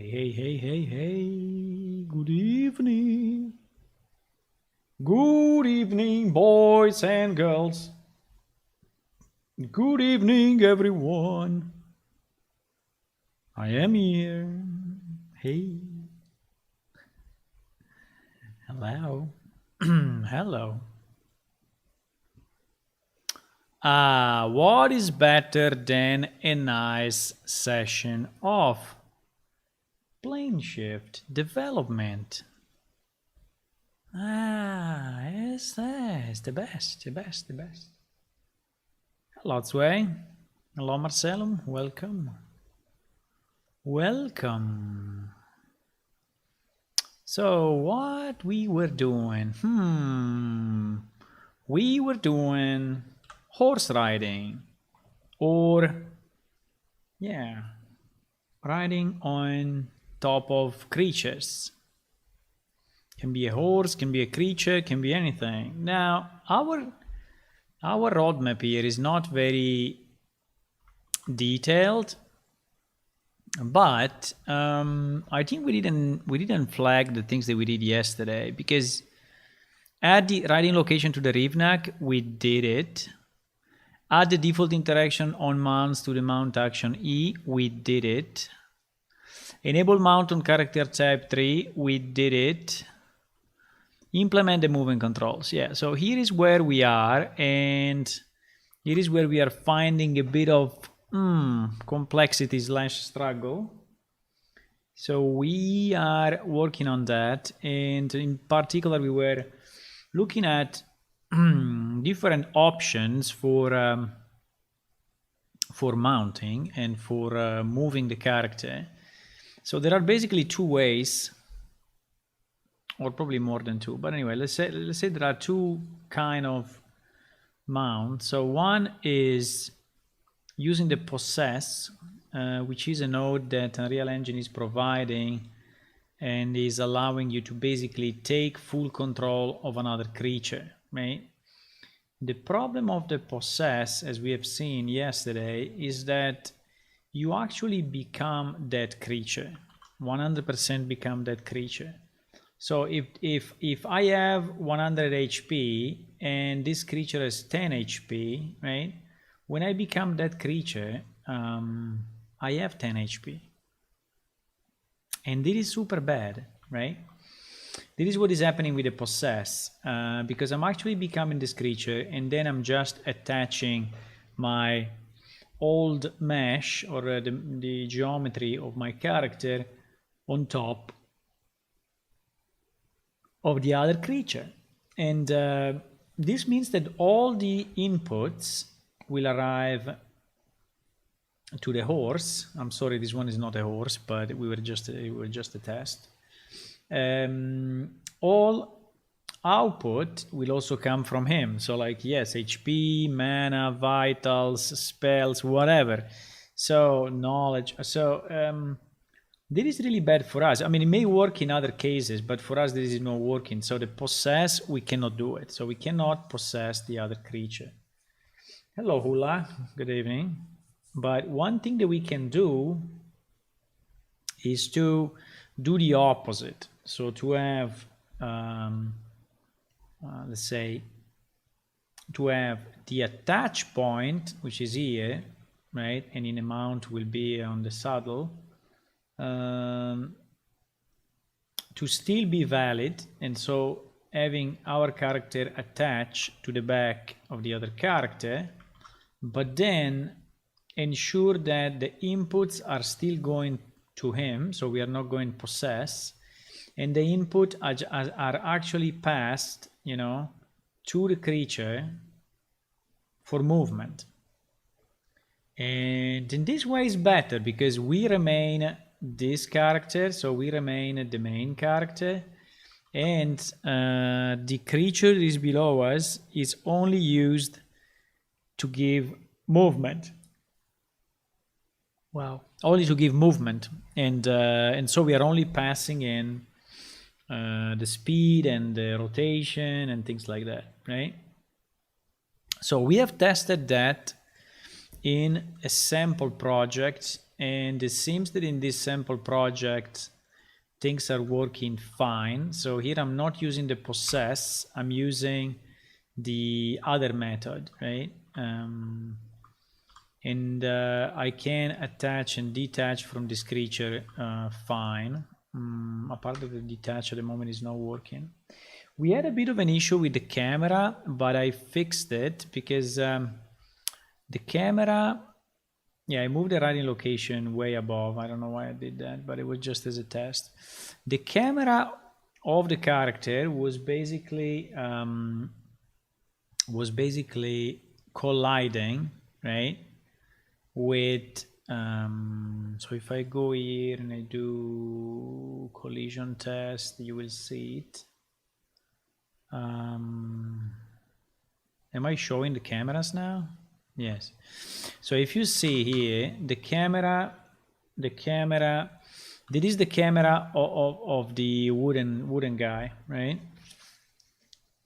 Hey. Good evening. Good evening, boys and girls. Good evening, everyone. I am here. Hey. Hello. Hello. What is better than a nice session of plane shift development? Yes, that's the best. Hello, Zway. Hello, Marcelo. Welcome. So, what we were doing? We were doing horse riding. Or, yeah, riding on top of creatures. Can be a horse, can be a creature, can be anything. Now, our roadmap here is not very detailed, but I think we didn't flag the things that we did yesterday, because add the riding location to the Rivnak, we did it. Add the default interaction on mounts to the mount action E, we did it. Enable mount on character type 3, we did it. Implement the movement controls. Yeah, so here is where we are, and here is where we are finding a bit of complexity / struggle. So we are working on that, and in particular we were looking at different options for mounting and for moving the character. So there are basically two ways, or probably more than two, but anyway, let's say there are two kind of mounts. So one is using the possess, which is a node that Unreal Engine is providing and is allowing you to basically take full control of another creature, right? The problem of the possess, as we have seen yesterday, is that you actually become that creature, 100% become that creature. So if I have 100 HP and this creature has 10 HP, right? When I become that creature, I have 10 HP. And this is super bad, right? This is what is happening with the possess, because I'm actually becoming this creature, and then I'm just attaching my old mesh or the geometry of my character on top of the other creature. And this means that all the inputs will arrive to the horse. I'm sorry, this one is not a horse, but it was just a test. All output will also come from him. So like, yes, HP, mana, vitals, spells, whatever. So knowledge. So this is really bad for us. I mean, it may work in other cases, but for us this is not working. So the possess, we cannot do it. So we cannot possess the other creature. Hello, Hula. Good evening. But one thing that we can do is to do the opposite. So to have, let's say, to have the attach point, which is here, right? And in the mount will be on the saddle, to still be valid, and so having our character attached to the back of the other character, but then ensure that the inputs are still going to him, so we are not going possess, and the input are actually passed, you know, to the creature for movement. And in this way is better because we remain this character, so we remain the main character, and the creature that is below us is only used to give movement. Wow. Only to give movement, and so we are only passing in the speed and the rotation and things like that, right? So we have tested that in a sample project, and it seems that in this sample project things are working fine. So here I'm not using the possess, I'm using the other method, right? And I can attach and detach from this creature fine. Apart of the detach at the moment is not working. We had a bit of an issue with the camera, but I fixed it because the camera, yeah, I moved the writing location way above. I don't know why I did that, but it was just as a test. The camera of the character was basically colliding, right, with so if I go here and I do collision test, you will see it. Am I showing the cameras now? Yes. So if you see here, the camera, this is the camera of the wooden guy, right?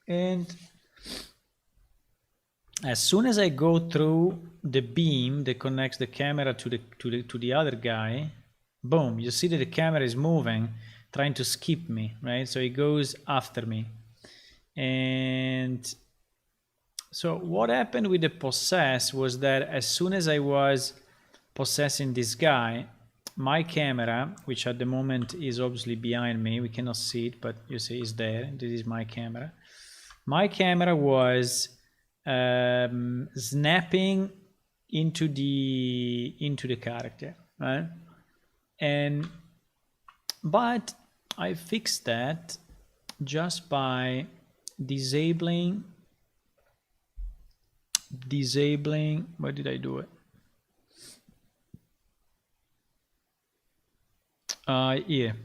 And as soon as I go through the beam that connects the camera to the other guy, boom, you see that the camera is moving, trying to skip me, right? So it goes after me. And so what happened with the possess was that as soon as I was possessing this guy, my camera, which at the moment is obviously behind me, we cannot see it, but you see it's there. This is my camera. My camera was snapping into the character, right? But I fixed that just by disabling, where did I do it? Here,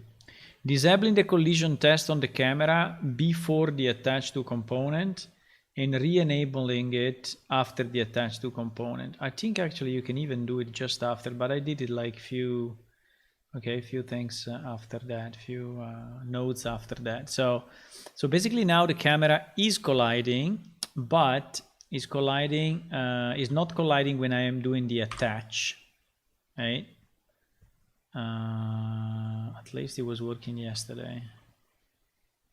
disabling the collision test on the camera before the attach to component and re-enabling it after the attach to component. I think actually you can even do it just after, but I did it like few things after that, few nodes after that. So basically now the camera is colliding, but is not colliding when I am doing the attach, right? At least it was working yesterday.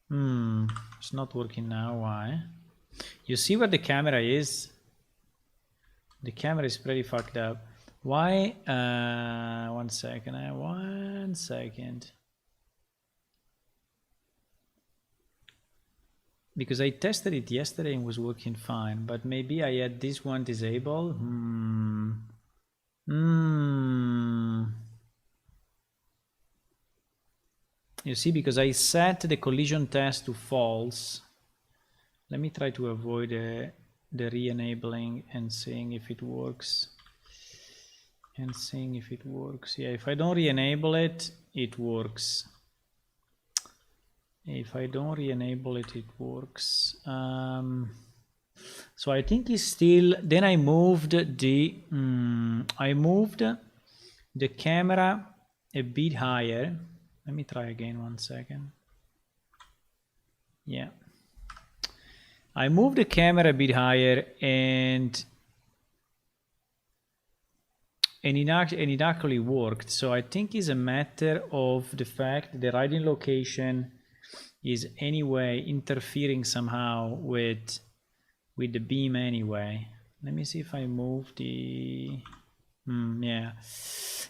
It's not working now. Why? You see where the camera is? The camera is pretty fucked up. Why? One second. Because I tested it yesterday and was working fine, but maybe I had this one disabled. You see, because I set the collision test to false. Let me try to avoid the re-enabling and seeing if it works. Yeah, if I don't re-enable it, it works. If I don't re-enable it, it works. So I think it's still. Then I moved the camera a bit higher. Let me try again. 1 second. Yeah, I moved the camera a bit higher, and it actually worked. So I think it's a matter of the fact that the writing location is anyway interfering somehow with the beam anyway. Let me see if I move the yeah,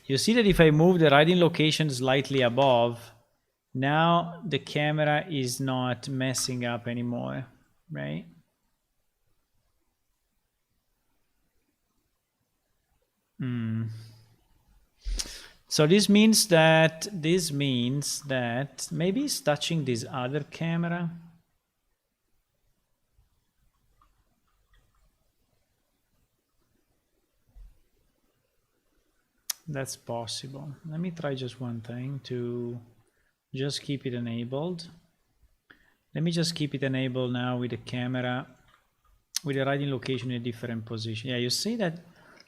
you see that if I move the writing location slightly above, now the camera is not messing up anymore, right? So this means that maybe it's touching this other camera. That's possible. Let me try just one thing to just keep it enabled. Let me just keep it enabled now with the camera, with the writing location in a different position. Yeah, you see that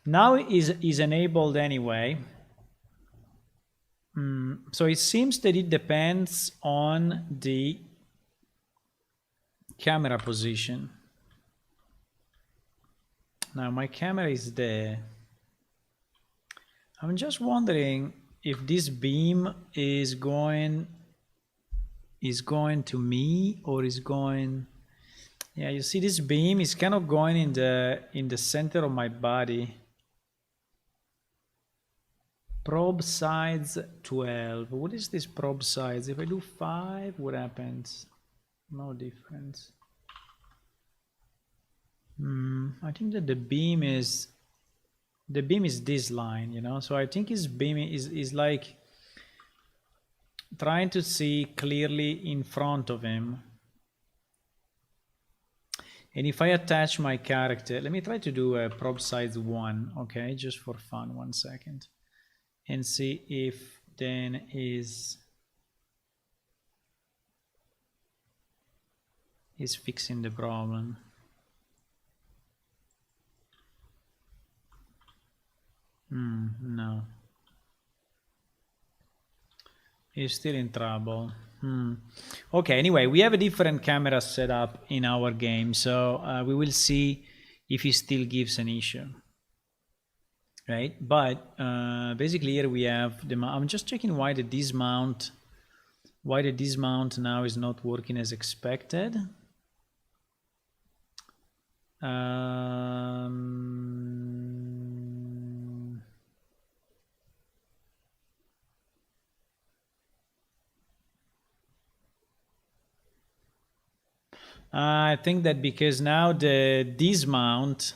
now is enabled anyway. So it seems that it depends on the camera position. Now my camera is there. I'm just wondering if this beam is going to me or is going. Yeah, you see this beam is kind of going in the center of my body. Probe size 12. What is this probe size? If I do 5, what happens? No difference. I think that the beam is this line, you know. So I think his beam is like trying to see clearly in front of him. And if I attach my character, let me try to do a probe size 1, okay, just for fun, 1 second, and see if then is fixing the problem. No. He's still in trouble. Okay, anyway, we have a different camera set up in our game, so we will see if he still gives an issue. Right, but basically here we have the I'm just checking why the dismount now is not working as expected. I think that because now the dismount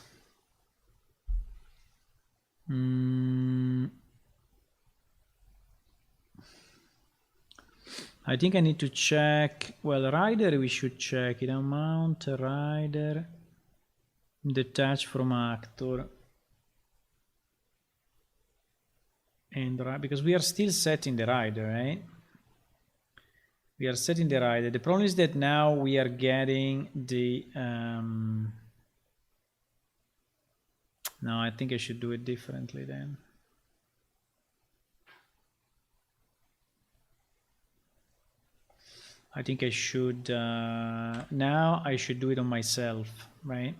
I think I need to check. Well, rider we should check it. Mount rider, detach from actor, and because we are still setting the rider, right? We are setting the rider. The problem is that now we are getting the no, I think I should do it differently then. I think I should now I should do it on myself, right?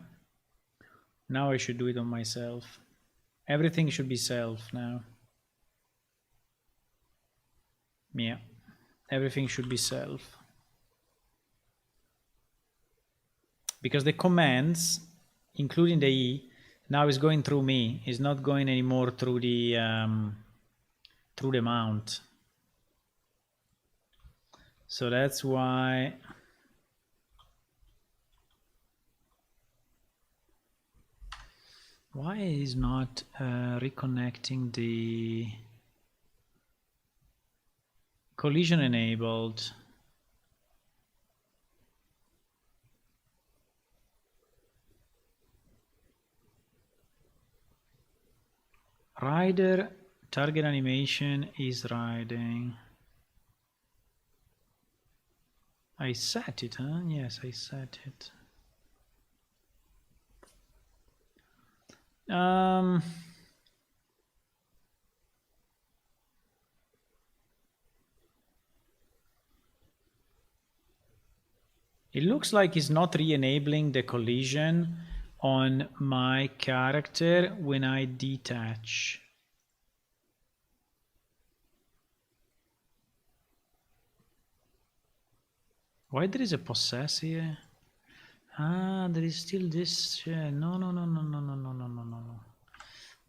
Now I should do it on myself. Everything should be self now. Yeah, everything should be self. Because the commands, including the E, now is going through me. It's not going anymore through the mount. So that's why is not reconnecting the collision enabled. Rider target animation is riding. I set it, huh? Yes, I set it. It looks like it's not re-enabling the collision on my character when I detach. Why there is a possess here? Ah, there is still this. No.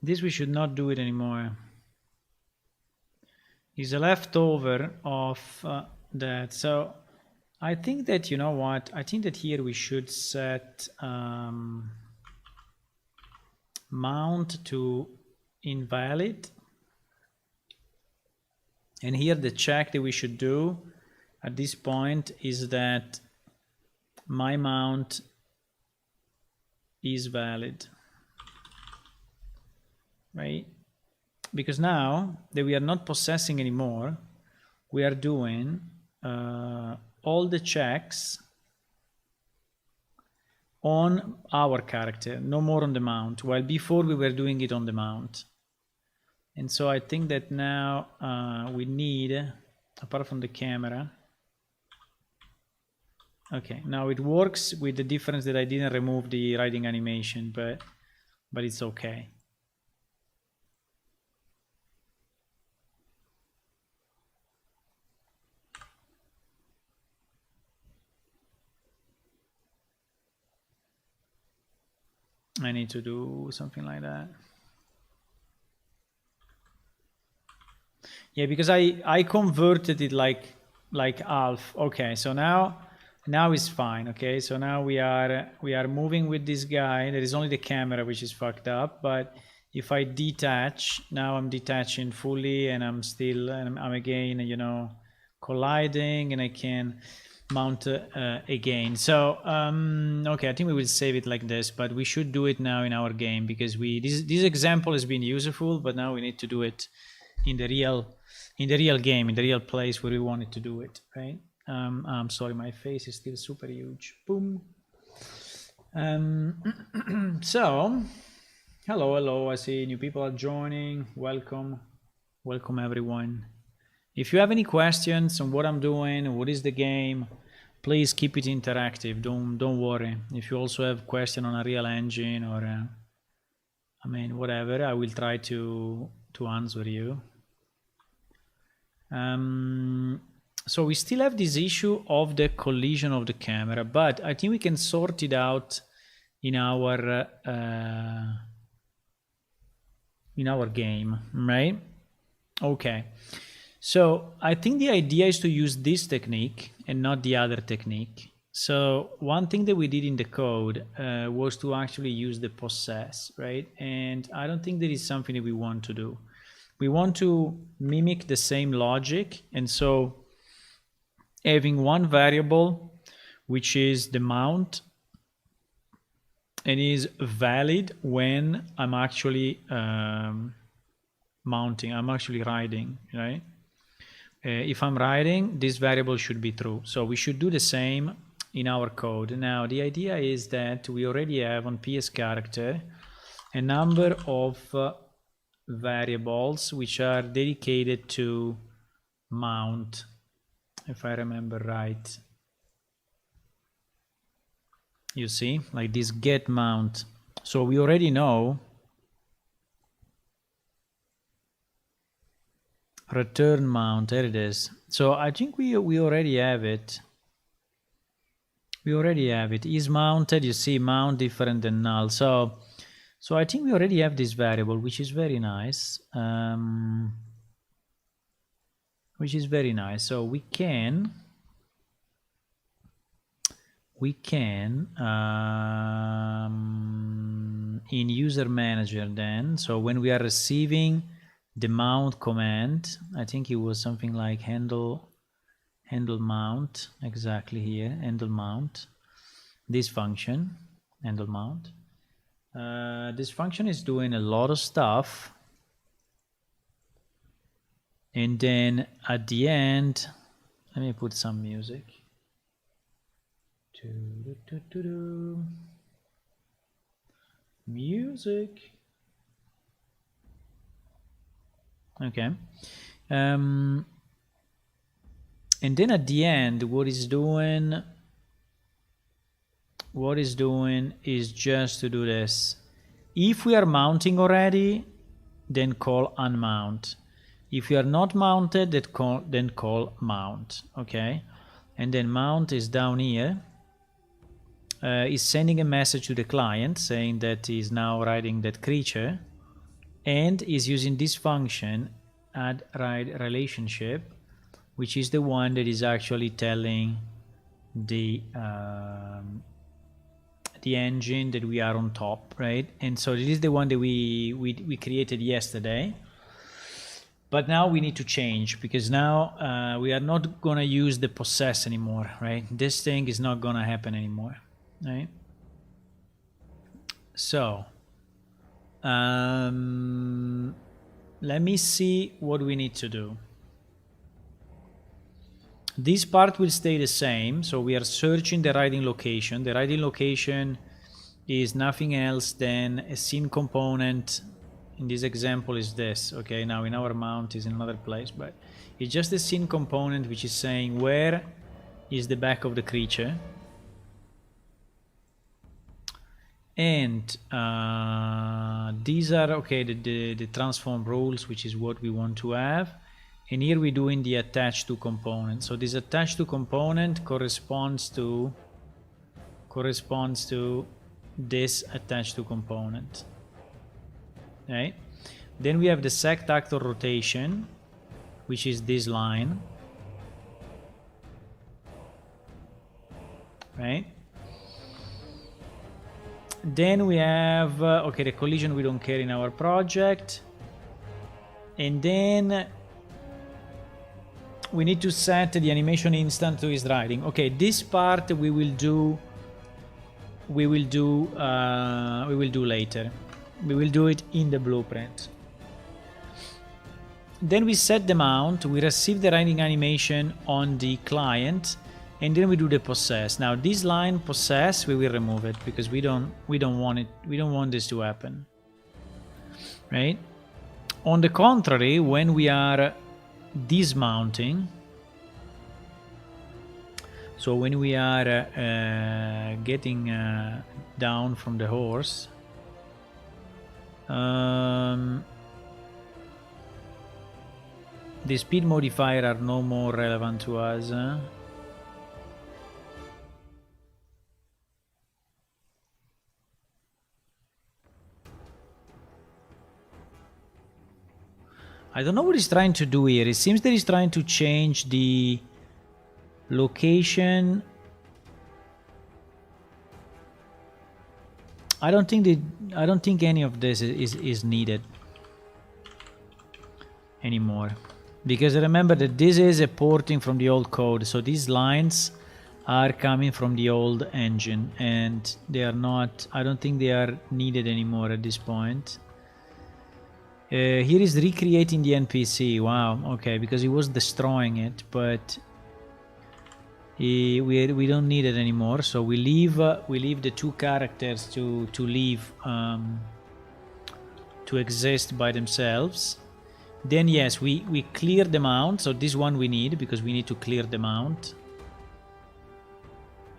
This we should not do it anymore. It's a leftover of that. So I think that, you know what? I think that here we should set mount to invalid. And here the check that we should do at this point is that my mount is valid, right? Because now that we are not possessing anymore, we are doing all the checks on our character, no more on the mount, while before we were doing it on the mount. And so I think that now we need, apart from the camera, okay, now it works with the difference that I didn't remove the riding animation, but it's okay. I need to do something like that. Yeah, because I converted it like half. Okay, so now it's fine. Okay, so now we are moving with this guy. There is only the camera which is fucked up, but if I detach, now I'm detaching fully, and I'm still, I'm again, you know, colliding, and I can mount again. So okay, I think we will save it like this, but we should do it now in our game, because this example has been useful, but now we need to do it in the real game, in the real place where we wanted to do it, right? I'm sorry, my face is still super huge. Boom. So hello, I see new people are joining. Welcome everyone. If you have any questions on what I'm doing, what is the game, please keep it interactive. Don't worry. If you also have question on a real engine, or I mean, whatever, I will try to answer you. So we still have this issue of the collision of the camera, but I think we can sort it out in our game, right? Okay. So I think the idea is to use this technique and not the other technique. So one thing that we did in the code was to actually use the possess, right? And I don't think that is something that we want to do. We want to mimic the same logic, and so having one variable which is the mount and is valid when I'm actually mounting, I'm actually riding, right? If I'm riding, this variable should be true. So we should do the same in our code. Now the idea is that we already have on PS character a number of variables which are dedicated to mount, if I remember right. You see, like this get mount. So we already know return mount. There it is. So I think we already have it. We already have it. Is mounted. You see, mount different than null. So I think we already have this variable, which is very nice. So we can in user manager then. So when we are receiving the mount command, I think it was something like handle mount, exactly here, handle mount, this function, handle mount. This function is doing a lot of stuff, and then at the end, let me put some music. Music. Okay. And then at the end, what is doing is just to do this. If we are mounting already, then call unmount. If we are not mounted, then call mount. Okay. And then mount is down here. Is sending a message to the client saying that he's now riding that creature, and is using this function add ride relationship, which is the one that is actually telling the engine that we are on top, right? And so this is the one that we created yesterday. But now we need to change, because now we are not gonna use the possess anymore, right? This thing is not gonna happen anymore, right? So let me see what we need to do. This part will stay the same. So we are searching the riding location. The riding location is nothing else than a scene component. In this example is this. Okay, now in our mount is in another place, but it's just a scene component which is saying where is the back of the creature. And these are okay, the transform rules, which is what we want to have. And here we're doing the attach to component. So this attach to component corresponds to this attached to component. Right? Then we have the sect actor rotation, which is this line. Right? Then we have, okay, the collision we don't care in our project. And then we need to set the animation instant to his riding. Okay, this part we will do later. We will do it in the blueprint. Then we set the mount, we receive the riding animation on the client, and then we do the possess. Now this line possess, we will remove it because we don't want it. We don't want this to happen. Right? On the contrary, when we are dismounting, so when we are getting down from the horse, the speed modifier are no more relevant to us. I don't know what he's trying to do here. It seems that he's trying to change the location. I don't think any of this is needed anymore, because remember that this is a porting from the old code, so these lines are coming from the old engine and they are not, I don't think they are needed anymore at this point. Here is recreating the NPC. Wow, okay, because he was destroying it, but we don't need it anymore. So we leave the two characters to leave to exist by themselves. Then yes, we clear the mount. So this one we need because we need to clear the mount.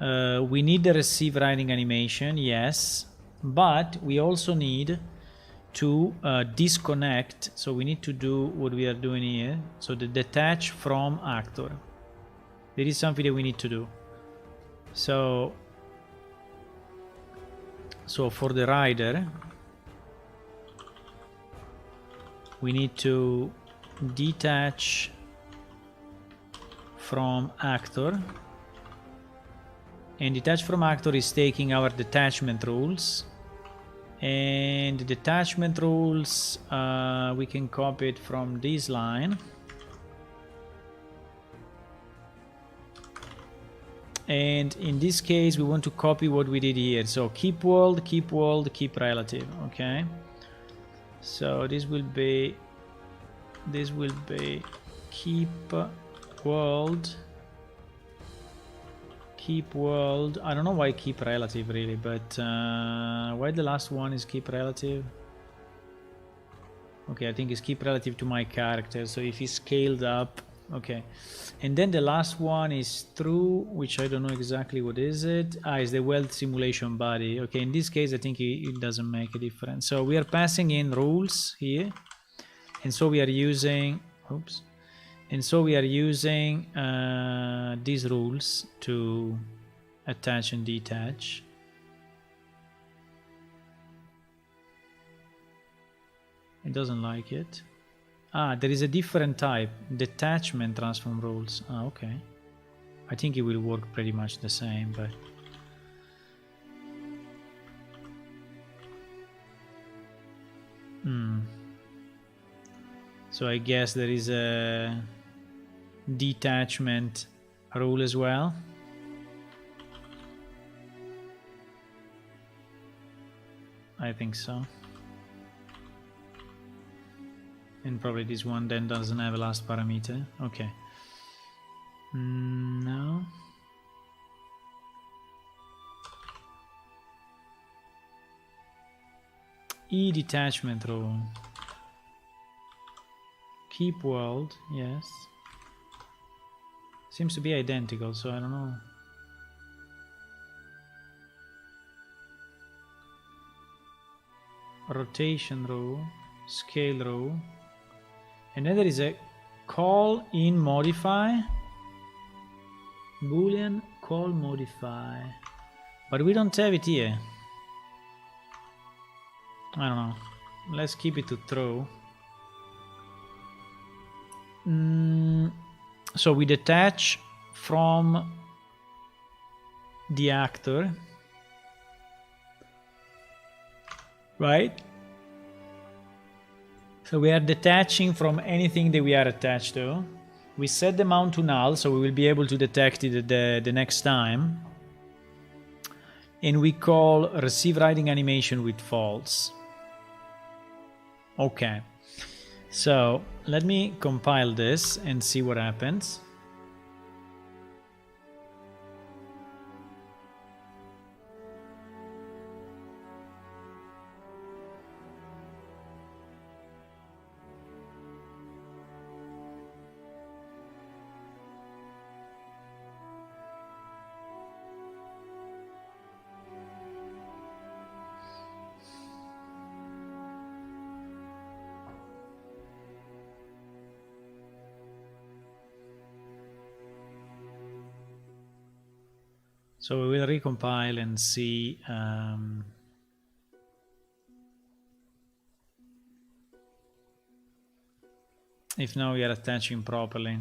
We need the receive riding animation, yes, but we also need to disconnect. So we need to do what we are doing here. So the detach from actor. There is something that we need to do. So for the rider, we need to detach from actor. And detach from actor is taking our detachment rules. And the detachment rules, we can copy it from this line. And in this case, we want to copy what we did here. So keep world, keep relative. Okay. So this will be keep world. Keep world. I don't know why keep relative really, but why the last one is keep relative? Okay, I think it's keep relative to my character. So if he's scaled up, okay. And then the last one is true, which I don't know exactly what is it. It's the weld simulation body. Okay, in this case, I think it doesn't make a difference. So we are passing in rules here, and so we are using. Oops. And so we are using these rules to attach and detach. It doesn't like it. There is a different type, detachment transform rules. Okay. I think it will work pretty much the same, but so I guess there is a detachment rule as well. I think so. And probably this one then doesn't have a last parameter. Okay. No. E detachment rule. Keep world, yes. Seems to be identical, so I don't know. Rotation row, scale row. And then there is a call in modify. Boolean call modify. But we don't have it here. I don't know. Let's keep it to true. So we detach from the actor, right? So we are detaching from anything that we are attached to. We set the mount to null, so we will be able to detect it the next time. And we call receive writing animation with false. Okay. So let me compile this and see what happens. So we will recompile and see if now we are attaching properly.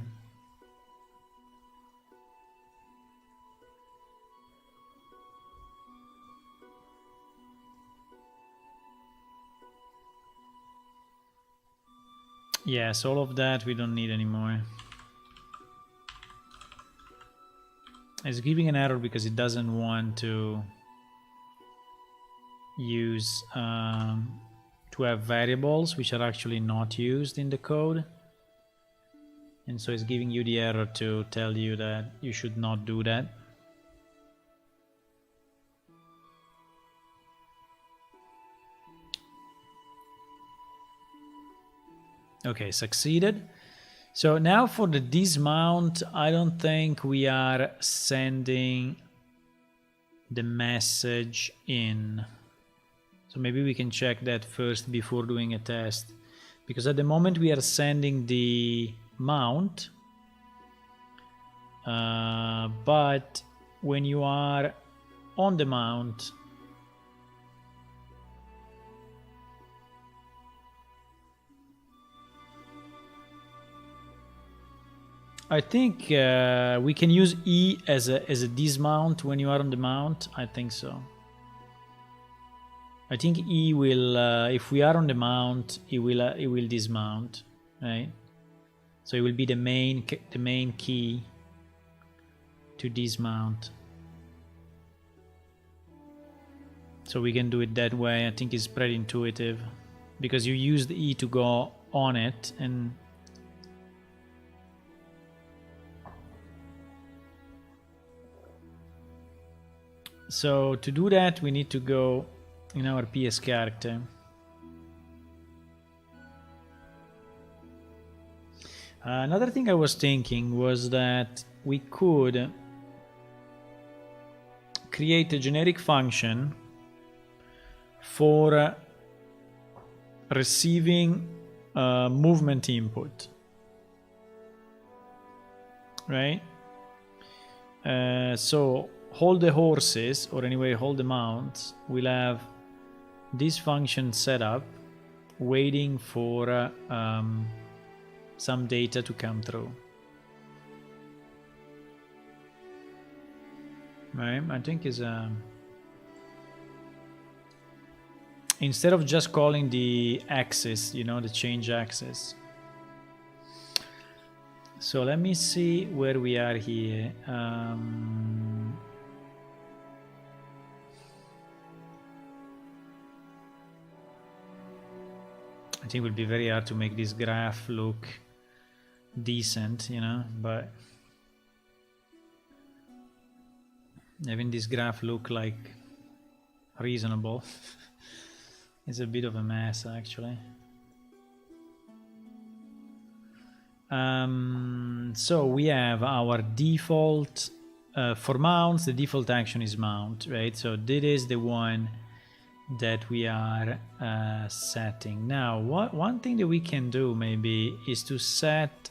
Yes, all of that we don't need anymore. It's giving an error because it doesn't want to use to have variables which are actually not used in the code, and so it's giving you the error to tell you that you should not do that. Okay, succeeded. So now for the dismount, I don't think we are sending the message in. So maybe we can check that first before doing a test. Because at the moment we are sending the mount. But when you are on the mount, I think we can use E as a dismount when you are on the mount. I think so. I think E will, if we are on the mount, it will dismount, right? So it will be the main key to dismount. So we can do it that way. I think it's pretty intuitive because you use the E to go on it, and so to do that we need to go in our PS character. Another thing I was thinking was that we could create a generic function for receiving movement input, right? So hold the horses, or anyway hold the mounts, we'll have this function set up waiting for some data to come through, right? I think is instead of just calling the axis, you know, the change axis. So let me see where we are here. I think it will be very hard to make this graph look decent, you know, but having this graph look like reasonable is a bit of a mess, actually. So we have our default for mounts. The default action is mount, right? So this is the one that we are setting. Now, one thing that we can do maybe is to set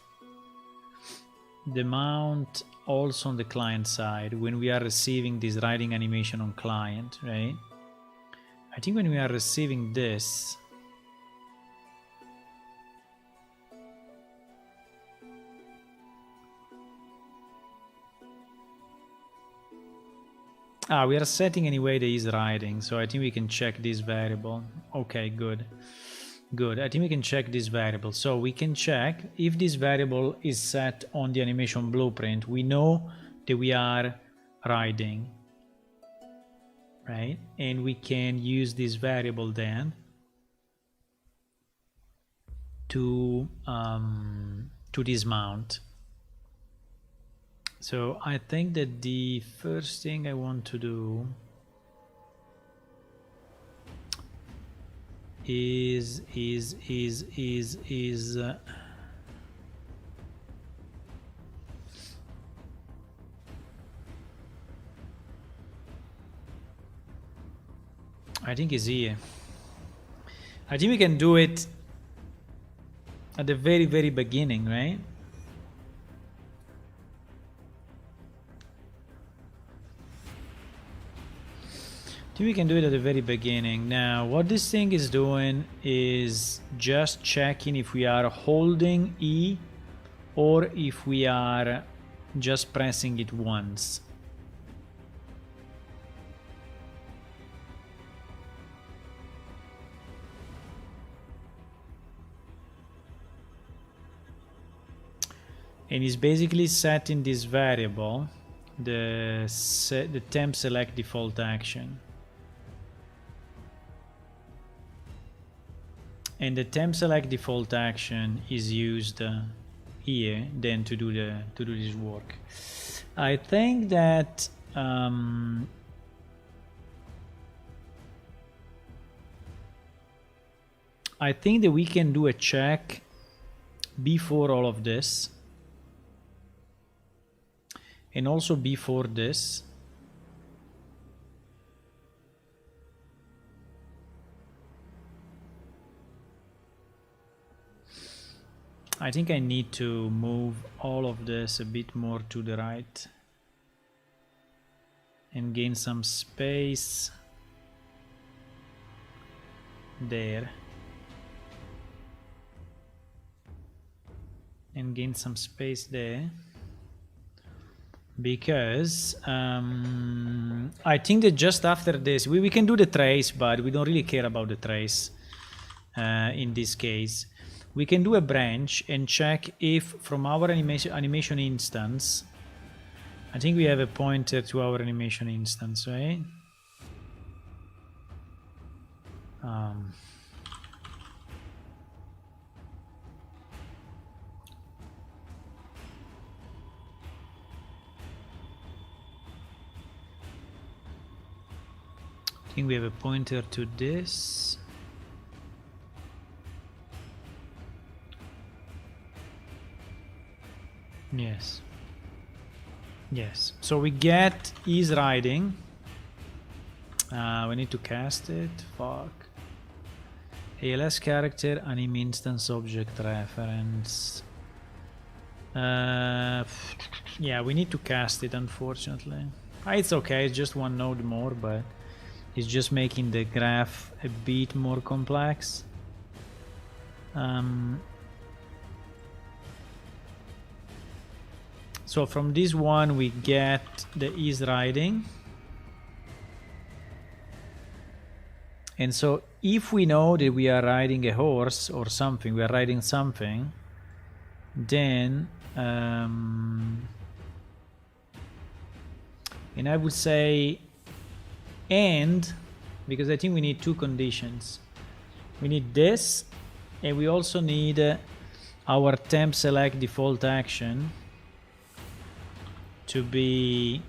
the mount also on the client side when we are receiving this writing animation on client, right? I think when we are receiving this, we are setting anyway the is riding, so I think we can check this variable. Okay, good. Good, I think we can check this variable. So we can check if this variable is set on the animation blueprint. We know that we are riding, right? And we can use this variable then to dismount. So I think that the first thing I want to do is I think is here. I think we can do it at the very beginning, right? I think we can do it at the very beginning. Now, what this thing is doing is just checking if we are holding E or if we are just pressing it once. And it's basically setting this variable, the temp select default action. And the temp select default action is used here then to do this work. I think that we can do a check before all of this and also before this. I think I need to move all of this a bit more to the right and gain some space there and gain some space there, because I think that just after this we can do the trace, but we don't really care about the trace in this case. We can do a branch and check if from our animation instance, I think we have a pointer to our animation instance, right? I think we have a pointer to this. Yes. Yes. So we get is riding. We need to cast it. Fuck. ALS character anim instance object reference. Yeah, we need to cast it, unfortunately. It's okay, it's just one node more, but it's just making the graph a bit more complex. So from this one we get the is riding. And so if we know that we are riding a horse or something, we are riding something, then and I would say and, because I think we need two conditions. We need this, and we also need our temp select default action to be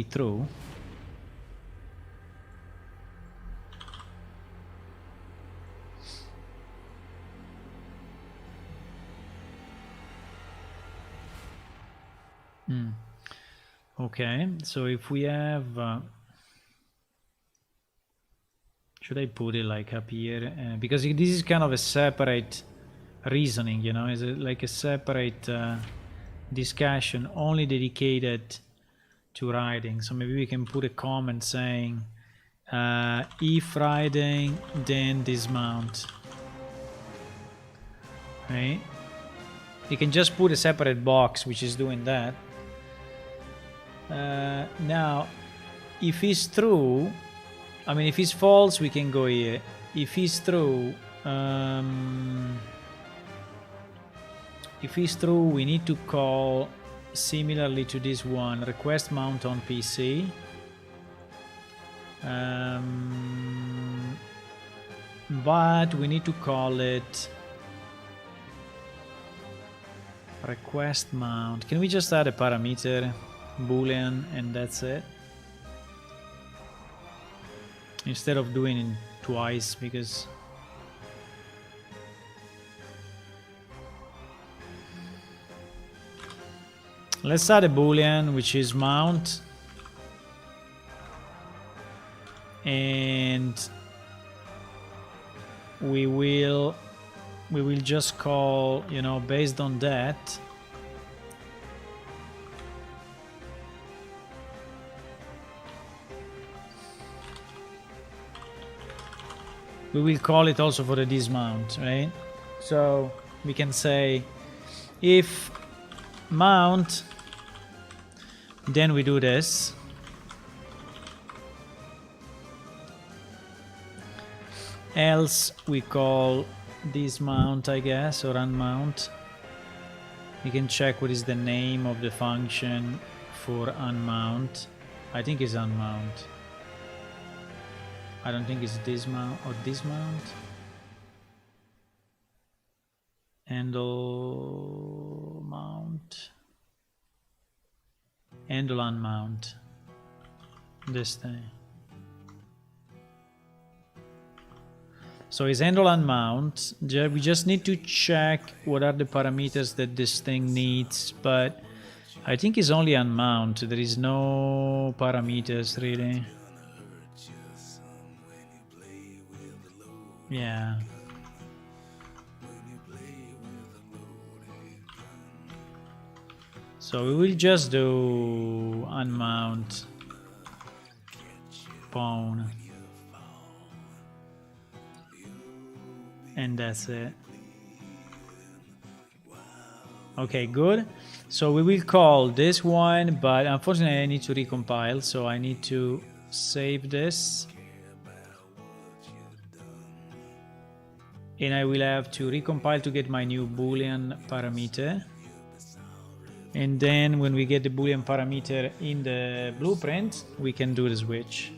true. Okay, so if we have should I put it like up here, because this is kind of a separate reasoning, you know, is it like a separate discussion only dedicated to riding. So maybe we can put a comment saying if riding, then dismount. Right? You can just put a separate box which is doing that. Now, if he's true, I mean, if he's false, we can go here. If he's true, we need to call similarly to this one, request mount on PC. But we need to call it request mount. Can we just add a parameter, boolean, and that's it? Instead of doing it twice, because let's add a boolean which is mount, and we will just call, you know, based on that, we will call it also for the dismount, right? So we can say if mount, then we do this. Else we call dismount, I guess, or unmount. We can check what is the name of the function for unmount. I think it's unmount. I don't think it's dismount or dismount. Handle mount. Handle unmount. This thing. So it's handle unmount. We just need to check what are the parameters that this thing needs, but I think it's only unmount. There is no parameters really. Yeah. So we will just do unmount pawn, and that's it. Okay, good. So we will call this one, but unfortunately I need to recompile, so I need to save this. And I will have to recompile to get my new boolean parameter. And then when we get the boolean parameter in the blueprint, we can do the switch.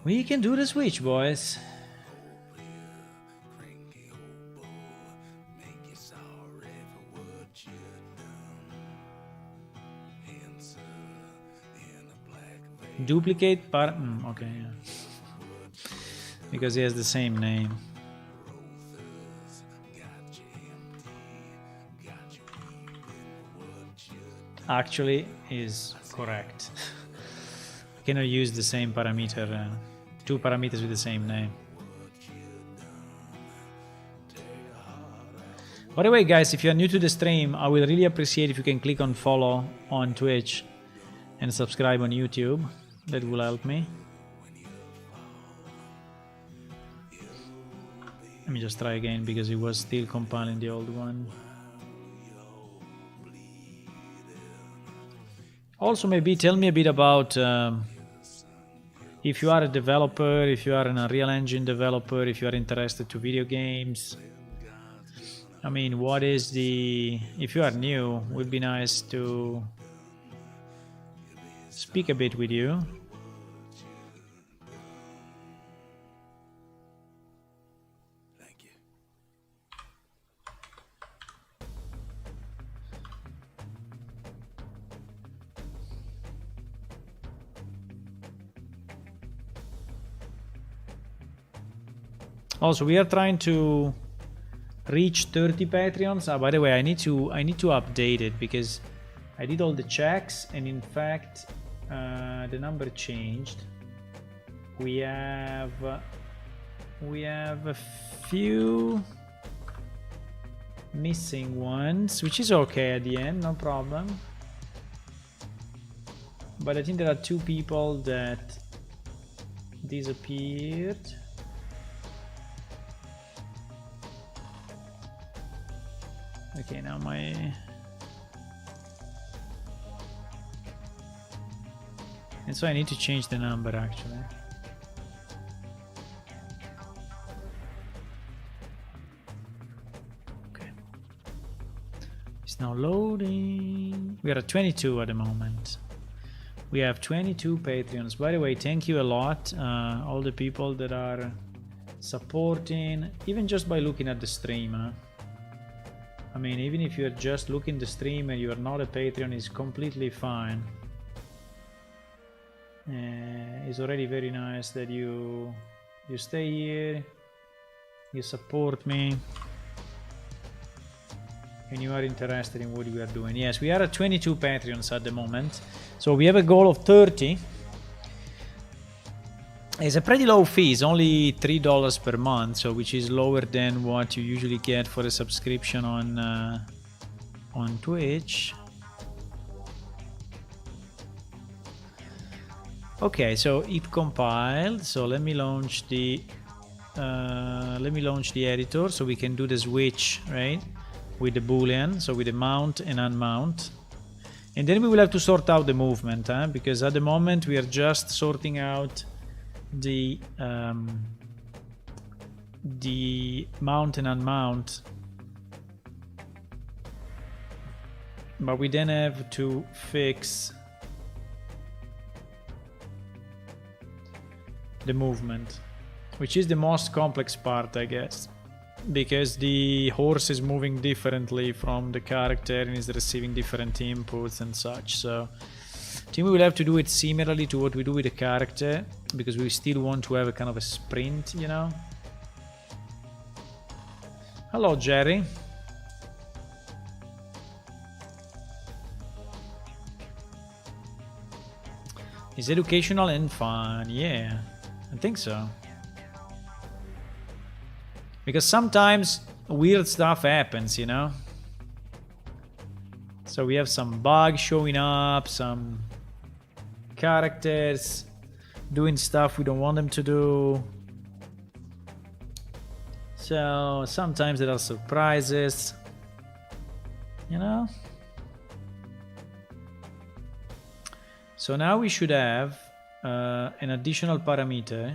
We can do the switch, boys. Duplicate okay, yeah. Because he has the same name. Actually is correct. You cannot use the same parameter, two parameters with the same name. By the way, guys, if you are new to the stream, I will really appreciate if you can click on follow on Twitch and subscribe on YouTube. That will help me. Let me just try again because it was still compiling the old one. Also, maybe tell me a bit about if you are a developer, if you are an Unreal Engine developer, if you are interested to video games. I mean, what is the... If you are new, it would be nice to speak a bit with you. Also, we are trying to reach 30 Patreons. By the way, I need to update it because I did all the checks, and in fact, the number changed. We have a few missing ones, which is okay at the end, no problem. but I think there are 2 people that disappeared. Okay, now my... And so I need to change the number actually. Okay. It's now loading. We are at 22 at the moment. We have 22 Patreons. By the way, thank you a lot, all the people that are supporting, even just by looking at the stream. I mean, even if you're just looking the stream and you are not a Patreon, it's completely fine. It's already very nice that you stay here, you support me, and you are interested in what we are doing. Yes, we are at 22 Patreons at the moment, so we have a goal of 30. It's a pretty low fee, it's only $3 per month, so which is lower than what you usually get for a subscription on Twitch. Okay, so it compiled. So let me launch the editor so we can do the switch, right, with the boolean, so with the mount and unmount, and then we will have to sort out the movement, because at the moment we are just sorting out the mount and unmount, but we then have to fix the movement, which is the most complex part, I guess, because the horse is moving differently from the character and is receiving different inputs and such. So I think we will have to do it similarly to what we do with the character, because we still want to have a kind of a sprint, you know. Hello, Jerry. It's educational and fun, yeah. I think so. Because sometimes weird stuff happens, you know? So we have some bugs showing up, some characters doing stuff we don't want them to do. So sometimes there are surprises, you know? So now we should have an additional parameter.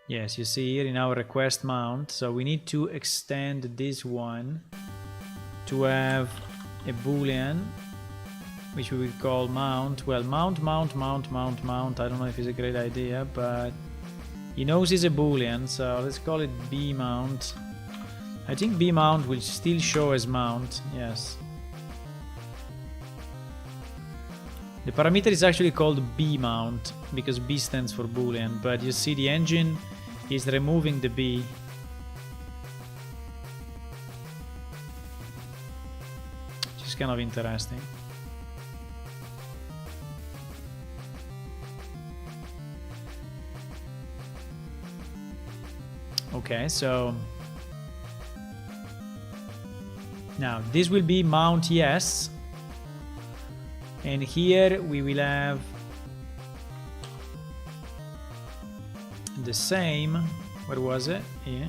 Yes, you see here in our request mount. So we need to extend this one to have a boolean, which we will call mount. Well, mount. I don't know if it's a great idea, but he knows it's a boolean, so let's call it b mount. I think b mount will still show as mount. Yes. The parameter is actually called b mount because b stands for boolean, but you see the engine is removing the b. Which is kind of interesting. Okay, so now this will be mount yes. And here we will have the same. Where was it? Here.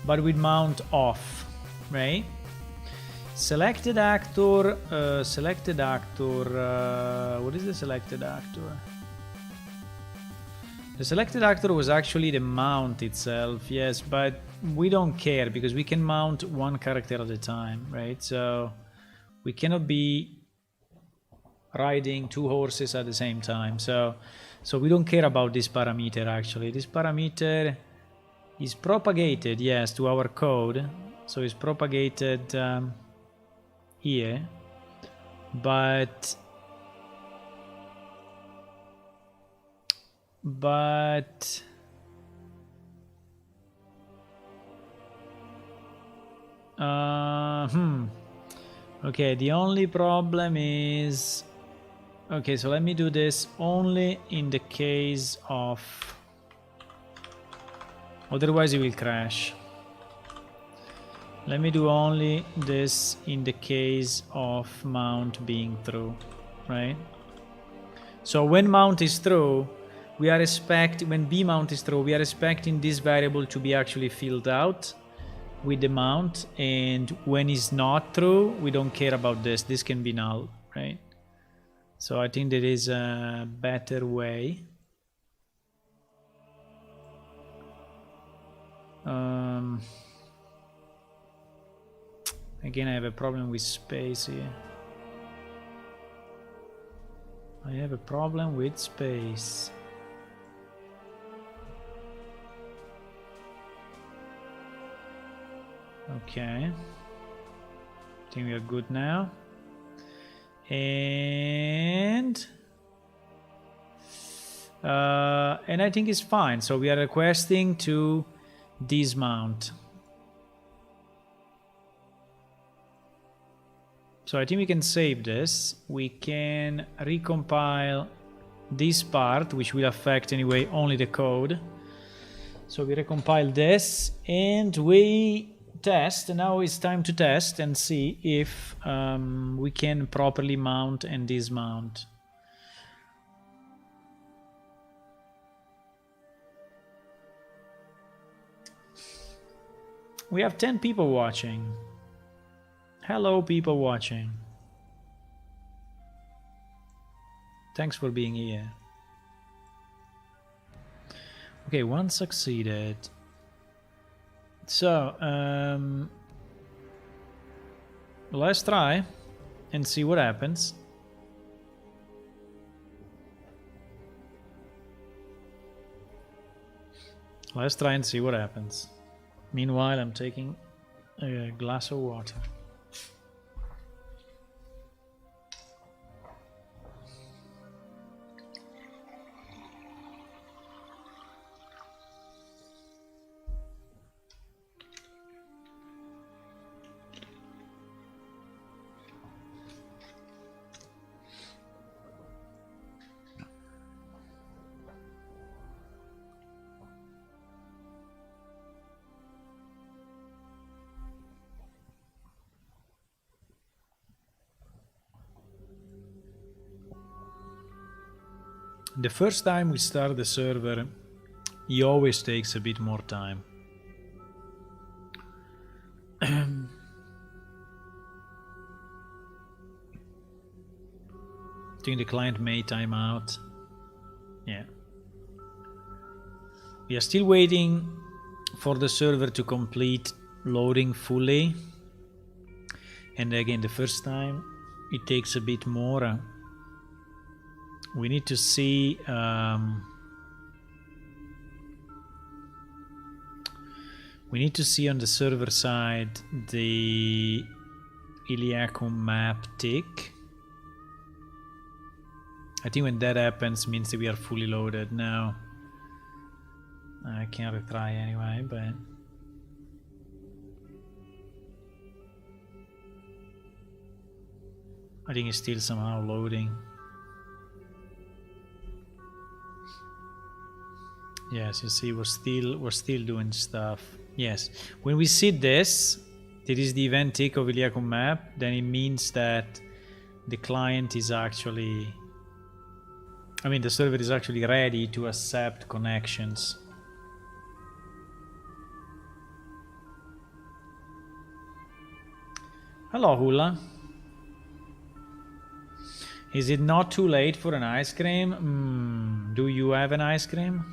But with mount off, right? Selected actor. What is the selected actor? The selected actor was actually the mount itself, yes, but we don't care because we can mount one character at a time, right? So we cannot be riding 2 horses at the same time. So we don't care about this parameter actually. This parameter is propagated, yes, to our code. So it's propagated here, but okay, the only problem is, okay, so let me do this only in the case of, otherwise it will crash. Let me do only this in the case of mount being true, right? So when mount is true, we are when b mount is true, we are expecting this variable to be actually filled out with the mount, and when it's not true, we don't care about this. This can be null, right? So I think there is a better way. Again, I have a problem with space here. I have a problem with space. Okay. I think we are good now. And I think it's fine. So we are requesting to dismount. So I think we can save this. We can recompile this part, which will affect anyway only the code. So we recompile this and we test. And now it's time to test and see if we can properly mount and dismount. We have 10 people watching. Hello, people watching. Thanks for being here. Okay, one succeeded. So, let's try and see what happens. Let's try and see what happens. Meanwhile, I'm taking a glass of water. The first time we start the server, it always takes a bit more time. I think the client may time out. Yeah. We are still waiting for the server to complete loading fully. And again, the first time it takes a bit more. We need to see on the server side the Iliacum map tick. I think when that happens means that we are fully loaded now. I can retry anyway, but I think it's still somehow loading. Yes, you see, we're still doing stuff. Yes, when we see this, there is the event tick of Iliacum map, then it means that the client is actually, the server is actually ready to accept connections. Hello, Hula. Is it not too late for an ice cream? Do you have an ice cream?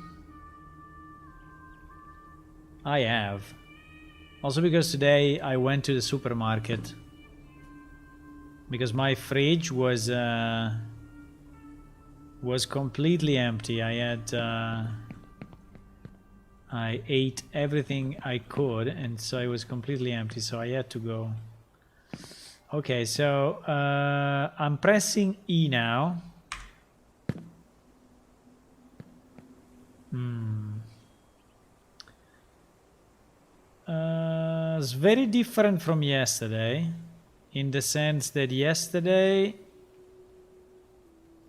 I have. Also because today I went to the supermarket. Because my fridge was completely empty. I ate everything I could, and so it was completely empty, so I had to go. Okay, so I'm pressing E now. It's very different from yesterday, in the sense that yesterday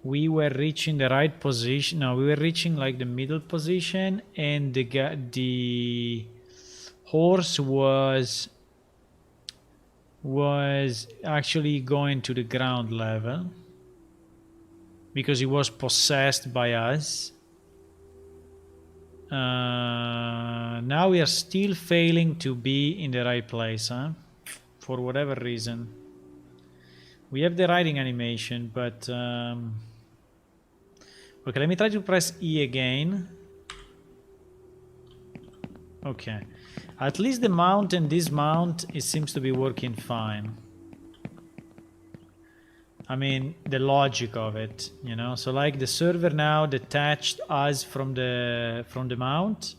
we were reaching the right position. No, we were reaching like the middle position, and the horse was was actually going to the ground level because he was possessed by us. Now we are still failing to be in the right place, huh? For whatever reason. We have the riding animation, but okay, let me try to press E again. Okay, at least the mount and dismount, it seems to be working fine. I mean, the logic of it, you know. So like the server now detached us from the mount,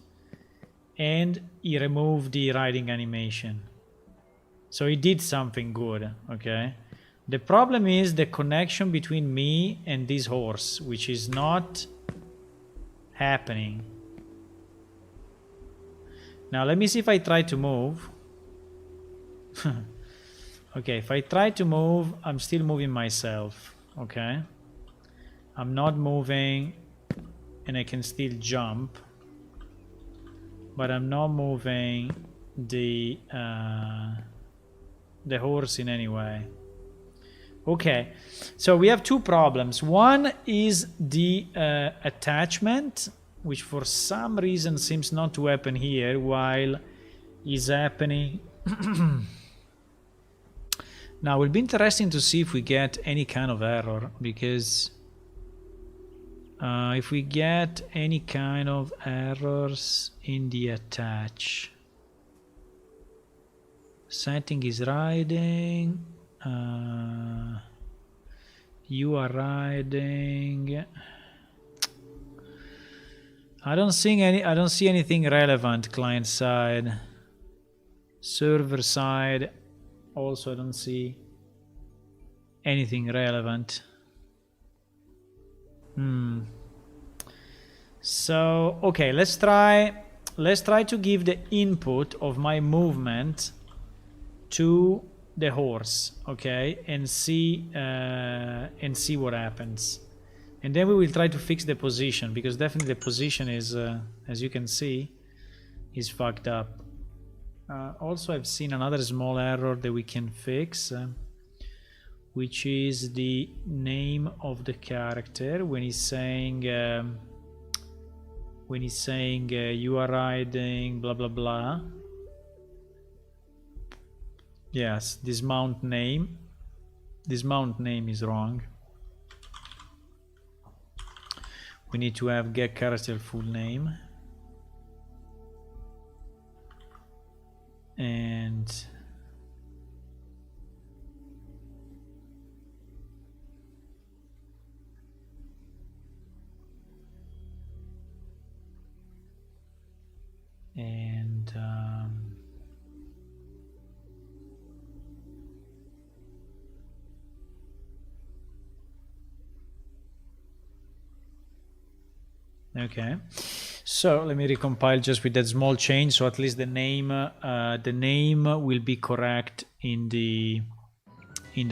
and he removed the riding animation. So he did something good, okay? The problem is the connection between me and this horse, which is not happening. Now let me see if I try to move. Okay, if I try to move, I'm still moving myself, okay? I'm not moving and I can still jump, but I'm not moving the horse in any way. Okay, so we have two problems. One is the attachment, which for some reason seems not to happen here, while is happening. Now, it will be interesting to see if we get any kind of error, because if we get any kind of errors in the attach, setting is riding, you are riding. I don't see anything relevant client side. Server side also I don't see anything relevant. So okay, let's try to give the input of my movement to the horse, okay, and see what happens, and then we will try to fix the position, because definitely the position is as you can see is fucked up. Also I've seen another small error that we can fix, which is the name of the character when he's saying you are riding blah blah blah. Yes, this mount name is wrong. We need to have get character full name, and okay, so let me recompile just with that small change, so at least the name will be correct in the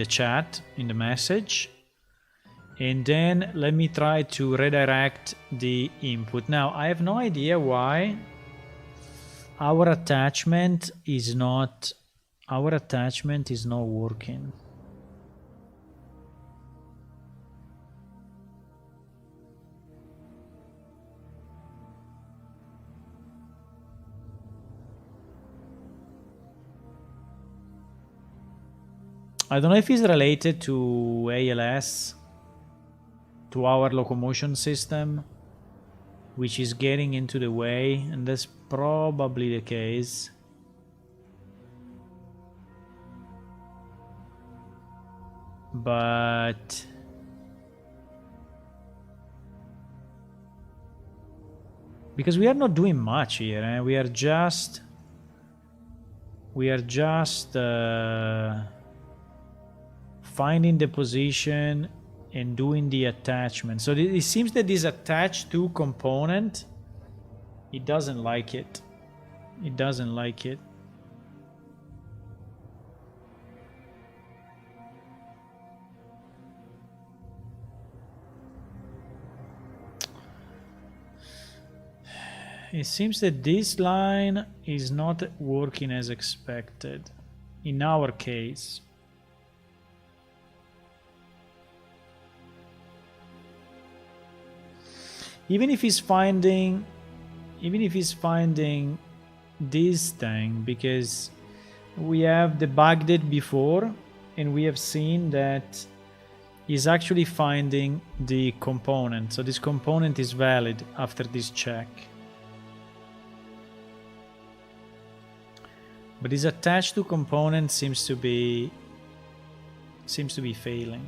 chat, in the message, and then let me try to redirect the input. Now I have no idea why our attachment is not working. I don't know if it's related to ALS, to our locomotion system, which is getting into the way, and that's probably the case. But because we are not doing much here, eh? we are just finding the position and doing the attachment. So it seems that this attached to component, it doesn't like it. It doesn't like it. It seems that this line is not working as expected. in our case. Even if he's finding this thing, because we have debugged it before and we have seen that he's actually finding the component. So this component is valid after this check. But this attached to component seems to be failing.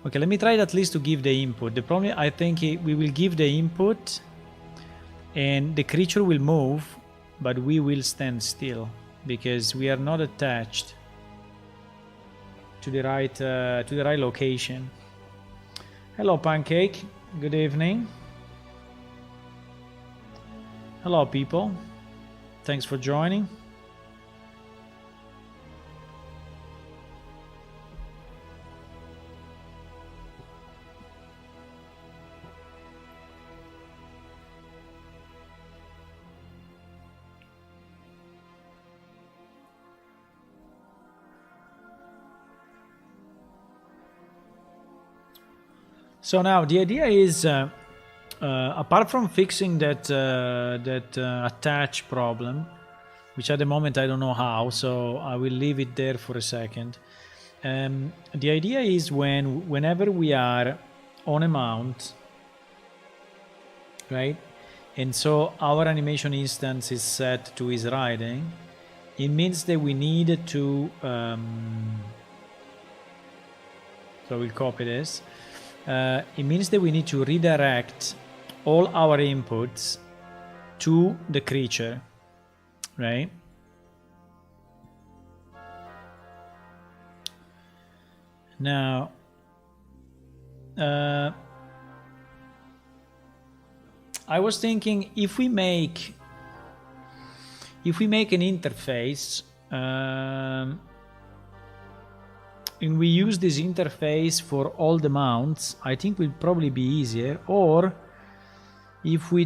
Okay, let me try at least to give the input. The problem, I think we will give the input and the creature will move, but we will stand still because we are not attached to the right location. Hello, Pancake. Good evening. Hello, people. Thanks for joining. So now the idea is, apart from fixing that attach problem, which at the moment I don't know how, so I will leave it there for a second. The idea is whenever we are on a mount, right, and so our animation instance is set to his riding, it means that we need to so we'll copy this. It means that we need to redirect all our inputs to the creature, right? Now, I was thinking if we make an interface and we use this interface for all the mounts, I think will probably be easier. Or if we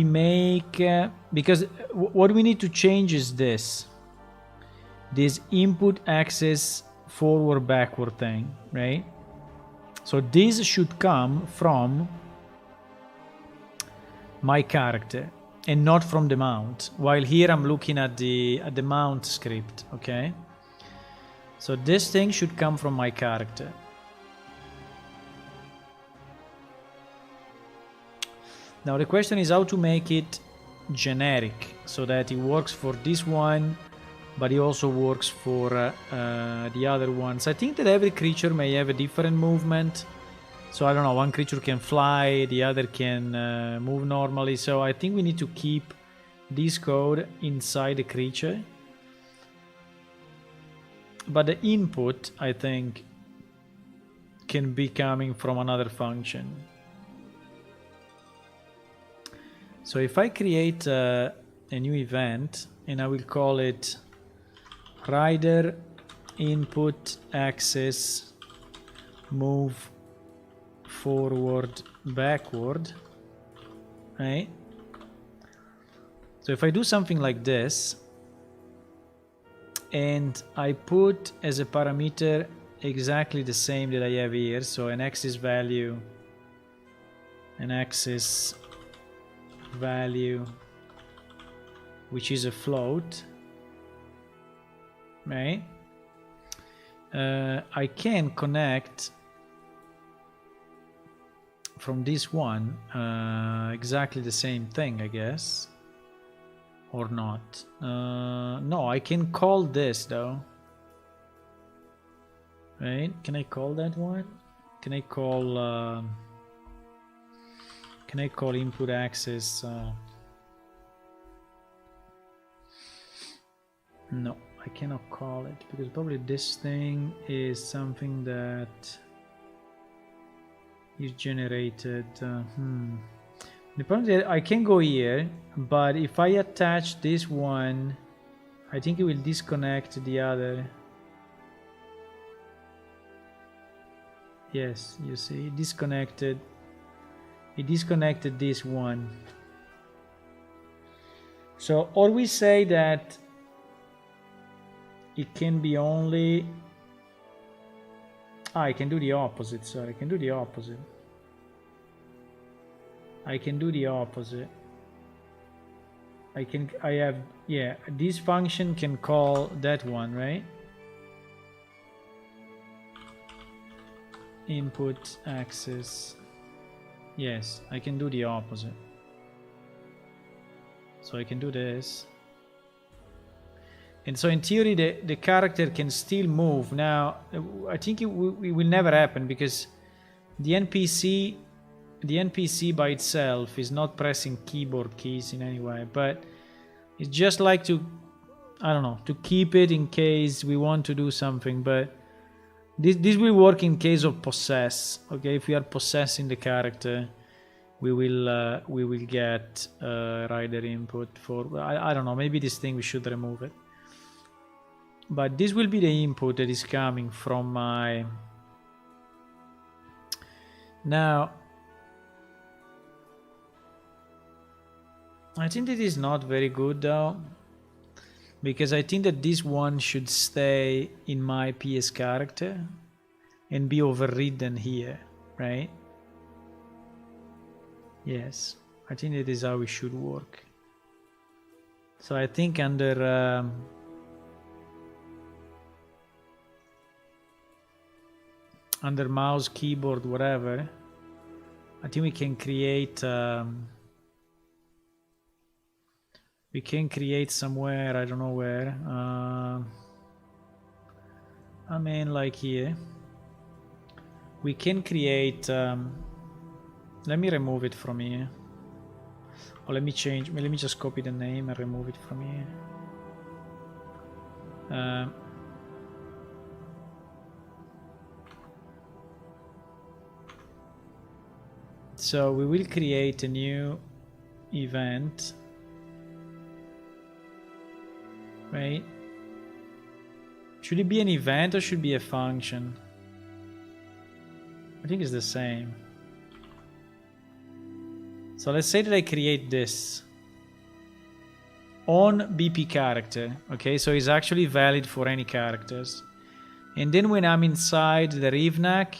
make, because what we need to change is this input axis forward backward thing, right? So this should come from my character and not from the mount, while here I'm looking at the mount script. Okay, so this thing should come from my character. Now the question is how to make it generic so that it works for this one, but it also works for the other ones. I think that every creature may have a different movement. So I don't know, one creature can fly, the other can move normally. So I think we need to keep this code inside the creature. But the input, I think, can be coming from another function. So if I create a new event, and I will call it rider input axis move forward backward, right? So if I do something like this and I put as a parameter exactly the same that I have here, so an axis value which is a float, right? I can connect from this one exactly the same thing, I guess, or not. No, I can call this though, right? Can I call that one? Can I call input axis? No, I cannot call it because probably this thing is something that is generated. The problem is that I can go here, but if I attach this one, I think it will disconnect the other. Yes, you see, it disconnected. It disconnected this one. So, or we say that it can be only... I can do the opposite, sorry, I can do the opposite. I can do the opposite. I have, yeah, this function can call that one, right? Input access. Yes, I can do the opposite. So I can do this. And so in theory, the character can still move. Now, I think it will never happen because the NPC by itself is not pressing keyboard keys in any way, but it's just like to, I don't know, to keep it in case we want to do something. But this will work in case of possess. Okay, if we are possessing the character, we will get rider input for, I don't know, maybe this thing we should remove it. But this will be the input that is coming from my... Now, I think it is not very good though, because I think that this one should stay in my PS character and be overridden here, right? Yes, I think that is how it should work. So I think under mouse, keyboard, whatever, I think we can create somewhere, I don't know where, I mean like here, we can create, let me remove it from here, or let me just copy the name and remove it from here. So we will create a new event, right? Should it be an event or should it be a function? I think it's the same. So let's say that I create this on BP character, okay? So it's actually valid for any characters. And then when I'm inside the Rivnak,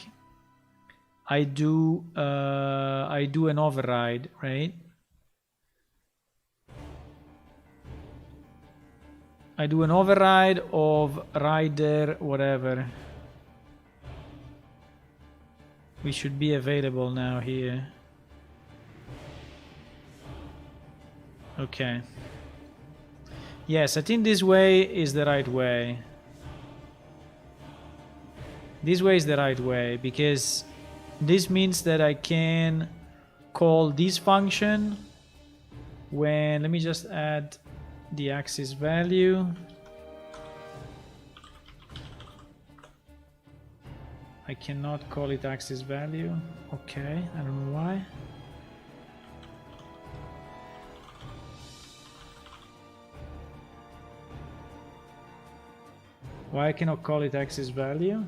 I do an override, right? I do an override of rider whatever. We should be available now here. Okay. Yes, I think this way is the right way. This way is the right way because this means that I can call this function when, let me just add the axis value. I cannot call it axis value. Okay, I don't know why. Why I cannot call it axis value?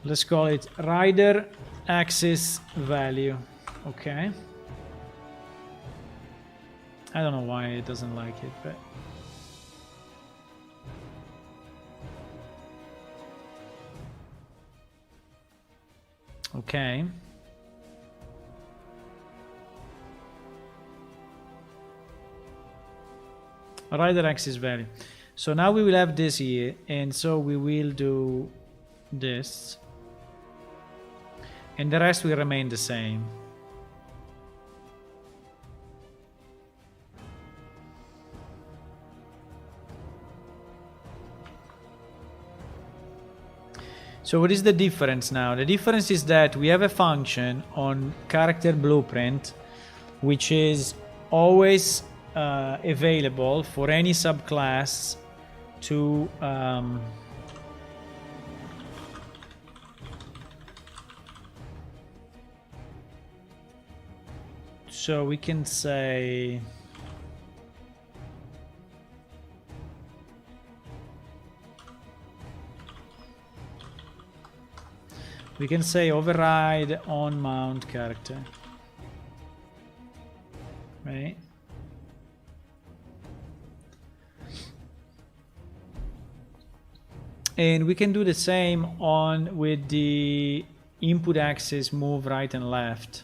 Let's call it rider axis value. Okay. I don't know why it doesn't like it, but okay. Rider axis value. So now we will have this here, and so we will do this. And the rest will remain the same. So what is the difference now? The difference is that we have a function on character blueprint which is always available for any subclass to so we can say We can say override on mount character. Right? And we can do the same on with the input axis move right and left.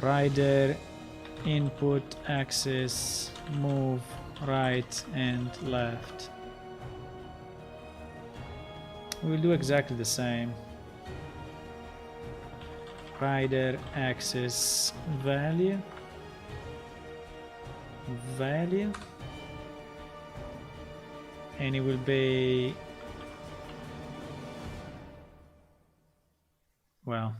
Rider input axis move right and left. We'll do exactly the same. Rider axis value, and it will be, well,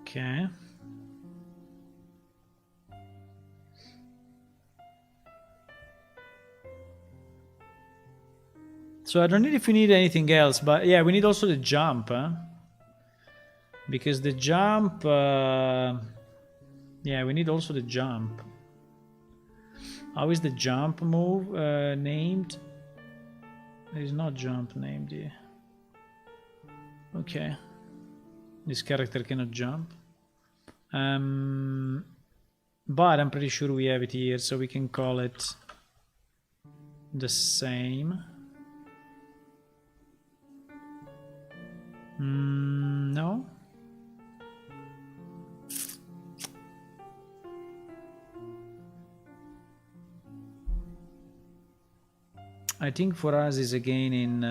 okay. So I don't know if we need anything else, but yeah, we need also the jump, huh? Because the jump, yeah, we need also the jump. How is the jump move named? There is no jump named here. Okay. This character cannot jump. But I'm pretty sure we have it here, so we can call it the same. No. I think for us is again in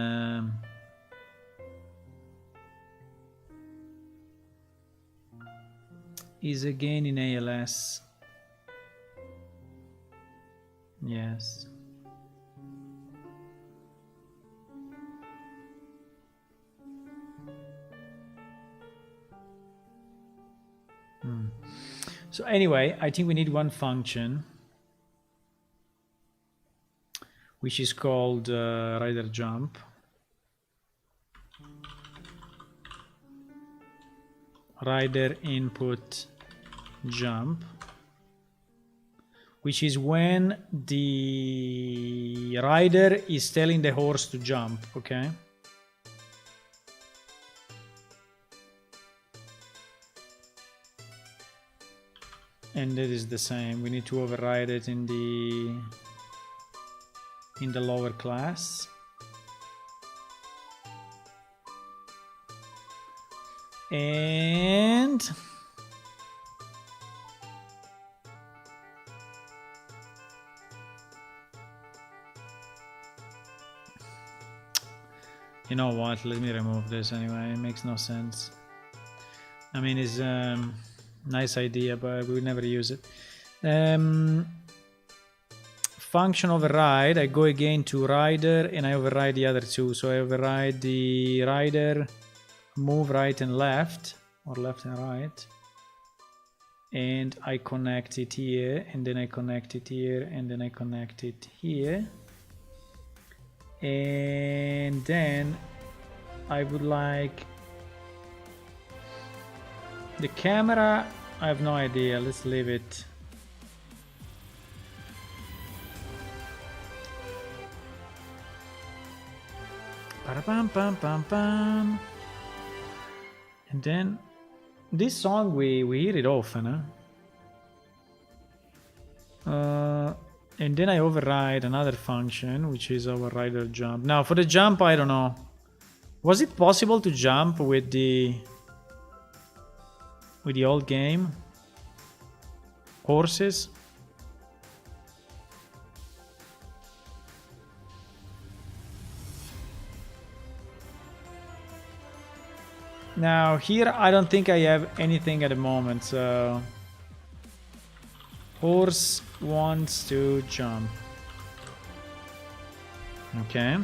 ALS. Yes. So anyway, I think we need one function which is called rider jump. Rider input jump, which is when the rider is telling the horse to jump, okay? And that is the same. We need to override it in the lower class. And you know what, let me remove this anyway, it makes no sense. I mean, it's nice idea, but we will never use it. Function override, I go again to rider and I override the other two. So I override the rider move right and left, or left and right, and I connect it here, and then I connect it here, and then I connect it here, and then I would like the camera. I have no idea, let's leave it. Ba-da-bam-bam-bam-bam. And then this song we hear it often, huh? And then I override another function, which is our rider jump. Now for the jump, I don't know. Was it possible to jump with the old game? Horses? Now here I don't think I have anything at the moment, so horse wants to jump. Okay.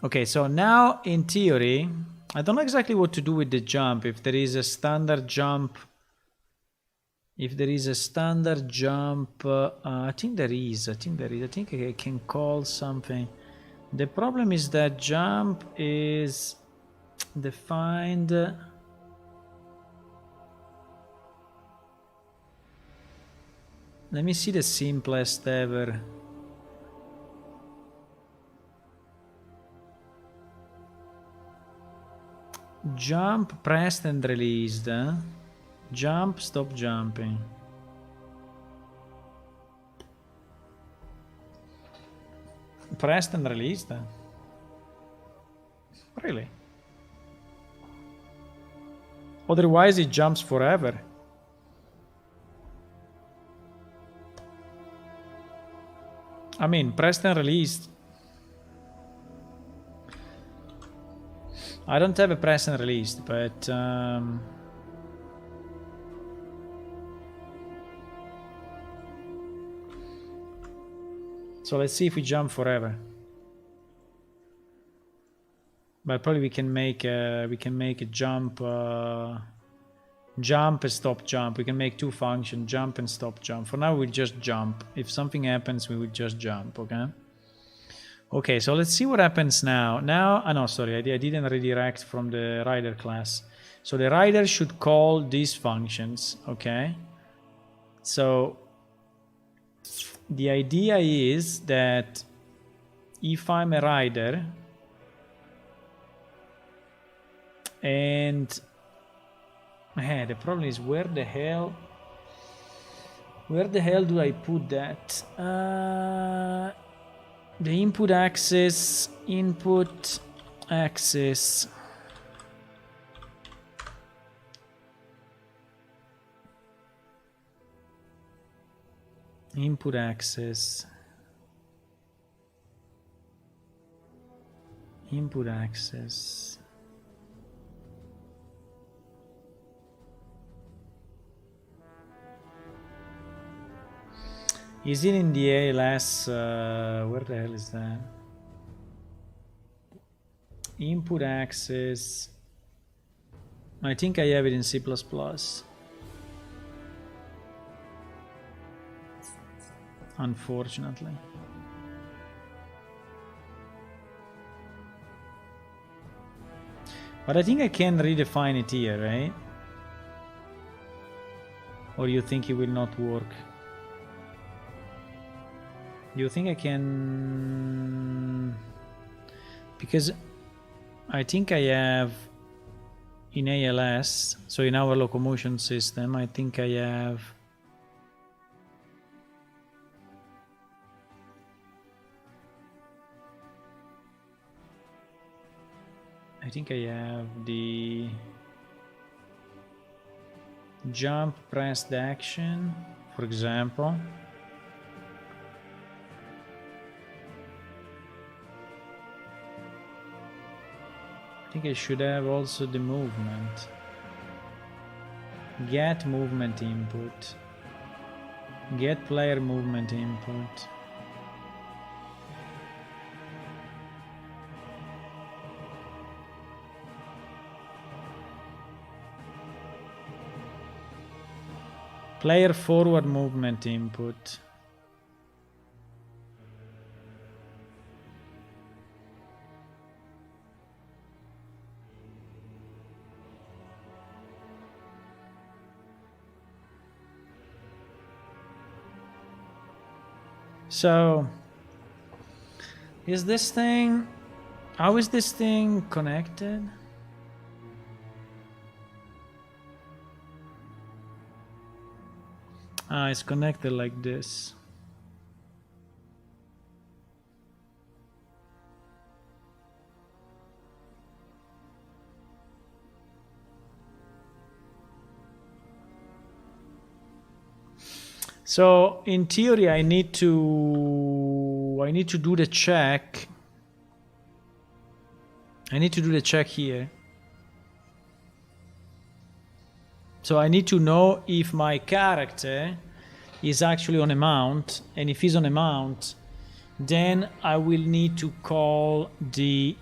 Okay, so now in theory I don't know exactly what to do with the jump. If there is a standard jump, I think there is. I think I can call something. The problem is that jump is defined. Let me see the simplest ever. Jump, pressed and released. Jump, stop jumping. Pressed and released? Really? Otherwise it jumps forever. I mean, pressed and released. I don't have a press and released, but so let's see if we jump forever. But probably we can make a jump, jump and stop jump. We can make two functions, jump and stop jump. For now, we'll just jump. If something happens, we will just jump. Okay. Okay, so let's see what happens now. No, sorry, I didn't redirect from the rider class. So the rider should call these functions, okay? So the idea is that if I'm a rider and the problem is where the hell do I put that? The input axis, input axis. Input axis. Input axis. Is it in the ALS? Where the hell is that? Input axis. I think I have it in C++. Unfortunately. But I think I can redefine it here, right? Or you think it will not work? Do you think I can? Because I think I have in ALS, so in our locomotion system, I think I have the jump pressed action, for example. I think I should have also the movement. Get movement input. Get player movement input. Player forward movement input. So, is this thing, how is this thing connected? Ah, it's connected like this. So in theory, I need to do the check. I need to do the check here. So I need to know if my character is actually on a mount, and if he's on a mount, then I will need to call the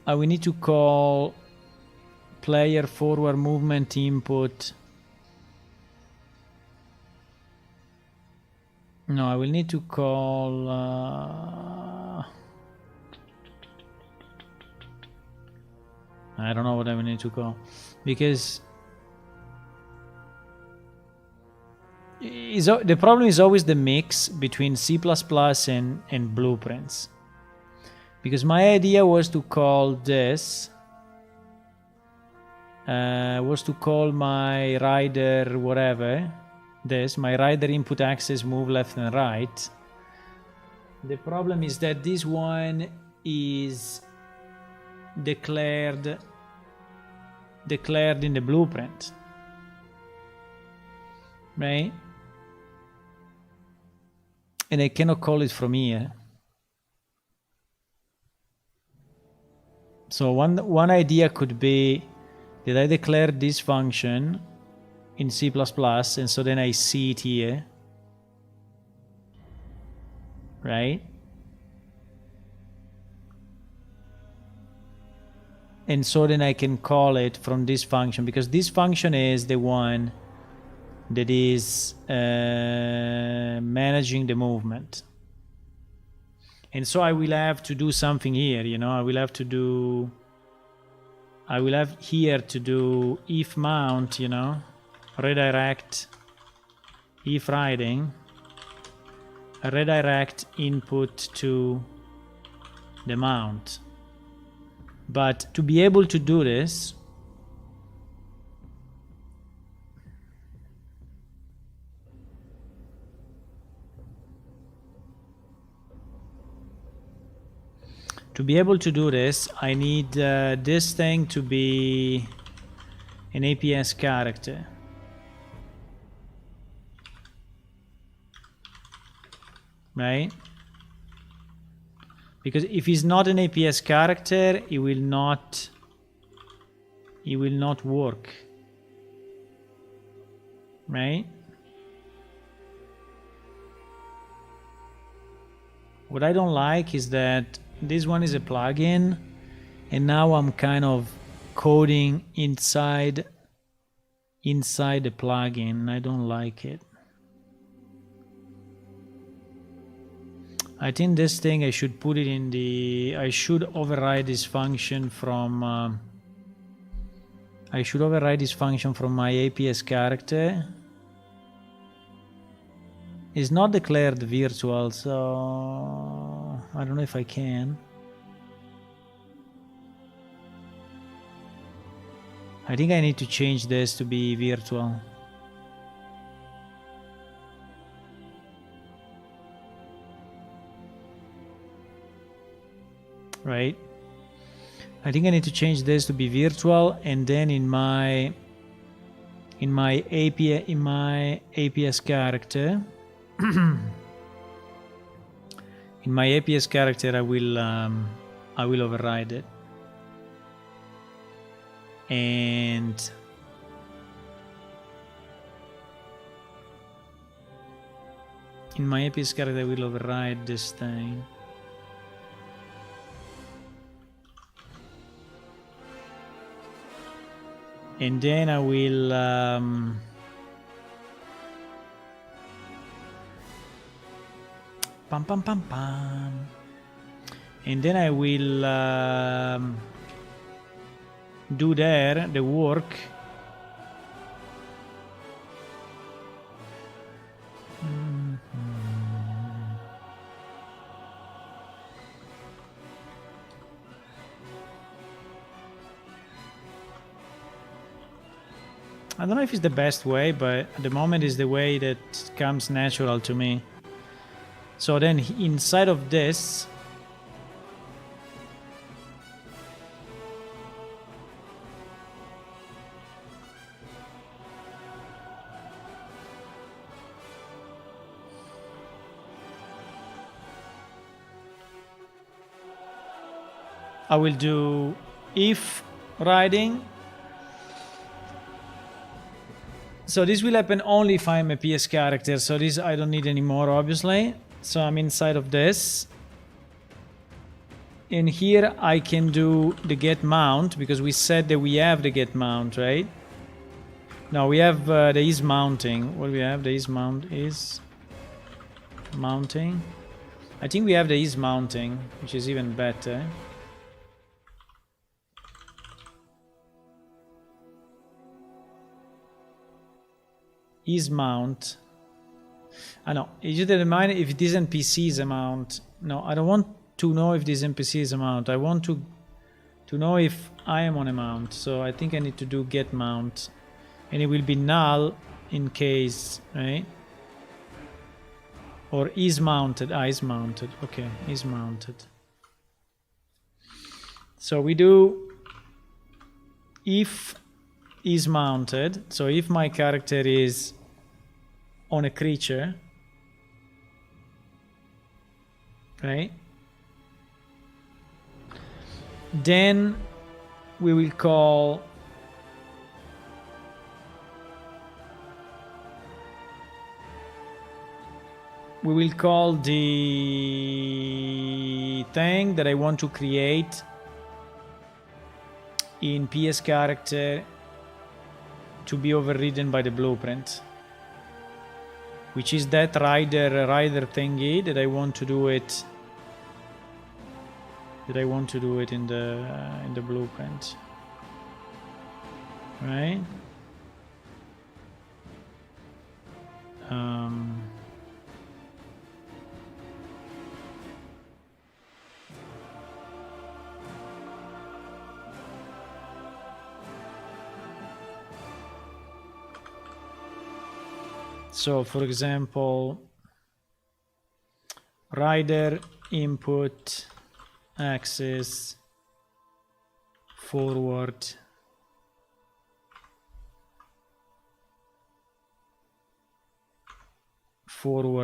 I will need to call player forward movement input. No, I will need to call I don't know what I will need to call, because the problem is always the mix between C++ and blueprints. Because my idea was to call this, was to call my rider whatever, my rider input access move left and right. The problem is that this one is declared in the blueprint, right? And I cannot call it from here. So one idea could be that I declare this function in C++, and so then I see it here, right? And so then I can call it from this function, because this function is the one that is managing the movement. And so I will have to do something here, you know, I will have here to do if mount, you know, redirect if riding, redirect input to the mount. But to be able to do this, I need this thing to be an APS character. Right? Because if it's not an APS character, it will not work. Right? What I don't like is that this one is a plugin, and now I'm kind of coding inside the plugin. I don't like it. I think this thing I should put it in the. I should override this function from. I should override this function from my APS character. It's not declared virtual, so I don't know if I can. I think I need to change this to be virtual. Right? I think I need to change this to be virtual, and then in my APS character in my APS character I will override it, and in my APS character I will override this thing. And then I will pam pam pam pam. And then I will do there the work. I don't know if it's the best way, but at the moment is the way that comes natural to me. So then inside of this, I will do if riding. So this will happen only if I'm a PS character, so this I don't need anymore, obviously. So I'm inside of this. And here I can do the get mount because we said that we have the get mount, right? No, we have the is mounting. What we have, the is mount is mounting. I think we have the is mounting, which is even better. Is mount. I know. You just determine if this NPC is a mount. No, I don't want to know if this NPC is a mount. I want to know if I am on a mount. So I think I need to do get mount. And it will be null in case, right? Or is mounted. Ah, is mounted. Okay, is mounted. So we do if is mounted. So if my character is on a creature, right? Then we will call the thing that I want to create in PS character to be overridden by the blueprint, which is that rider thingy that I want to do it. In the blueprint, right? So, for example, rider input axis forward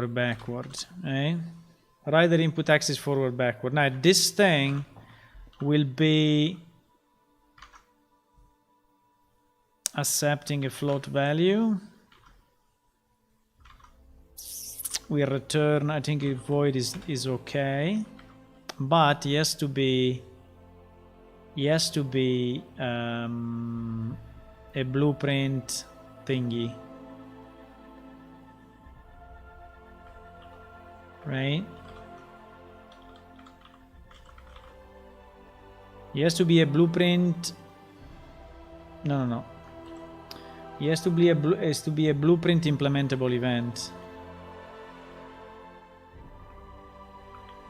backward, right? Rider input axis forward backward. Now this thing will be accepting a float value. We return, I think if void is okay, but he has to be a blueprint thingy, right? He has to be a blueprint. No. He has to be a blueprint implementable event.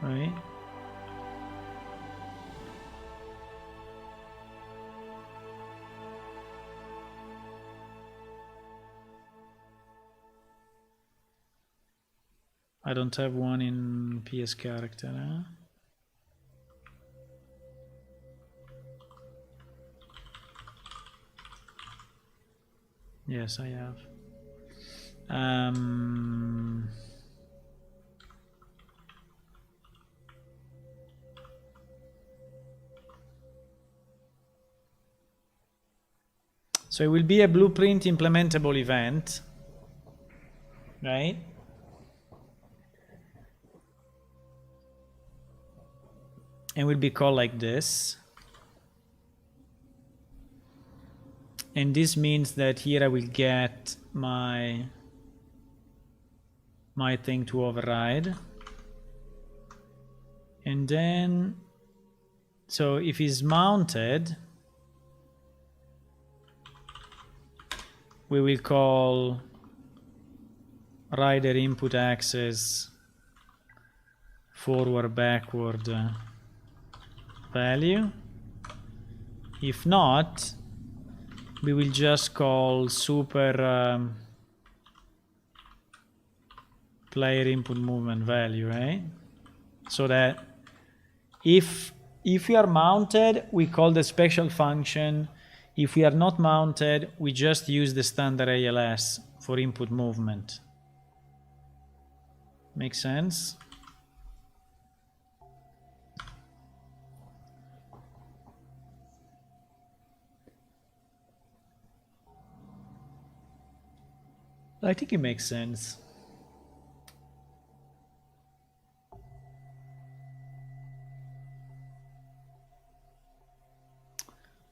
Right? I don't have one in PS character, huh? Yes, I have. So it will be a blueprint implementable event, right? And will be called like this. And this means that here I will get my thing to override. And then, so if it's mounted, we will call rider input axis forward backward value. If not, we will just call super player input movement value, right? So that if we are mounted, we call the special function. If we are not mounted, we just use the standard ALS for input movement. Make sense? I think it makes sense.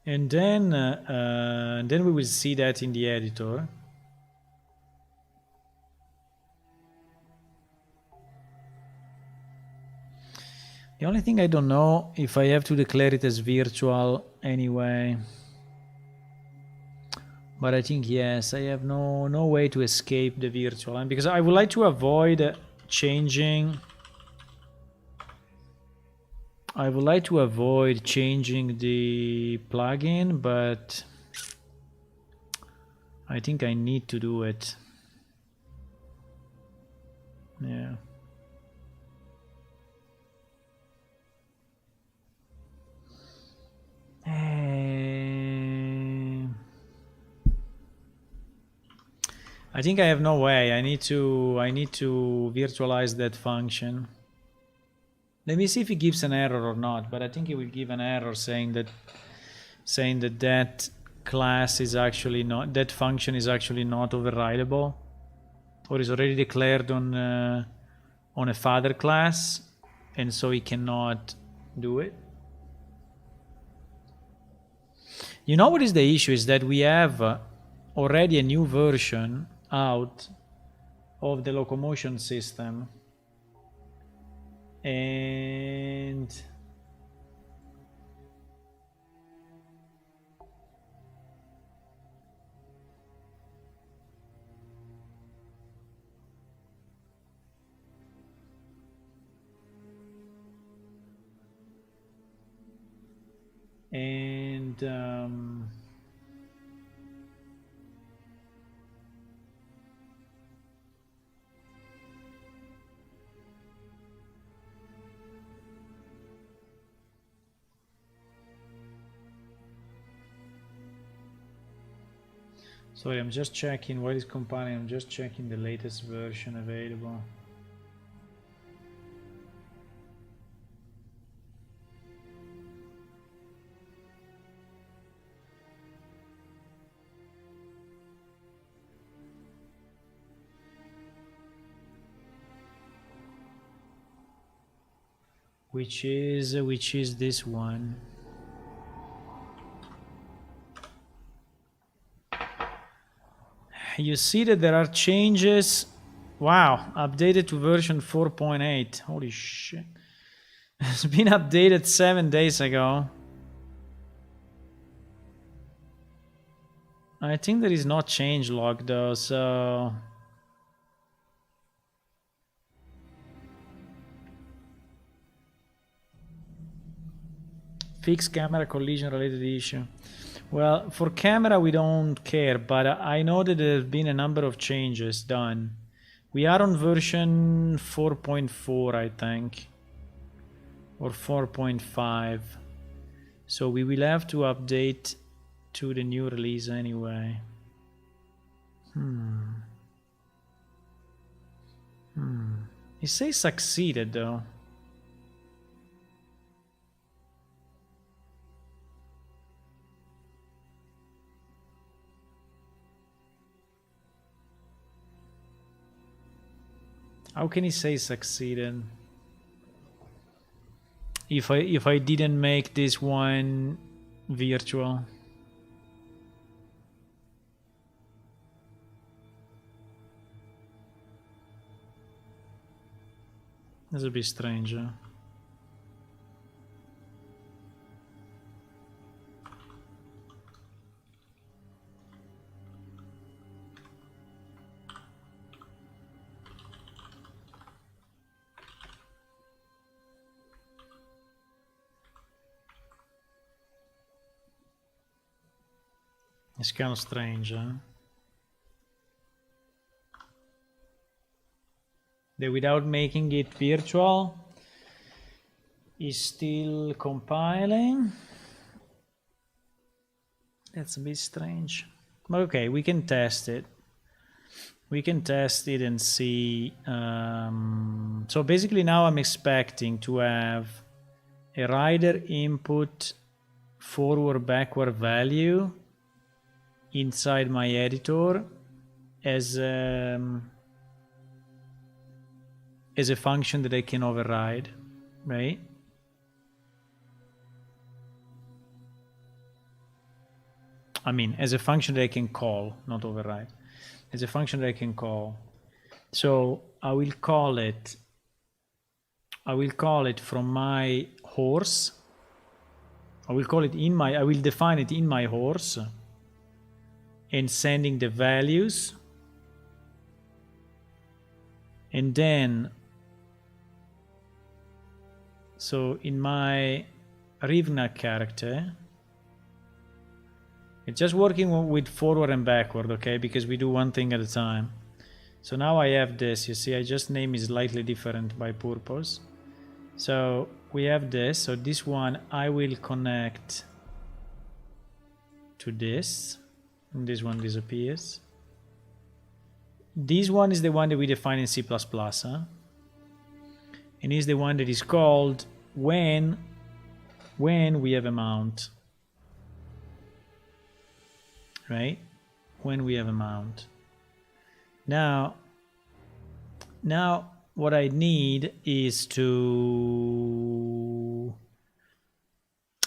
And then we will see that in the editor. The only thing I don't know if I have to declare it as virtual anyway. But I think yes, I have no way to escape the virtual, and because I would like to avoid changing. I would like to avoid changing the plugin, but I think I need to do it. Yeah. I think I have no way. I need to virtualize that function. Let me see if it gives an error or not, but I think it will give an error saying that that class is actually not, that function is actually not overridable, or is already declared on a father class, and so it cannot do it. You know what is the issue is that we have already a new version out of the locomotion system, and sorry, I'm just checking what is compiling. I'm just checking the latest version available. Which is this one. You see that there are changes. Wow, updated to version 4.8. Holy shit. It's been updated 7 days ago. I think there is no change log though, so fix camera collision related issue. Well, for camera we don't care, but I know that there have been a number of changes done. We are on version 4.4, I think, or 4.5. So we will have to update to the new release anyway. It says succeeded though. How can he say succeeded? If I didn't make this one virtual. That's a bit strange, huh? It's kind of strange, huh? That without making it virtual is still compiling. That's a bit strange. But okay, we can test it. We can test it and see. So basically now I'm expecting to have a rider input forward backward value inside my editor as a function that I can override, right? I mean, as a function that I can call, not override, as a function that I can call. So I will call it from my horse. I will define it in my horse and sending the values. And then, so in my Rivna character, it's just working with forward and backward, okay? Because we do one thing at a time. So now I have this, you see, I just name is slightly different by purpose. So we have this, so this one I will connect to this, and this one disappears. This one is the one that we define in C++, huh? And is the one that is called when we have a mount, right? When we have a mount. Now what I need is to,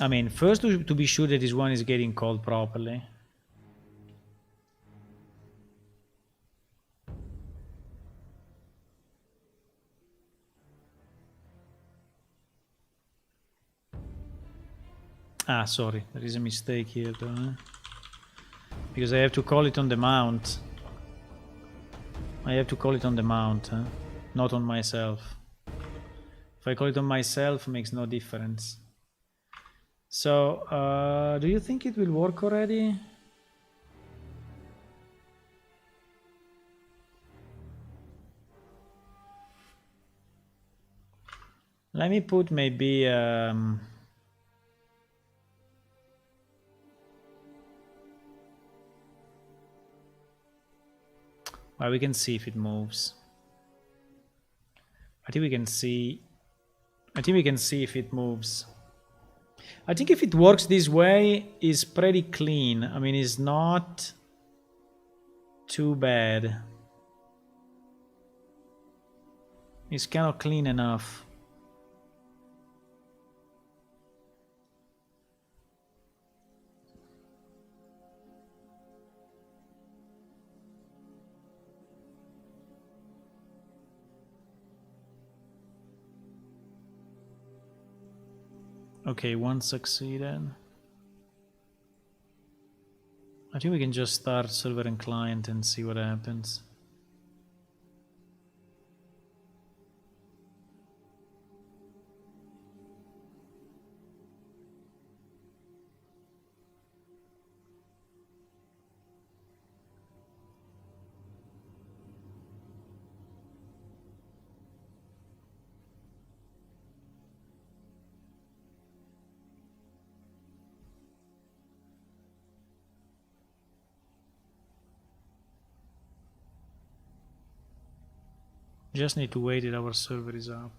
I mean, first to be sure that this one is getting called properly. Ah, sorry, there is a mistake here though, because I have to call it on the mount. I have to call it on the mount, not on myself. If I call it on myself, it makes no difference. So, do you think it will work already? Let me put maybe well, we can see if it moves. I think we can see if it moves. I think if it works this way, it's pretty clean. I mean, it's not too bad. It's kind of clean enough. Okay, one succeeded. I think we can just start server and client and see what happens. Just need to wait till our server is up.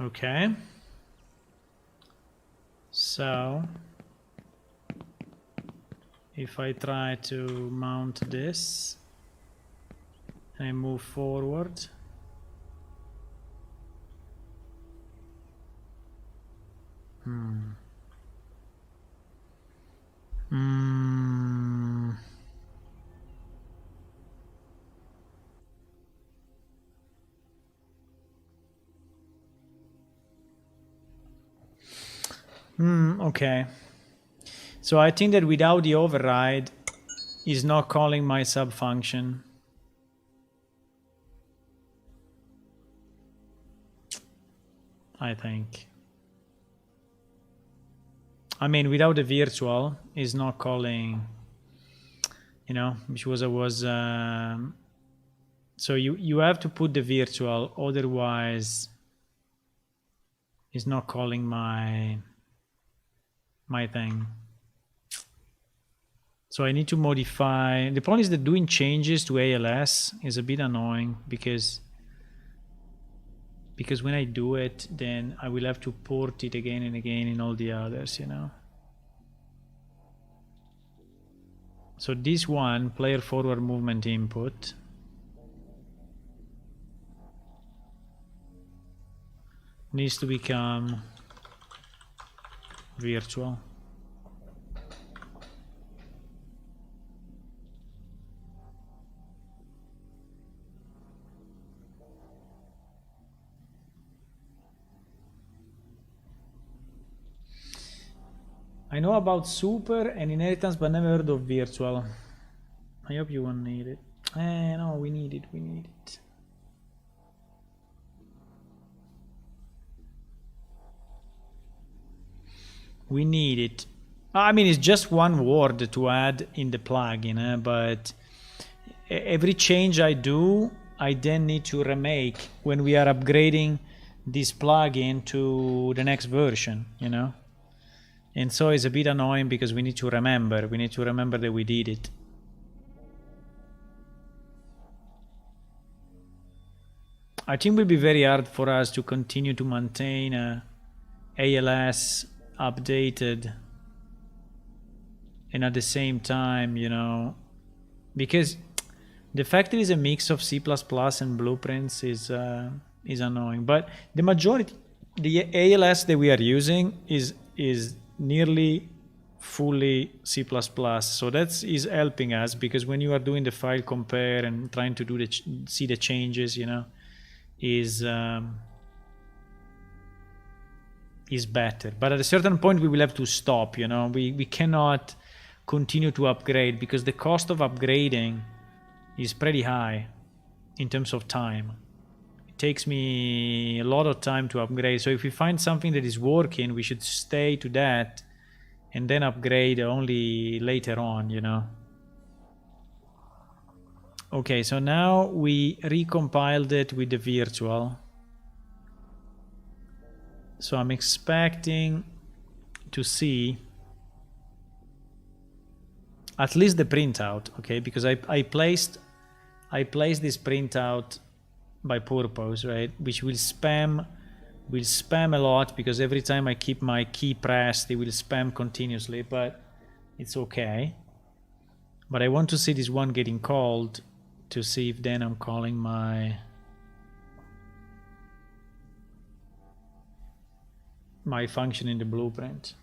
Okay. So if I try to mount this and I move forward, okay. So I think that without the override is not calling my sub function. I think. I mean, without the virtual is not calling, you know, which was so you have to put the virtual, otherwise it's not calling my thing. So I need to modify. The problem is that doing changes to ALS is a bit annoying because when I do it, then I will have to port it again and again in all the others, you know. So this one, player forward movement input, needs to become virtual. I know about super and inheritance, but never heard of virtual. I hope you won't need it. No, we need it, we need it. We need it. I mean, it's just one word to add in the plugin, but every change I do, I then need to remake when we are upgrading this plugin to the next version, you know? And so it's a bit annoying because we need to remember that we did it. I think it will be very hard for us to continue to maintain ALS updated and at the same time, you know, because the fact it is a mix of C++ and blueprints is annoying. But the majority, the ALS that we are using is nearly fully C++, so that is helping us because when you are doing the file compare and trying to do see the changes, you know, is better. But at a certain point we will have to stop, you know. We cannot continue to upgrade because the cost of upgrading is pretty high in terms of time. It takes me a lot of time to upgrade. So if we find something that is working, we should stay to that and then upgrade only later on, you know. Okay, so now we recompiled it with the virtual. So I'm expecting to see at least the printout, okay? Because I placed this printout by purpose, right? Which will spam a lot because every time I keep my key pressed, it will spam continuously, but it's okay. But I want to see this one getting called to see if then I'm calling my function in the blueprint.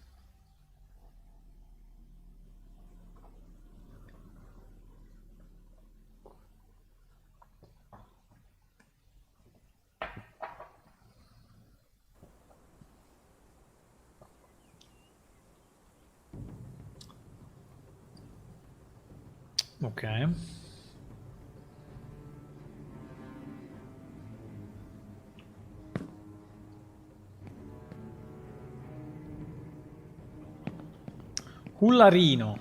Okay. Hullarino.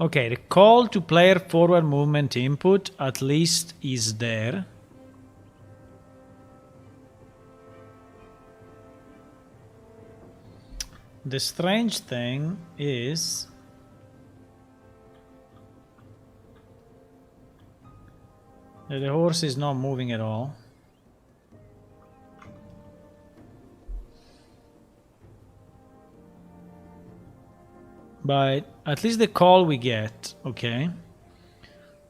Okay, the call to player forward movement input at least is there. The strange thing is that the horse is not moving at all. But at least the call we get, okay?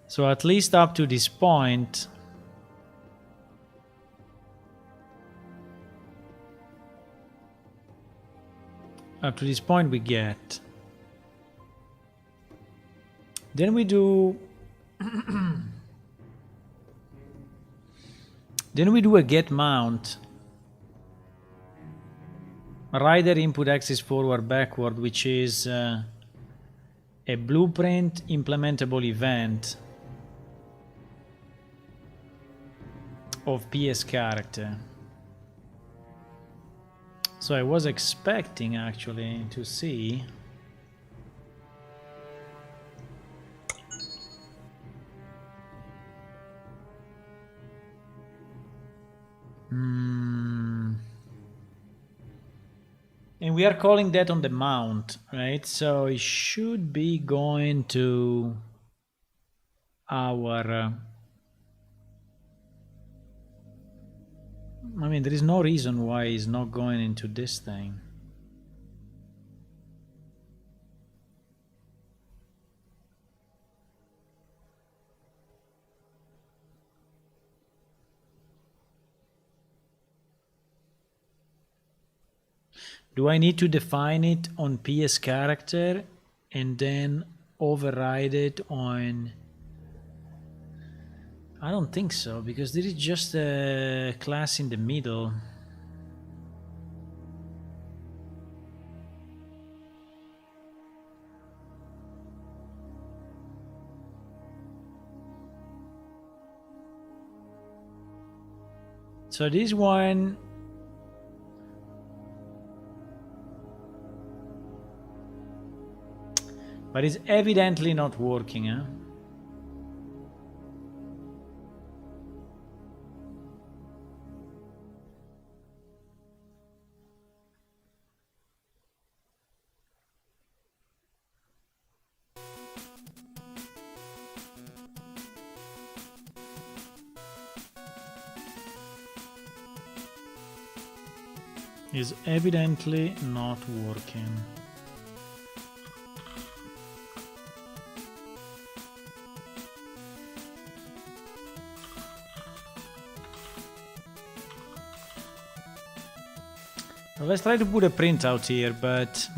So at least up to this point, we get. Then we do a get mount. Rider input axis forward backward, which is a blueprint implementable event of PS character. So I was expecting actually to see and we are calling that on the mount, right? So it should be going to our I mean, there is no reason why it's not going into this thing. Do I need to define it on PS character and then override it on... I don't think so, because there is just a class in the middle. So this one... But it's evidently not working, huh? Is evidently not working. Well, let's try to put a printout here, but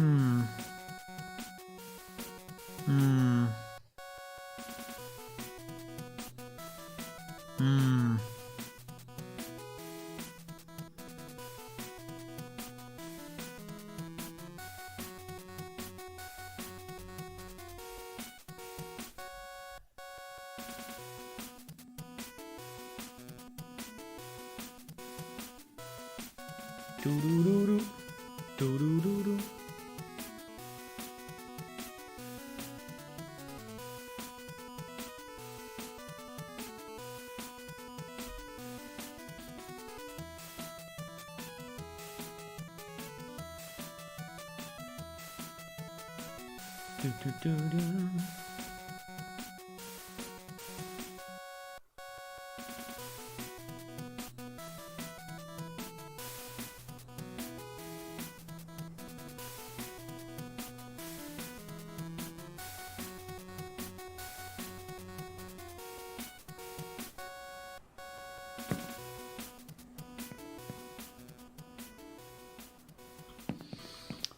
doo-doo-doo-doo, doo-doo-doo-doo. Doo-doo-doo-doo.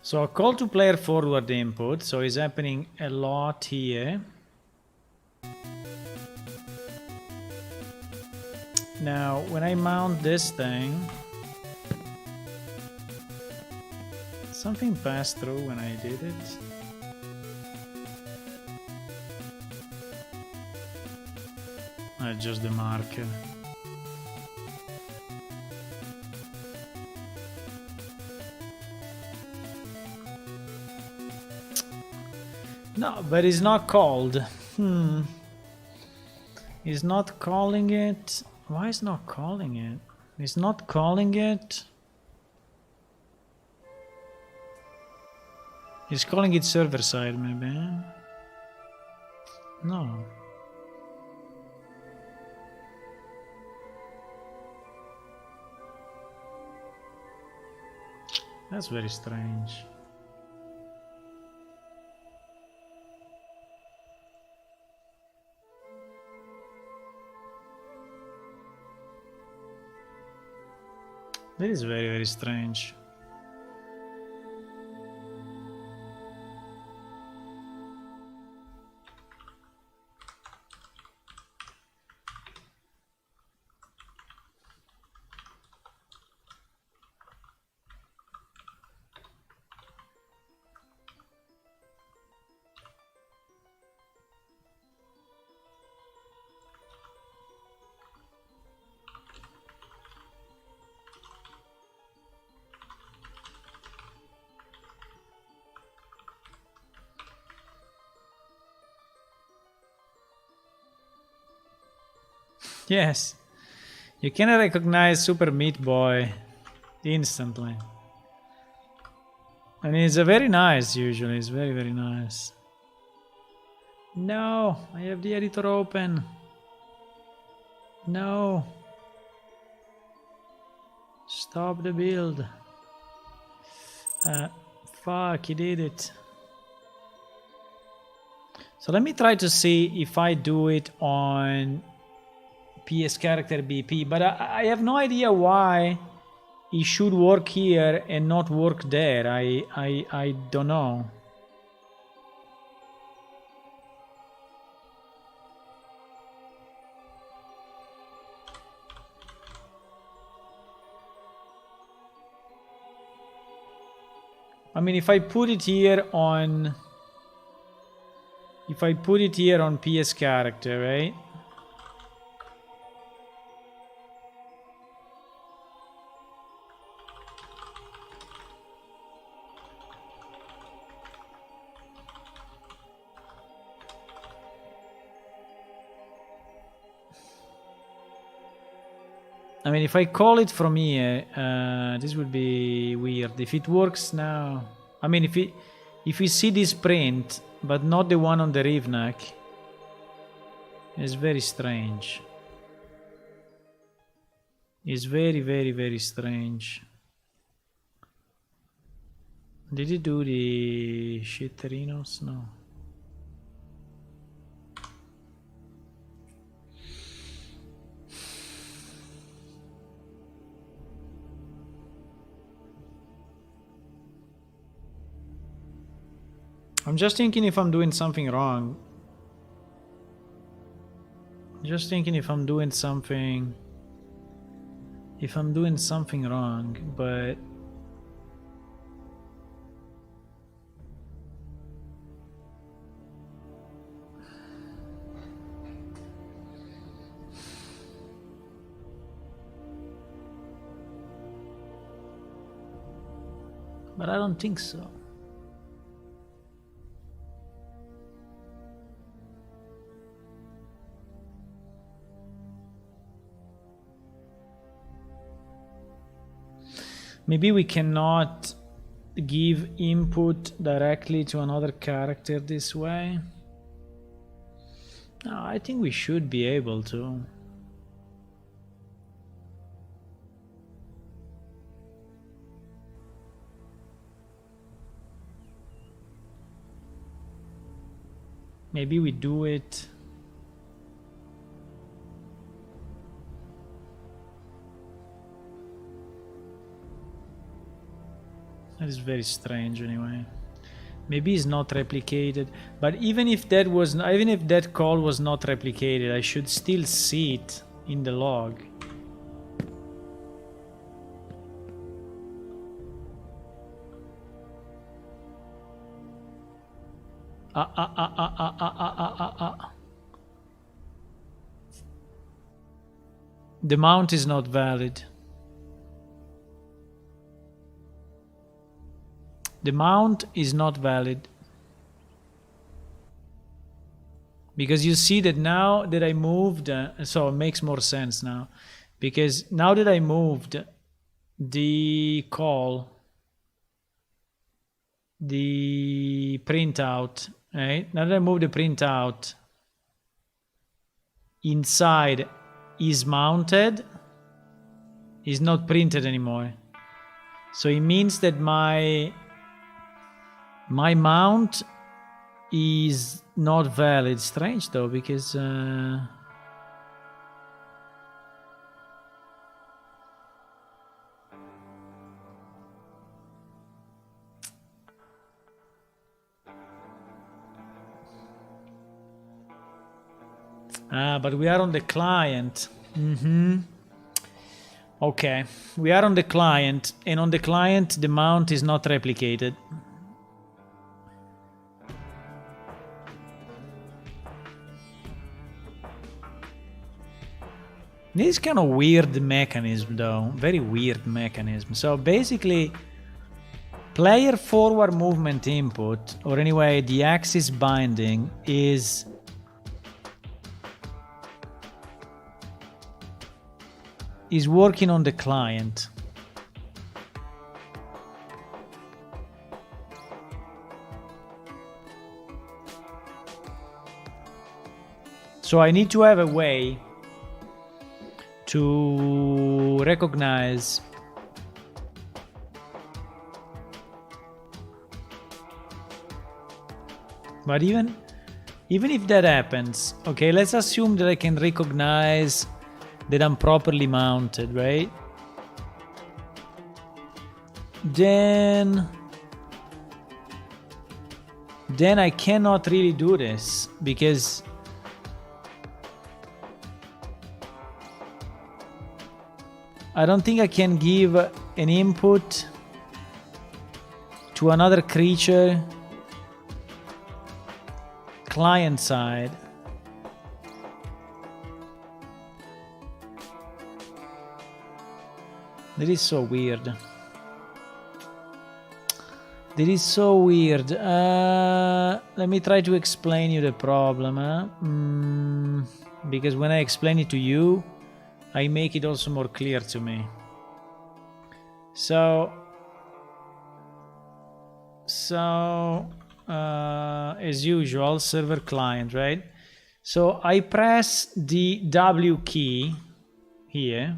So a call to player forward input, so it's happening a lot here. Now, when I mount this thing, something passed through when I did it. Just the marker. No, but it's not called. It's not calling it. Why is not calling it? It's not calling it. It's calling it server side, maybe. No. That's very strange. That is very, very strange. Yes. You can recognize Super Meat Boy instantly. And it's a very nice usually. It's very, very nice. No, I have the editor open. No. Stop the build. Fuck, he did it. So let me try to see if I do it on PS character BP, but I have no idea why it should work here and not work there. I don't know. I mean, if I put it here on PS character, right? I mean, if I call it from here, this would be weird. If it works now, I mean, if we see this print, but not the one on the reef neck, it's very strange. It's very, very, very strange. Did it do the shitterinos? No. I'm just thinking if I'm doing something wrong. Just thinking if I'm doing something wrong, but I don't think so. Maybe we cannot give input directly to another character this way. No, I think we should be able to. Maybe we do it. That is very strange anyway. Maybe it's not replicated, but even if that call was not replicated, I should still see it in the log. The mount is not valid. The mount is not valid. Because you see that now that I moved, so it makes more sense now. Because now that I moved the call, the printout, right? Now that I moved the printout inside is mounted, is not printed anymore. So it means that my mount is not valid. Strange though, because but we are on the client. Okay, we are on the client, and on the client the mount is not replicated. This is kind of weird mechanism though, very weird mechanism. So basically, player forward movement input, or anyway the axis binding, is is working on the client. So I need to have a way to recognize but even if that happens, okay, let's assume that I can recognize that I'm properly mounted, right? Then I cannot really do this because I don't think I can give an input to another creature client side. That is so weird. That is so weird. Let me try to explain you the problem, because when I explain it to you, I make it also more clear to me. So as usual, server client, right? So I press the W key here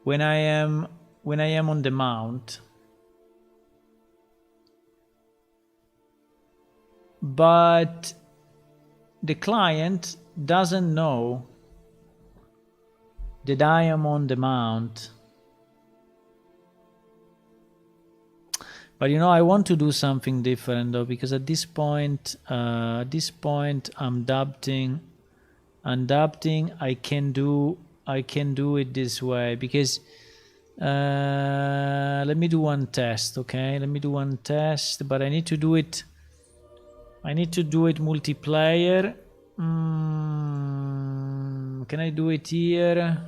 when I am on the mount, but the client doesn't know that I am on the mount. But you know, I want to do something different though, because at this point I'm adapting. I can do it this way, because let me do one test, okay? Let me do one test, but I need to do it multiplayer. Can I do it here?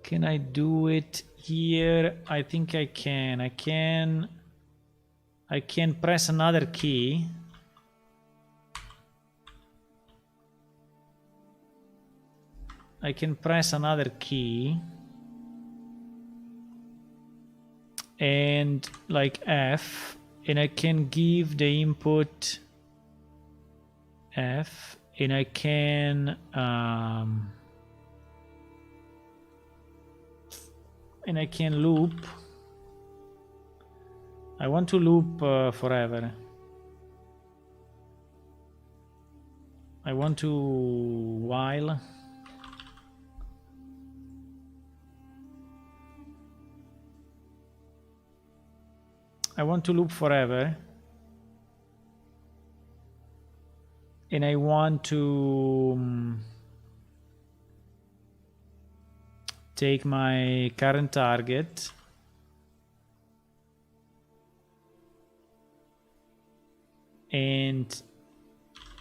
Can I do it here? I think I can. I can press another key. I can press another key and like F, and I can give the input F, and I can loop. I want to loop forever. I want to while. I want to loop forever, and I want to take my current target and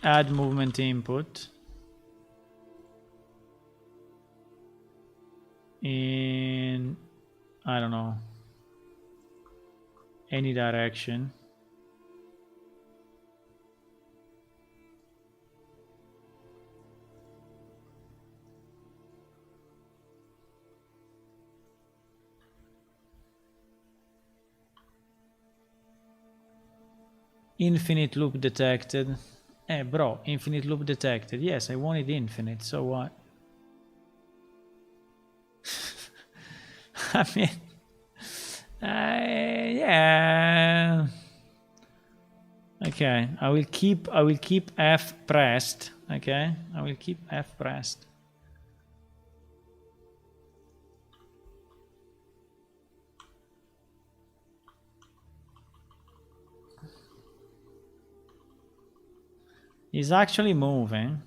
add movement input in, I don't know, any direction. Infinite loop detected. Bro, infinite loop detected. Yes, I want it infinite, so what? I mean, yeah. Okay, I will keep F pressed. Okay, I will keep F pressed. He's actually moving.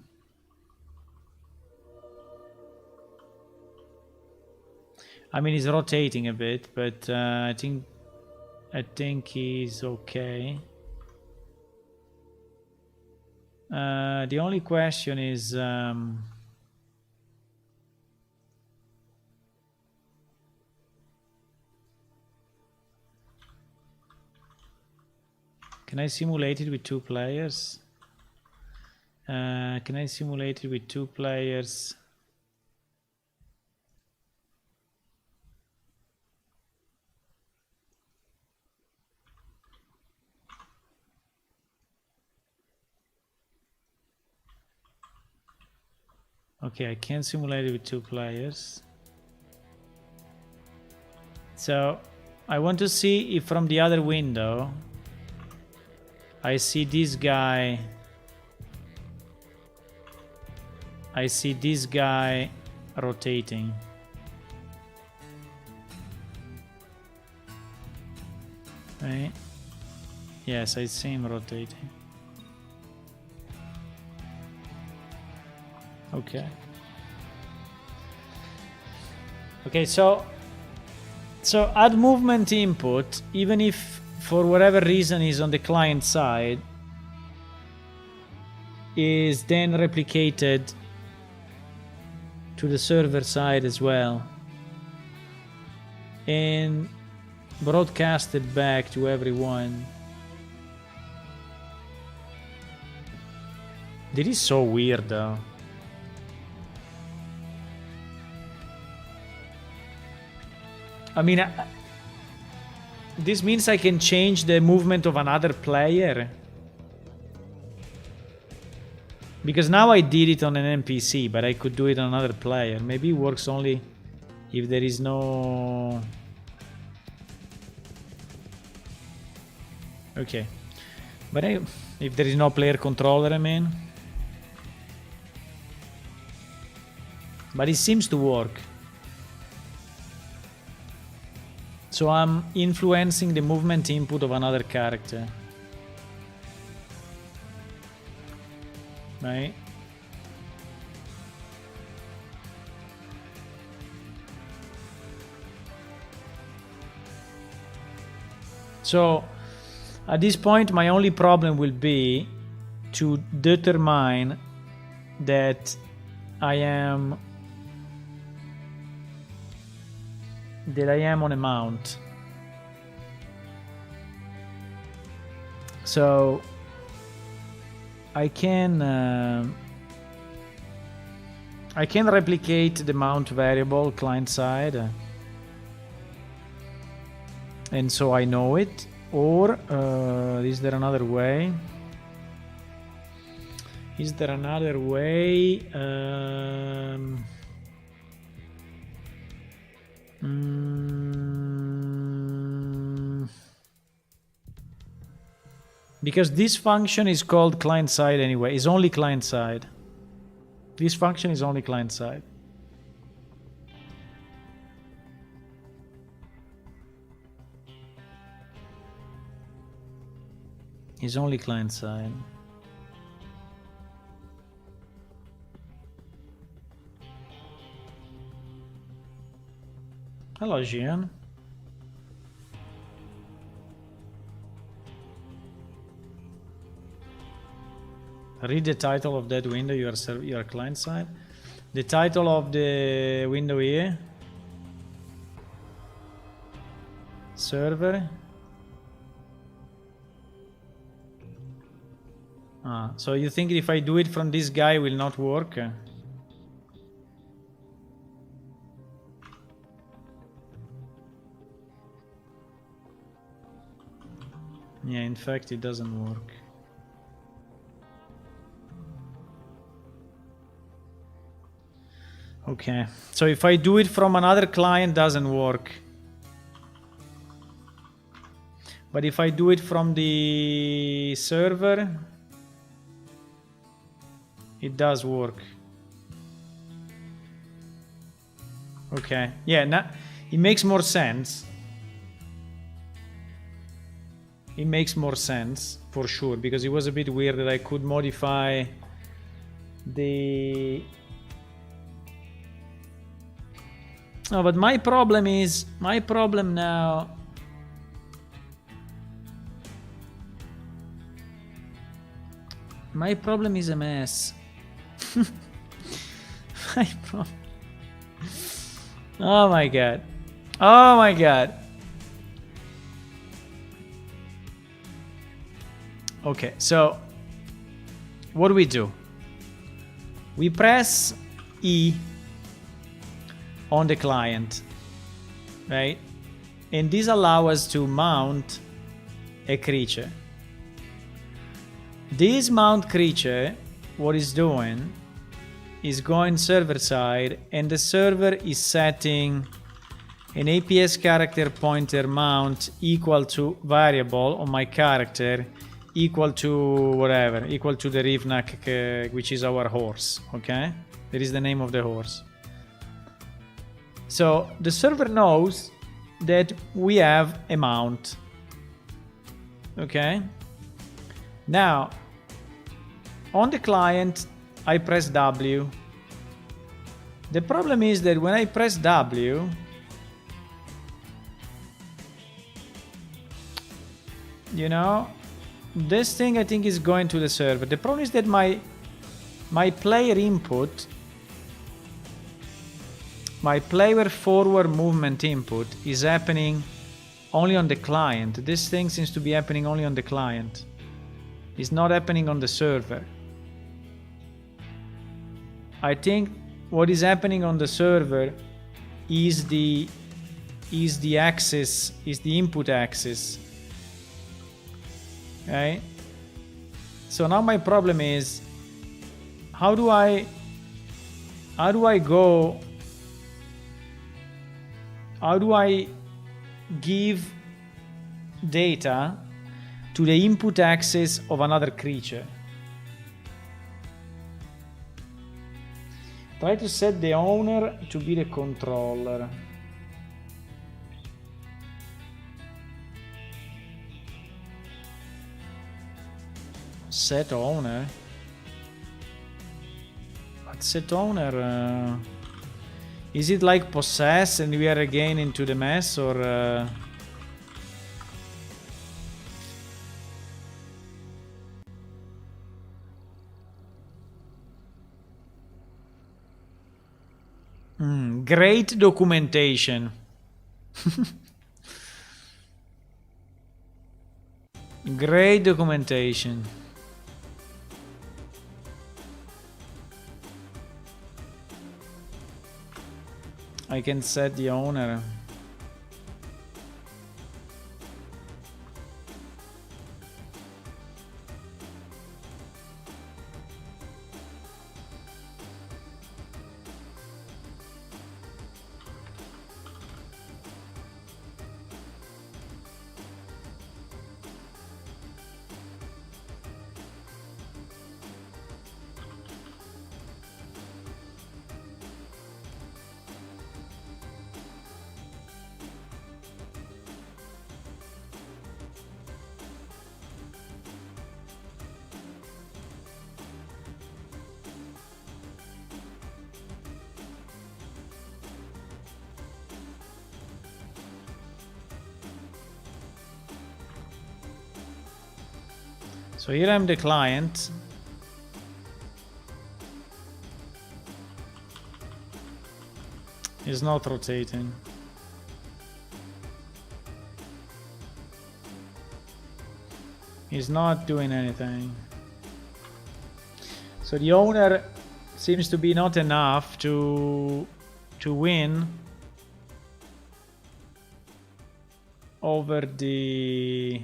I mean, he's rotating a bit, but I think he's okay. The only question is can I simulate it with 2 players? Can I simulate it with 2 players? Okay, I can't simulate it with 2 players. So I want to see if from the other window I see this guy. I see this guy rotating. Right? Yes, I see him rotating. Okay. Okay, so add movement input, even if for whatever reason is on the client side, is then replicated to the server side as well and broadcasted back to everyone. This is so weird though. I mean, this means I can change the movement of another player. Because now I did it on an NPC, but I could do it on another player. Maybe it works only if there is no... Okay. But if there is no player controller, I mean. But it seems to work. So I'm influencing the movement input of another character. Right? So at this point my only problem will be to determine that I am on a mount. So I can replicate the mount variable client side, and so I know it. Or is there another way? Is there another way? Because this function is called client side anyway. It's only client side. This function is only client side. It's only client side. Hello, Gian. Read the title of that window. Your client side. The title of the window here. Server. So you think if I do it from this guy it will not work? Yeah, in fact it doesn't work. Okay, so if I do it from another client, doesn't work. But if I do it from the server, it does work. Okay, yeah, now it makes more sense. It makes more sense for sure, because it was a bit weird that I could modify the... No, but my problem now my problem is a mess. My problem. Oh my god. Oh my god. Okay, so what do we do? We press E on the client, right? And this allows us to mount a creature. This mount creature, what it's doing is going server side, and the server is setting an APS character pointer mount equal to variable on my character equal to whatever, equal to the Rivnak, which is our horse, okay? That is the name of the horse. So the server knows that we have a mount, okay? Now, on the client, I press W. The problem is that when I press W, you know, this thing I think is going to the server. The problem is that my player input, my player forward movement input is happening only on the client. This thing seems to be happening only on the client. It's not happening on the server. I think what is happening on the server is the axis, is the input axis. Okay? So now my problem is how do I give data to the input axis of another creature? Try to set the owner to be the controller. Set owner? But set owner... is it like possess and we are again into the mess, or... Great documentation. Great documentation. I can set the owner. So here I'm the client. It's not rotating. He's not doing anything. So the owner seems to be not enough to win over the...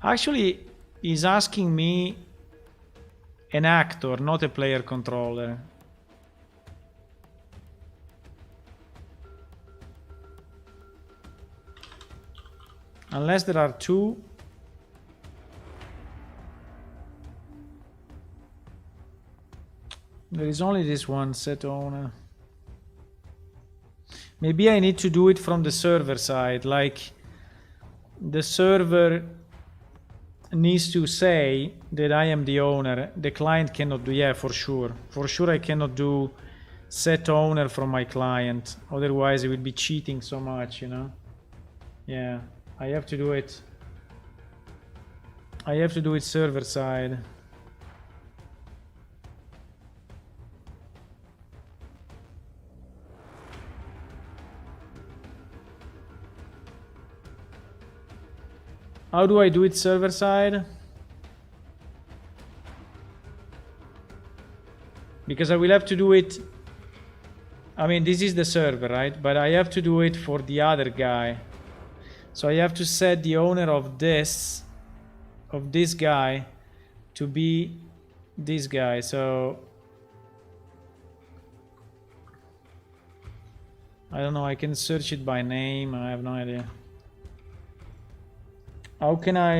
Actually, he's asking me an actor, not a player controller. Unless there are two. There is only this one set owner. Maybe I need to do it from the server side, like the server needs to say that I am the owner. The client cannot do, yeah, for sure. For sure I cannot do set owner from my client. Otherwise it would be cheating so much, you know? Yeah, I have to do it. I have to do it server side. How do I do it server side? because I will have to do it. I mean, this is the server, right? But I have to do it for the other guy. So I have to set the owner of this guy to be this guy. So I don't know, I can search it by name. I have no idea. How can I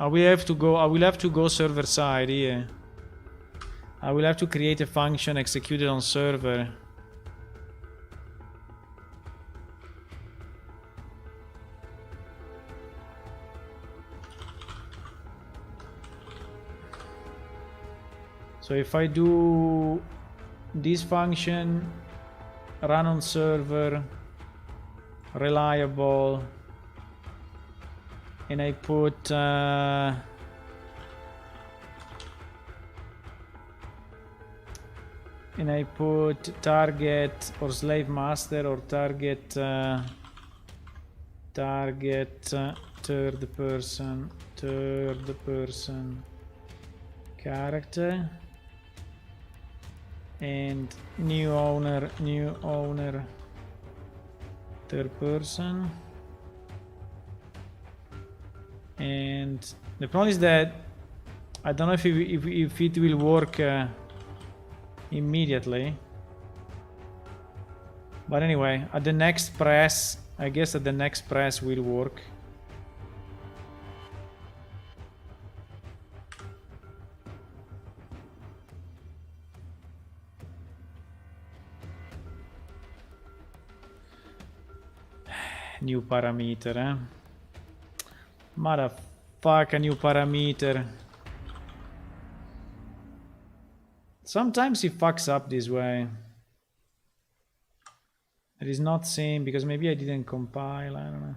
will have to go server side here. I will have to create a function executed on server. So if I do this function, run on server, reliable, and I put target or slave master or target third person character, and new owner third person. And the problem is that I don't know if it will work immediately, but anyway, at the next press, I guess at the next press will work. New parameter, eh? Motherfucker, new parameter. Sometimes it fucks up this way. It is not same because maybe I didn't compile, I don't know.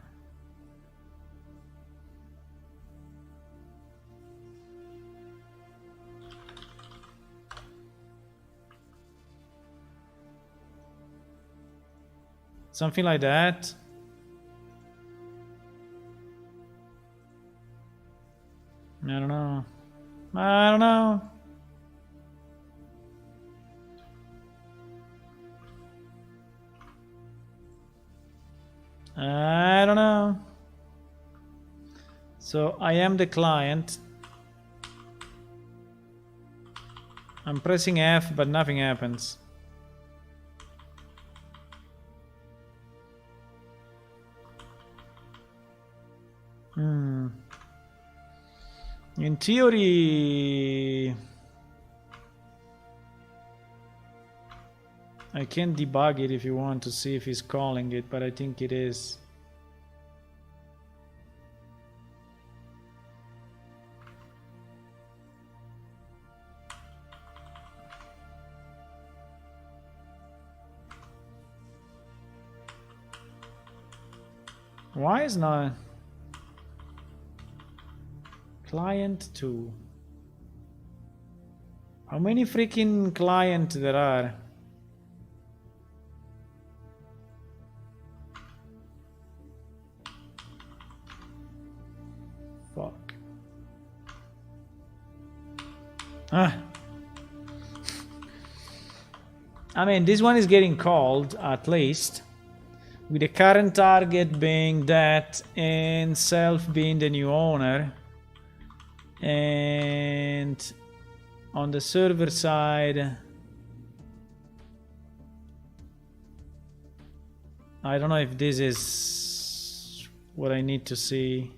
Something like that. I don't know. I don't know. I don't know. So I am the client. I'm pressing F, but nothing happens. In theory, I can debug it if you want to see if he's calling it, but I think it is. Why is not client 2? How many freaking clients there are? Fuck. I mean, this one is getting called at least, with the current target being that and self being the new owner. And on the server side, I don't know if this is what I need to see.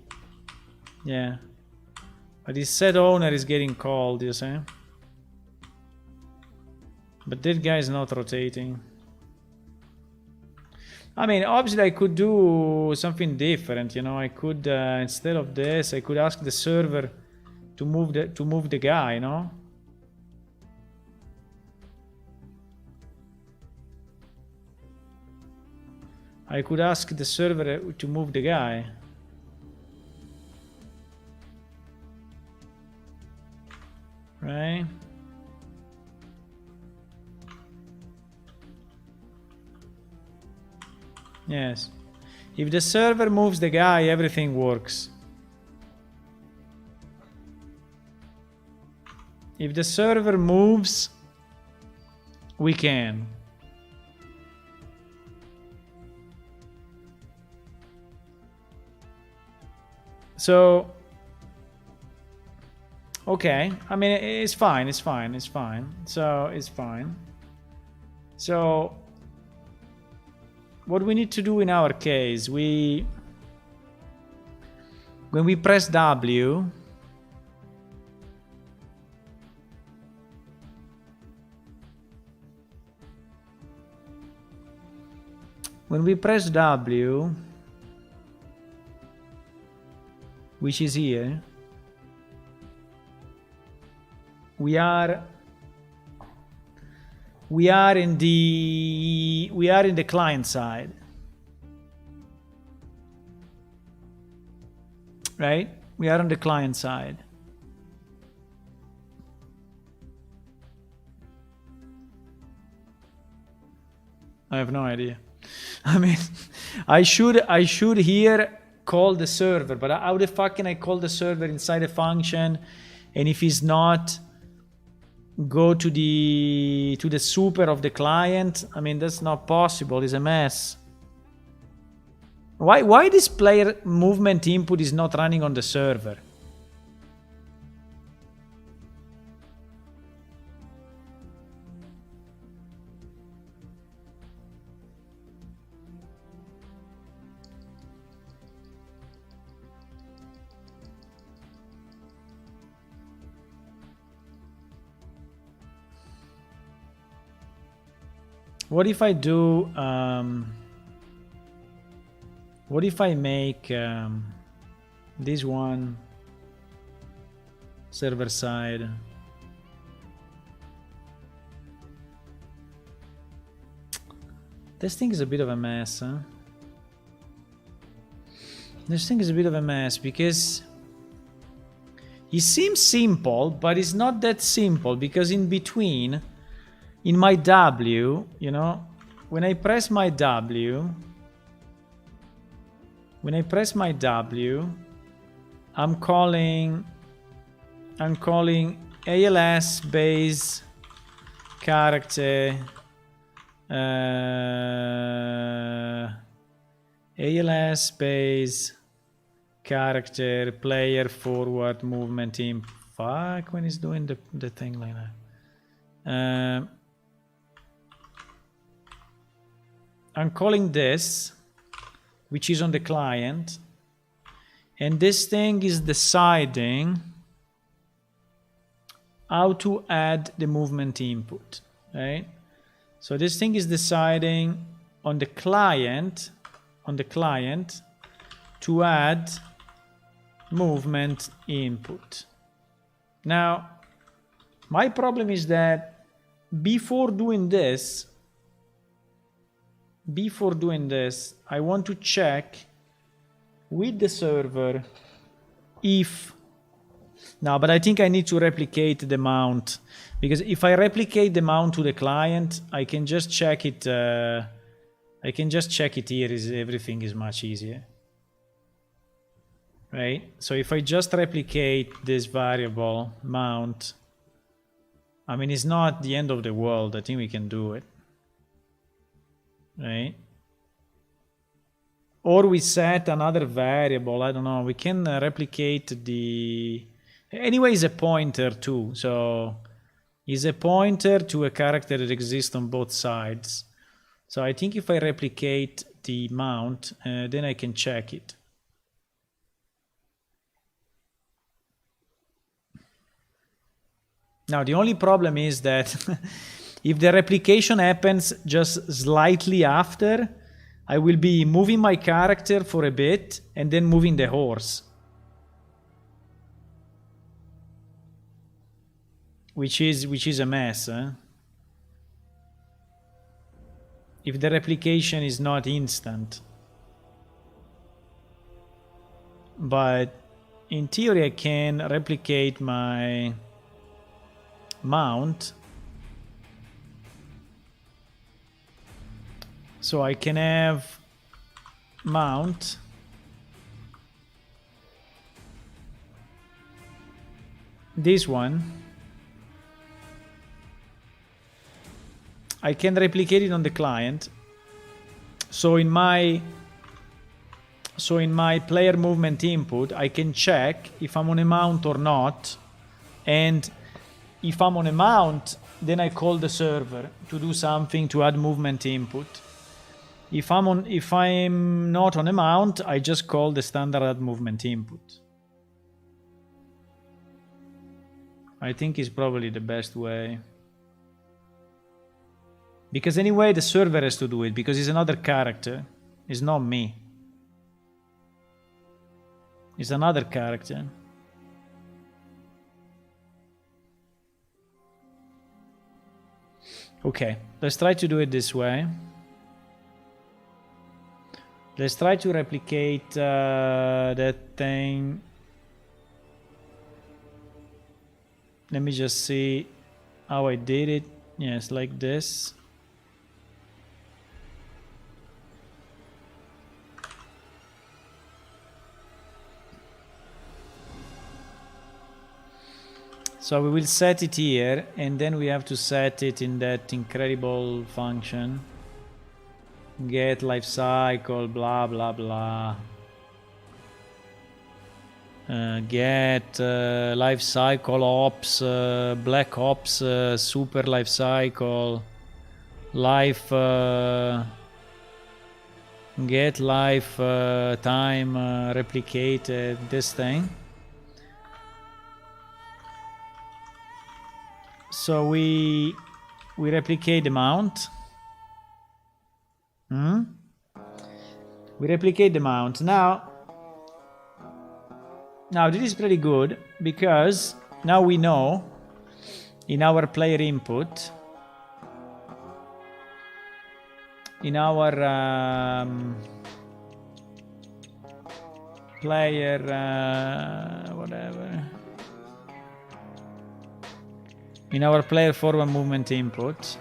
Yeah, but this set owner is getting called, you see, but that guy is not rotating. I mean, obviously I could do something different, you know. I could instead of this, I could ask the server to move the guy, no? I could ask the server to move the guy. Right? Yes. If the server moves the guy, everything works. If the server moves, we can. So, okay, I mean, it's fine, it's fine, it's fine. So, it's fine. So, what we need to do in our case, when we press W, which is here, we are in the client side, right? We are on the client side. I have no idea. I mean, I should here call the server, but how the fuck can I call the server inside a function, and if it's not, go to the super of the client? I mean, that's not possible. It's a mess. Why this player movement input is not running on the server? What if I do, what if I make this one server side? This thing is a bit of a mess, huh? This thing is a bit of a mess because it seems simple, but it's not that simple, because in between, in my W, you know, when I press my W, I'm calling ALS base character ALS base character player forward movement in. Fuck, when it's doing the thing like that. I'm calling this, which is on the client, and this thing is deciding how to add the movement input, right? So this thing is deciding on the client to add movement input. Now, my problem is that before doing this, I want to check with the server if... No, but I think I need to replicate the mount, because if I replicate the mount to the client, I can just check it. I can just check it here. Everything is much easier, right? So if I just replicate this variable mount, I mean, it's not the end of the world. I think we can do it, right? Or we set another variable. I don't know. We can replicate the... Anyway, it's a pointer too. So it's a pointer to a character that exists on both sides. So I think if I replicate the mount, then I can check it. Now, the only problem is that if the replication happens just slightly after, I will be moving my character for a bit and then moving the horse, which is a mess, huh? If the replication is not instant. But in theory I can replicate my mount, so I can have mount this one, I can replicate it on the client. So in my player movement input, I can check if I'm on a mount or not. And if I'm on a mount, then I call the server to do something to add movement input. If I'm not on a mount, I just call the standard add movement input. I think it's probably the best way. Because anyway, the server has to do it, because it's another character. It's not me. It's another character. Okay, let's try to do it this way. Let's try to replicate that thing. Let me just see how I did it. Yes, like this. So we will set it here, and then we have to set it in that incredible function. Get life cycle, blah blah blah. Get life cycle ops, black ops, super life cycle, life. Get life time replicated. This thing. So we replicate the mount. We replicate the mount. Now this is pretty good, because now we know in our player input, in our player whatever, in our player forward movement input,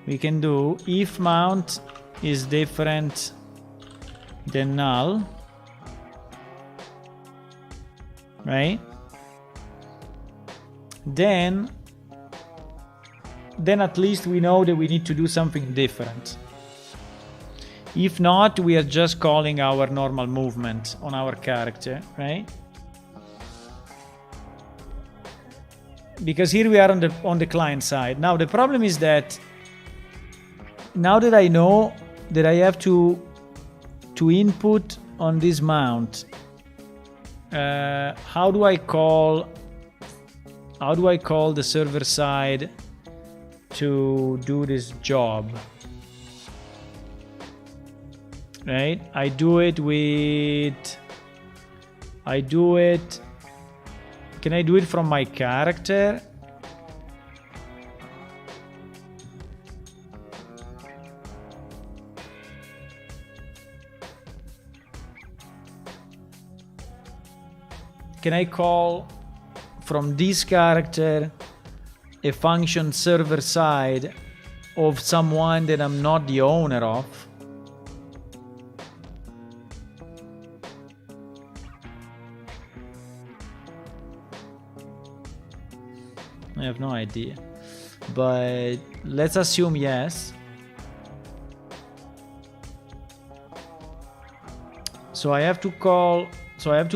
we can do if mount is different than null, right? Then at least we know that we need to do something different. If not, we are just calling our normal movement on our character, right? Because here we are on the client side. Now the problem is that now that I know that I have to input on this mount, how do I call the server side to do this job? Right? Can I do it from my character? Can I call from this character a function server side of someone that I'm not the owner of? I have no idea, but let's assume yes. So I have to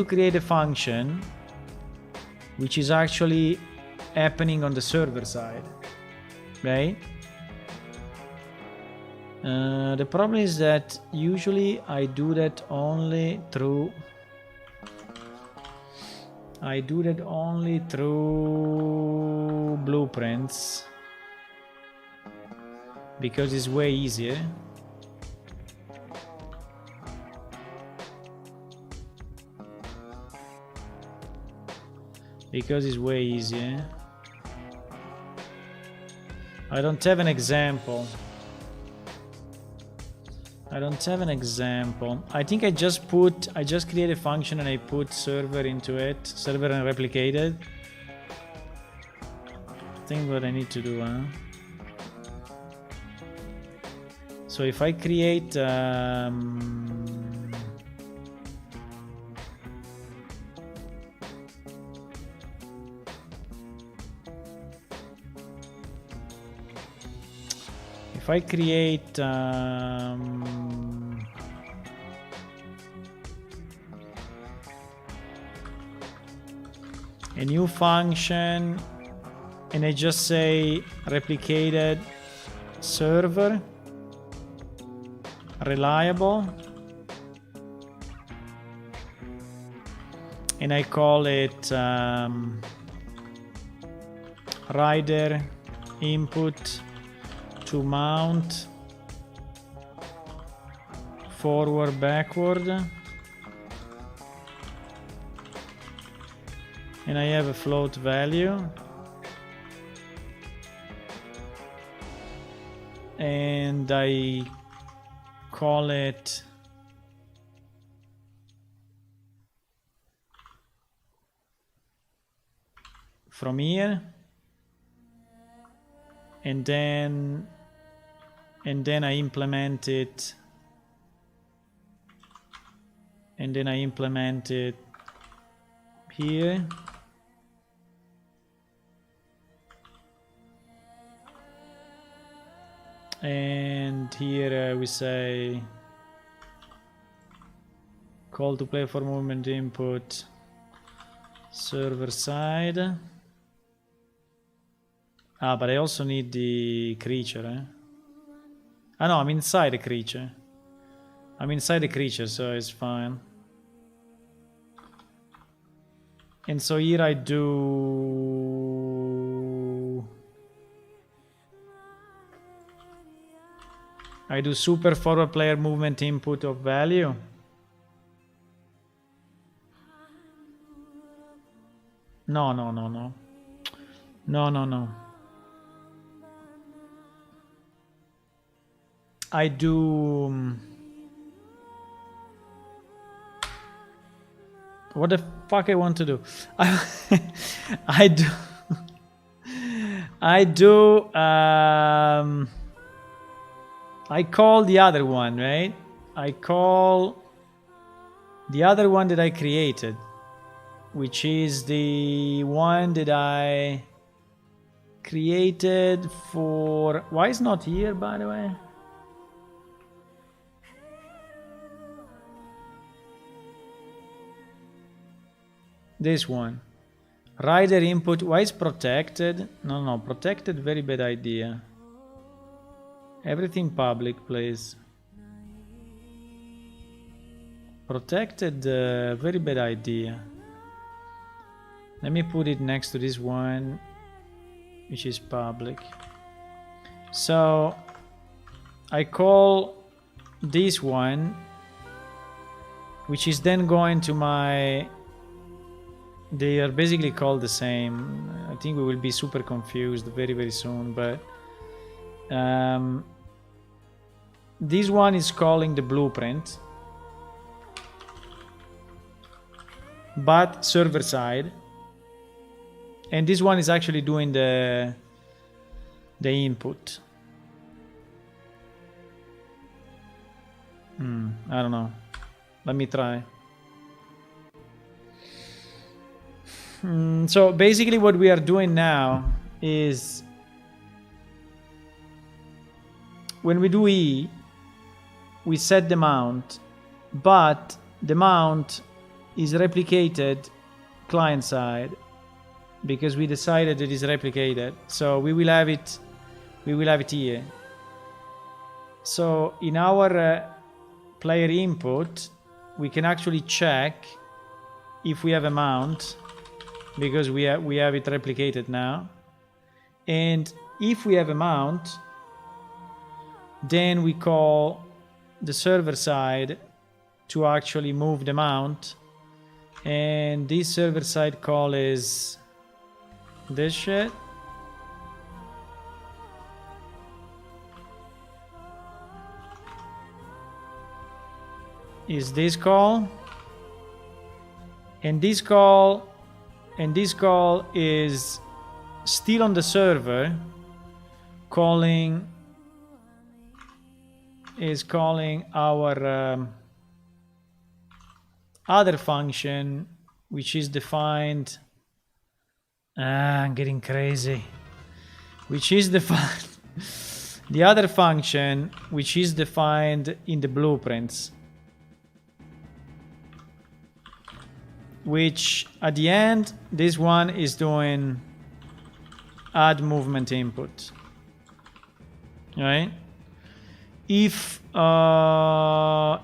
create a function which is actually happening on the server side, right? The problem is that usually I do that only through blueprints, because it's way easier. I don't have an example. I think I just create a function and I put server into it, server and replicated. I think what I need to do, So if I create if I create a new function and I just say replicated server reliable and I call it rider input to mount forward backward, and I have a float value, and I call it from here, and then I implement it, here, and here we say call to play for movement input server side. But I also need the creature, no, I'm inside the creature. So it's fine. And so here I do super forward player movement input of value. No. I do what the fuck I want to do? I call the other one, right? I call the other one that I created, which is the one that I created for... Why is not here, by the way? This one. Rider input. Why is protected? No. Protected, very bad idea. Everything public, please. Protected, very bad idea. Let me put it next to this one, which is public. So I call this one, which is then going to my... They are basically called the same. I think we will be super confused very, very soon, but this one is calling the blueprint, but server side, and this one is actually doing the input. I don't know. Let me try. So basically what we are doing now is when we do E, we set the mount, but the mount is replicated client side because we decided it is replicated. So we will have it here. So in our player input, we can actually check if we have a mount, because we have it replicated now. And if we have a mount, then we call the server side to actually move the mount, and this server side call is this shit. Is this call, and this call is still on the server, calling our other function, which is defined. I'm getting crazy. Which is defined The other function, which is defined in the blueprints, which at the end, this one is doing add movement input, right? If no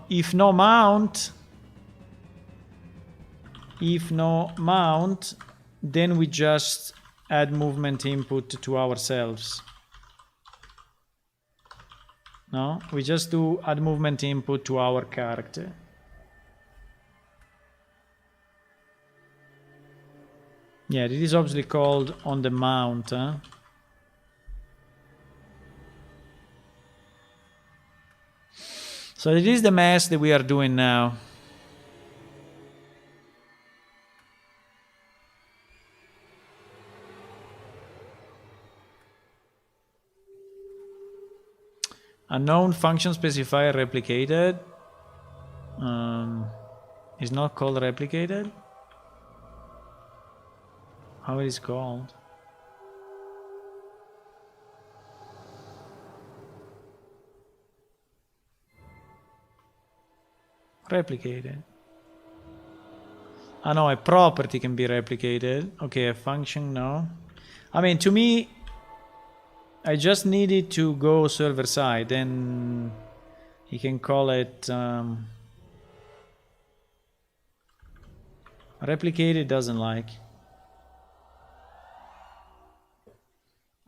mount, then we just add movement input to ourselves. No, we just do add movement input to our character. Yeah, this is obviously called on the mount, huh? So this is the mess that we are doing now. Unknown function specifier replicated. Is not called replicated. How it is called? Replicated. Ah no, a property can be replicated. Okay, a function, no. I mean, to me, I just needed to go server side, then you can call it replicated. Doesn't like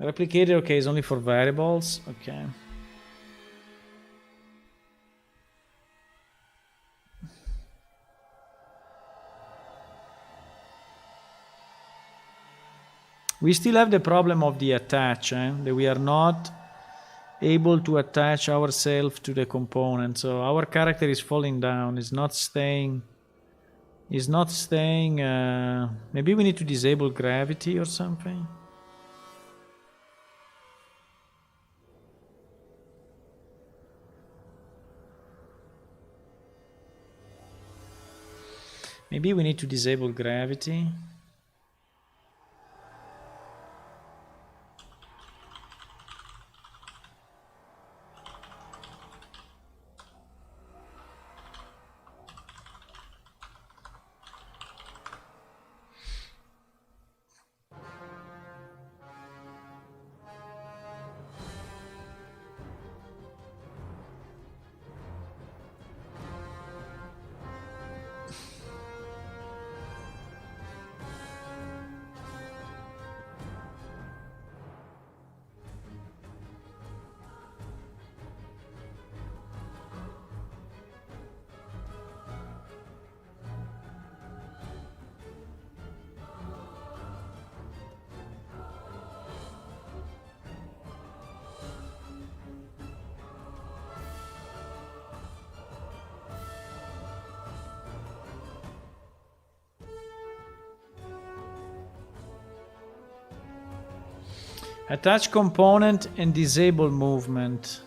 replicated. Okay, is only for variables. Okay. We still have the problem of the attach, that we are not able to attach ourselves to the component. So our character is falling down, is not staying. Maybe we need to disable gravity or something. Maybe we need to disable gravity. Attach component and disable movement.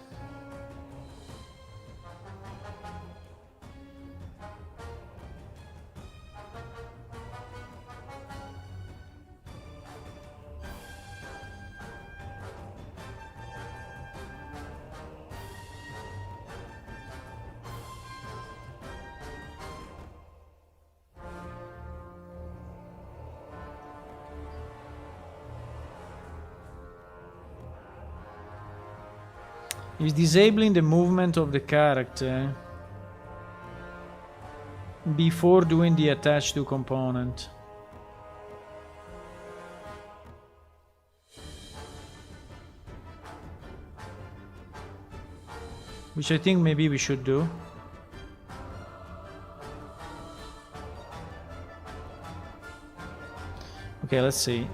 Is disabling the movement of the character before doing the attach to component. Which I think maybe we should do. Okay, let's see.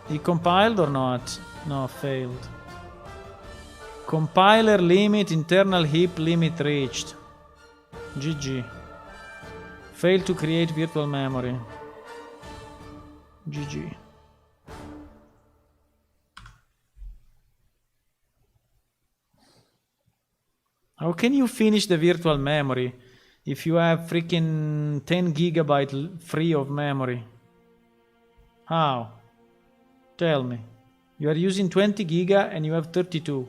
He compiled or not? No, failed. Compiler limit, internal heap limit reached. GG. Failed to create virtual memory. GG. How can you finish the virtual memory if you have freaking 10 gigabyte free of memory? How? Tell me. You are using 20 giga and you have 32.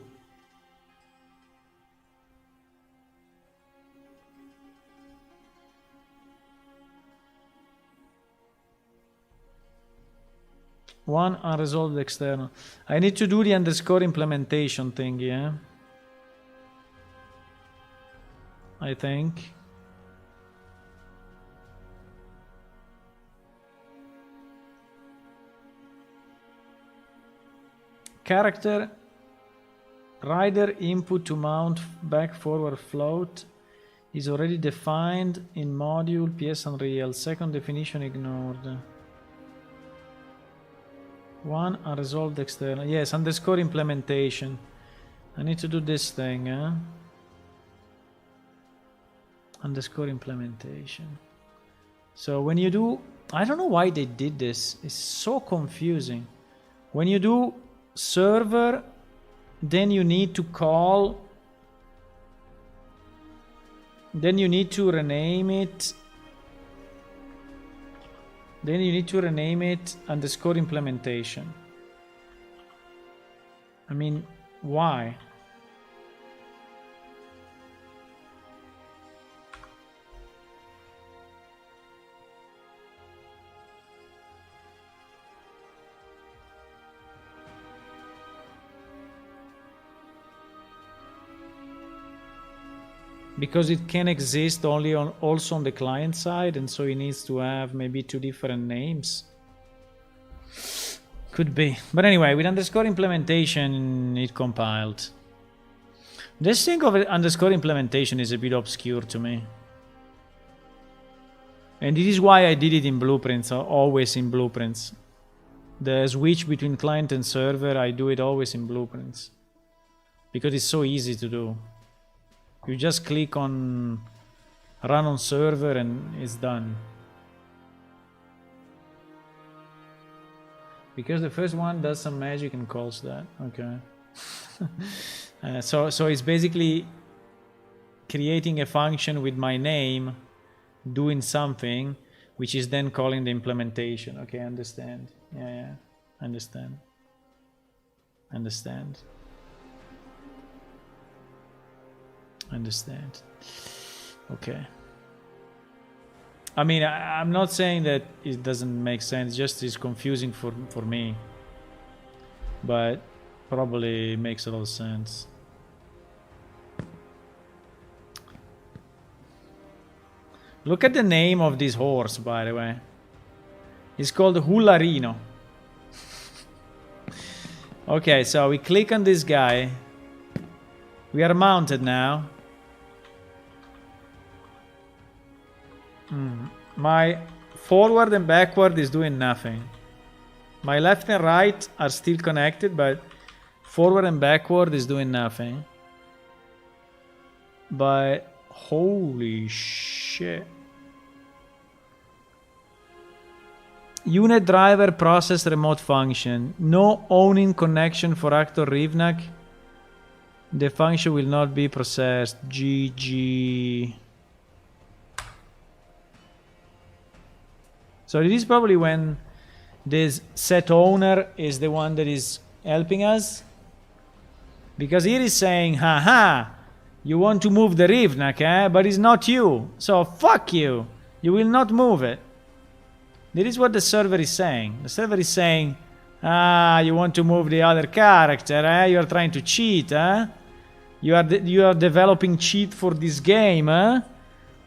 One unresolved external. I need to do the underscore implementation thing, yeah? I think. Character rider input to mount back forward float is already defined in module PS Unreal. Second definition ignored. One unresolved external. Yes, underscore implementation. I need to do this thing, huh? Underscore implementation. So when you do, I don't know why they did this. It's so confusing. When you do server, then you need to call, then you need to rename it. Then you need to rename it underscore implementation. I mean, why? Because it can exist only on also on the client side, and so it needs to have maybe two different names. Could be. But anyway, with underscore implementation, it compiled. This thing of underscore implementation is a bit obscure to me. And this is why I did it in blueprints, always in blueprints. The switch between client and server, I do it always in blueprints. Because it's so easy to do. You just click on run on server and it's done. Because the first one does some magic and calls that. Okay. So it's basically creating a function with my name, doing something, which is then calling the implementation. Okay, understand. Yeah, understand. Understand. Okay. I mean, I'm not saying that it doesn't make sense, just it's confusing for me. But probably makes a lot of sense. Look at the name of this horse, by the way. It's called Hularino. Okay, so we click on this guy. We are mounted now. My forward and backward is doing nothing. My left and right are still connected, but forward and backward is doing nothing. But holy shit. Unit driver process remote function. No owning connection for actor Rivnak. The function will not be processed. GG. So this is probably when this set owner is the one that is helping us. Because here is saying, haha, you want to move the Rivnak, eh? But it's not you. So fuck you. You will not move it. This is what the server is saying. The server is saying, you want to move the other character, eh? You are trying to cheat, eh? You are developing cheat for this game, eh?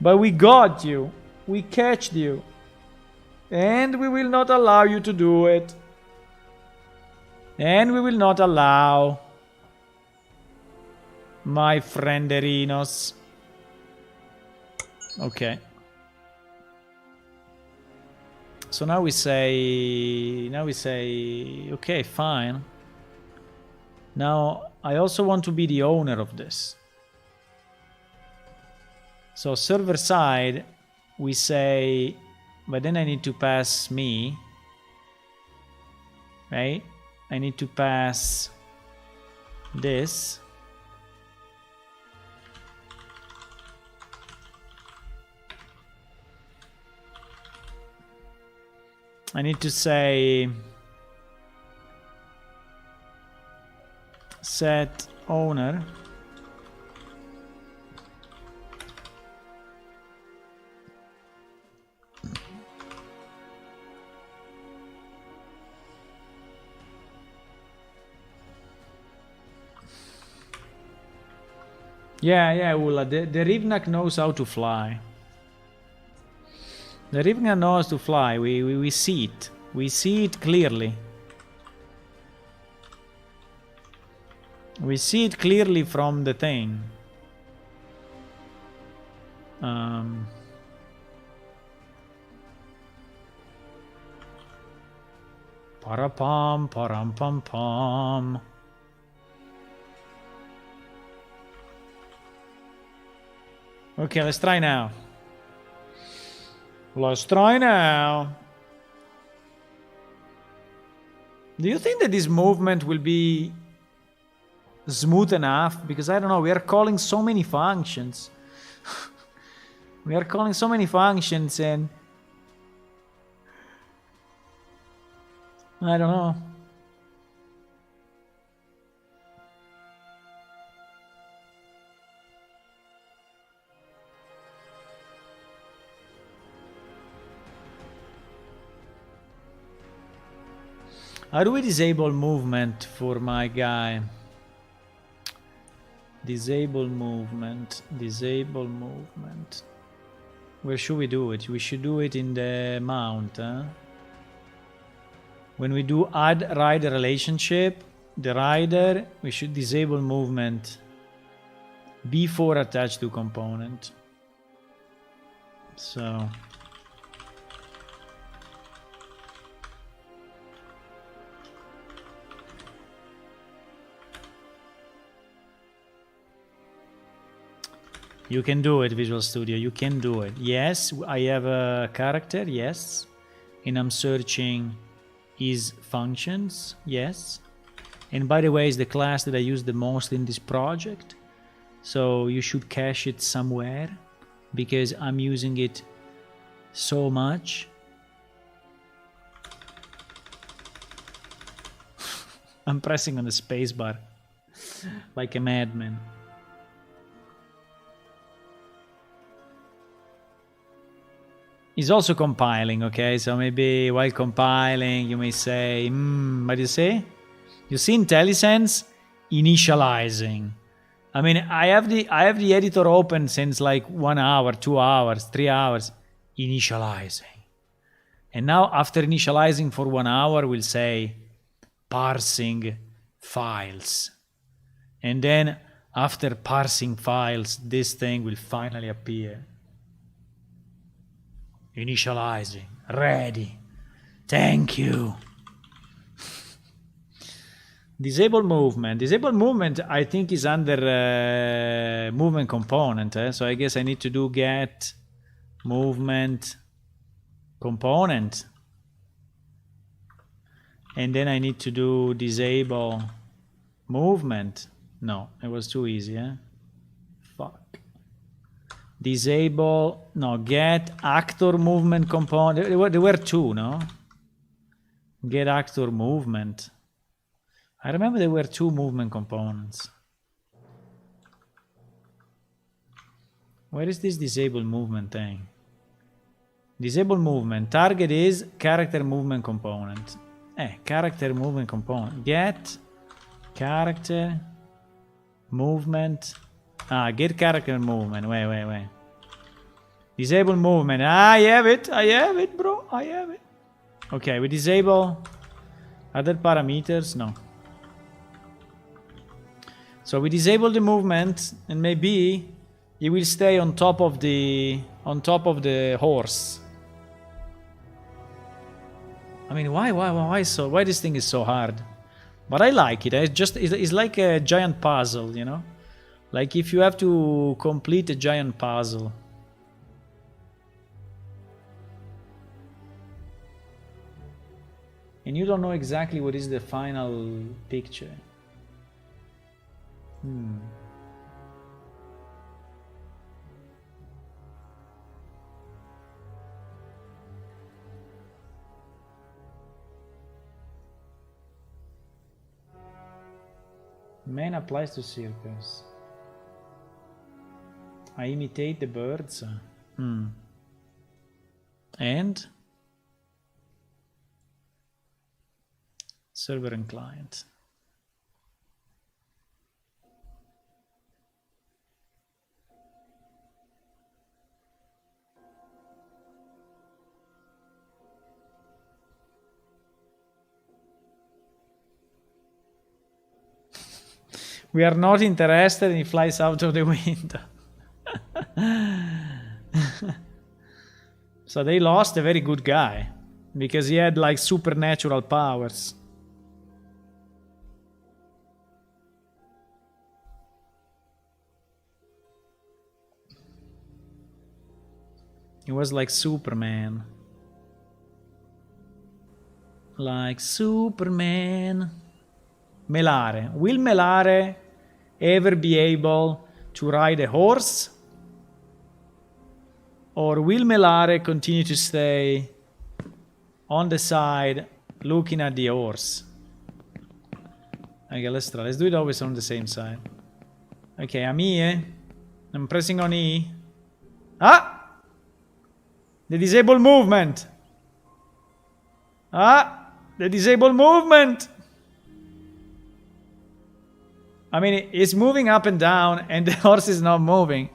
But we got you. We catched you. And we will not allow you to do it. And we will not allow my frienderinos. Okay. So now we say, okay, fine. Now I also want to be the owner of this. So server side, we say, but then I need to pass me, right? I need to pass this. I need to say set owner. Yeah, Ulla, the Rivnak knows how to fly. The Rivnak knows to fly, we see it. We see it clearly. We see it clearly from the thing. Parapam, param pam pam. Okay, let's try now. Let's try now. Do you think that this movement will be smooth enough? Because I don't know, we are calling so many functions. We are calling so many functions and I don't know. How do we disable movement for my guy? Disable movement. Disable movement. Where should we do it? We should do it in the mount, huh? When we do add rider relationship, the rider, we should disable movement before attached to component. So you can do it, Visual Studio. You can do it. Yes, I have a character. Yes. And I'm searching his functions. Yes. And by the way, it's the class that I use the most in this project. So you should cache it somewhere because I'm using it so much. I'm pressing on the spacebar like a madman. He's also compiling, okay? So maybe while compiling, you may say, what do you say? You see IntelliSense initializing. I mean, I have the editor open since like 1 hour, 2 hours, 3 hours, initializing. And now after initializing for 1 hour, we'll say parsing files. And then after parsing files, this thing will finally appear. Initializing, ready. Thank you. Disable movement. Disable movement, I think, is under movement component. So I guess I need to do get movement component. And then I need to do disable movement. No, it was too easy, eh? Fuck. Disable, no, get actor movement component. There were two, no? Get actor movement. I remember there were two movement components. Where is this disable movement thing? Disable movement. Target is character movement component. Character movement component. Get character movement. Get character movement. Wait. Disable movement. I have it, bro. I have it. Okay, we disable other parameters. No. So we disable the movement, and maybe it will stay on top of the horse. I mean, why this thing is so hard? But I like it. It's like a giant puzzle, you know? Like if you have to complete a giant puzzle. And you don't know exactly what is the final picture. Man applies to circus. I imitate the birds. And server and client. We are not interested, and he flies out of the window. So they lost a very good guy because he had like supernatural powers. He was like Superman. Like Superman. Melare. Will Melare ever be able to ride a horse? Or will Melare continue to stay on the side looking at the horse? Okay, let's try. Let's do it always on the same side. Okay, I'm E. I'm pressing on E. Ah! The disable movement. Ah! The disable movement! I mean, it's moving up and down, and the horse is not moving.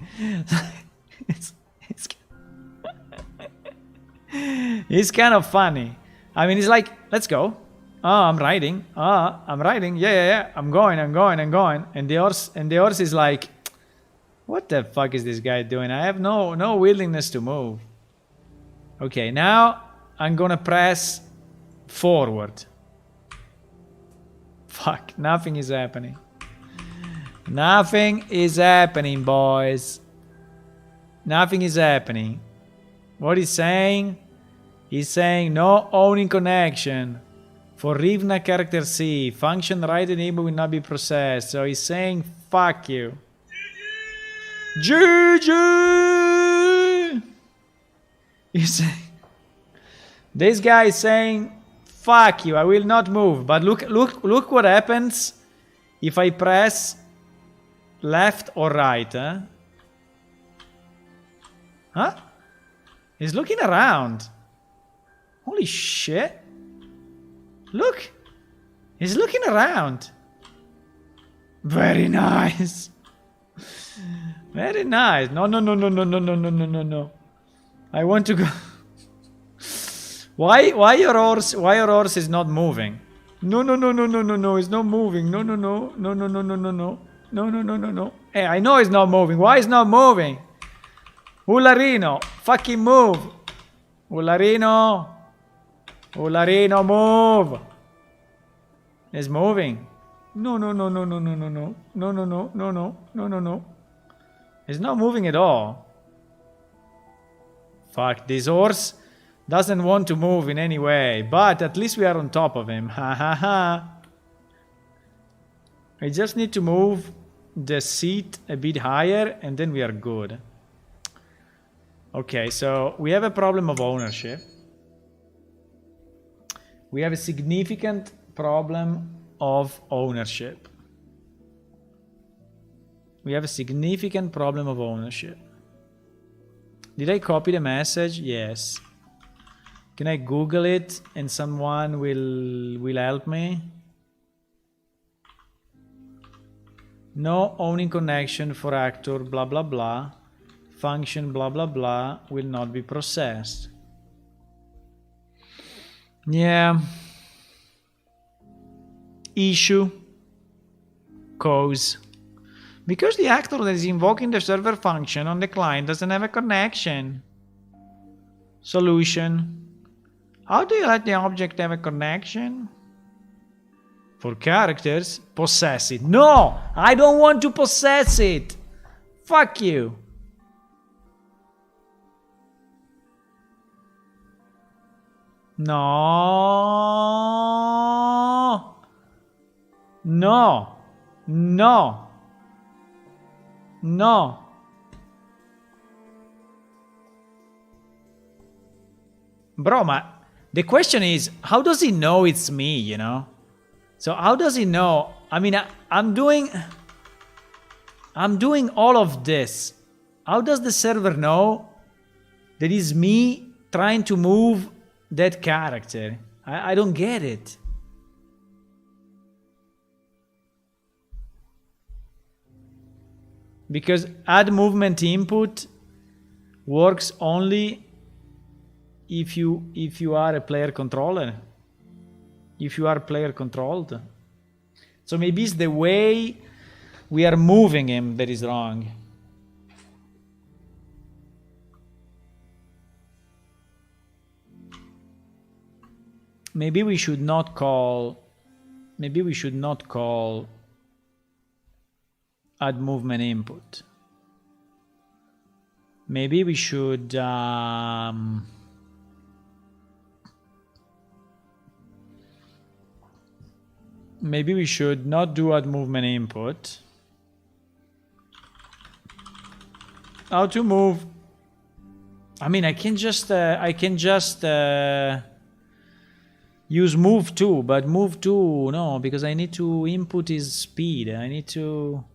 It's kind of funny. I mean, it's like, let's go. Oh, I'm riding. Oh, I'm riding. Yeah. I'm going. And the horse is like, what the fuck is this guy doing? I have no willingness to move. Okay, now I'm gonna press forward. Fuck, nothing is happening. Nothing is happening, boys. Nothing is happening. What he's saying? He's saying no owning connection. For Rivna character C, function right enable will not be processed. So he's saying fuck you. GG! He's saying, this guy is saying fuck you, I will not move. But look what happens if I press left or right, huh? Huh? He's looking around. Holy shit. Look. He's looking around. Very nice. Very nice. No. I want to go. Why your horse is not moving? No. It's not moving. No. Hey, I know it's not moving. Why is not moving? Ularino, fucking move. Ularino, move. It's moving. No. It's not moving at all. Fuck, this horse doesn't want to move in any way, but at least we are on top of him. Ha. I just need to move the seat a bit higher and then we are good. Okay, so we have a problem of ownership. We have a significant problem of ownership. We have a significant problem of ownership. Did I copy the message? Yes. Can I Google it and someone will help me? No owning connection for actor blah blah blah. Function blah blah blah will not be processed. Yeah. Issue. Cause. Because the actor that is invoking the server function on the client doesn't have a connection. Solution. How do you let the object have a connection? For characters, possess it. No! I don't want to possess it! Fuck you! No! No! Bro, the question is, how does he know it's me, you know? So how does he know? I mean, I'm doing all of this. How does the server know that is me trying to move that character? I don't get it. Because add movement input works only if you are a player controller. If you are player controlled. So maybe it's the way we are moving him that is wrong. Maybe we should not call add movement input. Maybe we should maybe we should not do add movement input. How to move? I mean, I can just use move to, but move to no, because I need to input his speed. I need to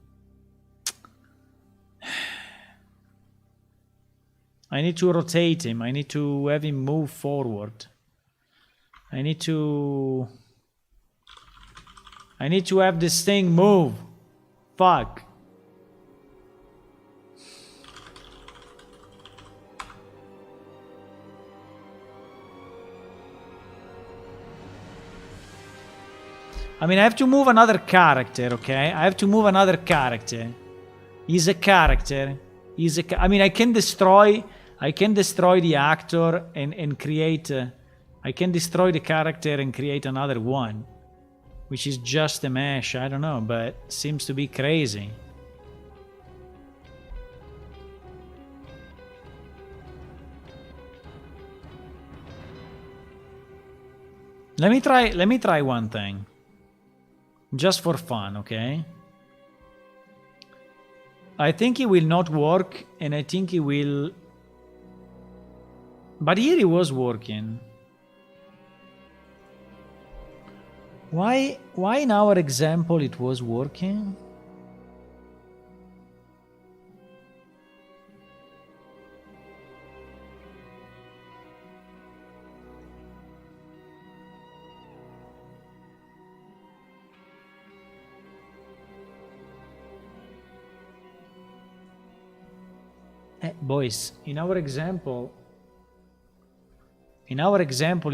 rotate him. I need to have him move forward. I need to have this thing move. Fuck. I mean, I have to move another character, okay? I have to move another character. He's a character. I mean, I can destroy the actor and create... I can destroy the character and create another one. Which is just a mesh, I don't know, but seems to be crazy. Let me try one thing. Just for fun, okay? I think it will not work, and I think it will... But here it was working. Why in our example it was working? Boys, in our example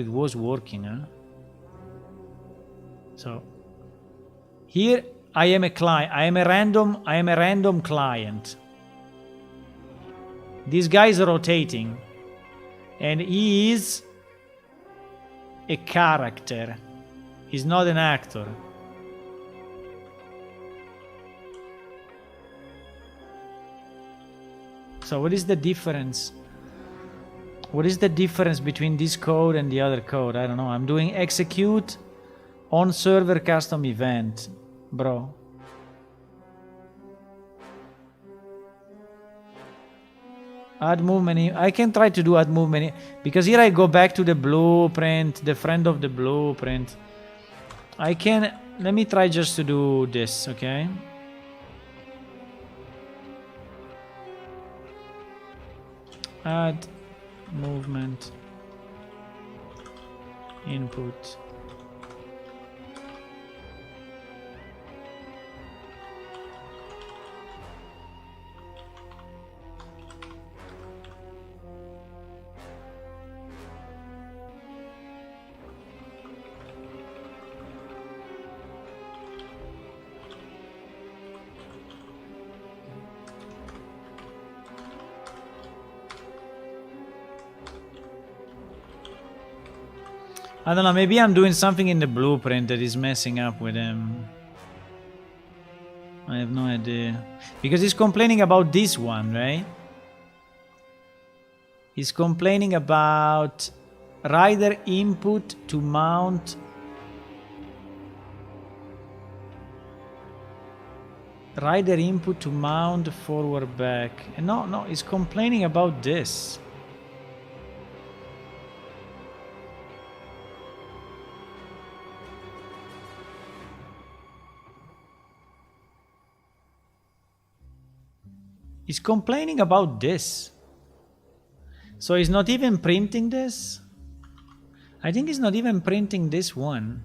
it was working, huh? So here I am a client. I am a random client. This guy is rotating, and he is a character. He's not an actor. So what is the difference? What is the difference between this code and the other code? I don't know. I'm doing execute on server custom event, bro. Add movement. I can try to do add movement because here I go back to the blueprint, the friend of the blueprint. I can. Let me try just to do this, okay? Add movement input. I don't know, maybe I'm doing something in the blueprint that is messing up with him. I have no idea. Because he's complaining about this one, right? He's complaining about rider input to mount. Rider input to mount forward back. No, he's complaining about this. He's complaining about this. So he's not even printing this? I think he's not even printing this one.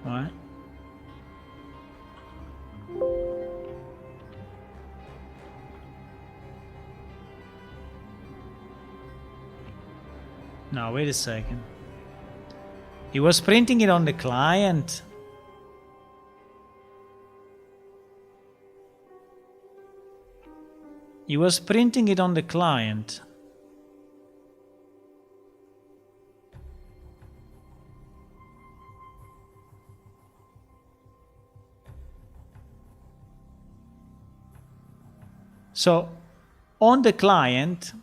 What? No, wait a second. He was printing it on the client. He was printing it on the client. So, on the client,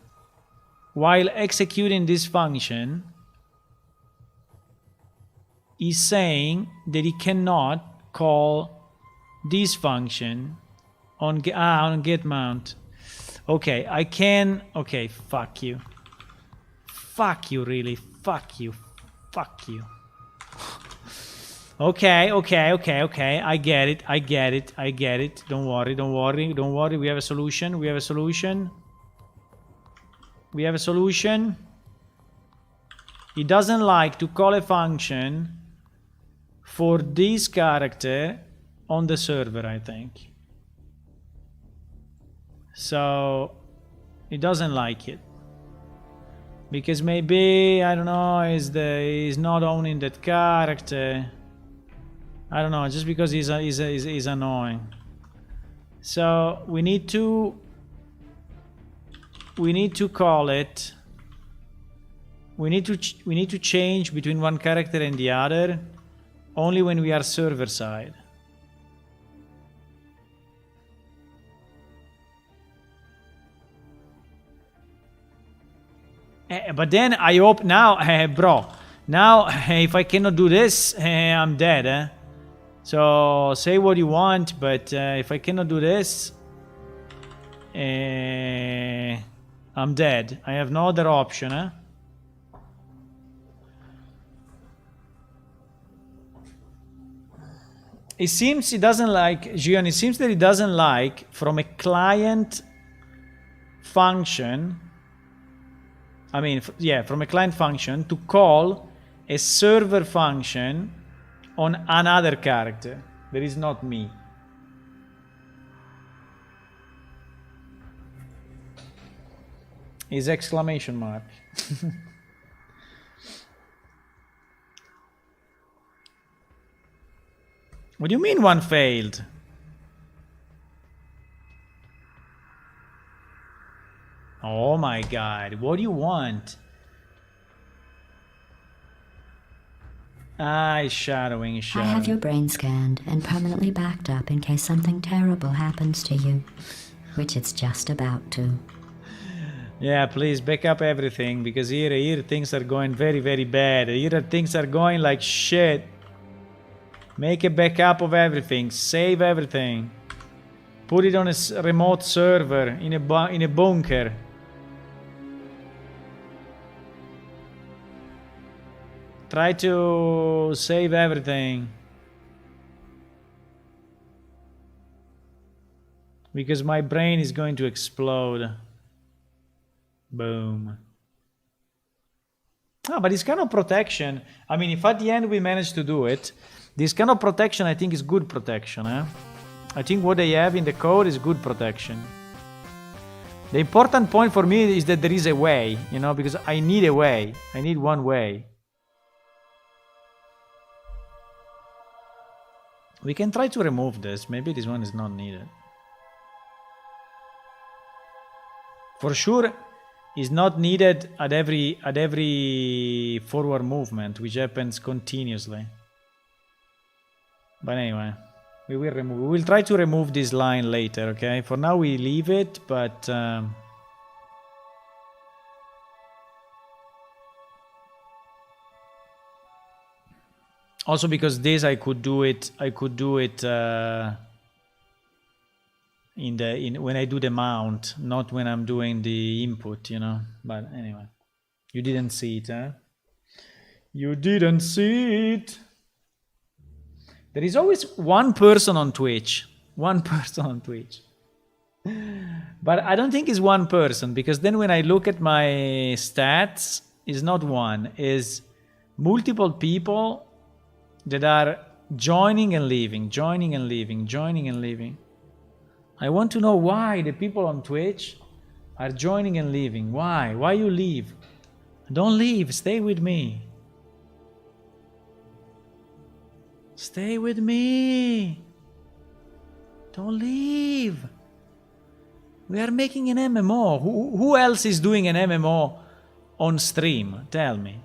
while executing this function, he's saying that he cannot call this function on get mount. Okay, I can. Okay, fuck you. Fuck you, really. Fuck you. Fuck you. Okay. I get it. Don't worry. We have a solution. We have a solution. He doesn't like to call a function for this character on the server, I think. So he doesn't like it. Because maybe, I don't know, he's not owning that character. I don't know, just because he's annoying. So we need to call it. We need to change between one character and the other only when we are server side. But then I hope now, bro. Now, if I cannot do this, I'm dead. So say what you want, but if I cannot do this, I'm dead. I have no other option. It seems he doesn't like, Gian, it seems that he doesn't like from a client function, from a client function to call a server function on another character that is not me. Is exclamation mark. What do you mean one failed? Oh my god, what do you want? It's shadowing. I have your brain scanned and permanently backed up in case something terrible happens to you, which it's just about to. Yeah, please back up everything, because here things are going very, very bad. Here things are going like shit. Make a backup of everything. Save everything. Put it on a remote server in a bunker. Try to save everything. Because my brain is going to explode. Boom. But this kind of protection, I mean, if at the end we manage to do it, this kind of protection I think is good protection. I think what they have in the code is good protection. The important point for me is that there is a way, because I need a way. I need one way. We can try to remove this. Maybe this one is not needed. For sure, is not needed at every forward movement, which happens continuously. But anyway, we will try to remove this line later, okay? For now we leave it, but also because this I could do it when I do the mount, not when I'm doing the input, you know. But anyway, you didn't see it, huh? You didn't see it. There is always one person on Twitch. One person on Twitch. But I don't think it's one person, because then when I look at my stats, it's not one. It's multiple people that are joining and leaving, joining and leaving, joining and leaving. I want to know why the people on Twitch are joining and leaving. Why? Why you leave? Don't leave. Stay with me. Stay with me. Don't leave. We are making an MMO. Who else is doing an MMO on stream? Tell me.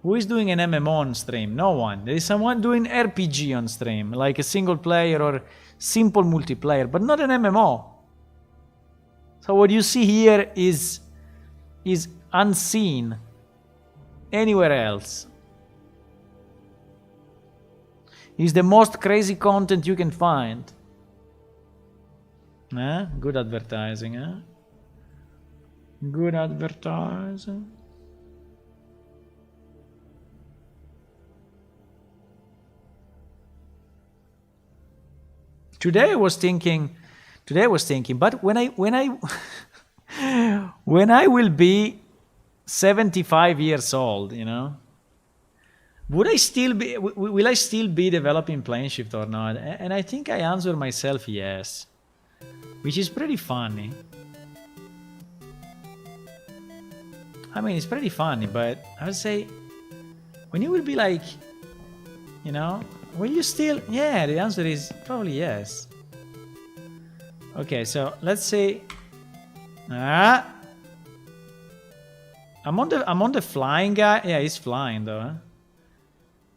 Who is doing an MMO on stream? No one. There is someone doing RPG on stream, like a single player or simple multiplayer, but not an MMO. So what you see here is unseen anywhere else. It's the most crazy content you can find. Good advertising, huh? Good advertising. Today I was thinking, but when I when I will be 75 years old, you know, will I still be developing Planeshift or not? And I think I answer myself yes, which is pretty funny. I mean, it's pretty funny, but I would say, when you will be like, you know, will you still? Yeah, the answer is probably yes. Okay, so let's say, I'm on the flying guy. Yeah, he's flying though. Huh?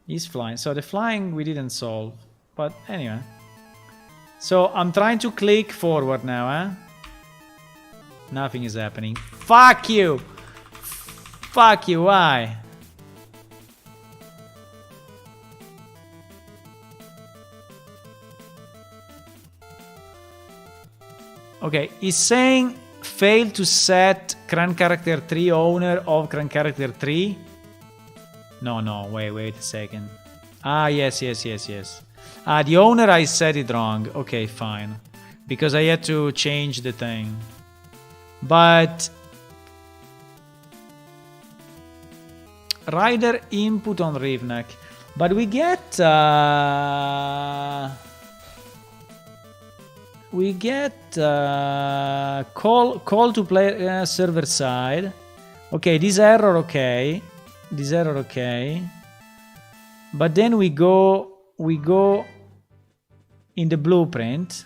He's flying. So the flying we didn't solve, but anyway. So I'm trying to click forward now, huh? Nothing is happening. Fuck you! Fuck you, why? Okay, he's saying failed to set Cran Character 3 owner of Cran Character 3. No, wait a second. Yes. The owner, I said it wrong. Okay, fine. Because I had to change the thing. But rider input on Rivnak. But we get call to play server side. Okay, this error okay. But then we go in the blueprint.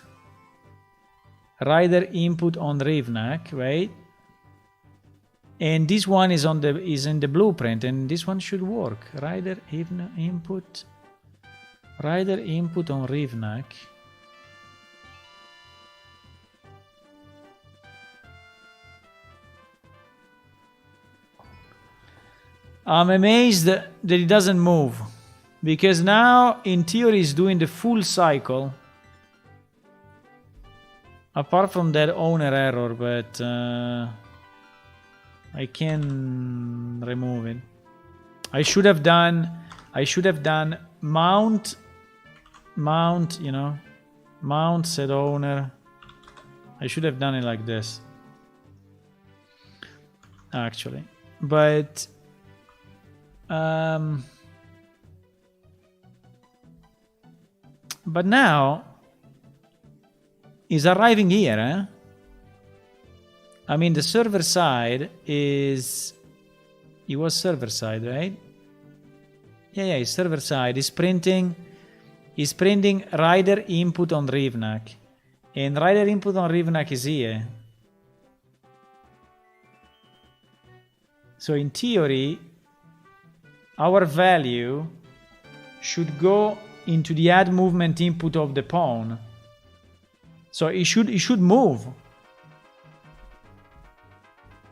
Rider input on Rivnak, right? And this one is in the blueprint, and this one should work. Rider input on Rivnak. I'm amazed that it doesn't move, because now in theory it's doing the full cycle. Apart from that owner error, but I can remove it. I should have done mount, you know, mount set owner. I should have done it like this, actually, but now is arriving here, eh? I mean, the server side is... It was server side, right? Yeah, it's server side. It's printing rider input on Rivnak. And rider input on Rivnak is here. So in theory, our value should go into the add movement input of the pawn. So it should move.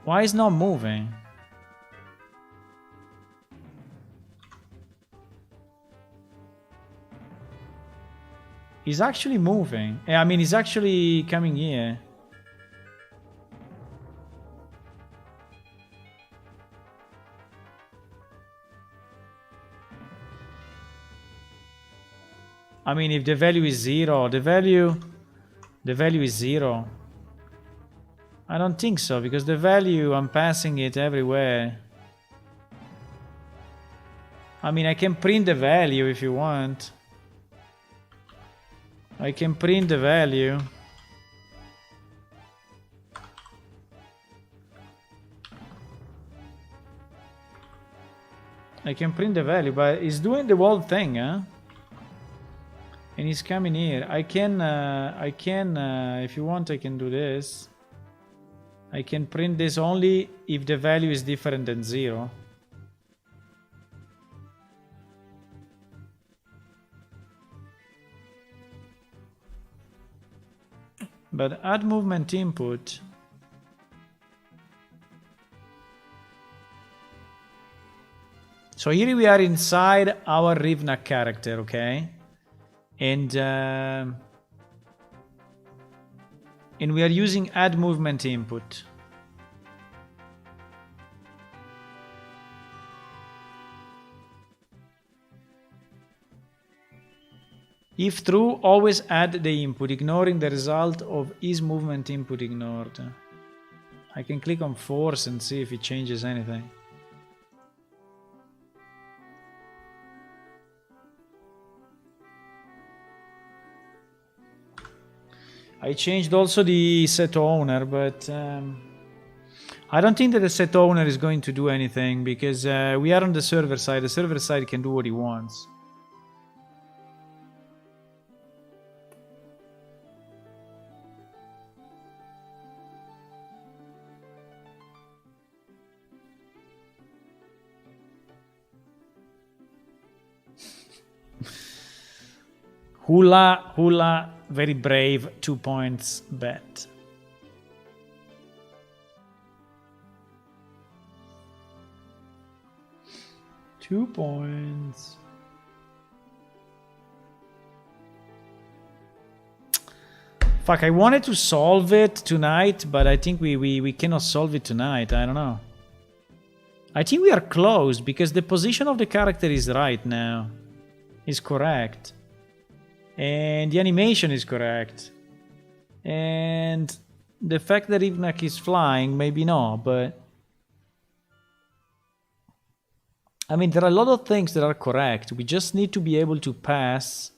Why is not moving? He's actually moving. I mean, he's actually coming here. I mean, if the value is 0, the value is 0. I don't think so, because the value, I'm passing it everywhere. I mean, I can print the value if you want. I can print the value. I can print the value, but it's doing the whole thing, huh? And he's coming here. I can, if you want, I can do this. I can print this only if the value is different than 0. But add movement input. So here we are inside our Rivnak character, okay? And we are using add movement input. If true, always add the input, ignoring the result of is movement input ignored. I can click on force and see if it changes anything. I changed also the set owner, but I don't think that the set owner is going to do anything, because we are on the server side. The server side can do what he wants. Hula, very brave, 2 points bet. Two points. Fuck, I wanted to solve it tonight, but I think we cannot solve it tonight. I don't know. I think we are close, because the position of the character is right now. Is correct. And the animation is correct. And the fact that Rivnak is flying, maybe not, but I mean, there are a lot of things that are correct. We just need to be able to pass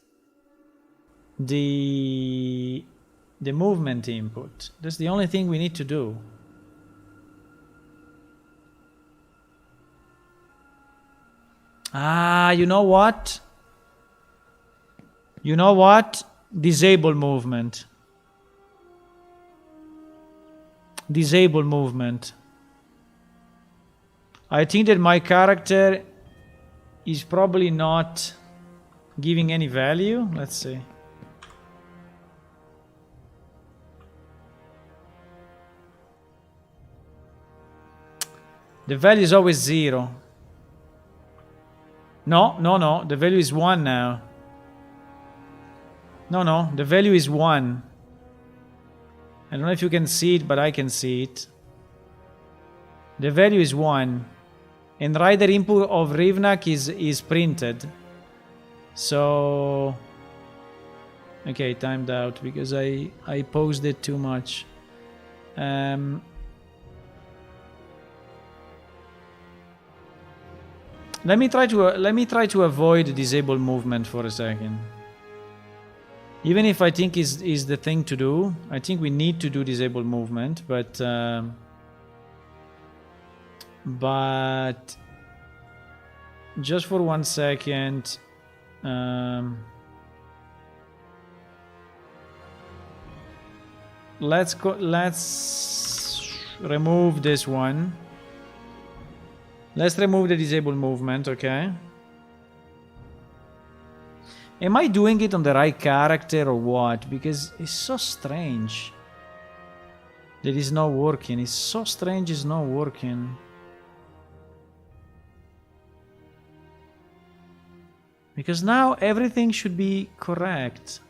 the movement input. That's the only thing we need to do. Ah, you know what? You know what? Disable movement. Disable movement. I think that my character is probably not giving any value. Let's see. The value is always 0. No. The value is 1 now. No. The value is 1. I don't know if you can see it, but I can see it. The value is 1. And rider input of Rivnak is printed. So... Okay, timed out because I paused it too much. Let me try to avoid disable movement for a second. Even if I think is the thing to do, I think we need to do disable movement, but just for 1 second, let's remove this one. Let's remove the disable movement, okay? Am I doing it on the right character or what? Because it's so strange that it's not working. It's so strange it's not working. Because now everything should be correct.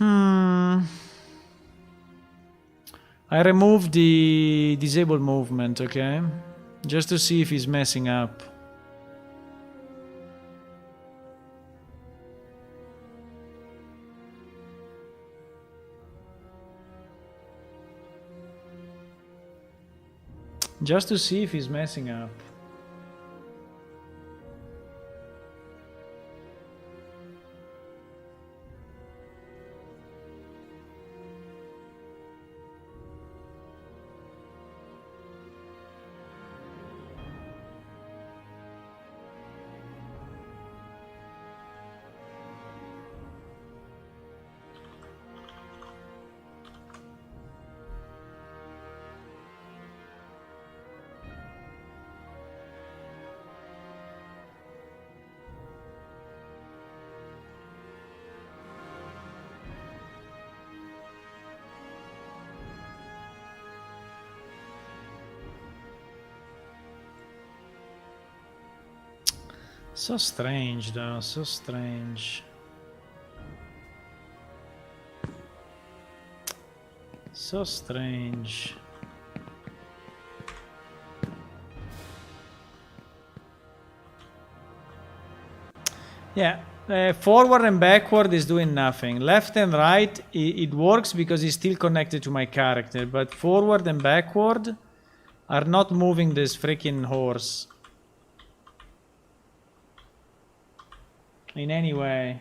I removed the disable movement, okay? Just to see if he's messing up. Just to see if he's messing up. So strange though, so strange. So strange. Yeah, forward and backward is doing nothing. Left and right, it works because it's still connected to my character, but forward and backward are not moving this freaking horse in any way.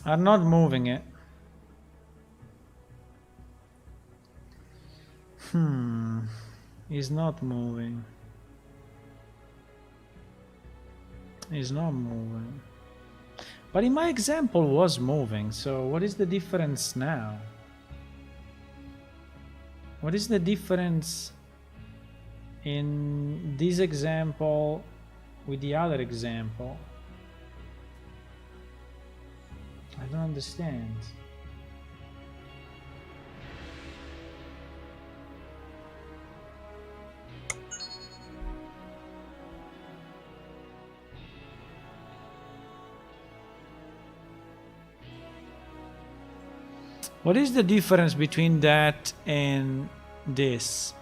Are not moving it. He's not moving. He's not moving. But in my example was moving, so what is the difference now? What is the difference in this example with the other example? I don't understand. What is the difference between that and this?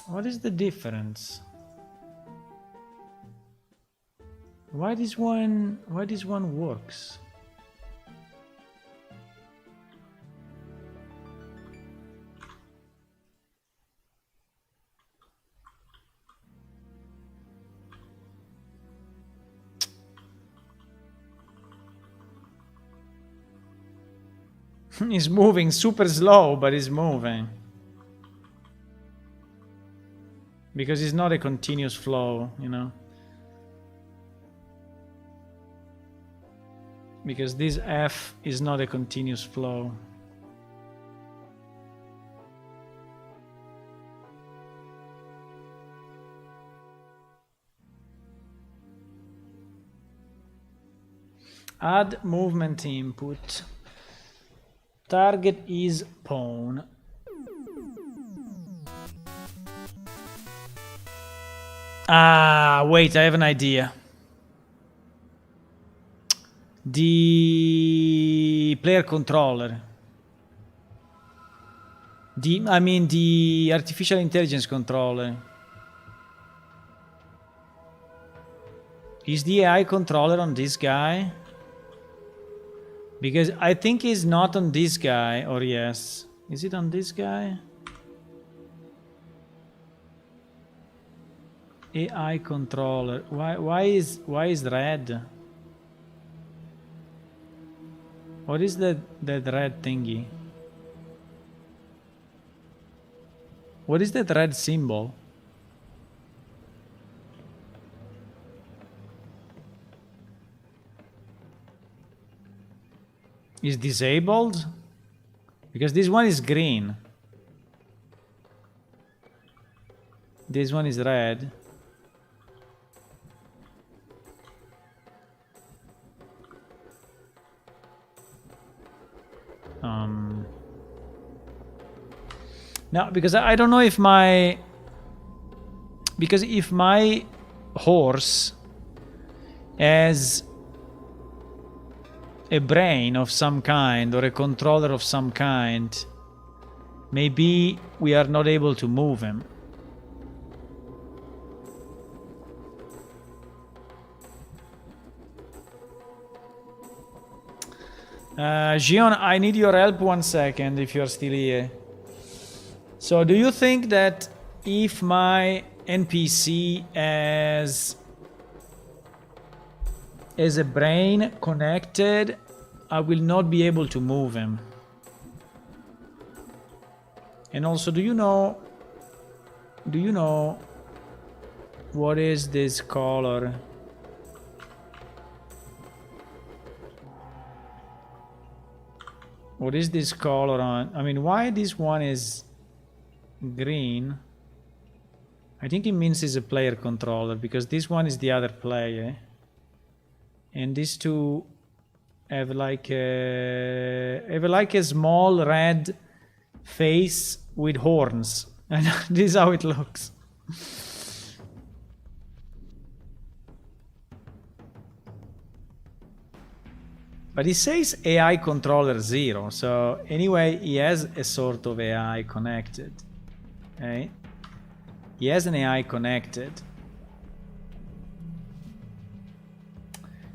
What is the difference? Why this one works? He's moving super slow, but he's moving. Because it's not a continuous flow, you know. Because this F is not a continuous flow. Add movement input. Target is pawn. Ah, wait, I have an idea. The player controller. I mean the artificial intelligence controller. Is the AI controller on this guy? Because I think he's not on this guy, or yes. Is it on this guy? AI controller. Why is red? What is that red thingy? What is that red symbol? is disabled? Because this one is green. This one is red. No, because I don't know if my... Because if my horse has a brain of some kind or a controller of some kind, maybe we are not able to move him. Gion, I need your help 1 second if you're still here. So do you think that if my NPC has a brain connected, I will not be able to move him? And also, do you know what is this color? What is this color on? I mean, why this one is green? I think it means it's a player controller, because this one is the other player. And these two have like a small red face with horns. And this is how it looks. But it says AI controller 0, so anyway, he has a sort of AI connected. Okay? He has an AI connected.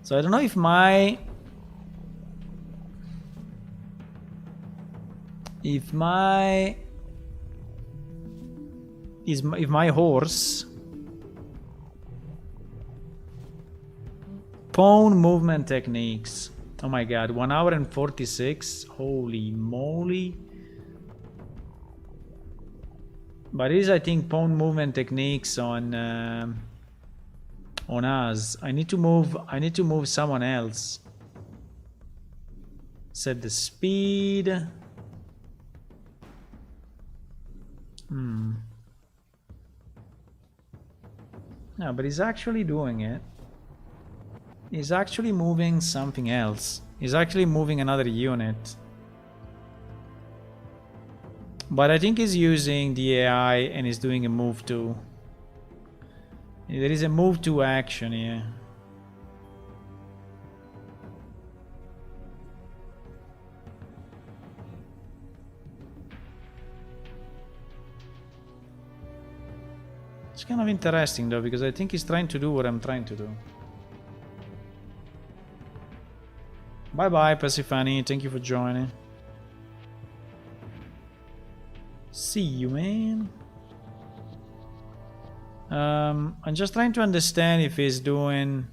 So I don't know if my horse pawn movement techniques. Oh my god, 1 hour and 46. Holy moly. But it is, I think, pawn movement techniques on us. I need to move someone else. Set the speed. No, but he's actually doing it. He's actually moving something else. He's actually moving another unit. But I think he's using the AI and he's doing a move to. There is a move to action here. It's kind of interesting though, because I think he's trying to do what I'm trying to do. Bye bye, Pasifani. Thank you for joining. See you, man. I'm just trying to understand if he's doing...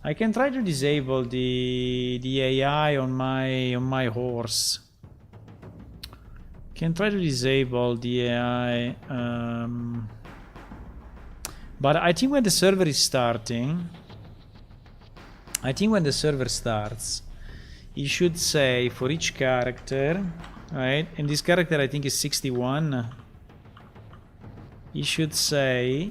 I can try to disable the AI on my horse. Can try to disable the AI. But I think when the server is starting, you should say for each character, right? And this character I think is 61. You should say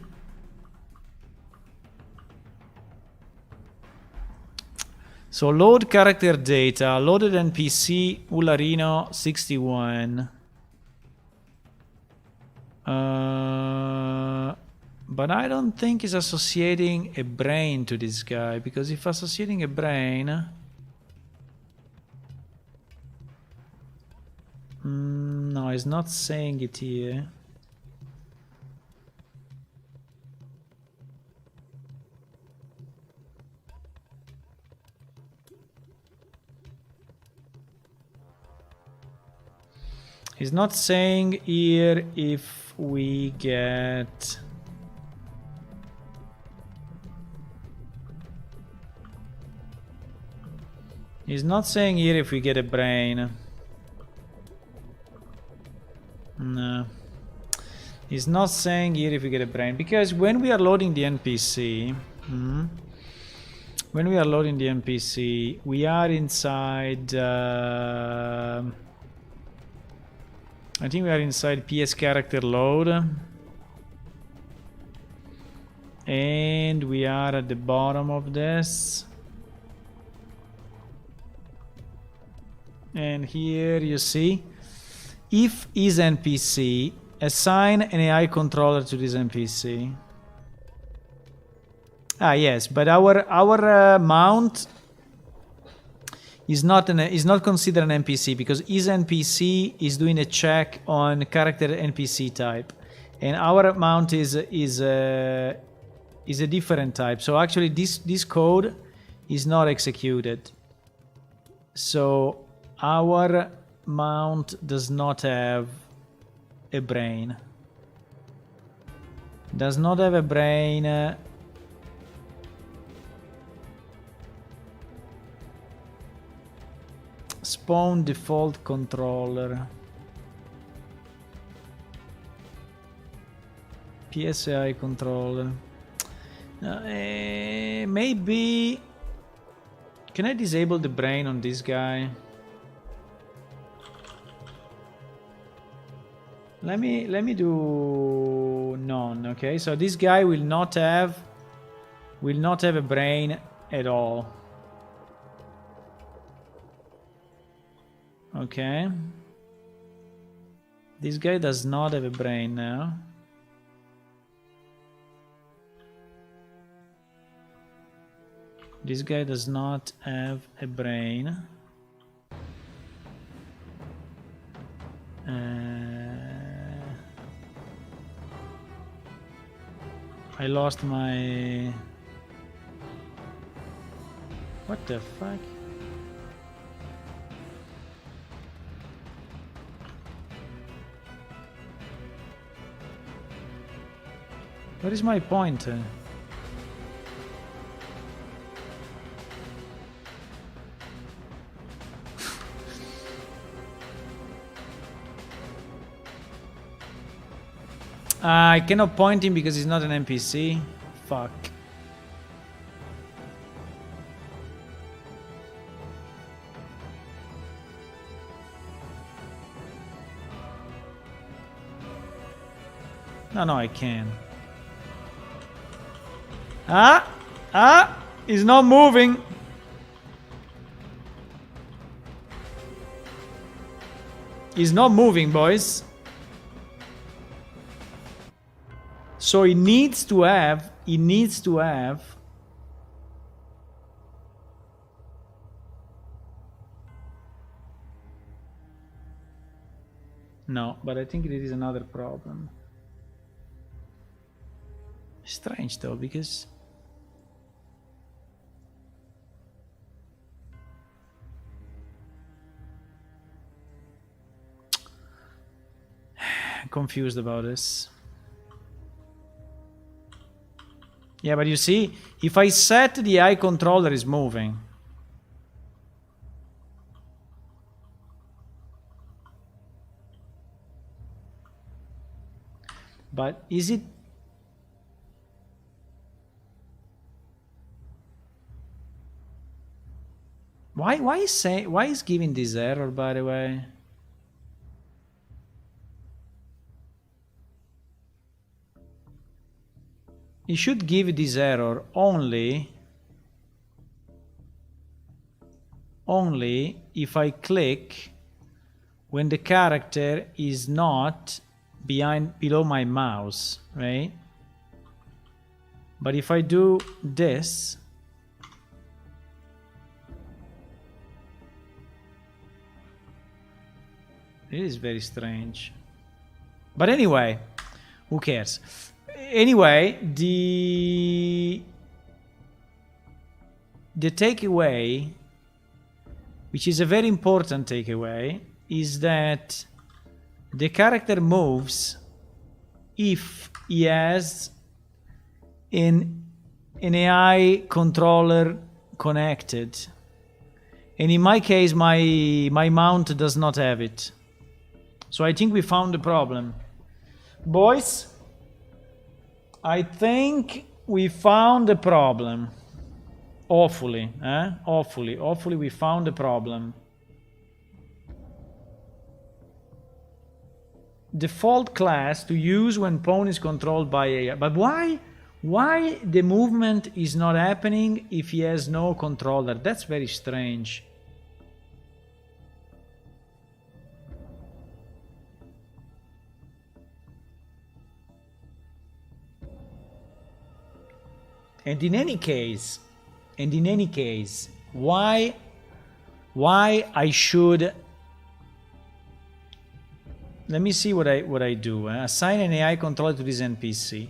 so load character data, loaded NPC Ularino 61. But I don't think he's associating a brain to this guy, because if associating a brain... no, he's not saying it here. He's not saying here if we get... He's not saying here if we get a brain. No. He's not saying here if we get a brain. Because when we are loading the NPC... When we are loading the NPC, we are inside... I think we are inside PS character load. And we are at the bottom of this. And here you see, if is NPC, assign an AI controller to this NPC. Ah, yes, but our mount is not considered an NPC because is NPC is doing a check on character NPC type, and our mount is a different type. So actually, this code is not executed. So our mount does not have a brain. Does not have a brain. Spawn default controller. PSI controller. Maybe. Can I disable the brain on this guy? Let me do none. Okay, so this guy will not have a brain at all. Okay. This guy does not have a brain now. This guy does not have a brain. I lost my... What the fuck? Where is my pointer? I cannot point him because he's not an NPC. Fuck. No, I can. He's not moving. He's not moving, boys. So he needs to have. No, but I think it is another problem. Strange though, because confused about this. Yeah, but you see, if I set the eye controller is moving. But is it... Why is giving this error, by the way? It should give this error only if I click when the character is not below my mouse, right? But if I do this, it is very strange. But anyway, who cares? Anyway, the takeaway, which is a very important takeaway, is that the character moves if he has an AI controller connected. And in my case, my mount does not have it. So I think we found the problem. Boys, I think we found the problem. Awfully, Awfully, we found the problem. Default class to use when pawn is controlled by AI. But why? Why the movement is not happening if he has no controller? That's very strange. And in any case, why I should... Let me see what I do. Assign an AI controller to this NPC.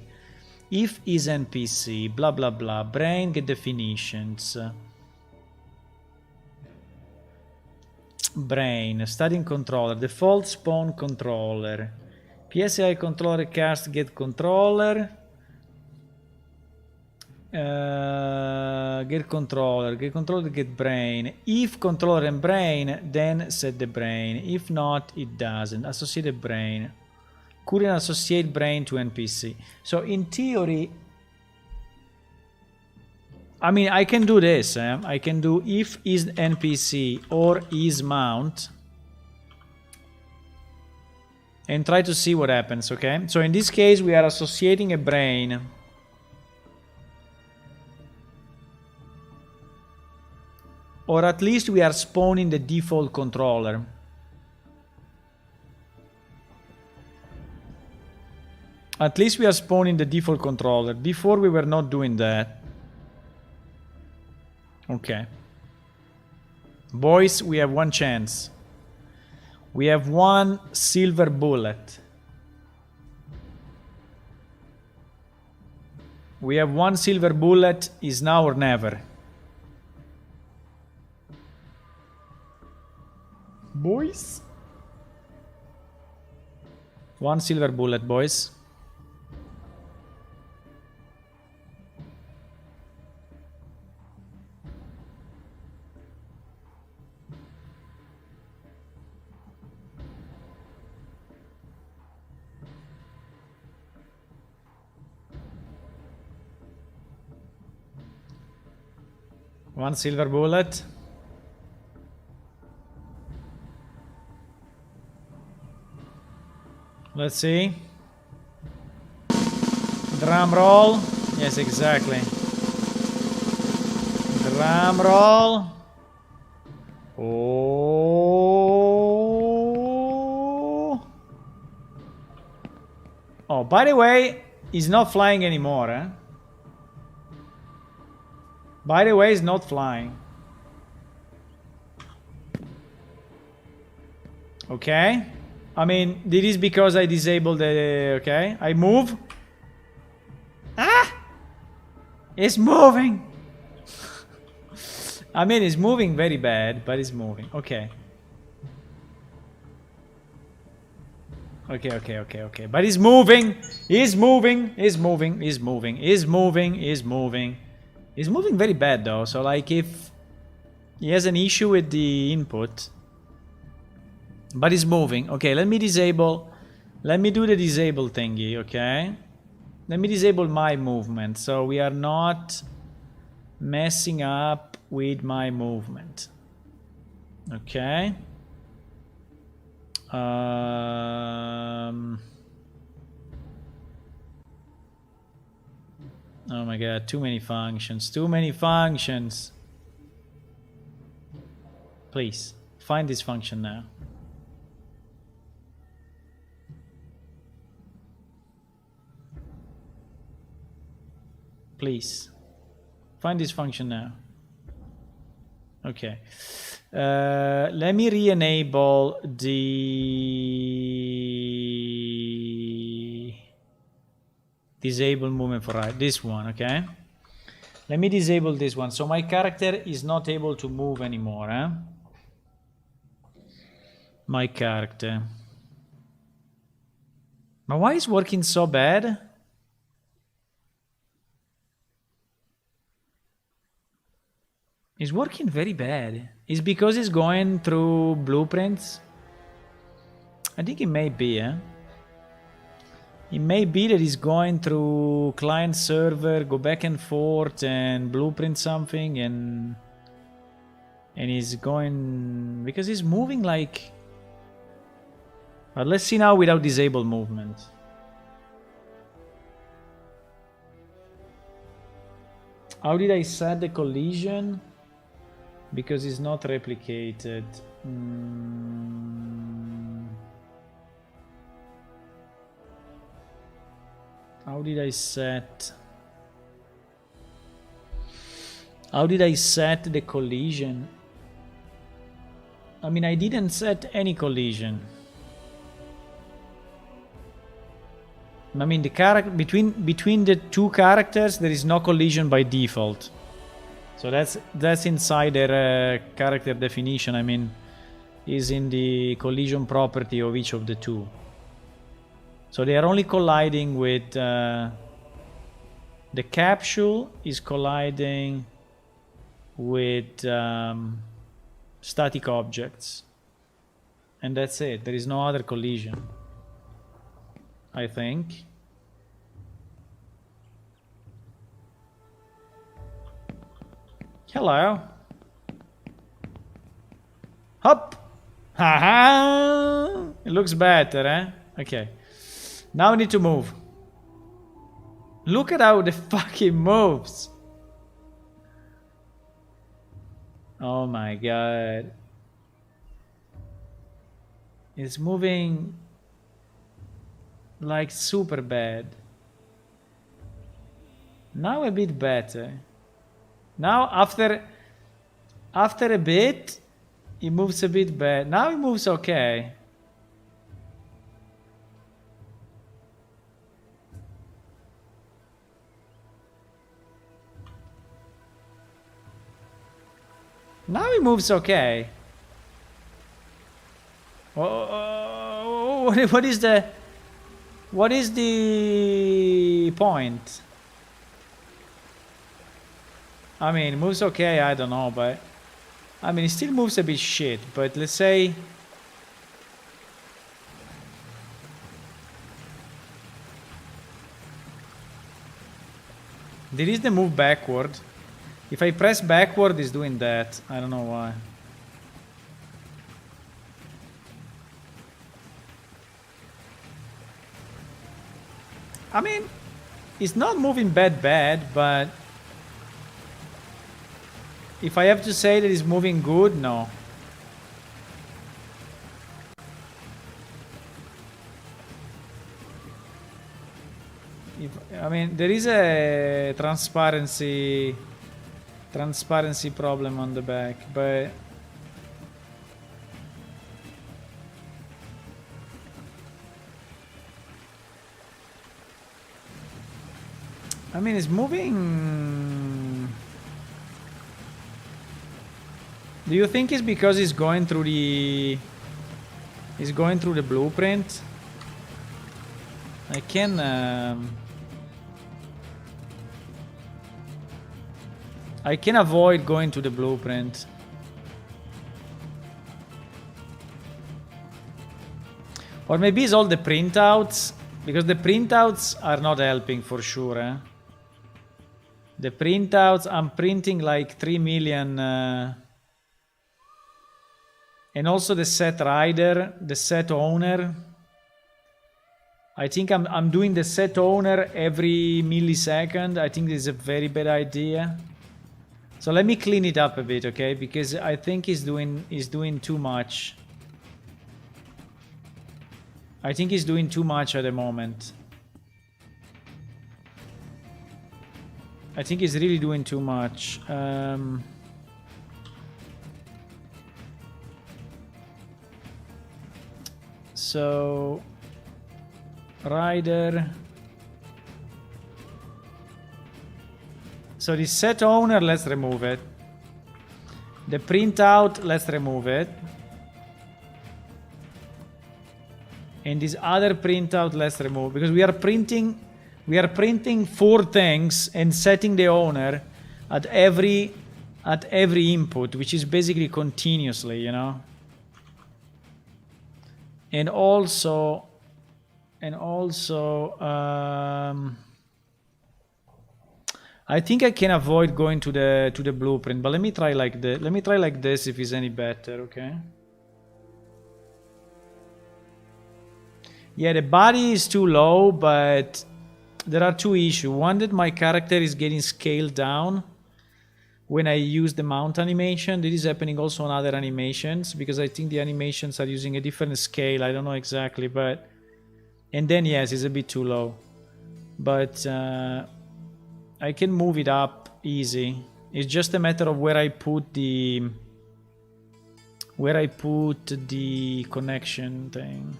If is NPC, blah blah blah, brain, get definitions. Brain, starting controller, default spawn controller. PSI controller cast get controller. Get controller get brain. If controller and brain, then set the brain. If not, it doesn't. Associate the brain. Couldn't associate brain to NPC. So in theory, I mean, I can do this. I can do if is NPC or is mount and try to see what happens, okay? So in this case, we are associating a brain. Or at least we are spawning the default controller. At least we are spawning the default controller. Before we were not doing that. Okay. Boys, we have one chance. We have one silver bullet. We have one silver bullet. Is now or never. Boys. One silver bullet, boys. One silver bullet. Let's see. Drum roll. Yes, exactly. Drum roll. Oh. Oh, by the way, he's not flying anymore, eh? By the way, he's not flying. Okay. I mean, this is because I disabled the... Okay, I move. Ah! It's moving! I mean, it's moving very bad, but it's moving. Okay. Okay. But it's moving! He's moving! He's moving! He's moving! He's moving! He's moving! He's moving very bad, though. So, like, if he has an issue with the input... But it's moving. Okay, let me disable... Let me do the disable thingy, okay? Let me disable my movement, so we are not messing up with my movement. Okay. Oh my god, too many functions. Too many functions. Please, find this function now. Please find this function now. Okay. Let me re-enable the disable movement for right. This one, okay? Let me disable this one. So my character is not able to move anymore, eh? My character. But why is working so bad? It's working very bad. It's because it's going through blueprints? I think it may be, eh? It may be that he's going through client server, go back and forth and blueprint something, and he's going because he's moving like. But let's see now without disable movement. How did I set the collision? Because it's not replicated. How did I set? How did I set the collision? I mean, I didn't set any collision. I mean, the character between the two characters, there is no collision by default. So that's inside their character definition. I mean, is in the collision property of each of the two. So they are only colliding with the capsule is colliding with static objects, and that's it. There is no other collision, I think. Hello. Hop. Haha. It looks better, eh? Okay. Now we need to move. Look at how the fucking moves. Oh my god. It's moving like super bad. Now a bit better. Now after a bit, it moves a bit bad. Now it moves okay. Now it moves okay. What is the point? I mean, it moves okay, I don't know, but I mean, it still moves a bit shit, but let's say there is the move backward. If I press backward, it's doing that. I don't know why. I mean, it's not moving bad, but if I have to say that it's moving good, no. I mean, there is a transparency problem on the back, but I mean, it's moving. Do you think it's because it's going through the blueprint? I can avoid going to the blueprint. Or maybe it's all the printouts, because the printouts are not helping for sure. Eh? The printouts, I'm printing like 3 million. And also the set rider, the set owner. I think I'm doing the set owner every millisecond. I think this is a very bad idea. So let me clean it up a bit, okay? Because I think he's doing too much. I think he's doing too much at the moment. I think he's really doing too much. So rider. So the set owner, let's remove it. The printout, let's remove it. And this other printout, let's remove, because we are printing 4 things and setting the owner at every input, which is basically continuously, you know. And also And also, I think I can avoid going to the blueprint, but let me try like this if it's any better, okay? Yeah, the body is too low, but there are two issues. One, that my character is getting scaled down when I use the mount animation. This is happening also on other animations, because I think the animations are using a different scale. I don't know exactly, but... And then, yes, it's a bit too low. But I can move it up easy. It's just a matter of where I put the connection thing.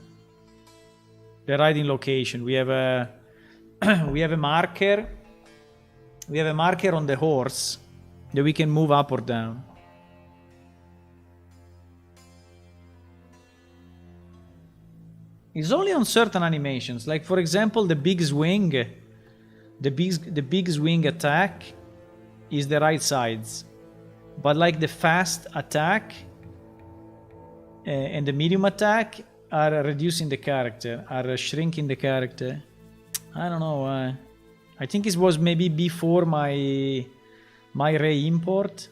The riding location. We have a we have a marker. We have a marker on the horse that we can move up or down. It's only on certain animations. Like for example, the big swing. The big swing attack is the right sides, but like the fast attack and the medium attack are reducing the character, are shrinking the character. I don't know why. I think it was maybe before my Ray import.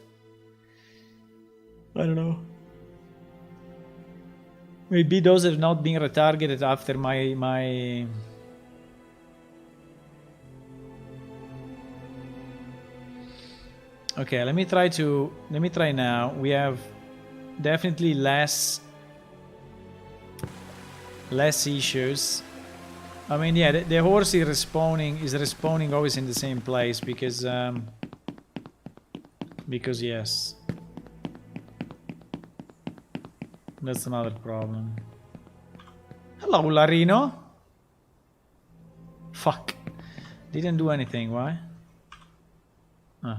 I don't know. Maybe those have not been retargeted after my Okay, let me try now. We have definitely less issues. I mean, yeah, the horse is respawning always in the same place because yes, that's another problem. Hello, Larino. Fuck, didn't do anything. Why? I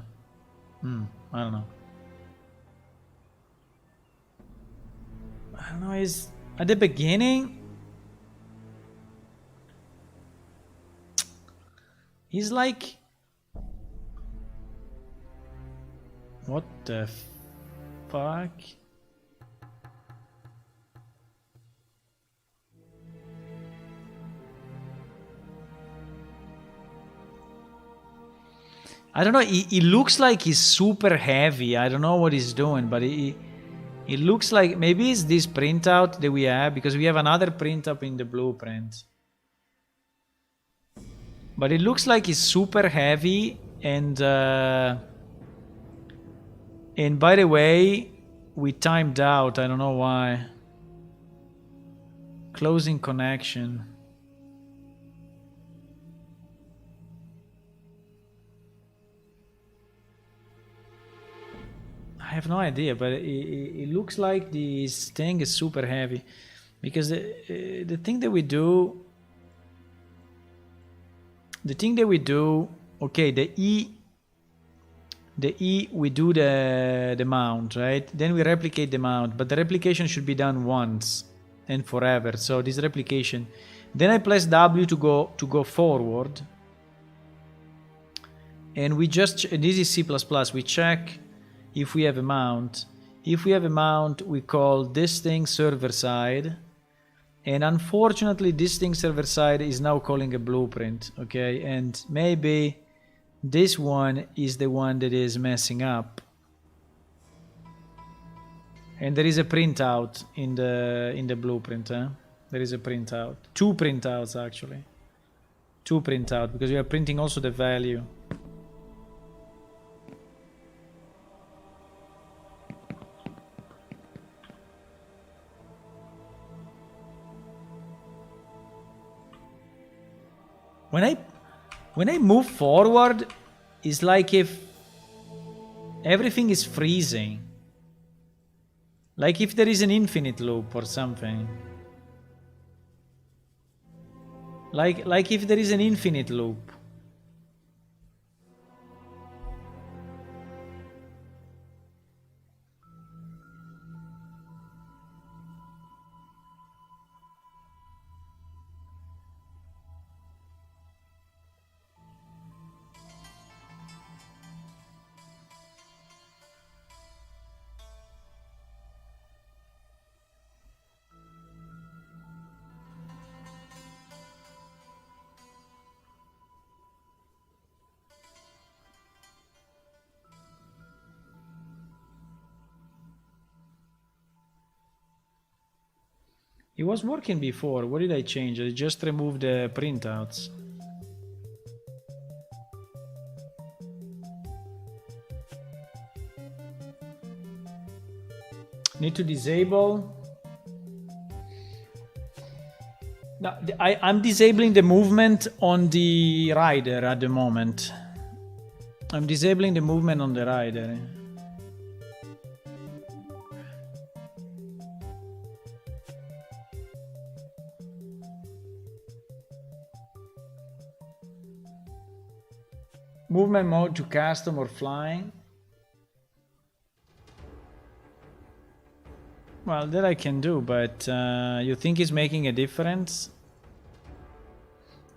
don't know. Is at the beginning. He's like... What the fuck? I don't know, he looks like he's super heavy. I don't know what he's doing, but it looks like... Maybe it's this printout that we have, because we have another printout in the blueprint. But it looks like he's super heavy, and by the way, we timed out. I don't know why. Closing connection. I have no idea, but it looks like this thing is super heavy, because the thing that we do... Okay, the E we do the mount, right? Then we replicate the mount, but the replication should be done once and forever. So this replication, then I press W to go forward, and we just... This is C++. We check if we have a mount. If we have a mount, we call this thing server side. And unfortunately, this thing server side is now calling a blueprint, okay? And maybe this one is the one that is messing up. And there is a printout in the blueprint, huh? There is a printout. Two printouts, actually. Two printouts, because we are printing also the value. When I move forward, it's like if everything is freezing. Like if there is an infinite loop or something. Like if there is an infinite loop. It was working before. What did I change? I just removed the printouts. Need to disable. No, I'm disabling the movement on the rider at the moment. I'm disabling the movement on the rider. Movement mode to custom or flying. Well, that I can do, but you think it's making a difference?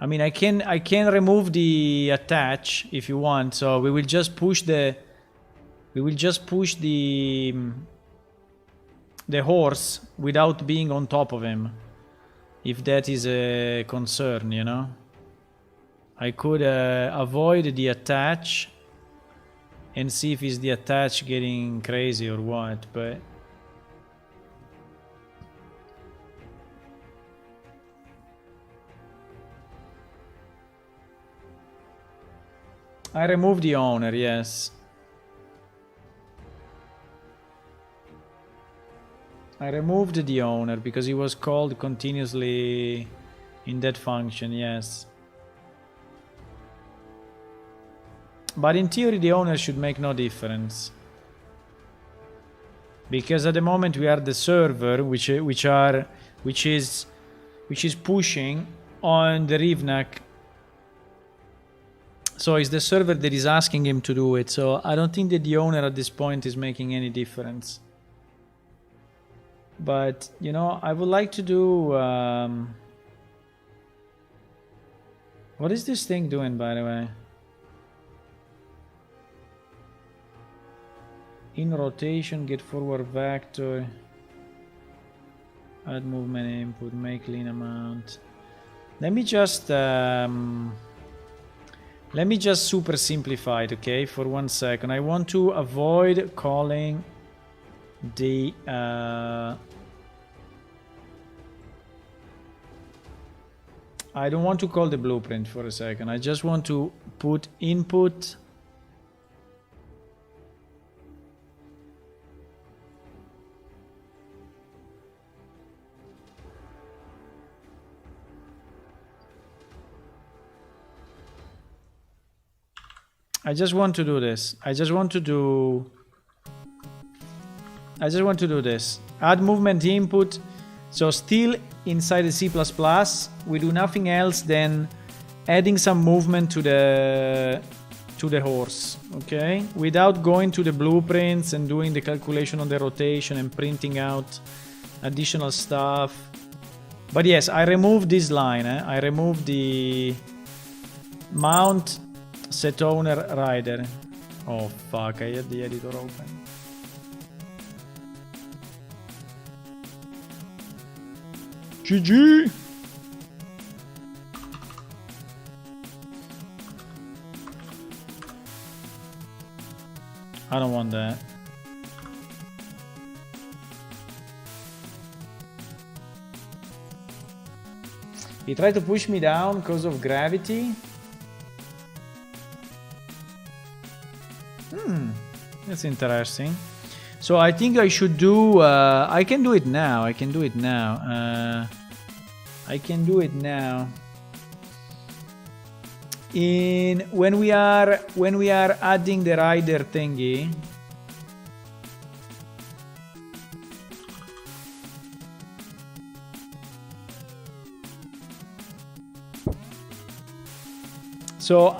I mean, I can remove the attach if you want. So we will just push the horse without being on top of him, if that is a concern, you know. I could avoid the attach and see if it's the attach getting crazy or what, but I removed the owner, yes. I removed the owner because he was called continuously in that function, yes. But in theory the owner should make no difference. Because at the moment we are the server which is pushing on the Rivnak. So it's the server that is asking him to do it. So I don't think that the owner at this point is making any difference. But, you know, I would like to do... what is this thing doing, by the way? In rotation, get forward vector. Add movement input, make lean amount. Let me just super simplify it, okay, for 1 second. I want to avoid calling the I don't want to call the blueprint for a second. I just want to put input I just want to do this. I just want to do this. Add movement input. So still inside the C++, we do nothing else than adding some movement to the horse, okay? Without going to the blueprints and doing the calculation on the rotation and printing out additional stuff. But yes, I removed this line. I removed the mount set owner rider. Oh fuck, I had the editor open. GG! I don't want that. He tried to push me down because of gravity. That's interesting. So I think I should do... I can do it now. I can do it now. When we are adding the rider thingy. So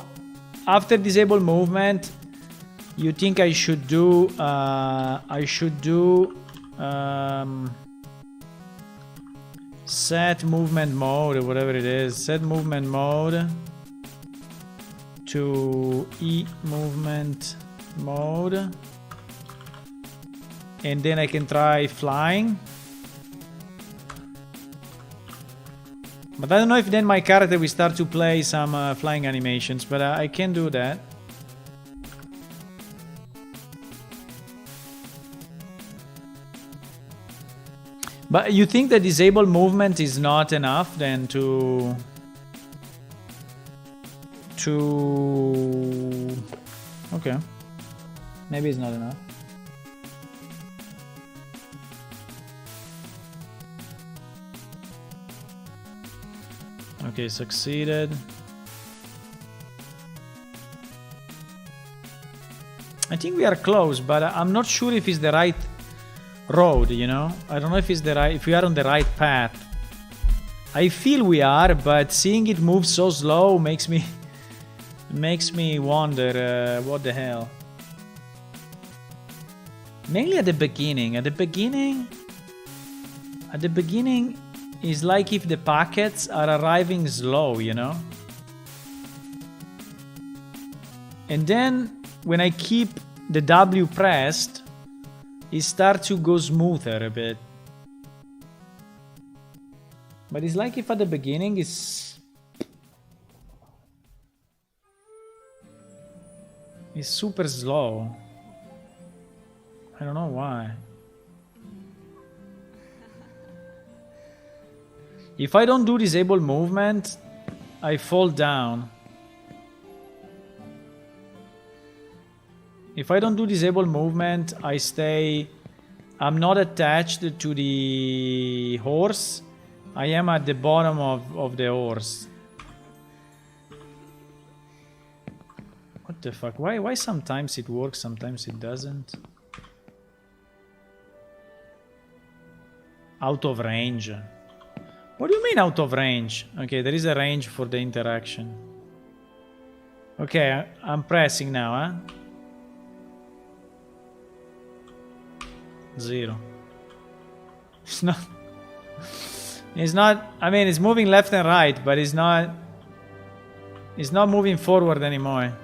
after disable movement, you think I should do set movement mode or whatever it is, set movement mode to E movement mode, and then I can try flying. But I don't know if then my character will start to play some flying animations, but I can do that. But you think that disable movement is not enough then to okay, maybe it's not enough. Okay, succeeded. I think we are close, but I'm not sure if it's the right road, you know? I don't know if it's the right, if we are on the right path. I feel we are, but seeing it move so slow makes me wonder what the hell. Mainly at the beginning. At the beginning is like if the packets are arriving slow, you know? And then when I keep the W pressed, it starts to go smoother a bit. But it's like if at the beginning it's super slow. I don't know why. If I don't do disable movement, I fall down. If I don't do disable movement, I stay... I'm not attached to the horse. I am at the bottom of the horse. What the fuck? Why sometimes it works, sometimes it doesn't? Out of range. What do you mean out of range? Okay, there is a range for the interaction. Okay, I'm pressing now, huh? 0. It's not... It's not... I mean, it's moving left and right, but it's not... It's not moving forward anymore.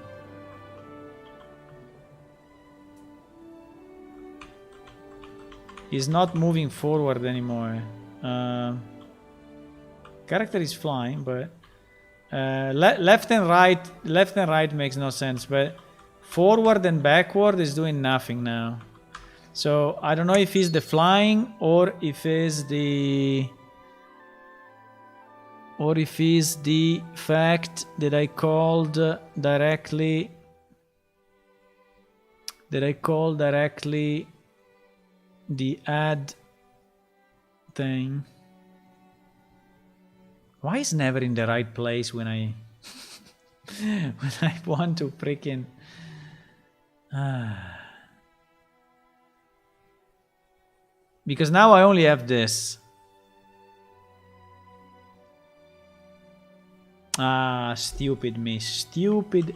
It's not moving forward anymore. Character is flying, but... left and right makes no sense, but... Forward and backward is doing nothing now. So, I don't know if it's the flying or if it's the... Or if it's the fact that I called directly... That I called directly the add thing. Why is never in the right place when I... when I want to freaking... Because now I only have this. Ah, stupid me. Stupid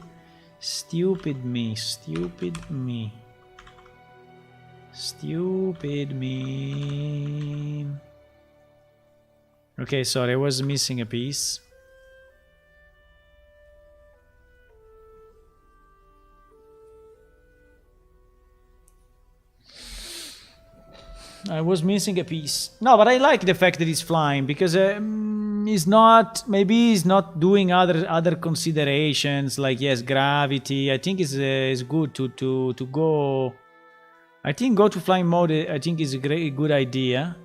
me. Stupid me. Stupid me. Okay, sorry, I was missing a piece. I was missing a piece. No, but I like the fact that it's flying because it's not. Maybe he's not doing other considerations like yes, gravity. I think it's good to go. I think go to flying mode. I think is a good idea.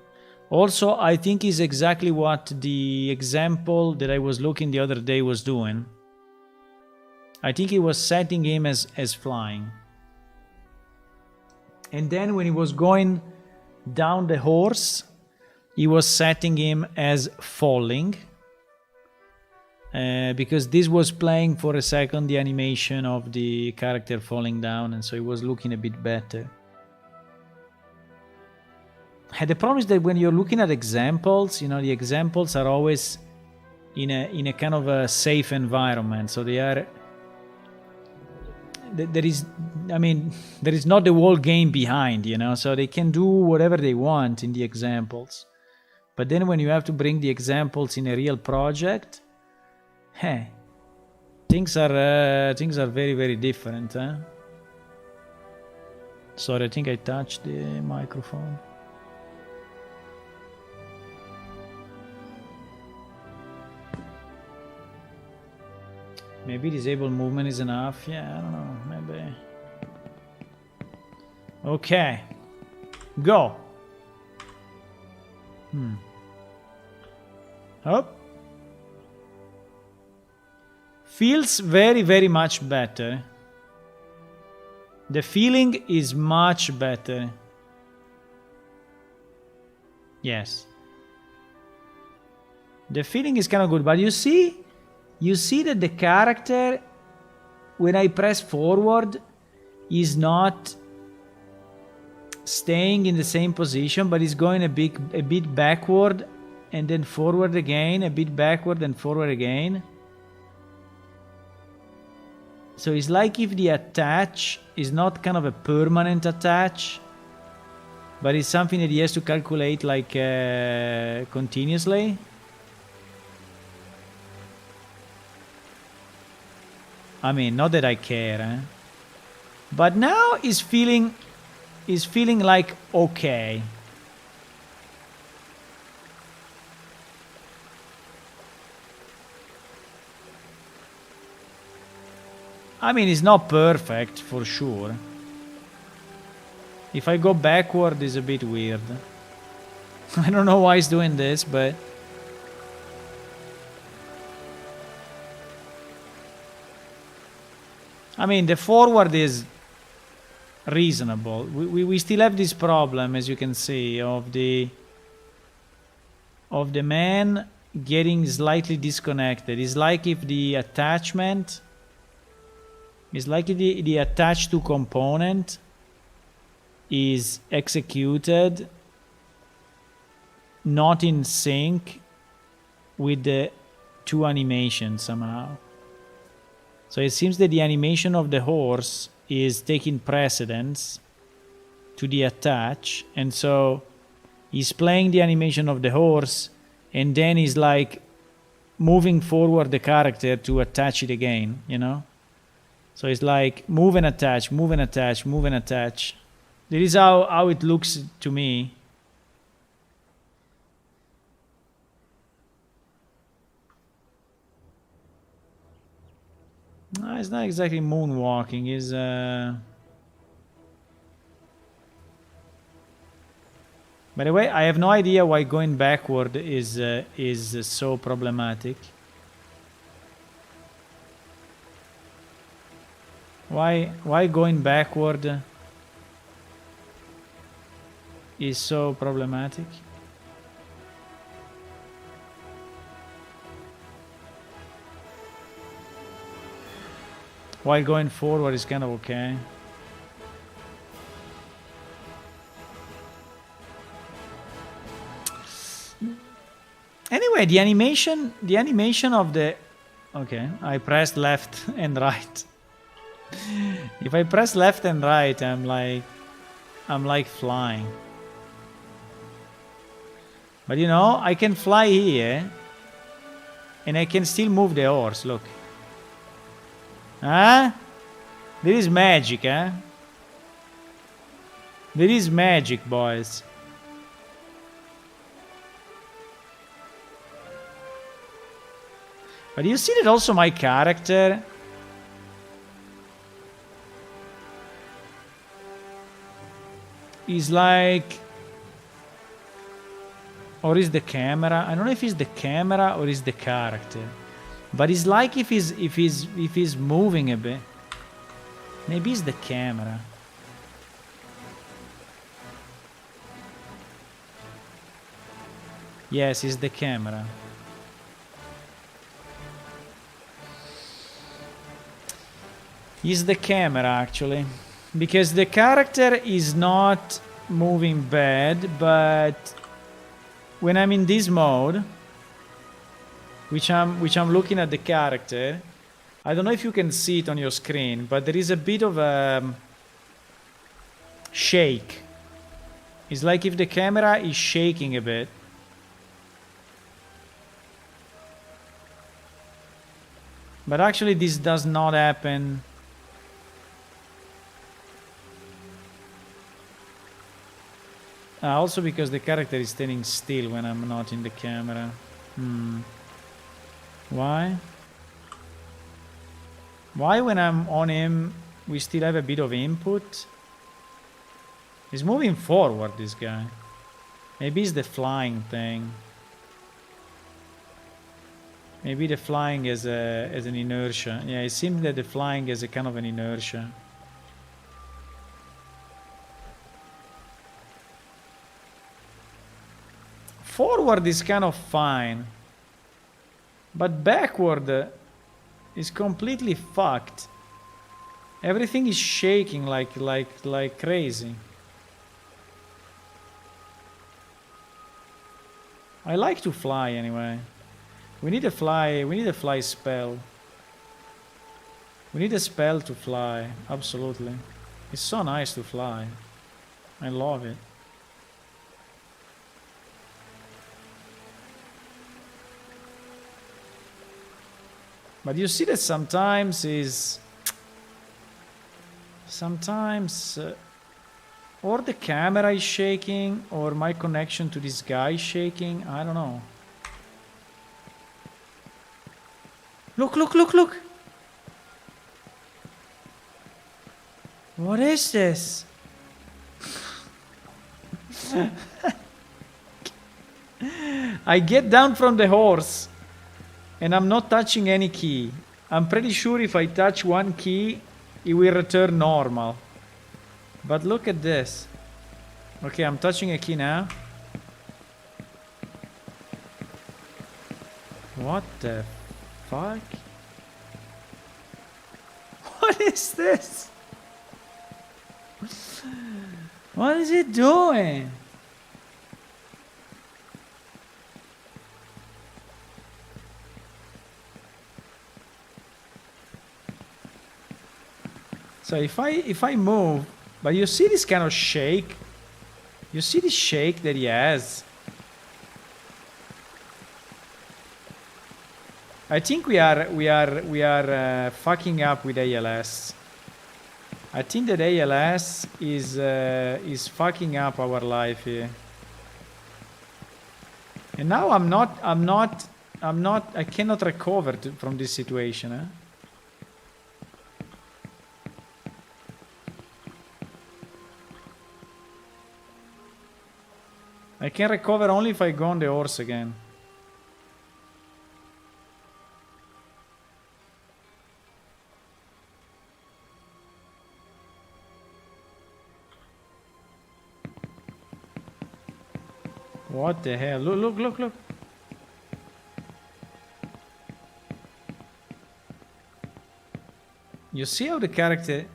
Also, I think is exactly what the example that I was looking the other day was doing. I think he was setting him as flying, and then when he was going down the horse, he was setting him as falling because this was playing for a second the animation of the character falling down, and so it was looking a bit better. And the problem is that when you're looking at examples, you know, the examples are always in a kind of a safe environment, so they are... There is not the whole game behind, you know, so they can do whatever they want in the examples. But then when you have to bring the examples in a real project, things are very, very different, huh? Sorry, I think I touched the microphone. Maybe disable movement is enough. Yeah, I don't know. Maybe. Okay. Go. Oh. Feels very, very much better. The feeling is much better. Yes. The feeling is kind of good, but you see that the character, when I press forward, is not staying in the same position, but is going a bit backward and then forward again, a bit backward and forward again. So it's like if the attach is not kind of a permanent attach, but it's something that he has to calculate like continuously. I mean, not that I care, eh? But now he's feeling like okay. I mean, it's not perfect for sure. If I go backward, it's a bit weird. I don't know why he's doing this, but I mean, the forward is reasonable. We still have this problem, as you can see, of the man getting slightly disconnected. It's like if the attachment is like if the attached to component is executed not in sync with the two animations somehow. So it seems that the animation of the horse is taking precedence to the attach, and so he's playing the animation of the horse, and then he's like moving forward the character to attach it again, you know? So it's like move and attach, move and attach, move and attach. That is how it looks to me. No, it's not exactly moonwalking. It's By the way, I have no idea why going backward is so problematic. Why going backward is so problematic? While going forward is kind of okay. Anyway, the animation of the... Okay, I pressed left and right. If I press left and right, I'm like flying. But you know, I can fly here and I can still move the horse, look. Huh? There is magic, huh? There is magic, boys. But you see that also my character is like... Or is the camera? I don't know if it's the camera or is the character. But it's like if he's moving a bit. Maybe it's the camera. Yes, it's the camera. It's the camera actually. Because the character is not moving bad, but when I'm in this mode, which I'm looking at the character, I don't know if you can see it on your screen, but there is a bit of a shake. It's like if the camera is shaking a bit. But actually this does not happen. Also because the character is standing still when I'm not in the camera. Why? Why when I'm on him we still have a bit of input? He's moving forward, this guy. Maybe it's the flying thing. Maybe the flying is an inertia. Yeah, it seems that the flying is a kind of an inertia. Forward is kind of fine, but backward is completely fucked. Everything is shaking like crazy. I like to fly anyway. We need a fly spell. We need a spell to fly, absolutely. It's so nice to fly. I love it. But you see that sometimes or the camera is shaking or my connection to this guy is shaking. I don't know. Look, look, look, look. What is this? I get down from the horse and I'm not touching any key. I'm pretty sure if I touch one key, it will return normal. But look at this. Okay, I'm touching a key now. What the fuck? What is this? What is it doing? So if I move, but you see this kind of shake? You see this shake that he has? I think we are fucking up with ALS. I think that ALS is fucking up our life here. And now I cannot recover from this situation. Eh? I can recover only if I go on the horse again. What the hell? Look, look, look, look. You see how the character...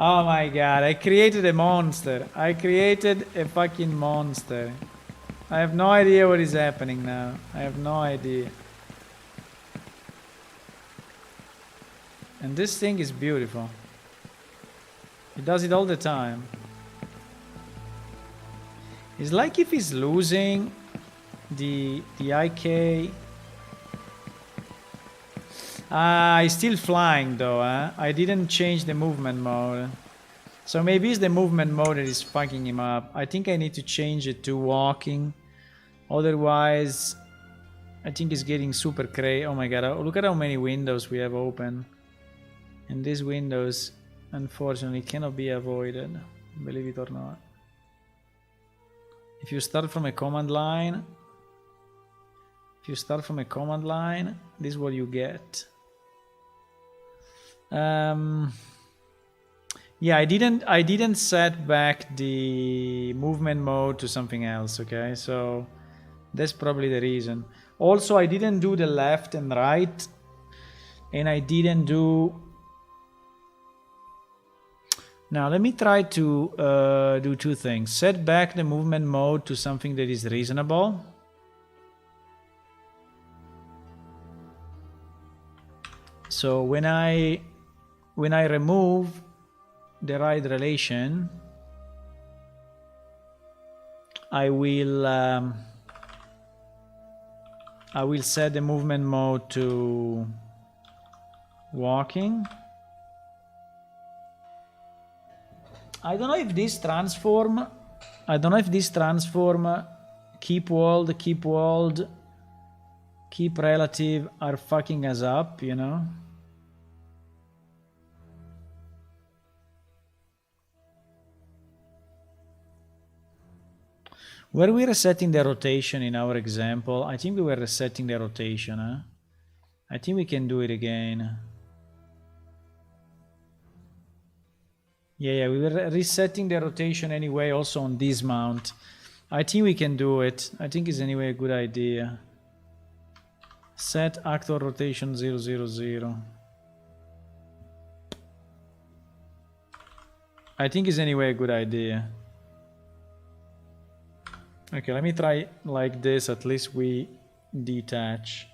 Oh my god, I created a monster. I created a fucking monster. I have no idea what is happening now. I have no idea. And this thing is beautiful. He does it all the time. It's like if he's losing the IK. He's still flying though, huh? I didn't change the movement mode. So maybe it's the movement mode that is fucking him up. I think I need to change it to walking. Otherwise, I think it's getting super crazy. Oh my god, look at how many windows we have open. And these windows, unfortunately, cannot be avoided, believe it or not. If you start from a command line, this is what you get. Yeah, I didn't set back the movement mode to something else, okay? So that's probably the reason. Also, I didn't do the left and right, and I didn't do... Now, let me try to do two things. Set back the movement mode to something that is reasonable. So when I remove the right relation, I will set the movement mode to walking. I don't know if this transform keep world, keep relative are fucking us up, you know? Were we resetting the rotation in our example? I think we were resetting the rotation, huh? I think we can do it again. Yeah, we were resetting the rotation anyway, also on this mount. I think we can do it. I think it's anyway a good idea. Set actor rotation 000. I think it's anyway a good idea. Okay, let me try like this. At least we detach.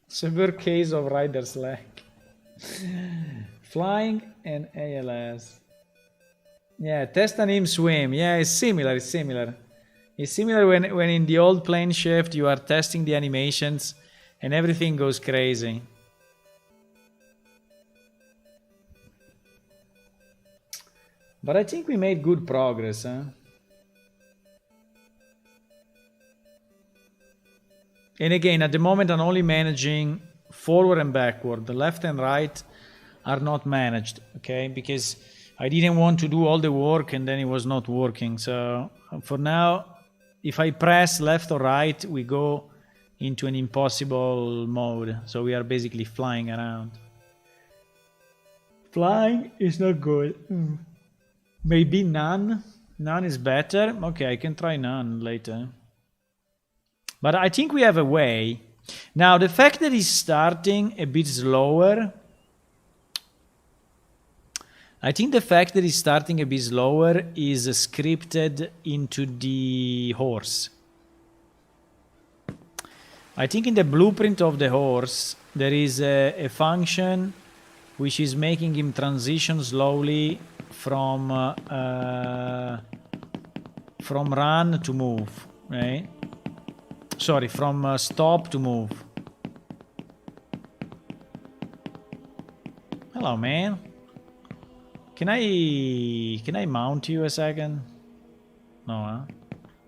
Severe case of rider's leg. Flying and ALS. Yeah, test an him swim. Yeah, it's similar. It's similar. It's similar when in the old plane shift you are testing the animations and everything goes crazy. But I think we made good progress, huh? And again, at the moment I'm only managing forward and backward. The left and right are not managed, okay? Because I didn't want to do all the work and then it was not working. So for now, if I press left or right, we go into an impossible mode. So we are basically flying around. Flying is not good. Maybe none. None is better. Okay, I can try none later. But I think we have a way. Now, the fact that it's starting a bit slower, I think the fact that it's starting a bit slower is scripted into the horse. I think in the blueprint of the horse, there is a function which is making him transition slowly from run to move, right? Sorry, from stop to move. Hello, man. Can I mount you a second? No, huh?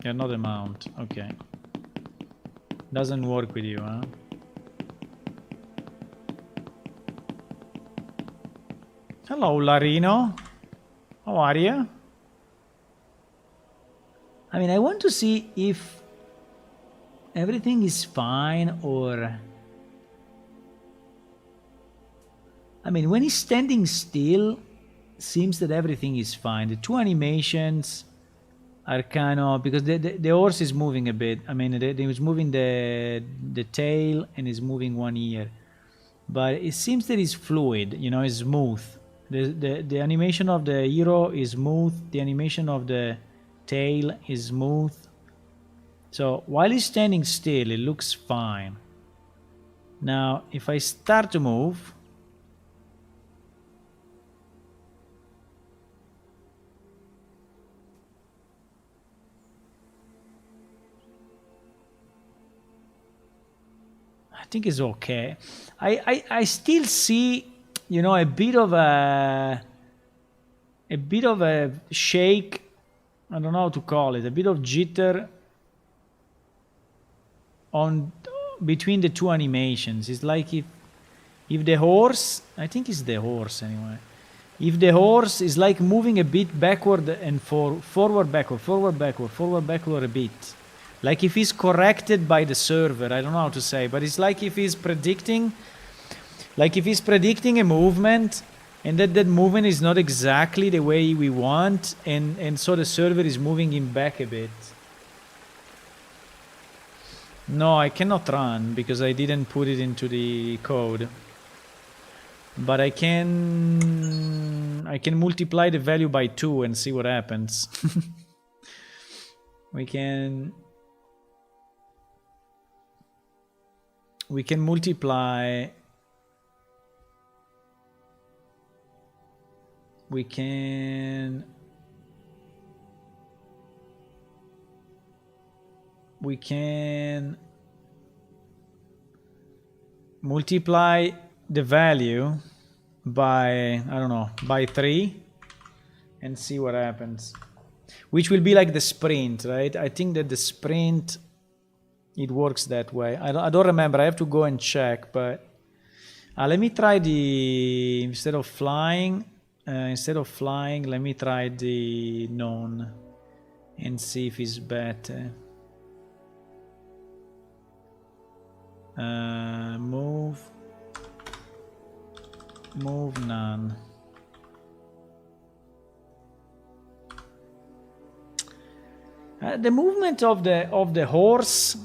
You're not a mount. Okay. Doesn't work with you, huh? Hello, Larino. How are you? I mean, I want to see if everything is fine or... I mean, when he's standing still, seems that everything is fine. The two animations are kind of... because the horse is moving a bit. I mean, they was moving the tail and is moving one ear. But it seems that it's fluid, you know, it's smooth. The animation of the hero is smooth. The animation of the tail is smooth. So while he's standing still, it looks fine. Now, if I start to move... I think it's okay. I still see, you know, a bit of a shake. I don't know how to call it. A bit of jitter on between the two animations. It's like if the horse, I think it's the horse anyway. If the horse is like moving a bit backward and forward, backward, forward, backward, forward, backward a bit. Like if he's corrected by the server, I don't know how to say, but it's like if he's predicting, a movement, and that movement is not exactly the way we want, and so the server is moving him back a bit. No, I cannot run because I didn't put it into the code. But I can multiply the value by 2 and see what happens. We can multiply. We can multiply the value by, I don't know, by 3 and see what happens. Which will be like the sprint, right? I think that the sprint it works that way. I don't remember. I have to go and check. But let me try the instead of flying. Let me try the known and see if it's better. Move none. The movement of the horse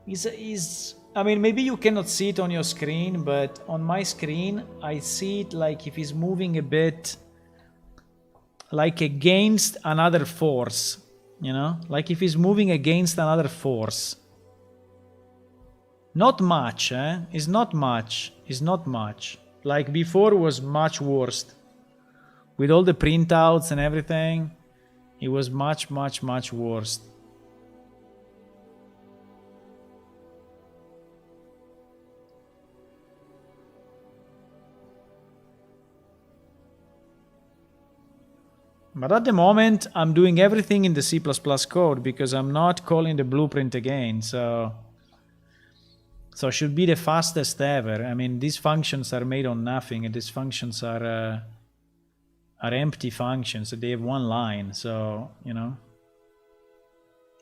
is I mean, maybe you cannot see it on your screen, but on my screen I see it like if he's moving a bit like against another force, you know, like if he's moving against another force. Not much, it's not much. Like before was much worse. With all the printouts and everything, it was much worse. But at the moment, I'm doing everything in the C++ code because I'm not calling the blueprint again, so it should be the fastest ever. I mean, these functions are made on nothing, and these functions are empty functions. They have one line, so, you know.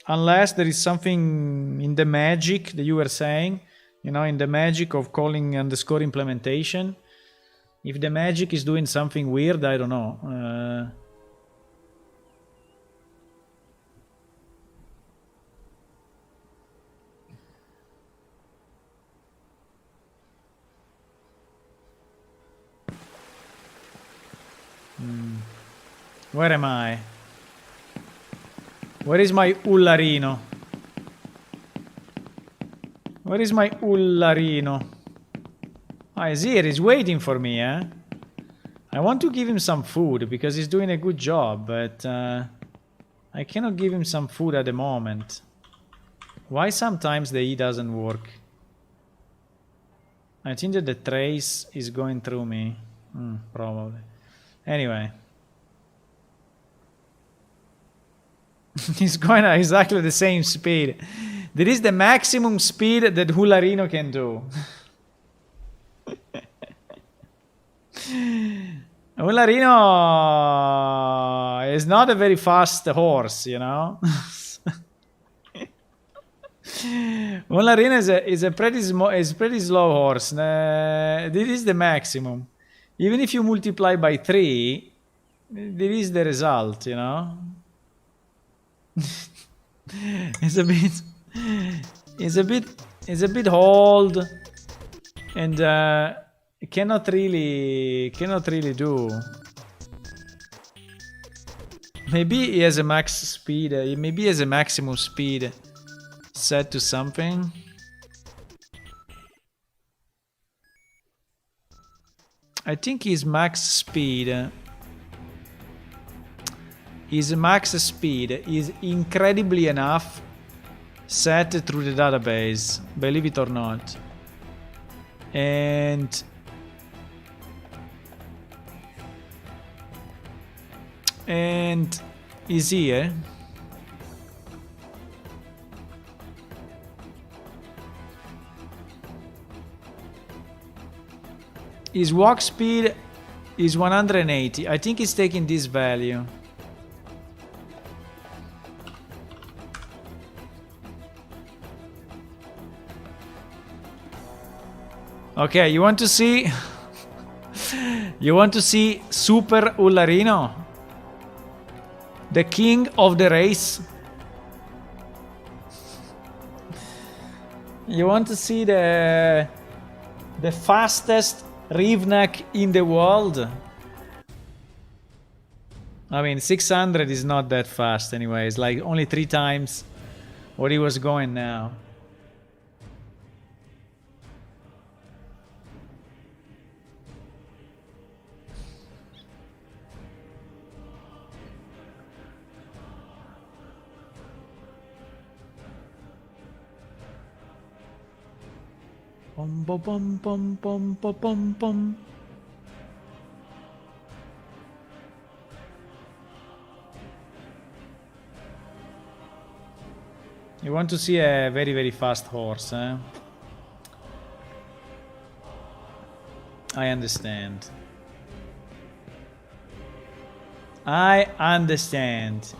Unless there is something in the magic that you were saying, you know, in the magic of calling underscore implementation. If the magic is doing something weird, I don't know. Where am I? Where is my Ullarino? Where is my Ullarino? Ah, he's here. He's waiting for me, eh? I want to give him some food because he's doing a good job, but I cannot give him some food at the moment. Why sometimes the E doesn't work? I think that the trace is going through me. Probably. Anyway. He's going at exactly the same speed. That is the maximum speed that Hularino can do. Hularino is not a very fast horse, you know. Hularino is a pretty slow horse. This is the maximum. Even if you multiply by 3, this is the result, you know. It's a bit old, and cannot really do. Maybe he has a max speed. Maybe he has a maximum speed set to something. I think his max speed. His max speed is incredibly enough set through the database, believe it or not. And is here. His walk speed is 180. I think he's taking this value. Okay, you want to see Super Ullarino? The king of the race? You want to see the fastest Rivnak in the world? I mean, 600 is not that fast anyway. It's like only 3 times what he was going now. Bum bum bum bum bum bum bum. You want to see a very, very fast horse, eh? I understand. I understand.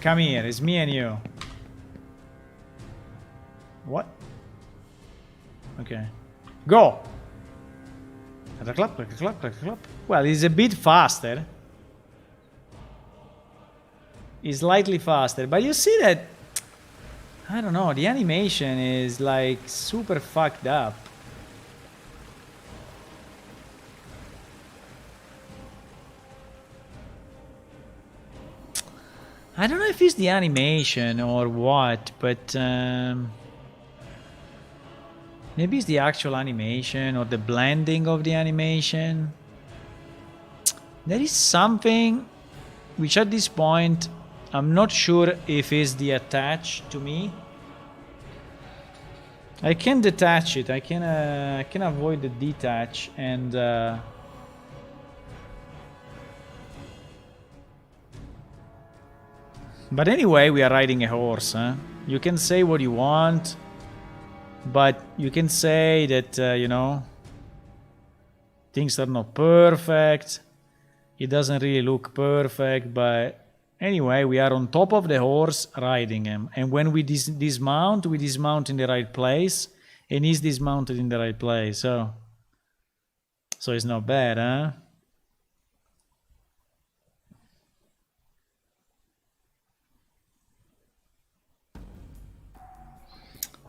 Come here, it's me and you. What? Okay. Go! Clap, clap, clap, clap, clap. Well, he's a bit faster. He's slightly faster, but you see that... I don't know, the animation is like super fucked up. I don't know if it's the animation or what, but maybe it's the actual animation or the blending of the animation. There is something which at this point I'm not sure if it's the attach to me. I can detach it. I can avoid the detach and but anyway, we are riding a horse, huh? You can say what you want, but you can say that, you know, things are not perfect. It doesn't really look perfect, but anyway, we are on top of the horse riding him. And when we dismount, we dismount in the right place, and he's dismounted in the right place. So it's not bad, huh?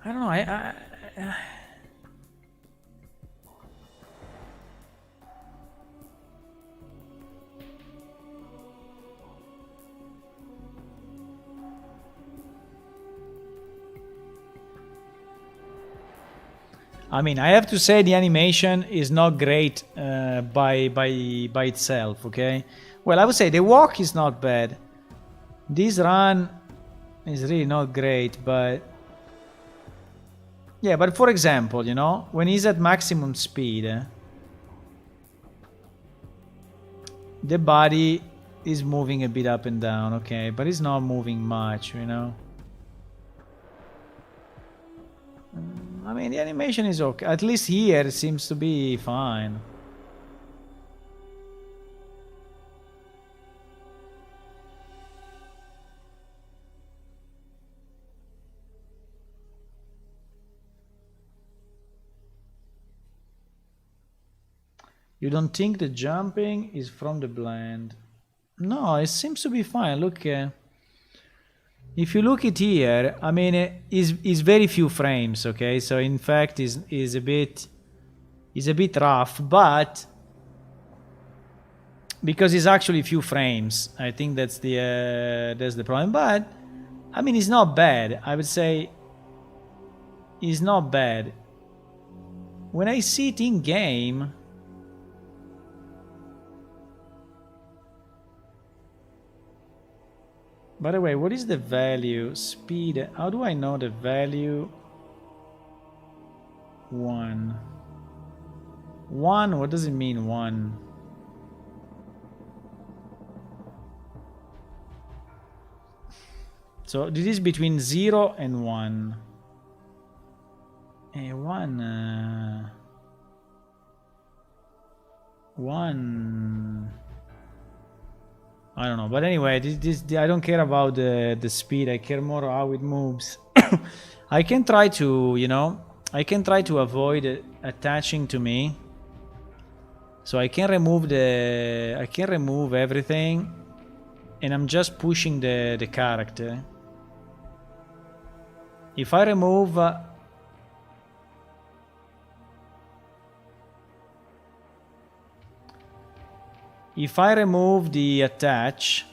I don't know. I mean, I have to say the animation is not great by itself. Okay. Well, I would say the walk is not bad. This run is really not great, but yeah. But for example, you know, when he's at maximum speed, the body is moving a bit up and down. Okay, but it's not moving much, you know. I mean, the animation is okay. At least here it seems to be fine. You don't think the jumping is from the blend? No, it seems to be fine. Look, if you look at here, I mean, it's very few frames. Okay, so in fact, is a bit rough, but because it's actually few frames, I think that's the problem. But I mean, it's not bad. I would say it's not bad. When I see it in game. By the way, what is the value? Speed. How do I know the value? 1. 1? What does it mean, 1? So this is between 0 and 1. 1. 1. I don't know, but anyway, this I don't care about the speed. I care more how it moves. I can try to, you know, I can try to avoid it attaching to me. So I can remove everything, and I'm just pushing the character. If I remove the attach,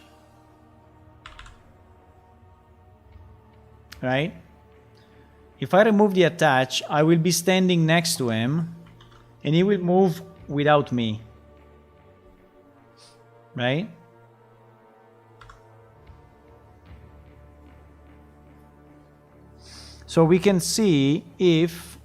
right? If I remove the attach, I will be standing next to him and he will move without me, right? So we can see if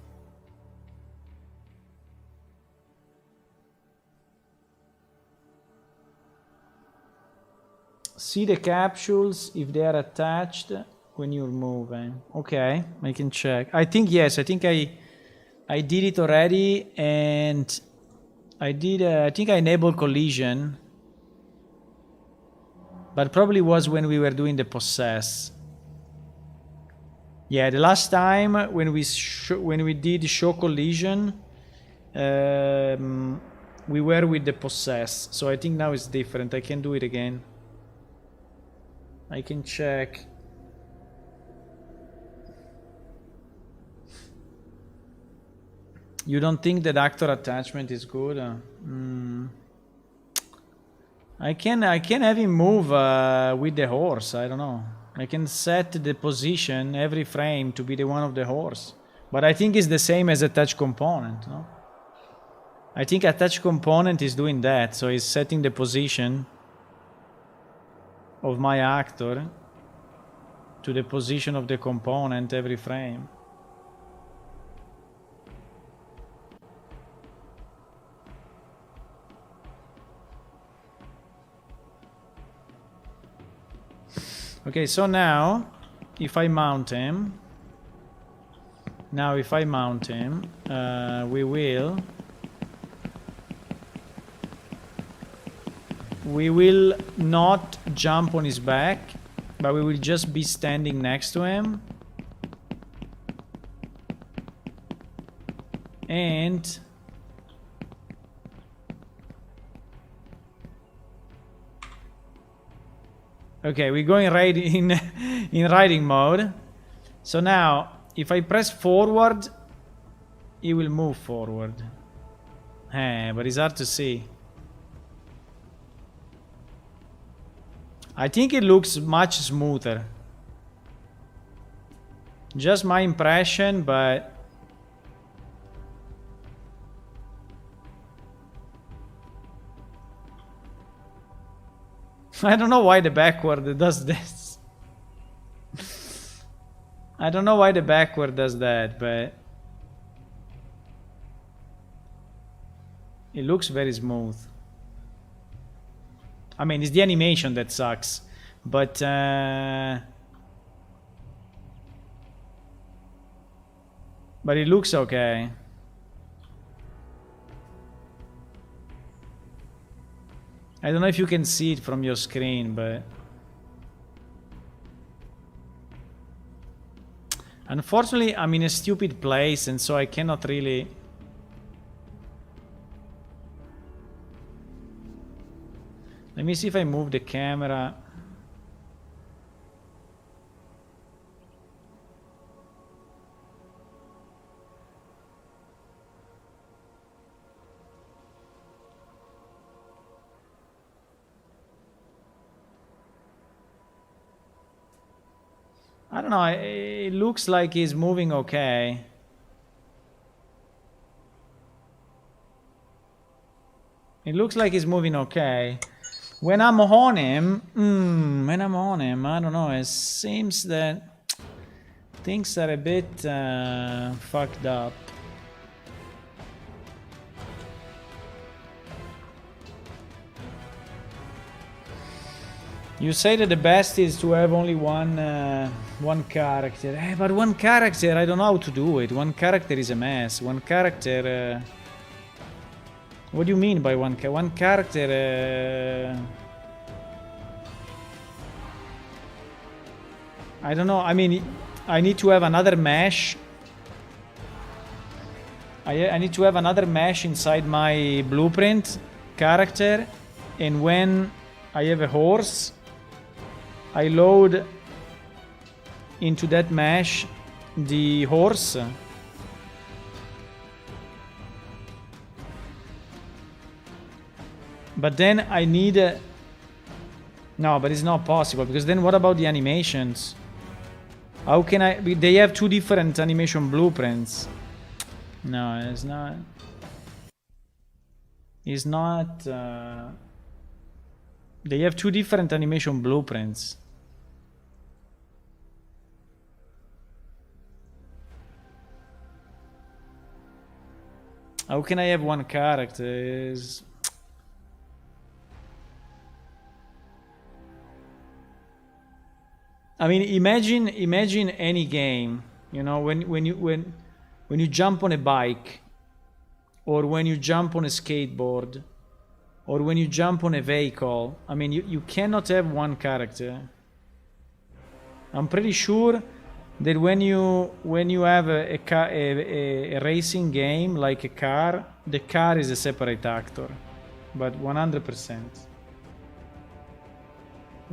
See the capsules if they are attached when you're moving. Okay, I can check. I think yes. I think I did it already, and I did. I think I enabled collision, but probably was when we were doing the possess. Yeah, the last time when we did show collision, we were with the possess. So I think now it's different. I can do it again. I can check. You don't think that actor attachment is good? I can have him move with the horse. I don't know. I can set the position every frame to be the one of the horse. But I think it's the same as attach component, no? I think attach component is doing that, so it's setting the position of my actor to the position of the component every frame. Okay, so now if I mount him, we will not jump on his back, but we will just be standing next to him. And okay, we're going right in riding mode. So now if I press forward, he will move forward. But it's hard to see. I think it looks much smoother. Just my impression, but I don't know why the backward does this. I don't know why the backward does that, but it looks very smooth. I mean, it's the animation that sucks, but it looks okay. I don't know if you can see it from your screen, but unfortunately I'm in a stupid place, and so I cannot really. Let me see if I move the camera. I don't know, it looks like he's moving okay. It looks like he's moving okay. When I'm on him, I don't know, it seems that things are a bit fucked up. You say that the best is to have only one character. But one character, I don't know how to do it. One character is a mess. One character... What do you mean by one character? I don't know. I mean, I need to have another mesh. I need to have another mesh inside my blueprint character. And when I have a horse, I load into that mesh the horse. But then I need no, but it's not possible, because then what about the animations? How can I... They have two different animation blueprints. No, it's not. It's not... They have two different animation blueprints. How can I have one character? I mean, imagine any game, you know, when you jump on a bike, or when you jump on a skateboard, or when you jump on a vehicle. I mean, you cannot have one character. I'm pretty sure that when you have a racing game like a car, the car is a separate actor, but 100%.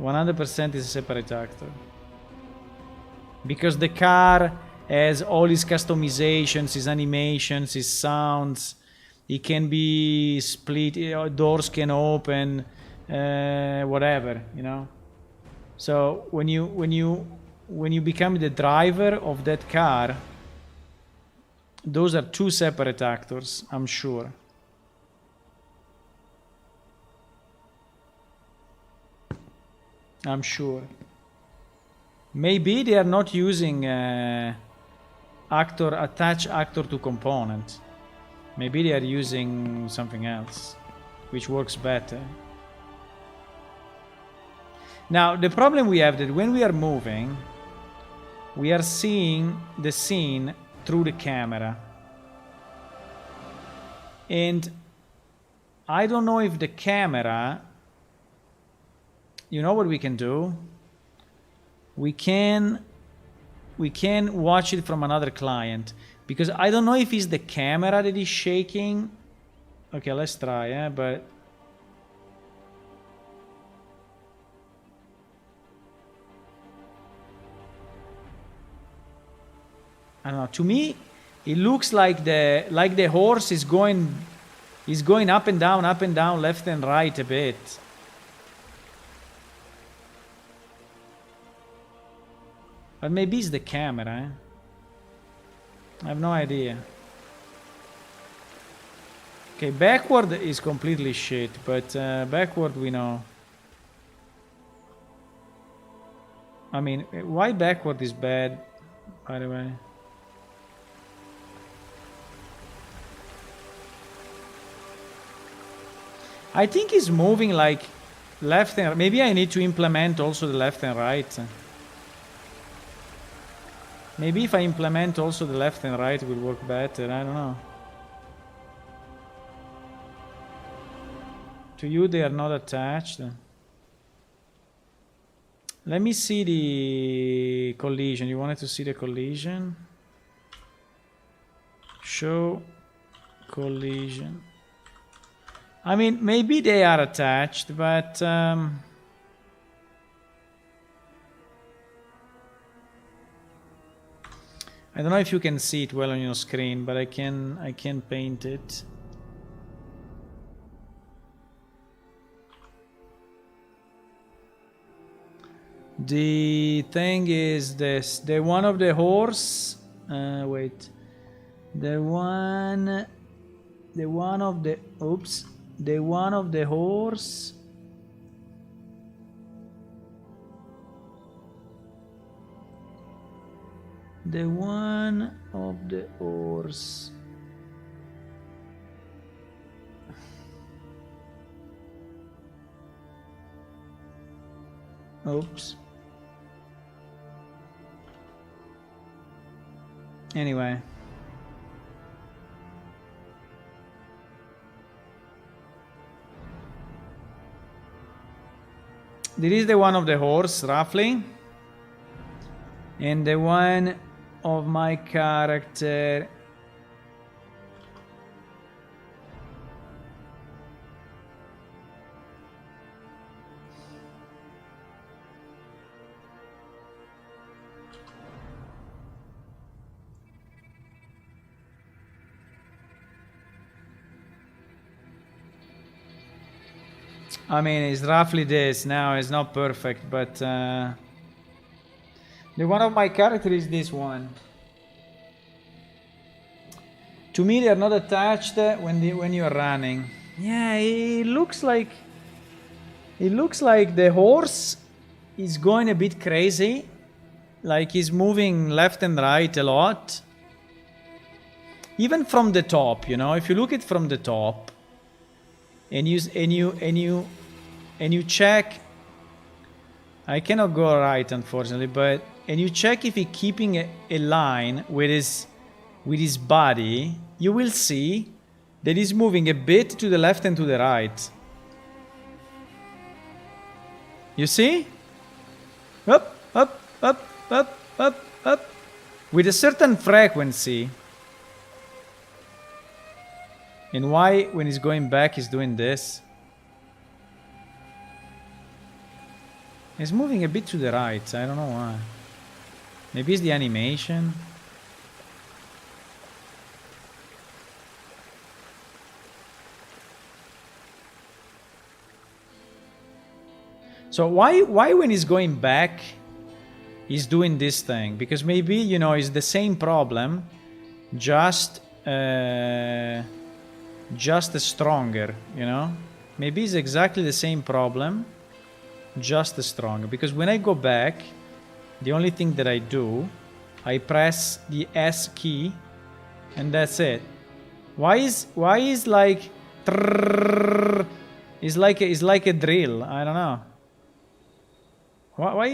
100% is a separate actor. Because the car has all its customizations, its animations, its sounds. It can be split, doors can open, whatever, you know. So when you become the driver of that car, those are two separate actors, I'm sure. I'm sure. Maybe they are not using attach actor to component. Maybe they are using something else, which works better. Now, the problem we have that when we are moving, we are seeing the scene through the camera. And I don't know if the camera, you know what we can do? We can watch it from another client, because I don't know if it's the camera that is shaking. Okay, let's try, but I don't know. To me, it looks like the horse is going up and down, left and right a bit. But maybe it's the camera. I have no idea. Okay, backward is completely shit, but backward we know. I mean, why backward is bad, by the way? I think it's moving like left and... Maybe I need to implement also the left and right. Maybe if I implement also the left and right, it will work better. I don't know. To you, they are not attached. Let me see the collision. You wanted to see the collision? Show collision. I mean, maybe they are attached, but... I don't know if you can see it well on your screen, but I can paint it. The thing is this: the one of the horse. Wait, the one of the. Oops, the one of the horse. The one of the horse. Oops. Anyway. This is the one of the horse, roughly. And the one of my character. I mean, it's roughly this. Now it's not perfect, but the one of my character is this one. To me, they are not attached when you are running. Yeah, it looks like the horse is going a bit crazy, like he's moving left and right a lot. Even from the top, you know, if you look at from the top, and you check. I cannot go right, unfortunately, but... And you check if he's keeping a line with his body, you will see that he's moving a bit to the left and to the right. You see? Up, up, up, up, up, up. With a certain frequency. And why, when he's going back, he's doing this? He's moving a bit to the right. I don't know why. Maybe it's the animation. So why when he's going back, he's doing this thing? Because maybe, you know, it's the same problem, just stronger, you know? Maybe it's exactly the same problem, just stronger. Because when I go back, the only thing that I do, I press the S key, and that's it. Why is like... It's like a drill, I don't know. Why?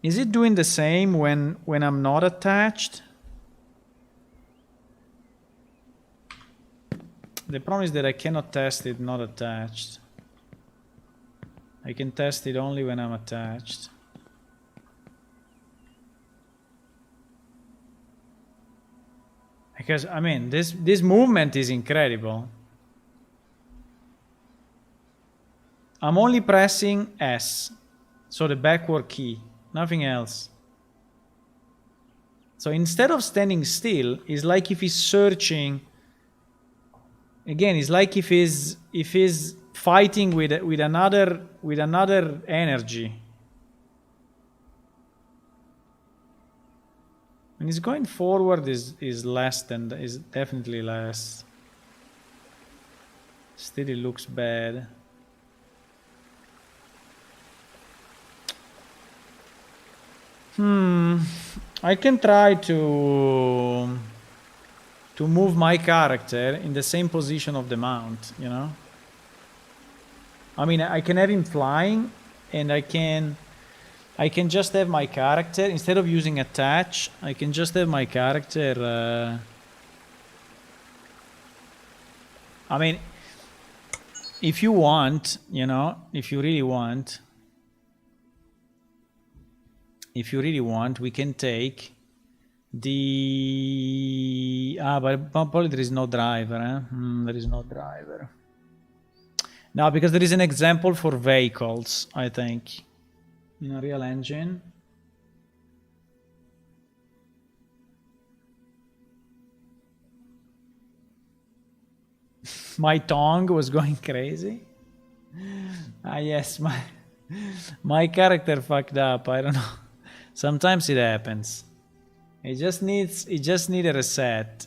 Is it doing the same when I'm not attached? The problem is that I cannot test it not attached. I can test it only when I'm attached. Because, I mean, this movement is incredible. I'm only pressing S, so the backward key, nothing else. So instead of standing still, it's like if he's searching. Again, it's like if he's fighting with another energy. When he's going forward is less than, is definitely less. Still it looks bad. I can try to move my character in the same position of the mount, you know? I mean, I can have him flying, and I can just have my character, instead of using attach, I can just have my character, I mean, if you want, you know, if you really want, we can take the... but probably there is no driver, eh? There is no driver. No, because there is an example for vehicles, I think. In Unreal Engine. My tongue was going crazy. Yes, my character fucked up. I don't know. Sometimes it happens. It just needs a reset.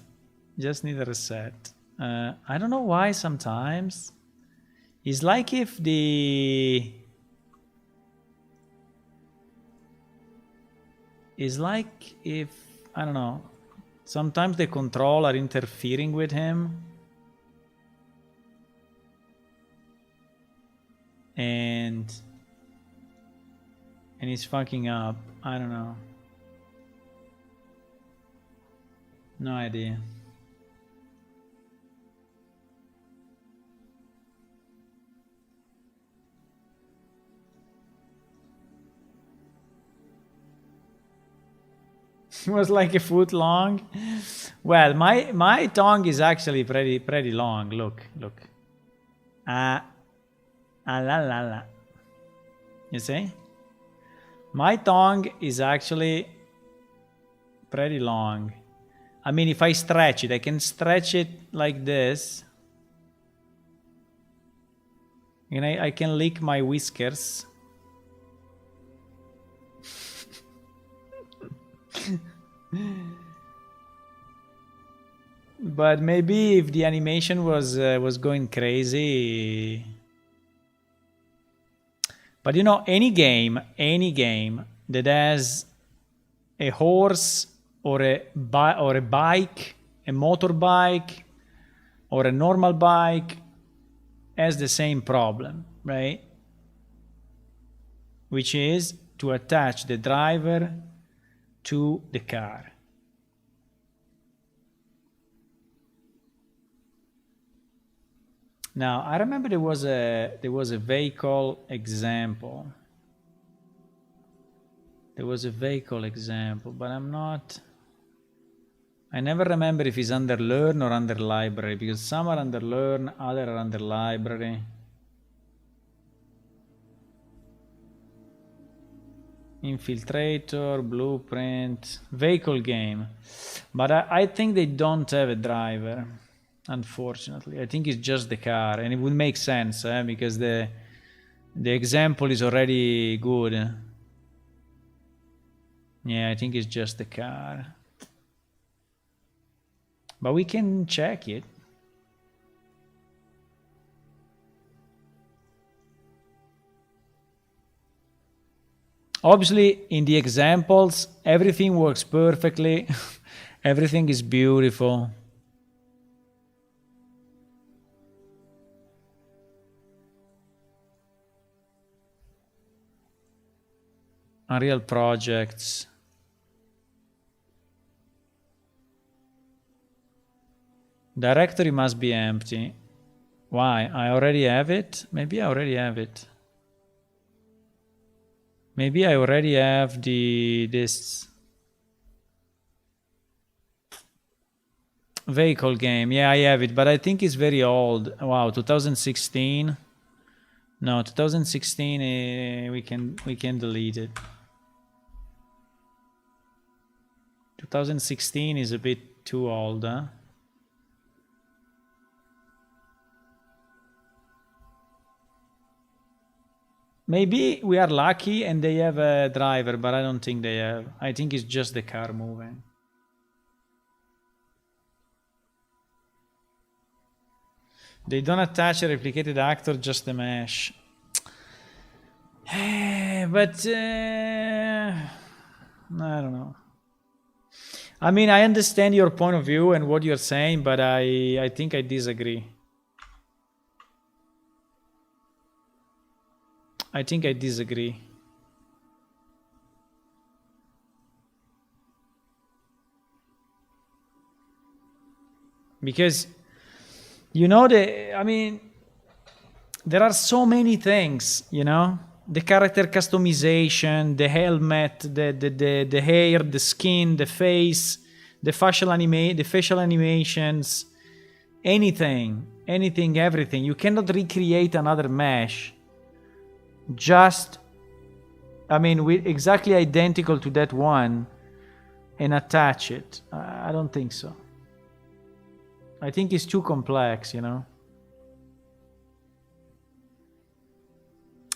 I don't know why sometimes. It's like if I don't know, sometimes the control are interfering with him. And he's fucking up. I don't know. No idea. It was like a foot long. Well, my tongue is actually pretty long. Look. La la. You see? My tongue is actually pretty long. I mean, if I stretch it, I can stretch it like this. And I can lick my whiskers. But maybe if the animation was going crazy. But you know, any game that has a horse or a bike, a motorbike, or a normal bike has the same problem, right? Which is to attach the driver to the car. Now, I remember there was a vehicle example. There was a vehicle example, but I never remember if it's under learn or under library, because some are under learn, other are under library. Infiltrator, blueprint, vehicle game. But I think they don't have a driver, unfortunately. I think it's just the car, and it would make sense, because the example is already good. Yeah, I think it's just the car. But we can check it. Obviously, in the examples, everything works perfectly. Everything is beautiful. Unreal projects. Directory must be empty. Why? I already have it? Maybe I already have it. Maybe I already have this vehicle game. Yeah, I have it, but I think it's very old. Wow, 2016. No, 2016. We can delete it. 2016 is a bit too old, huh? Maybe we are lucky and they have a driver, but I don't think they have. I think it's just the car moving. They don't attach a replicated actor, just the mesh. But I don't know. I mean, I understand your point of view and what you're saying, but I think I disagree. I think I disagree. Because, you know, I mean, there are so many things, you know? The character customization, the helmet, the hair, the skin, the face, the facial animations, anything, everything. You cannot recreate another mesh. Just, I mean, exactly identical to that one and attach it. I don't think so. I think it's too complex, you know.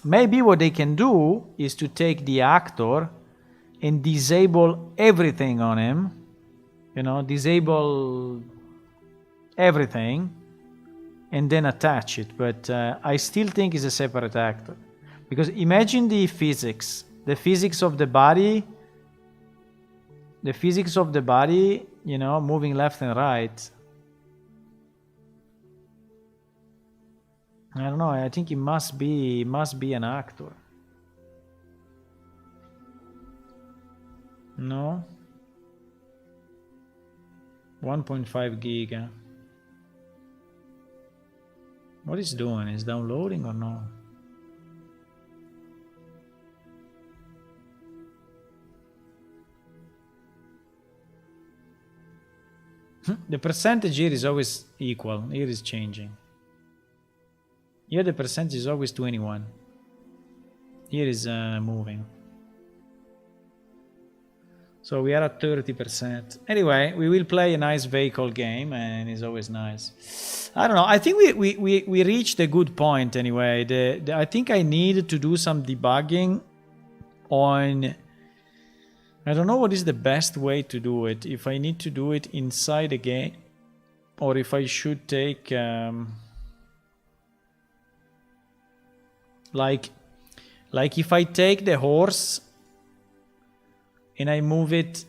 Maybe what they can do is to take the actor and disable everything on him, you know, disable everything and then attach it. But I still think it's a separate actor. Because imagine the physics of the body, you know, moving left and right. I don't know, I think it must be an actor. No? 1.5 giga. What is doing? Is downloading or no? The percentage here is always equal. Here is changing. Here the percentage is always 21. Here is moving. So we are at 30%. Anyway, we will play a nice vehicle game and it's always nice. I don't know. I think we reached a good point anyway. I think I need to do some debugging on... I don't know what is the best way to do it. If I need to do it inside a game or if I should take... like if I take the horse and I move it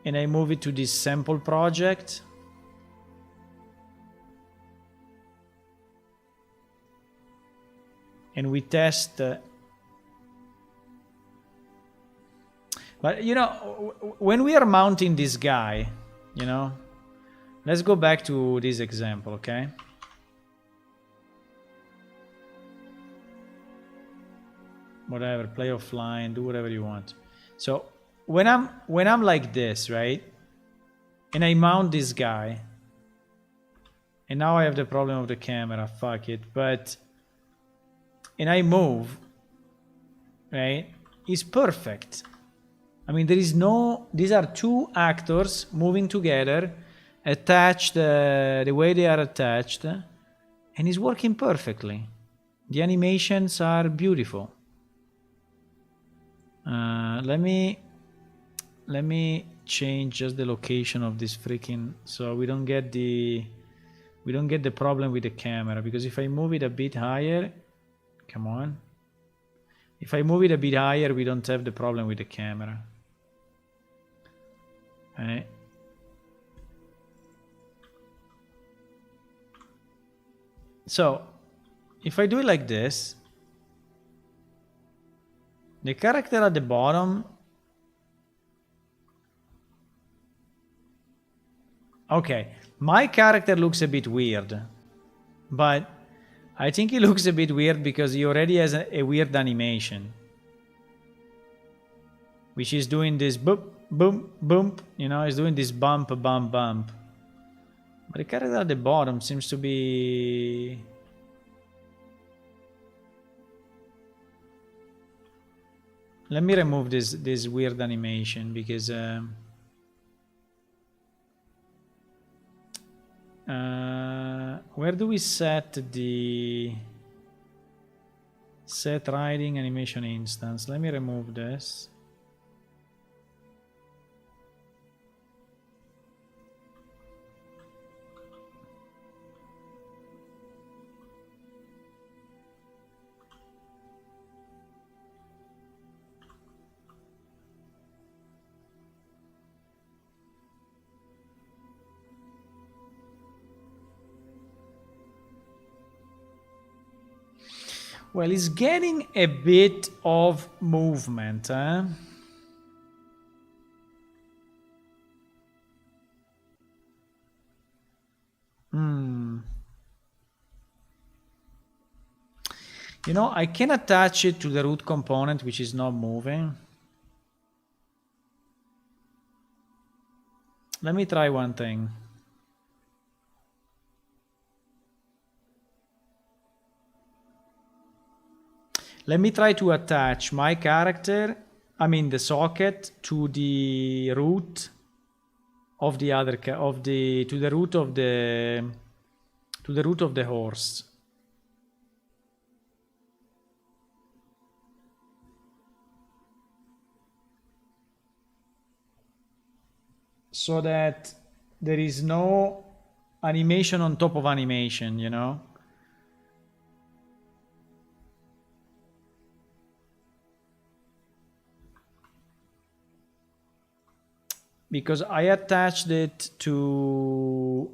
and I move it to this sample project. And we test. But you know, when we are mounting this guy, you know, let's go back to this example, okay? Whatever, play offline, do whatever you want. So when I'm like this, right? And I mount this guy, and now I have the problem of the camera, fuck it, but and I move, right? It's perfect. I mean, there is no, these are two actors moving together, attached the way they are attached, and it's working perfectly. The animations are beautiful. Let me change just the location of this freaking, so we don't get the problem with the camera, because if I move it a bit higher, come on. If I move it a bit higher, we don't have the problem with the camera. Okay. So, if I do it like this, the character at the bottom, okay, my character looks a bit weird, but I think he looks a bit weird because he already has a weird animation, which is doing this boop, boom, boom, you know, he's doing this bump, bump, bump. But the character at the bottom seems to be... Let me remove this weird animation, because where do we set the set riding animation instance? Let me remove this. Well, it's getting a bit of movement, eh? You know, I can attach it to the root component, which is not moving. Let me try one thing. Let me try to attach my character, I mean the socket, to the root of the other to the root of the horse. So that there is no animation on top of animation, you know? Because I attached it to...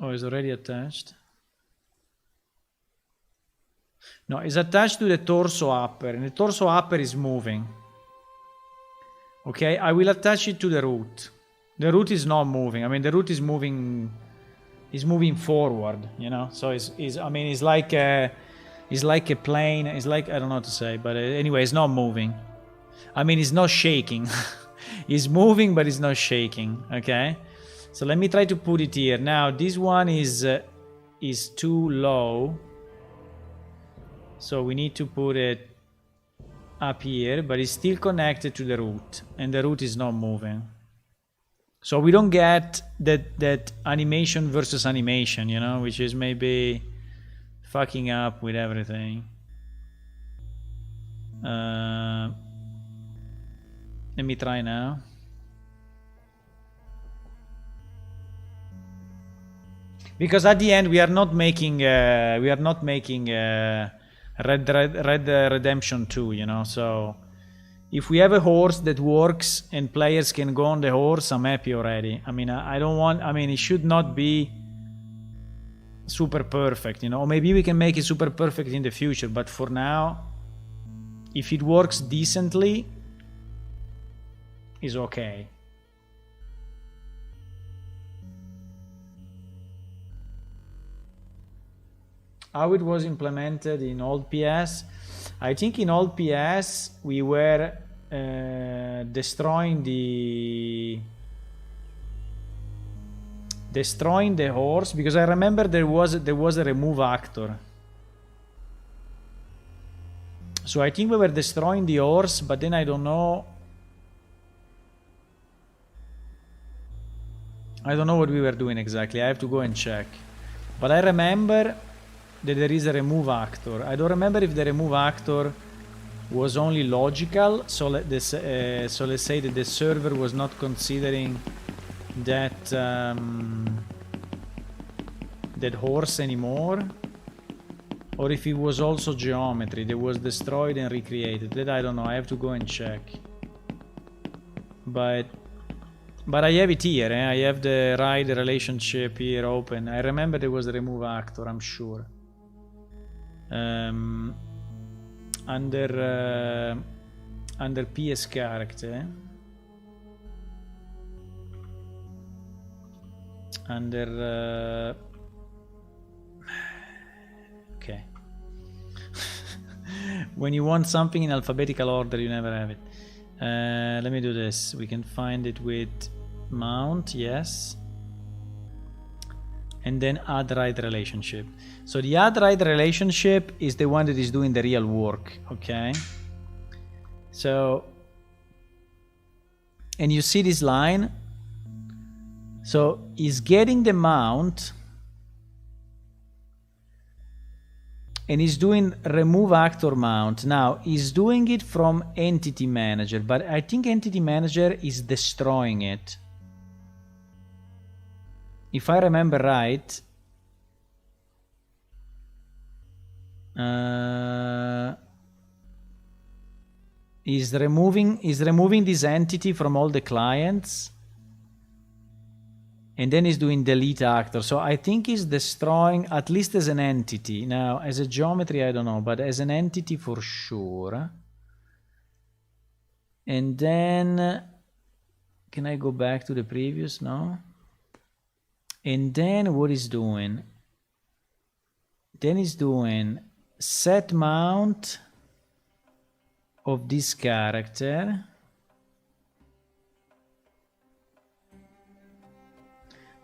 Oh, it's already attached? No, it's attached to the torso upper, and the torso upper is moving. Okay, I will attach it to the root. The root is not moving. I mean, the root is moving forward, you know? So I mean, it's like a plane. It's like, I don't know what to say, but anyway, it's not moving. I mean, it's not shaking. It's moving, but it's not shaking. Okay, so let me try to put it here. Now, this one is too low, so we need to put it up here, but it's still connected to the root, and the root is not moving. So we don't get that animation versus animation, you know, which is maybe fucking up with everything. Let me try now. Because at the end we are not making Red Redemption 2, you know, so If we have a horse that works and players can go on the horse, I'm happy already. I mean, I don't want, I mean, it should not be super perfect, you know, or maybe we can make it super perfect in the future, but for now, if it works decently, it's okay. How it was implemented in old PS? I think in old PS we were destroying the horse, because I remember there was a remove actor. So I think we were destroying the horse, but then I don't know. I don't know what we were doing exactly. I have to go and check. But I remember that there is a remove actor. I don't remember if the remove actor was only logical, so let's say that the server was not considering that that horse anymore, or if it was also geometry that was destroyed and recreated. That I don't know. I have to go and check. But I have it here. I have the ride relationship here open. I remember there was a remove actor, I'm sure. Under PS character. Under okay. When you want something in alphabetical order, you never have it. Let me do this. We can find it with mount, yes, and then add ride relationship. So the add ride relationship is the one that is doing the real work, okay? So, and you see this line, so he's getting the mount and he's doing remove actor mount. Now he's doing it from entity manager, but I think entity manager is destroying it. If I remember right, is removing this entity from all the clients, and then he's doing delete actor. So I think he's destroying, at least as an entity. Now as a geometry I don't know, but as an entity for sure. And then can I go back to the previous? No. And then what he's doing, then he's doing set mount of this character.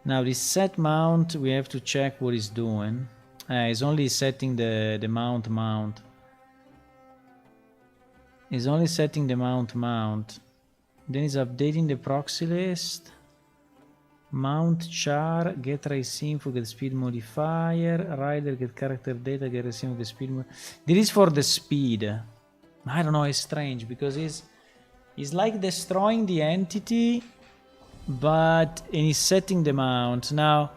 Now this set mount, we have to check what he's doing. He's only setting the mount. He's only setting the mount. Then he's updating the proxy list. Mount char, get race info, get speed modifier, rider, get character data, get race info, get speed modifier. This is for the speed. I don't know, it's strange because he's like destroying the entity, and he's setting the mount. Now,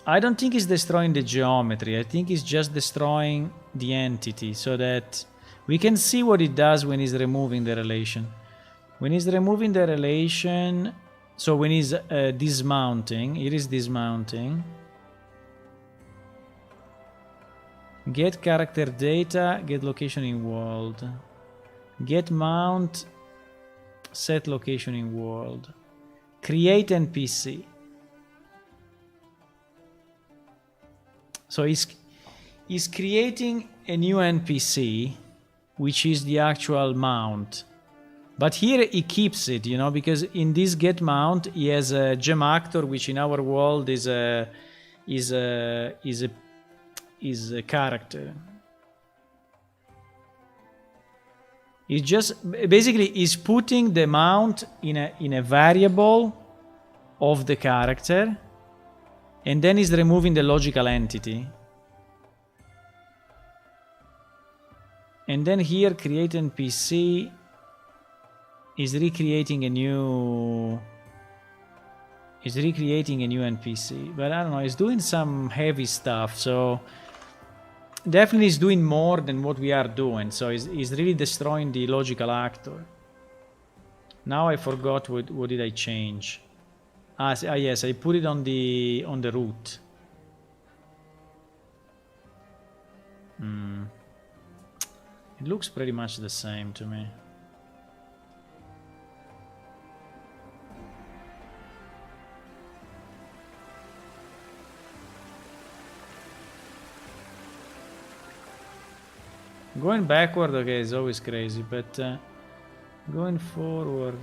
I don't think he's destroying the geometry. I think he's just destroying the entity so that we can see what it does when he's removing the relation. When he's removing the relation, so when he's dismounting, it is dismounting. Get character data, get location in world. Get mount, set location in world. Create NPC. So he's creating a new NPC, which is the actual mount. But here he keeps it, you know, because in this get mount he has a gem actor, which in our world is a character. He's just basically he's putting the mount in a variable of the character, and then he's removing the logical entity. And then here create NPC is recreating a new NPC, but I don't know, he's doing some heavy stuff. So definitely is doing more than what we are doing. So he's really destroying the logical actor. Now I forgot what did I change. Yes, I put it on the root. It looks pretty much the same to me. Going backward, okay, is always crazy, but going forward...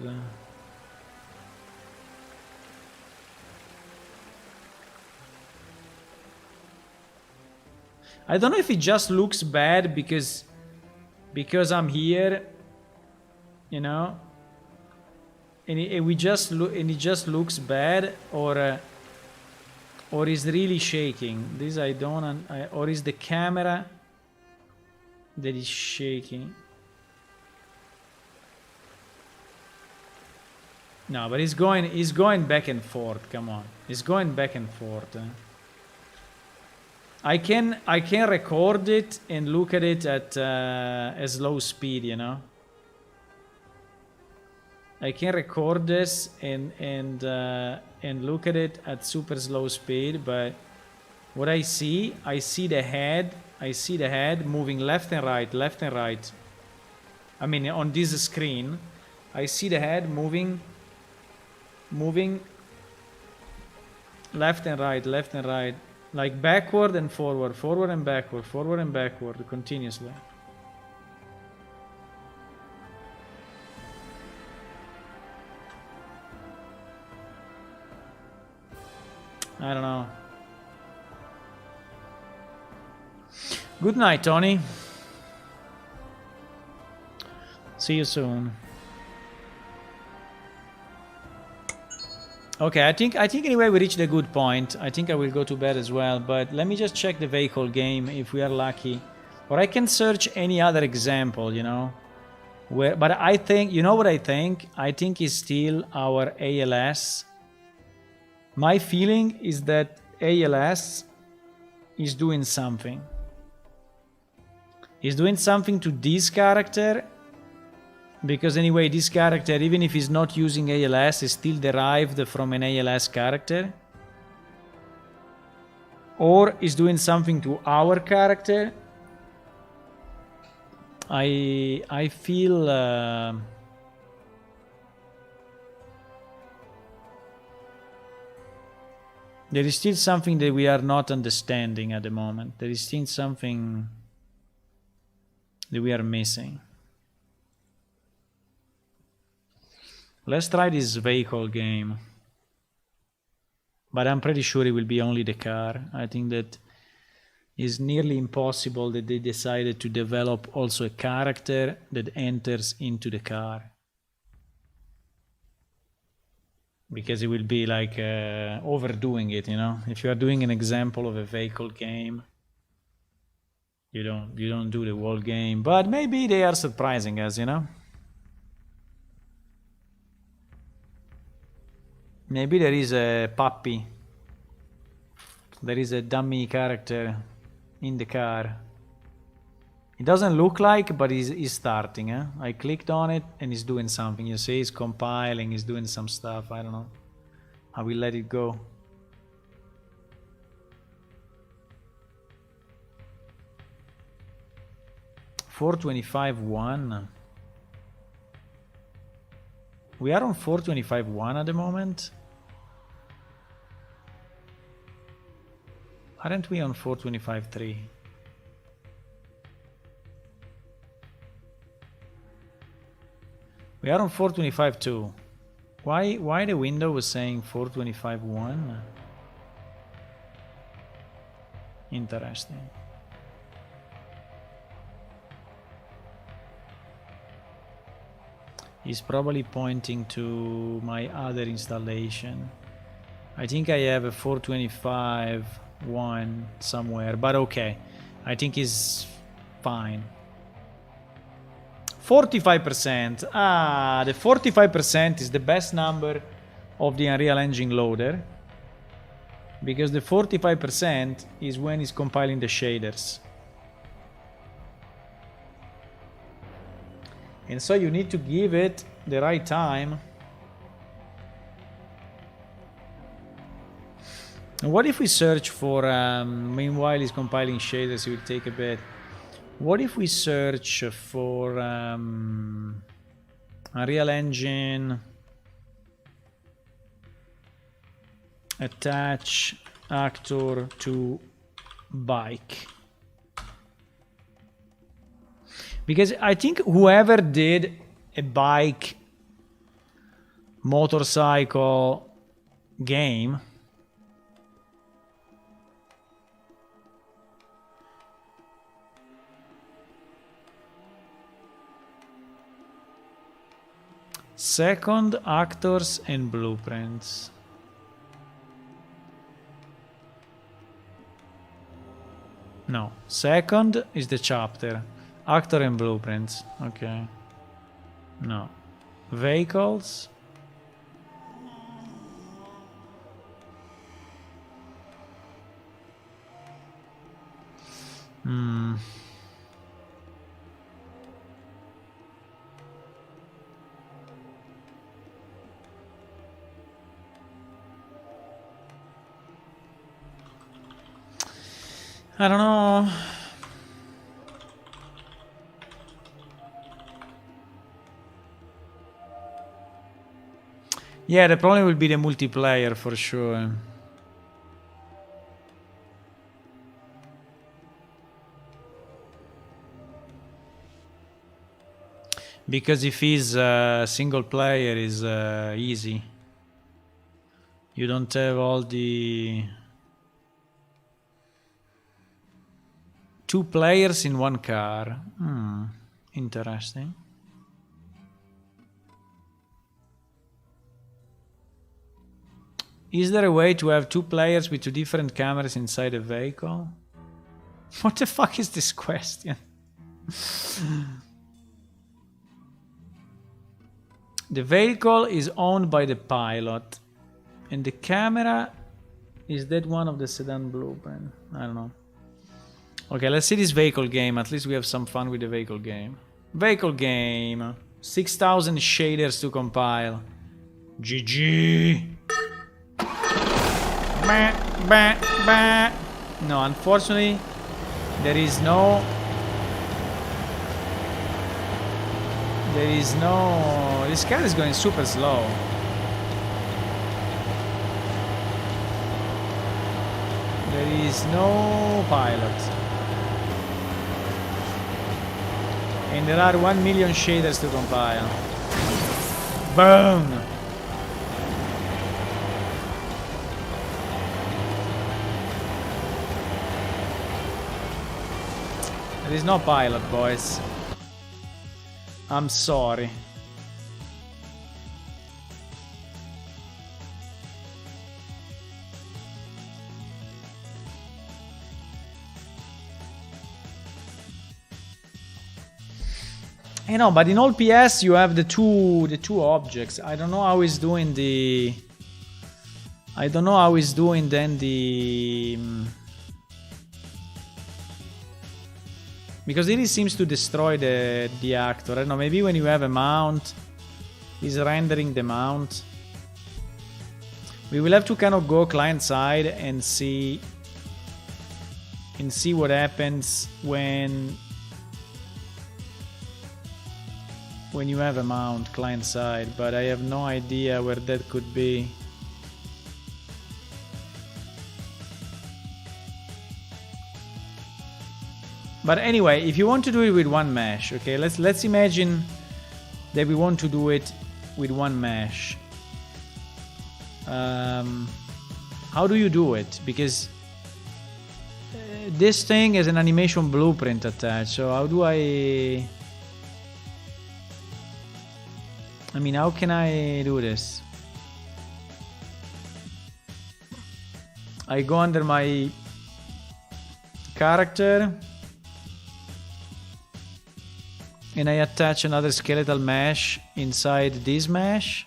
I don't know if it just looks bad because I'm here, you know, and it just looks bad, or is really shaking. This I don't, or is the camera that is shaking? No, but he's going back and forth. Come on, he's going back and forth. I can record it and look at it at a slow speed, you know. I can record this and look at it at super slow speed, but what I see the head moving left and right. I mean, on this screen, I see the head moving left and right. Like backward and forward and backward, continuously. I don't know. Good night, Tony. See you soon. Okay, I think anyway we reached a good point. I think I will go to bed as well, but let me just check the vehicle game if we are lucky. Or I can search any other example, you know. But I think, you know what I think? I think it's still our ALS. My feeling is that ALS is doing something. He's doing something to this character. Because anyway, this character, even if he's not using ALS, is still derived from an ALS character. Or is doing something to our character. I feel... there is still something that we are not understanding at the moment. There is still something that we are missing. Let's try this vehicle game. But I'm pretty sure it will be only the car. I think that it's nearly impossible that they decided to develop also a character that enters into the car. Because it will be like overdoing it, you know? If you are doing an example of a vehicle game, you don't do the whole game. But maybe they are surprising us, you know? Maybe there is a puppy. There is a dummy character in the car. It doesn't look like, but he's starting. I clicked on it and he's doing something. You see, he's compiling, he's doing some stuff. I don't know. I will let it go. $425.1. We are on $425.1 at the moment. Aren't we on 425.3? We are on 425.2. Why the window was saying 425.1? Interesting. He's probably pointing to my other installation. I think I have a 425.1 somewhere, but okay. I think it's fine. 45%. Ah, the 45% is the best number of the Unreal Engine loader. Because the 45% is when it's compiling the shaders. And so you need to give it the right time. And what if we search for, meanwhile he's compiling shaders, it will take a bit. What if we search for Unreal Engine, attach actor to bike? Because I think whoever did a bike motorcycle game second, actors and blueprints. No, second is the chapter. Actor and blueprints. Okay. No. Vehicles. I don't know. Yeah, the problem will be the multiplayer for sure. Because if he's single player is easy. You don't have all the 2 players in 1 car. Interesting. Is there a way to have 2 players with 2 different cameras inside a vehicle? What the fuck is this question? The vehicle is owned by the pilot. And the camera, is that one of the sedan blueprint? I don't know. Okay, let's see this vehicle game. At least we have some fun with the vehicle game. Vehicle game. 6,000 shaders to compile. GG. No, unfortunately, there is no... This car is going super slow. There is no pilot. And there are 1 million shaders to compile. Boom! There is no pilot, boys. I'm sorry. You know, but in all PS you have the two objects. I don't know how he's doing the... I don't know how he's doing then the... Because it seems to destroy the actor. I don't know, maybe when you have a mount, he's rendering the mount. We will have to kind of go client side and see what happens when you have a mount client side, but I have no idea where that could be. But anyway, if you want to do it with 1 mesh, okay, let's imagine that we want to do it with 1 mesh. How do you do it? Because this thing has an animation blueprint attached, so how do I mean, how can I do this? I go under my character and I attach another skeletal mesh inside this mesh.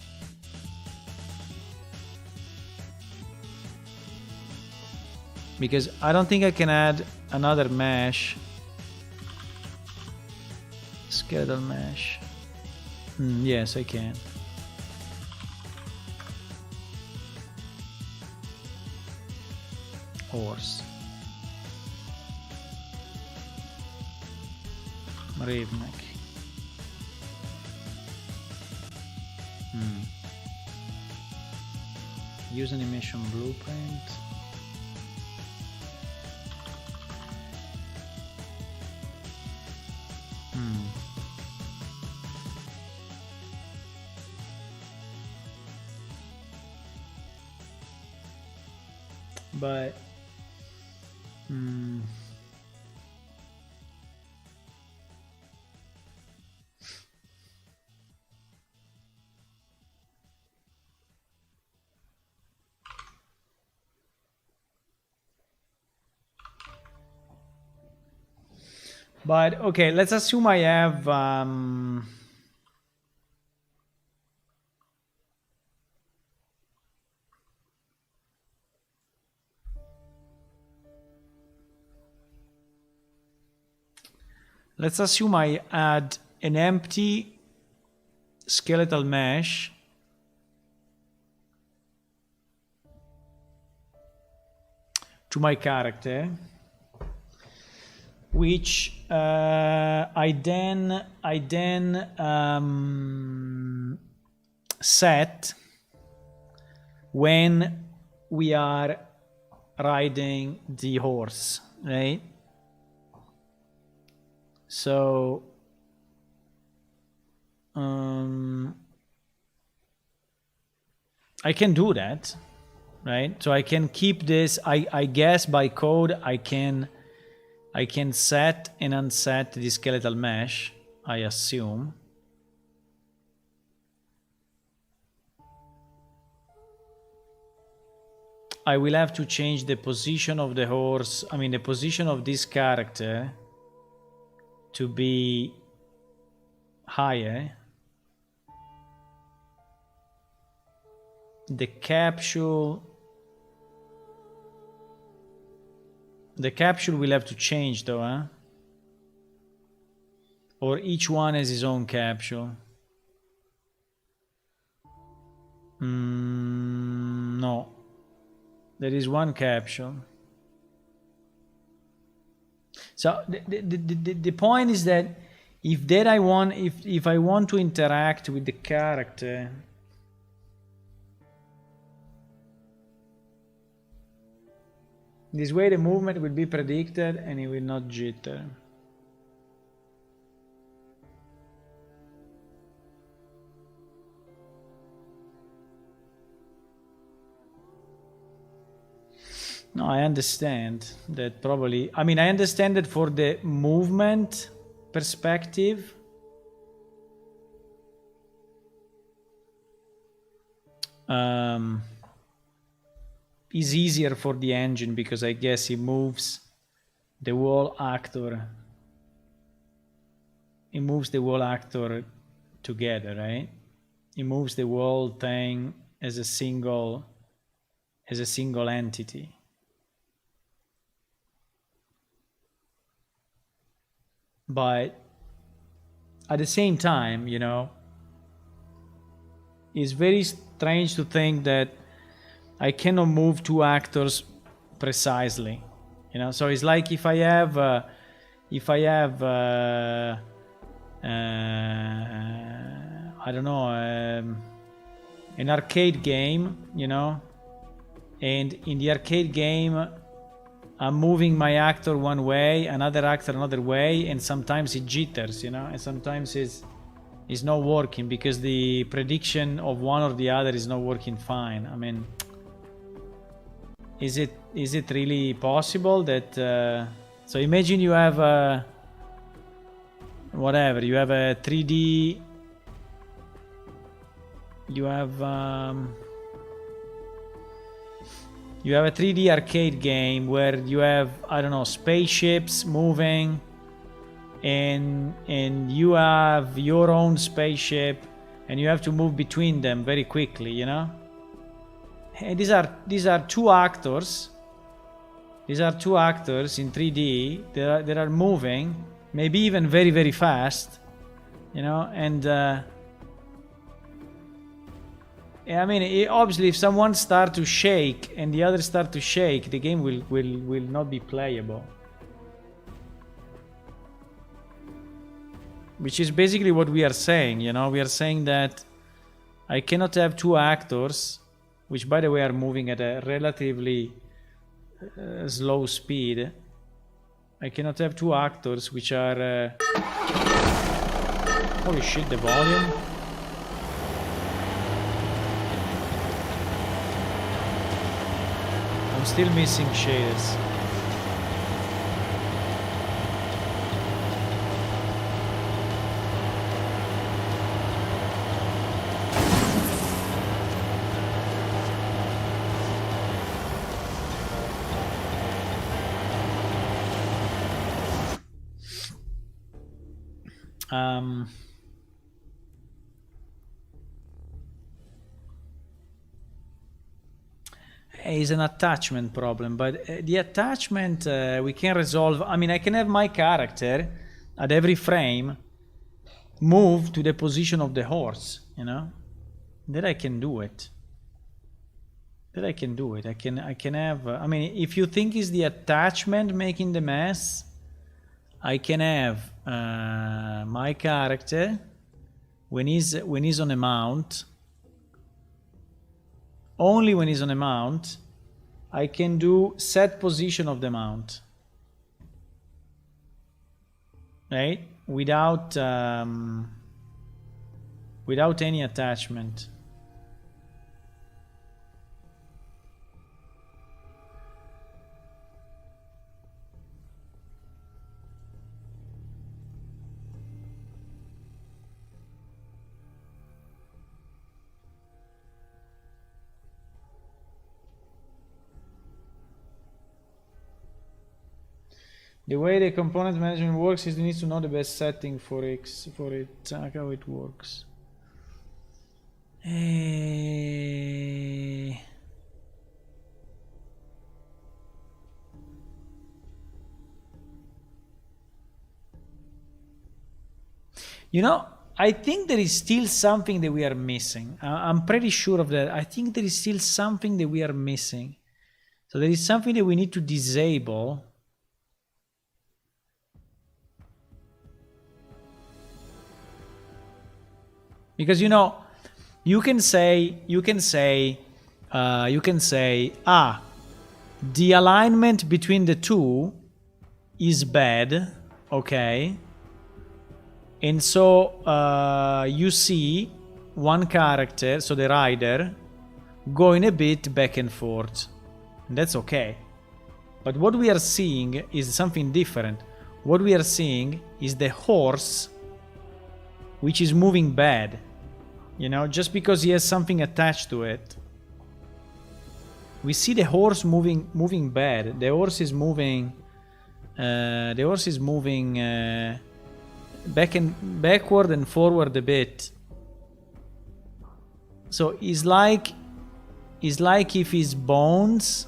Because I don't think I can add another mesh. Skeletal mesh. Yes, I can. Horse. Raveneck. Use animation blueprint. But But okay, let's assume I have let's assume I add an empty skeletal mesh to my character, which I then set when we are riding the horse, right? So I can do that, right? So I can keep this. I guess by code I can set and unset the skeletal mesh, I assume. I will have to change the position of the horse, I mean the position of this character to be higher. The capsule will have to change though, huh? Or each one has his own capsule. No. There is one capsule. So the point is that if I want to interact with the character, this way the movement will be predicted and it will not jitter. No, I understand that probably, I mean, I understand that for the movement perspective, is easier for the engine because I guess it moves the whole actor. It moves the whole actor together, right? It moves the whole thing as a single entity. But at the same time, you know, it's very strange to think that I cannot move two actors precisely, you know. So it's like if I have I don't know, an arcade game, you know, and in the arcade game I'm moving my actor one way, another actor another way, and sometimes it jitters, you know, and sometimes it's not working because the prediction of one or the other is not working fine. I mean, is it really possible that so imagine you have whatever, you have a 3D, you have a 3D arcade game where you have, I don't know, spaceships moving, and you have your own spaceship and you have to move between them very quickly, you know. And these are two actors. These are two actors in 3D that are moving, maybe even very, very fast, you know, and I mean, obviously, if someone start to shake and the others start to shake, the game will not be playable. Which is basically what we are saying, you know? We are saying that I cannot have two actors, which, by the way, are moving at a relatively slow speed. I cannot have two actors which are... Holy shit, the volume. I'm still missing shaders. Is an attachment problem, but the attachment we can resolve. I mean, I can have my character at every frame move to the position of the horse, you know? That I can do it. I can have, I mean, if you think is the attachment making the mess, I can have my character when he's on a mount. Only when he's on a mount, I can do set position of the mount, right? Without any attachment. The way the component management works is you need to know the best setting for it, how it works. You know, I think there is still something that we are missing. I'm pretty sure of that. I think there is still something that we are missing. So there is something that we need to disable. Because, you know, you can say, the alignment between the two is bad, okay? And so you see one character, so the rider, going a bit back and forth. And that's okay. But what we are seeing is something different. What we are seeing is the horse which is moving bad, you know, just because he has something attached to it. We see the horse moving bad. The horse is moving. Backward and forward a bit. So it's like if his bones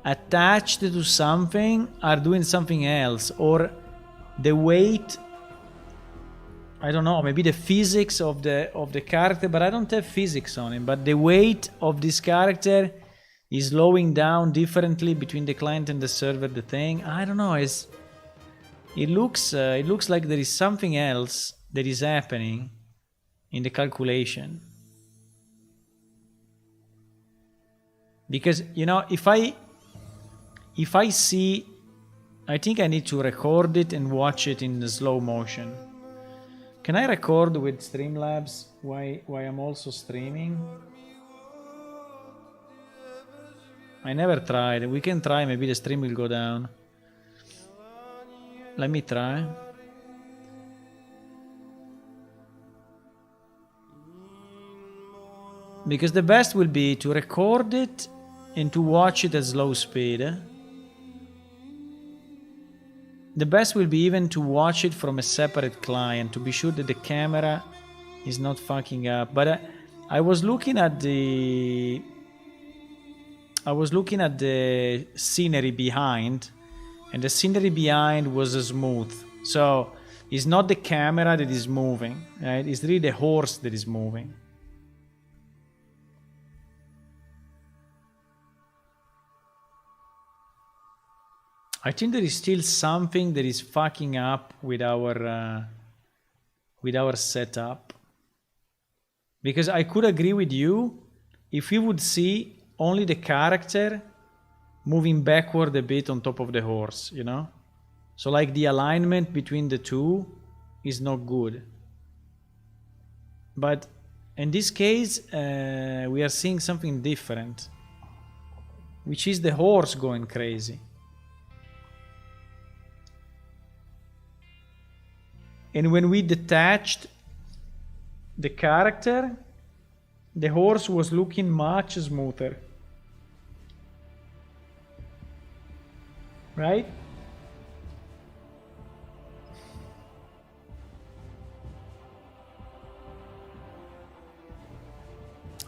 attached to something are doing something else, or the weight. I don't know, maybe the physics of the character, but I don't have physics on him. But the weight of this character is slowing down differently between the client and the server. The thing, I don't know, it looks like there is something else that is happening in the calculation. Because, you know, if I see, I think I need to record it and watch it in the slow motion. Can I record with Streamlabs while I'm also streaming? I never tried. We can try, maybe the stream will go down. Let me try. Because the best will be to record it and to watch it at slow speed. The best will be even to watch it from a separate client to be sure that the camera is not fucking up. But I was looking at the scenery behind, and the scenery behind was smooth. So it's not the camera that is moving, right? It's really the horse that is moving. I think there is still something that is fucking up with our setup. Because I could agree with you if we would see only the character moving backward a bit on top of the horse, you know? So like the alignment between the two is not good. But in this case, we are seeing something different, which is the horse going crazy. And when we detached the character, the horse was looking much smoother. Right?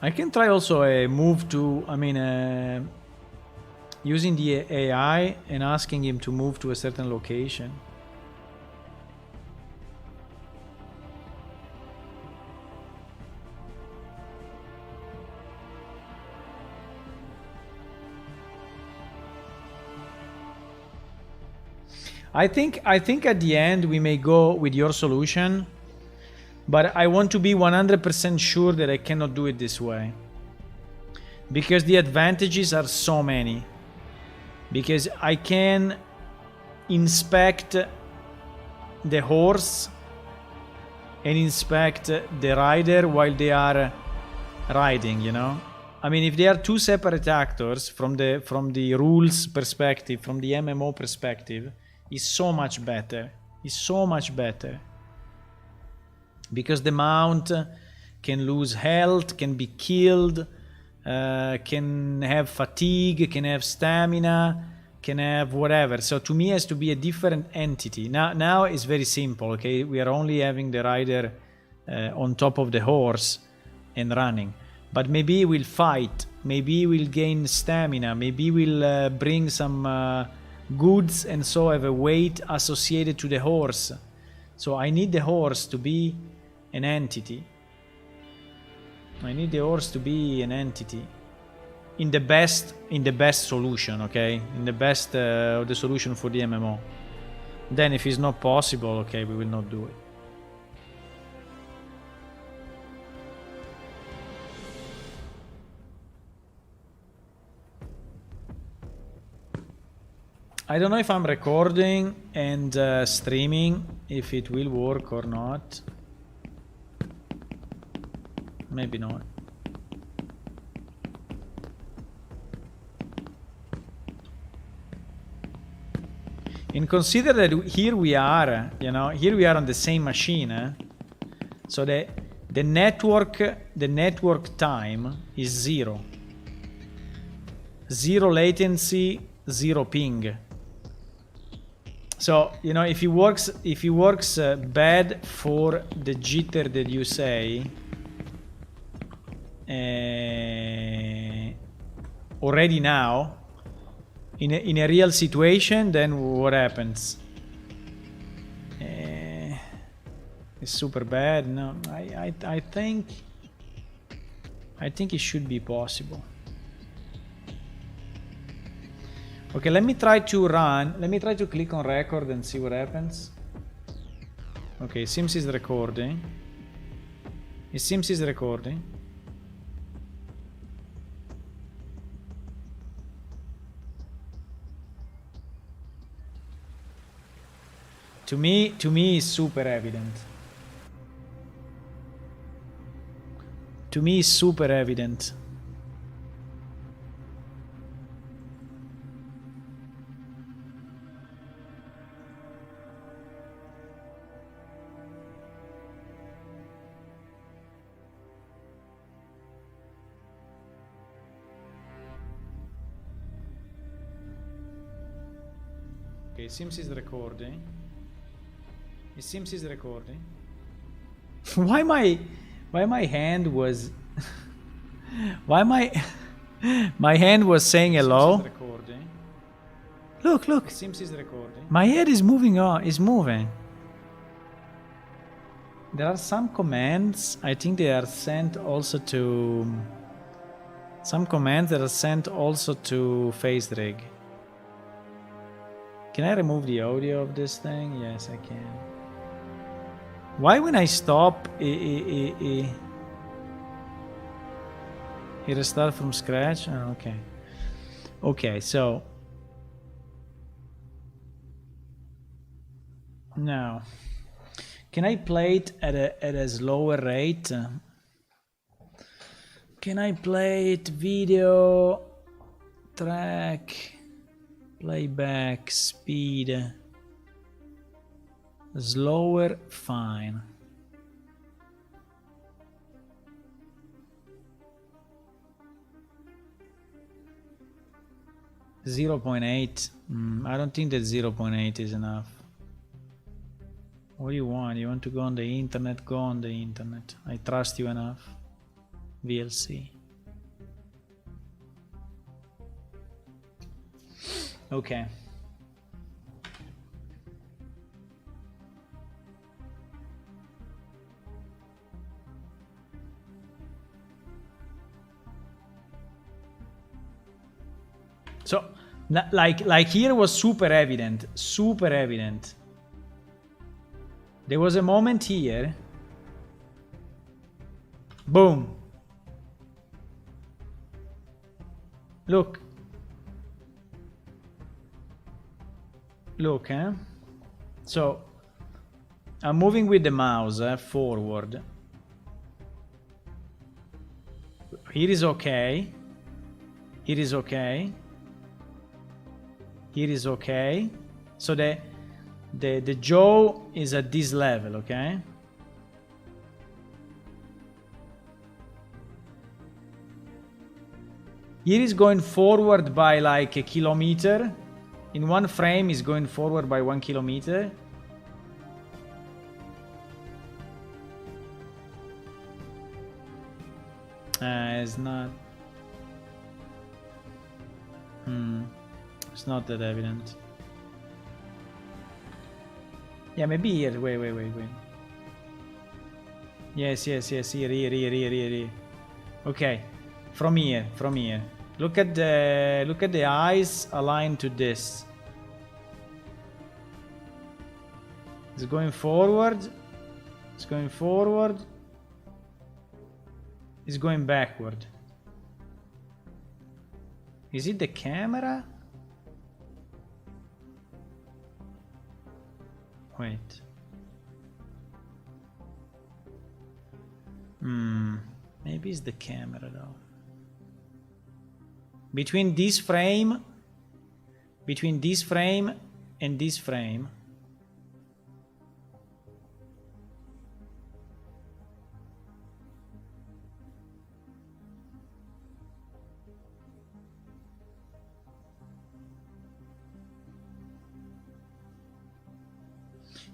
I can try also a move to, using the AI and asking him to move to a certain location. I think at the end we may go with your solution, but I want to be 100% sure that I cannot do it this way. Because the advantages are so many. Because I can inspect the horse and inspect the rider while they are riding, you know? I mean, if they are two separate actors from the rules perspective, from the MMO perspective, is so much better. Is so much better. Because the mount can lose health, can be killed, can have fatigue, can have stamina, can have whatever. So to me it has to be a different entity. Now it's very simple, okay? We are only having the rider on top of the horse and running. But maybe we'll fight, maybe we'll gain stamina, maybe we'll bring some goods and so have a weight associated to the horse. So I need the horse to be an entity. I need the horse to be an entity. In the best solution, okay? In the best of the solution for the MMO. Then if it's not possible, okay, we will not do it. I don't know if I'm recording and streaming, if it will work or not. Maybe not. And consider that here we are, you know, here we are on the same machine. So the network time is 0. 0 latency, 0 ping. So, you know, if it works bad for the jitter that you say, already now, in a real situation, then what happens? It's super bad. No, I think it should be possible. Okay, let me try to click on record and see what happens. Okay, it seems it's recording. To me it's super evident. To me it's super evident. Okay, it seems it's recording. Why my hand was my hand was saying hello? Look. It seems it's recording. My head is moving moving. There are some commands, I think they are sent also to FaceRig. Can I remove the audio of this thing? Yes, I can. Why when I stop, it restart from scratch? Oh, okay. Okay, so now can I play it at a slower rate? Can I play it video track playback speed slower? Fine. .8. I don't think that 0.8 is enough. What do you want? You want to go on the internet? Go on the internet. I trust you enough. VLC. Okay. So, like here was super evident. There was a moment here. Boom. Look. Look, eh? So, I'm moving with the mouse forward. Here is okay. Here is okay. Here is okay. So the jaw is at this level, okay? Here is going forward by like a kilometer. In one frame is going forward by 1 kilometer. It's not. It's not that evident. Yeah, maybe here. Wait. Yes. Here. Okay, from here. Look at the eyes aligned to this. It's going forward. It's going forward. It's going backward. Is it the camera? Wait. Maybe it's the camera though. Between this frame and this frame.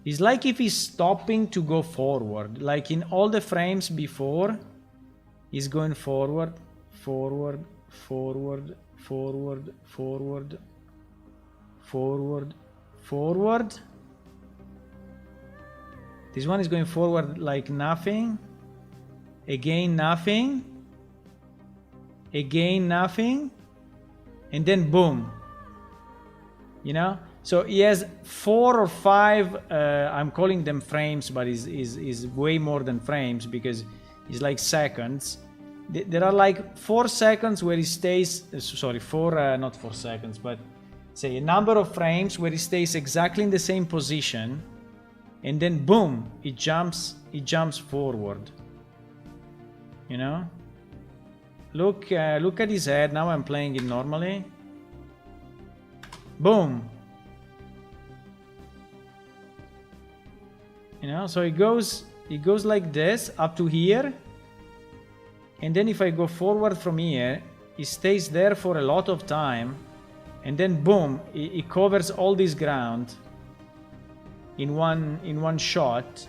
It's like if he's stopping to go forward. Like in all the frames before, he's going forward. This one is going forward like nothing. Again nothing. Again nothing. And then boom. You know? So he has 4 or 5, I'm calling them frames, but is way more than frames because it's like seconds. There are like 4 seconds where he stays, sorry, not 4 seconds, but say a number of frames where he stays exactly in the same position, and then boom, he jumps forward. You know? Look at his head. Now I'm playing it normally. Boom. You know, so it goes like this up to here. And then if I go forward from here, it stays there for a lot of time. And then boom, it covers all this ground in one shot.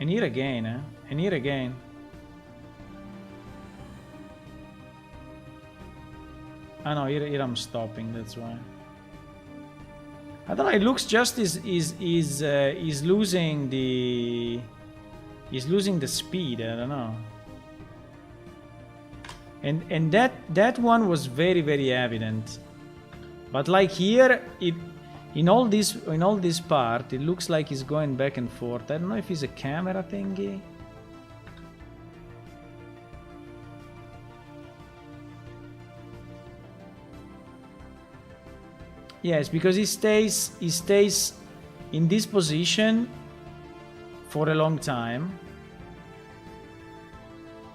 And here again, and here again. Ah no, here I'm stopping, that's why. I don't know, it looks just is losing the speed, I don't know. And that one was very evident. But like here, in all this part, it looks like he's going back and forth. I don't know if it's a camera thingy. Yes, because he stays in this position for a long time,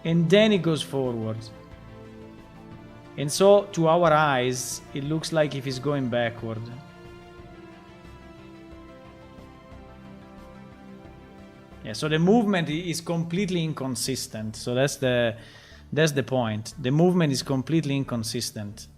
and then it goes forward. And so, to our eyes, it looks like if he's going backward. Yeah, so the movement is completely inconsistent. So that's the point. The movement is completely inconsistent.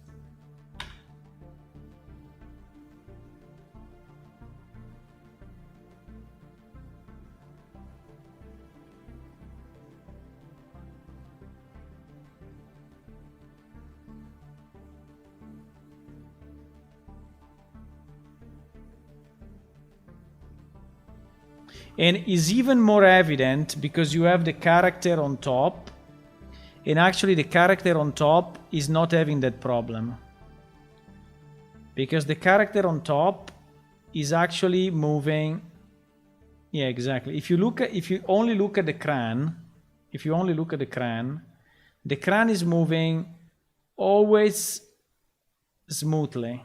And is even more evident because you have the character on top, and actually the character on top is not having that problem. Because the character on top is actually moving. Yeah, exactly. If you only look at the crane, the crane is moving always smoothly.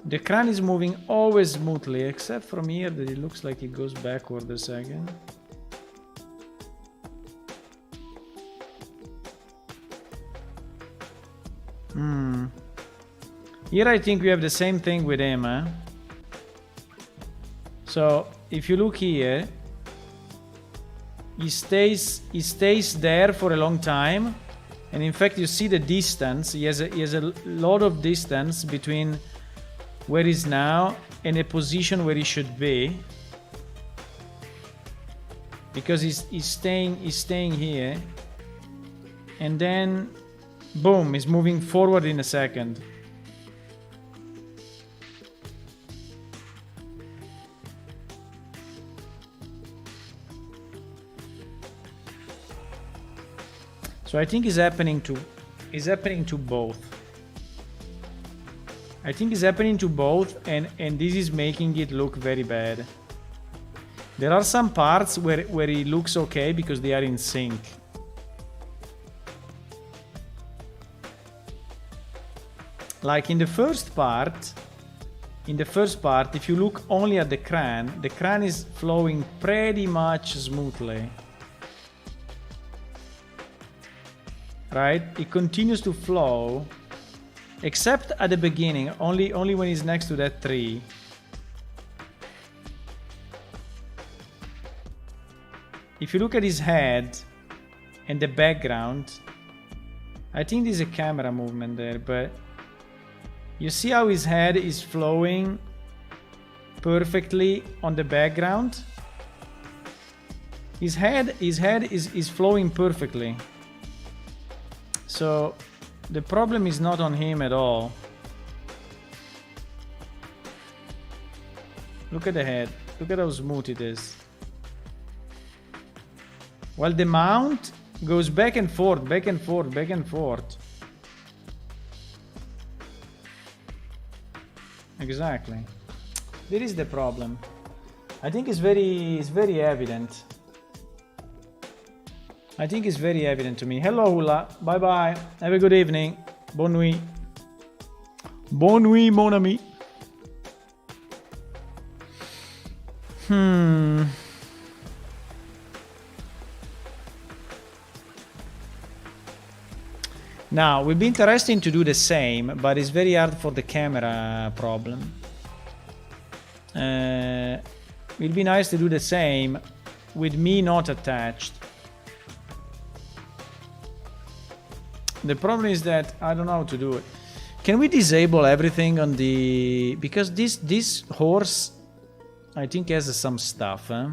The crane is moving always smoothly, except from here that it looks like it goes backward a second. Here I think we have the same thing with him, eh? So if you look here, he stays there for a long time, and in fact you see the distance. He has a lot of distance between where he's now and a position where he should be, because he's staying here, and then boom, he's moving forward in a second. So I think it's happening to both. I think it's happening to both, and this is making it look very bad. There are some parts where it looks okay because they are in sync. Like in the first part, if you look only at the crane is flowing pretty much smoothly. Right? It continues to flow, except at the beginning, only when he's next to that tree. If you look at his head and the background, I think there's a camera movement there, but you see how his head is flowing perfectly on the background? His head is flowing perfectly. So the problem is not on him at all. Look at the head. Look at how smooth it is. While the mount goes back and forth, back and forth, back and forth. Exactly. There is the problem. I think it's very evident. I think it's very evident to me. Hello, Hula. Bye bye. Have a good evening. Bonne nuit. Bonne nuit, mon ami. Now, it would be interesting to do the same, but it's very hard for the camera problem. It'd be nice to do the same with me not attached. The problem is that I don't know how to do it. Can we disable everything on the... Because this horse, I think, has some stuff, eh?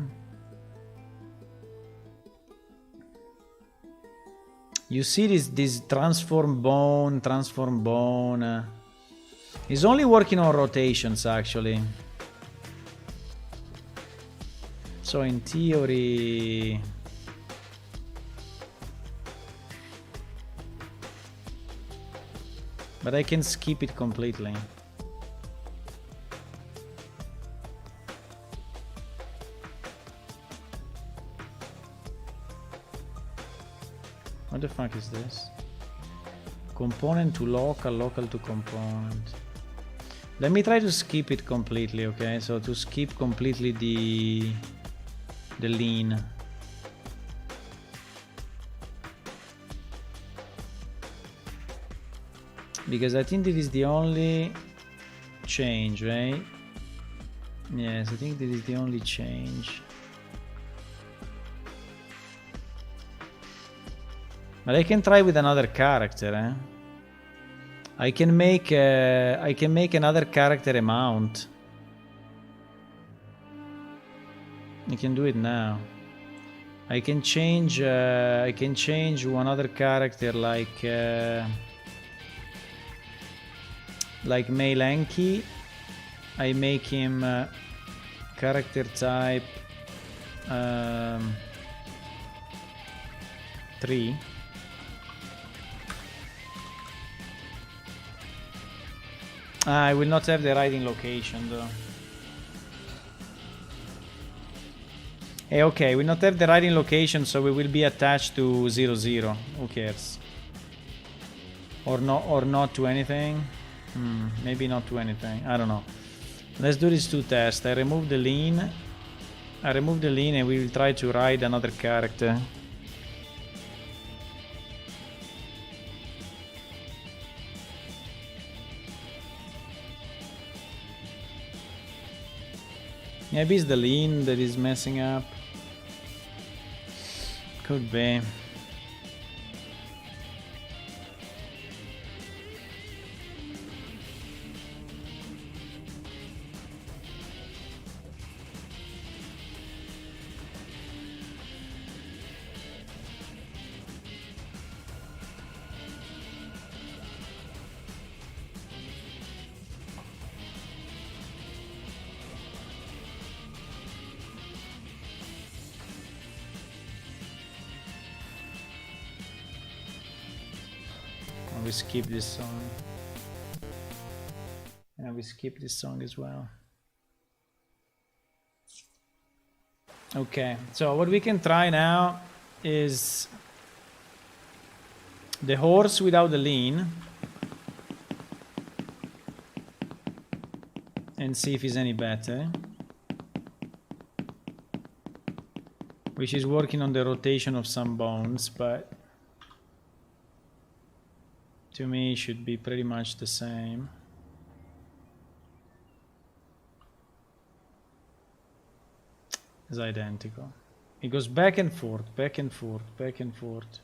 You see this transform bone. He's only working on rotations, actually. So in theory, but I can skip it completely. What the fuck is this? Component to local, local to component. Let me try to skip it completely, okay? So to skip completely the lean. Because I think this is the only change, right? Yes, I think this is the only change. But I can try with another character, eh? I can make another character a mount. I can do it now. I can change one other character like Meilenki. I make him character type 3. I will not have the riding location though. Hey, okay, we not have the riding location, so we will be attached to 0, 0. Who cares? Or not to anything? Maybe not to anything. I don't know. Let's do these two tests. I remove the lean. And we will try to ride another character. Maybe it's the lean that is messing up. Could be. We skip this song. And we skip this song as well. Okay, so what we can try now is the horse without the lean. And see if it's any better. Which is working on the rotation of some bones, but to me, it should be pretty much the same. It's identical. It goes back and forth, back and forth, back and forth.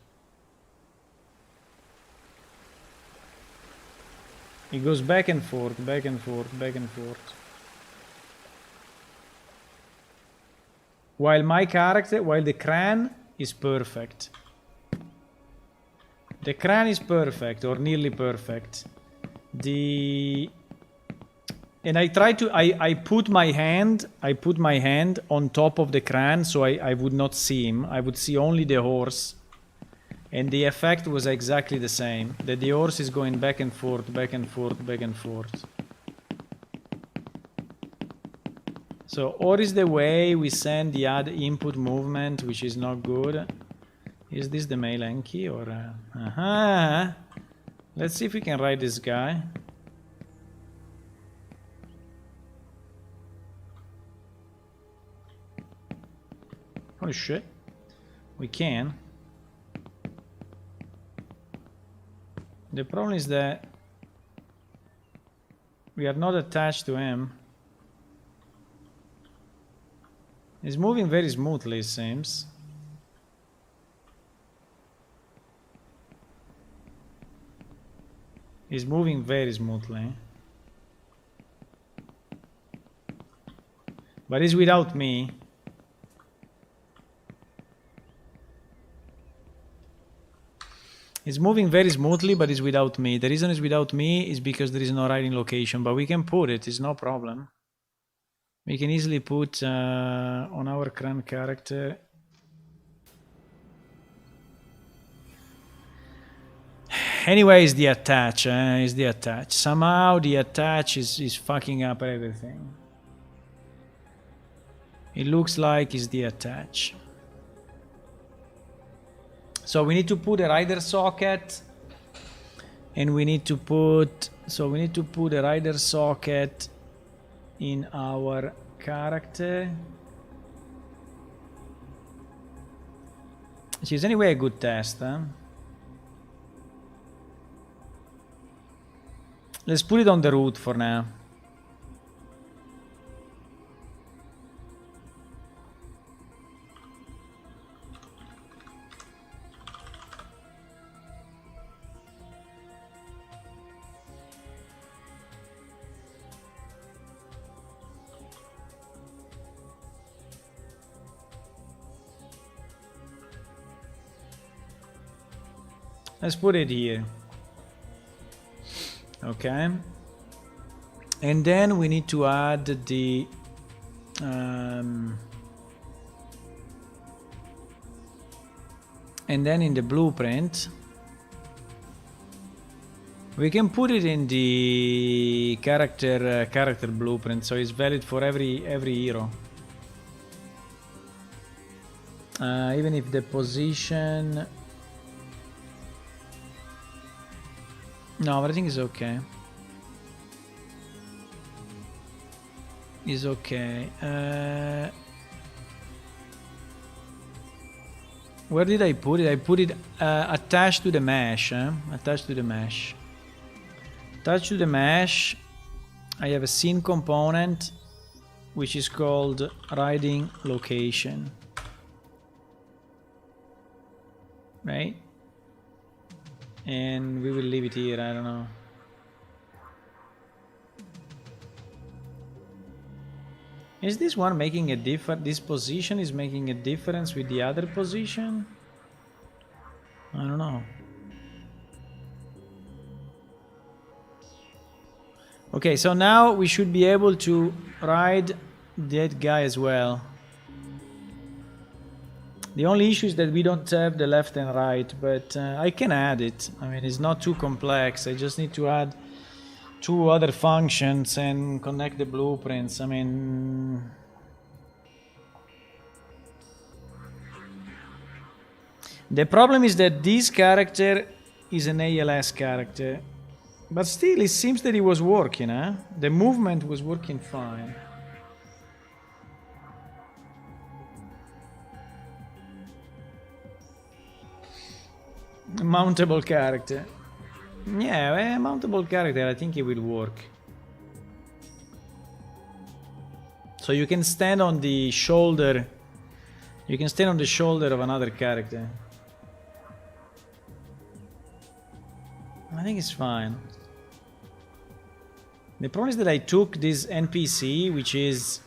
It goes back and forth, back and forth, back and forth. While the Cran is perfect. The Cran is perfect, or nearly perfect. And I try to, I put my hand on top of the Cran, so I would not see him. I would see only the horse. And the effect was exactly the same. That the horse is going back and forth, back and forth, back and forth. So, or is the way we send the add input movement, which is not good. Is this the Meilenki or... Let's see if we can ride this guy. Holy shit. We can. The problem is that we are not attached to him. He's moving very smoothly, it seems. He's moving very smoothly. But he's without me. He's moving very smoothly, but he's without me. The reason he's without me is because there is no riding location, but we can put it, it's no problem. We can easily put on our current character. Anyway, it's the attach. It's the attach. Somehow the attach is fucking up everything. It looks like it's the attach. So we need to put a rider socket, and we need to put a rider socket in our character, which is anyway a good test, huh? Let's put it on the root for now. Let's put it here. Okay. And then we need to add the and then in the blueprint we can put it in the character blueprint, so it's valid for every hero. Even if the position, no, but I think it's okay. Is okay. Where did I put it? I put it attached to the mesh. Attached to the mesh. Attached to the mesh, I have a scene component which is called riding location. Right? And we will leave it here. I don't know. Is this one making a difference? This position is making a difference with the other position? I don't know. Okay, so now we should be able to ride that guy as well. The only issue is that we don't have the left and right, but I can add it. I mean, it's not too complex. I just need to add two other functions and connect the blueprints. I mean, the problem is that this character is an ALS character, but still it seems that it was working, huh? The movement was working fine. A mountable character. Yeah, a mountable character, I think it will work. So you can stand on the shoulder. You can stand on the shoulder of another character. I think it's fine. The problem is that I took this NPC, which is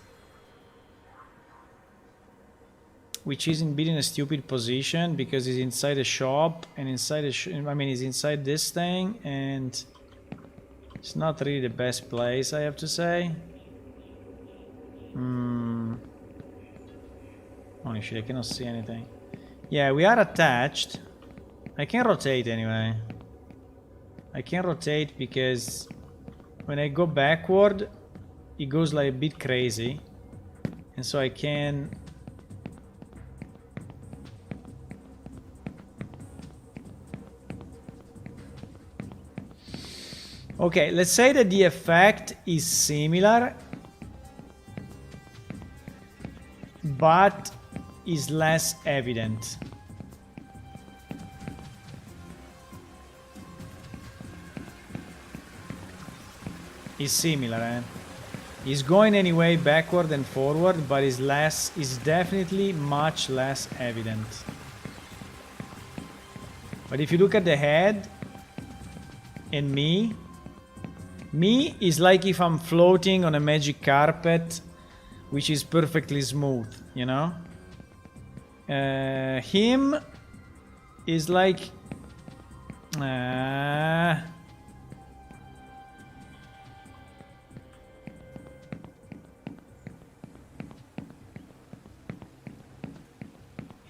in being in a stupid position because he's inside a shop, and inside a he's inside this thing, and it's not really the best place, I have to say. Holy shit, I cannot see anything. Yeah, we are attached. I can rotate anyway. I can rotate because when I go backward, it goes like a bit crazy, and so I can. Okay, let's say that the effect is similar, but is less evident. Is similar, eh? Is going anyway backward and forward, but is definitely much less evident. But if you look at the head and me is like if I'm floating on a magic carpet, which is perfectly smooth, you know? Him is like...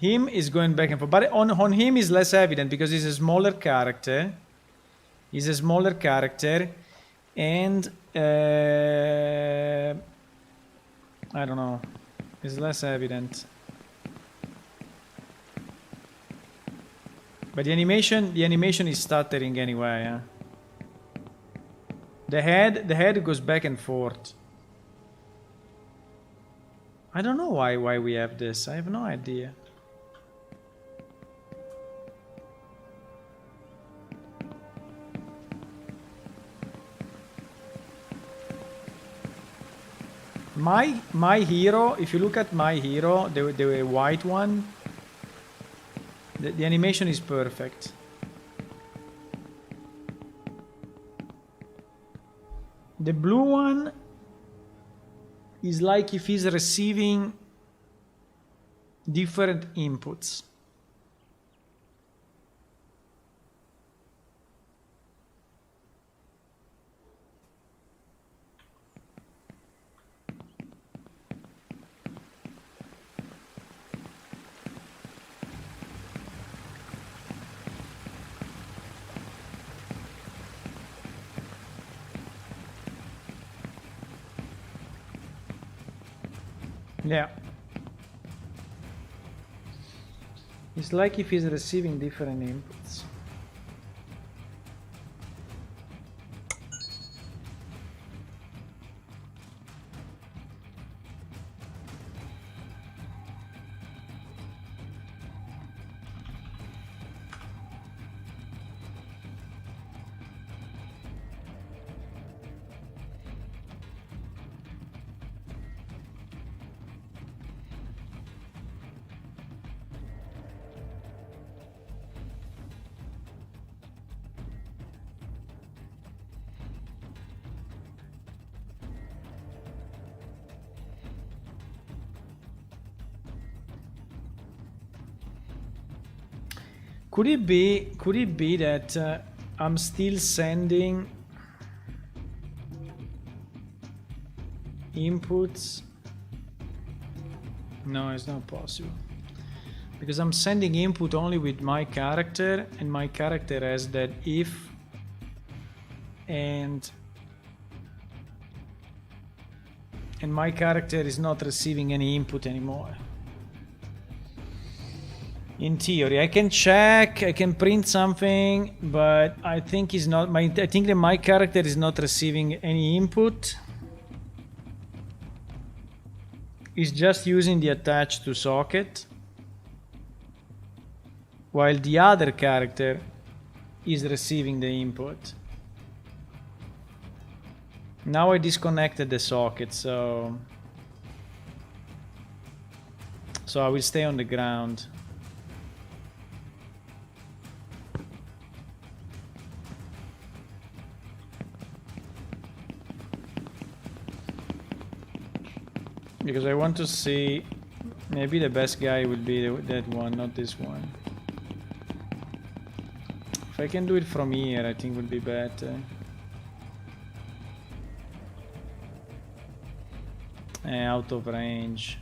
Him is going back and forth, but on him is less evident because he's a smaller character. He's a smaller character, and I don't know, it's less evident. But the animation is stuttering anyway. Yeah? The head goes back and forth. I don't know why we have this. I have no idea. My hero, if you look at my hero, the white one, the animation is perfect. The blue one is like if he's receiving different inputs. Yeah. It's like if he's receiving different inputs. Could it be that I'm still sending inputs? No, it's not possible. Because I'm sending input only with my character, and my character has that if and my character is not receiving any input anymore. In theory, I can check, I can print something, but I think it's not. I think that my character is not receiving any input. It's just using the attach to socket, while the other character is receiving the input. Now I disconnected the socket, so I will stay on the ground. Because I want to see, maybe the best guy will be that one, not this one. If I can do it from here, I think would be better. Out of range.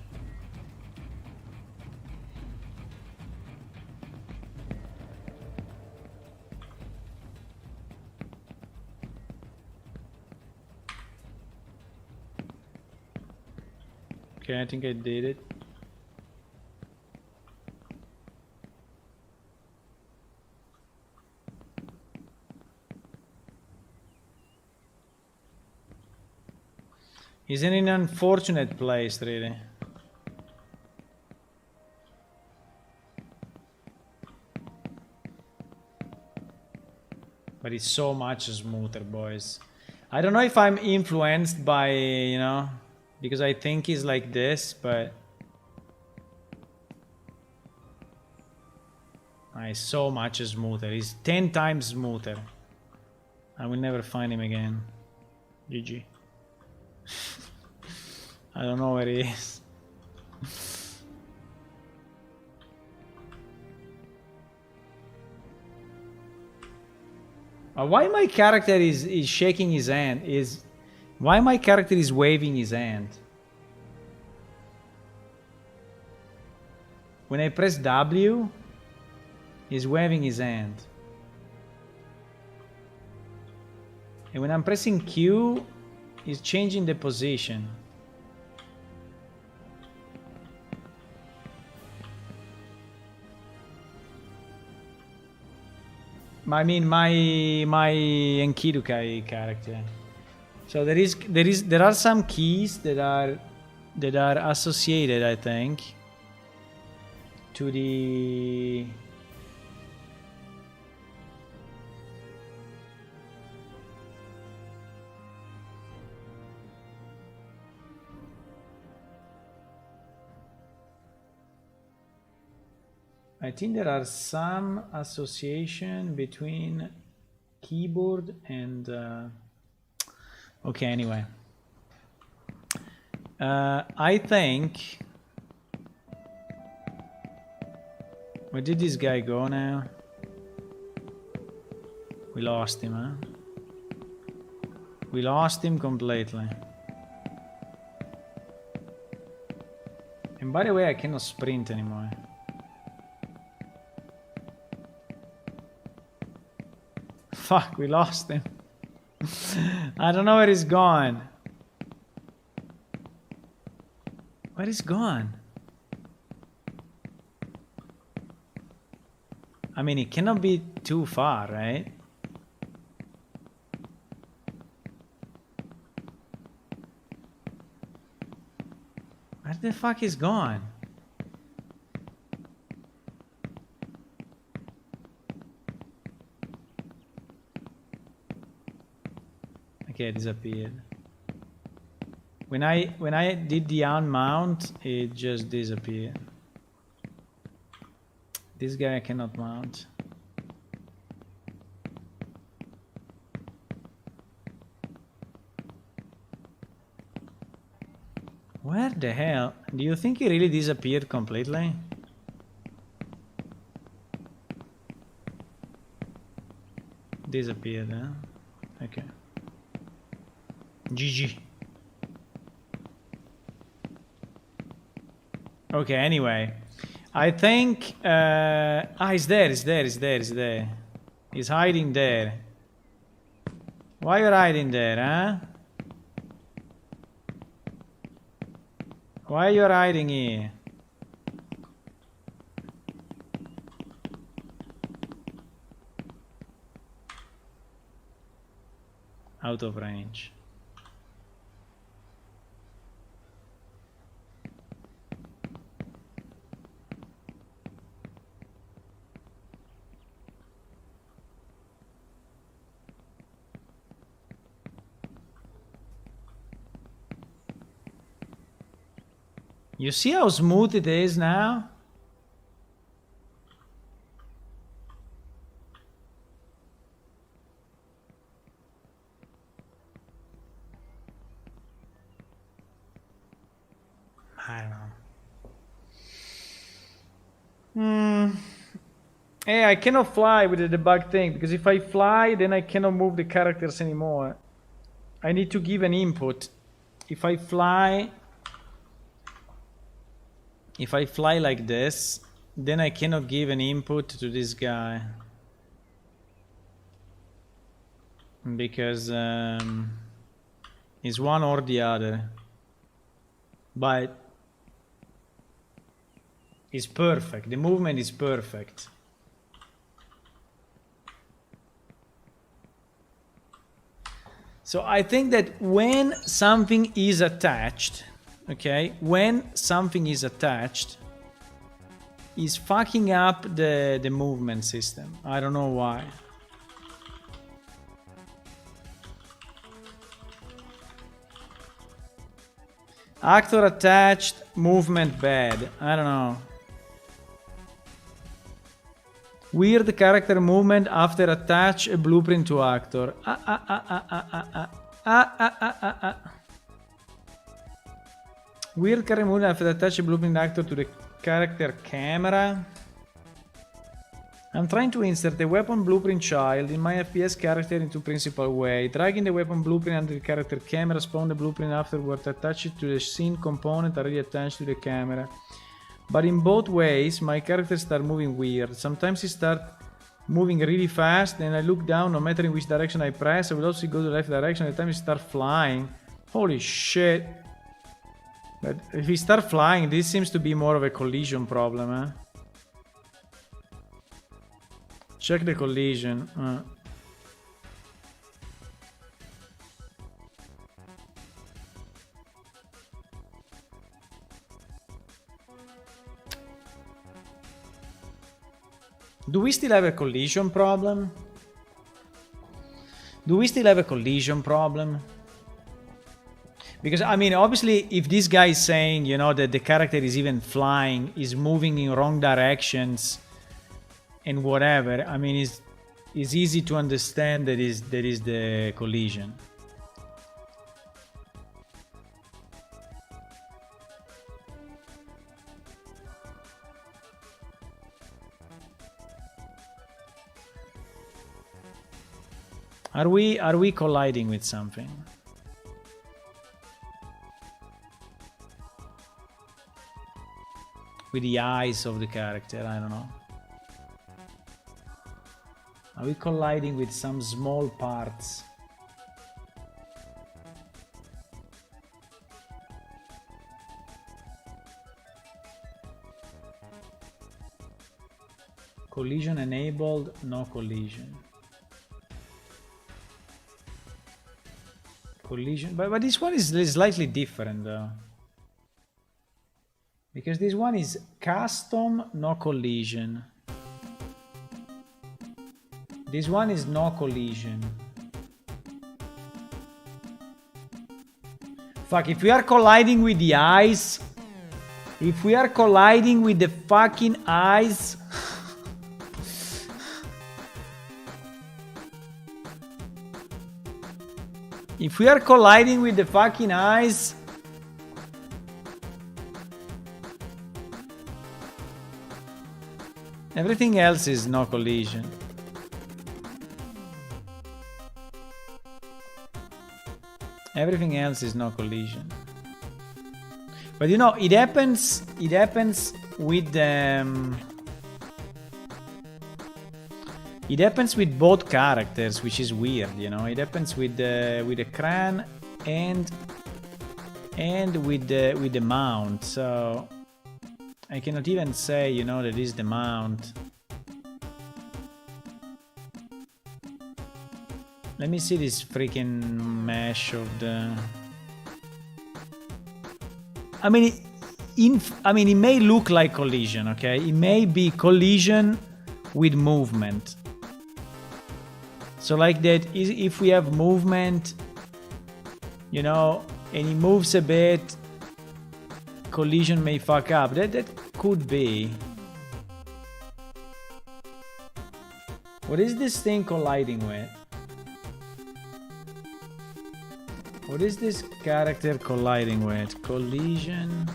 Okay, I think I did it. He's in an unfortunate place, really. But it's so much smoother, boys. I don't know if I'm influenced by, you know, because I think he's like this, but it's so much smoother. He's 10 times smoother. I will never find him again. GG. I don't know where he is. Why my character is shaking his hand? Why my character is waving his hand? When I press W, he's waving his hand. And when I'm pressing Q, he's changing the position. I mean, my Enkidukai character. So there are some keys that are associated, I think, to the I think there are some association between keyboard and okay, anyway. I think, where did this guy go now? We lost him, huh? We lost him completely. And by the way, I cannot sprint anymore. Fuck, we lost him. I don't know where he's gone. Where he's gone? I mean, it cannot be too far, right? Where the fuck is gone? Okay, it disappeared. When I did the unmount, it just disappeared. This guy I cannot mount. Where the hell? Do you think he really disappeared completely? Disappeared, huh? Okay. GG. Okay, anyway. I think... he's there. He's hiding there. Why are you hiding there, huh? Why are you hiding here? Out of range. You see how smooth it is now? I don't know. Hey, I cannot fly with the debug thing, because if I fly, then I cannot move the characters anymore. I need to give an input. If I fly like this, then I cannot give an input to this guy. Because it's one or the other. But it's perfect. The movement is perfect. So I think that when something is attached, okay, when something is attached, is fucking up the movement system. I don't know why. Actor attached, movement bad. I don't know. Weird character movement after attach a blueprint to actor. Weird character movement after attach a blueprint actor to the character camera. I'm trying to insert the weapon blueprint child in my FPS character into principal way. Dragging the weapon blueprint under the character camera, spawn the blueprint afterward, attach it to the scene component already attached to the camera. But in both ways, my characters start moving weird. Sometimes he start moving really fast, and I look down, no matter in which direction I press. I will also go to the left direction. At the time he start flying. Holy shit. But if he start flying, this seems to be more of a collision problem, eh? Check the collision. Do we still have a collision problem? Do we still have a collision problem? Because, I mean, obviously, if this guy is saying, you know, that the character is even flying, is moving in wrong directions, and whatever, I mean, it's easy to understand that is the collision. Are we colliding with something? With the eyes of the character, I don't know. Are we colliding with some small parts? Collision enabled, no collision. Collision, but this one is slightly different though. Because this one is custom, no collision. This one is no collision. Fuck, if we are colliding with the eyes, if we are colliding with the fucking eyes, if we are colliding with the fucking eyes, everything else is no collision. Everything else is no collision. But you know, it happens with it happens with both characters, which is weird, you know. It happens with the Cran and with the mount. So I cannot even say, you know, that is the mount. Let me see this freaking mesh of the. I mean, it may look like collision, okay? It may be collision with movement. So like that, if we have movement, you know, and he moves a bit, collision may fuck up. That could be. What is this thing colliding with? What is this character colliding with? Collision.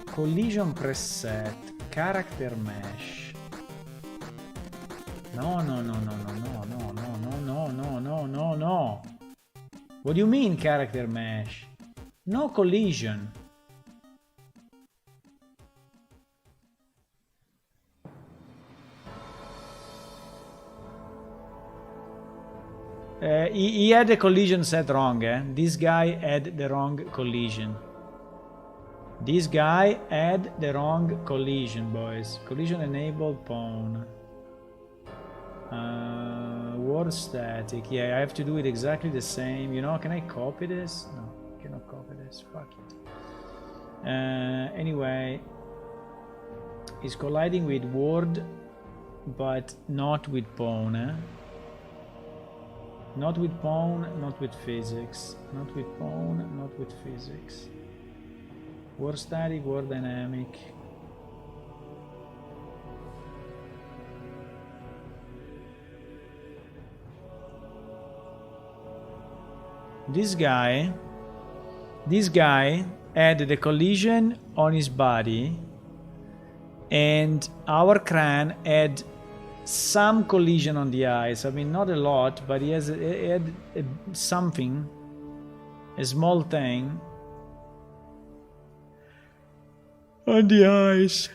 Collision preset. Character mesh. No. What do you mean character mesh? No collision. He had the collision set wrong, eh? This guy had the wrong collision. This guy had the wrong collision, boys. Collision enabled pawn. Word static. Yeah, I have to do it exactly the same. You know, can I copy this? No, I cannot copy this. Fuck it. Anyway, he's colliding with word, but not with pawn, eh? Not with pawn, not with physics. Not with pawn, not with physics. Word static, word dynamic. This guy had the collision on his body, and our Cran had some collision on the eyes. I mean, not a lot, but he had something, a small thing. On the ice.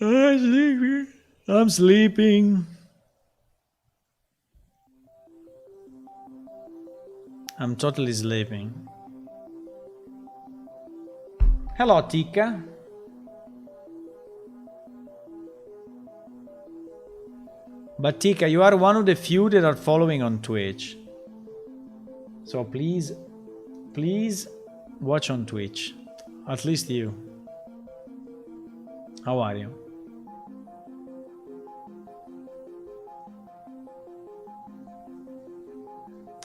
I'm sleeping. I'm sleeping. I'm totally sleeping. Hello, Tika. But Tika, you are one of the few that are following on Twitch. So please watch on Twitch. At least you. How are you?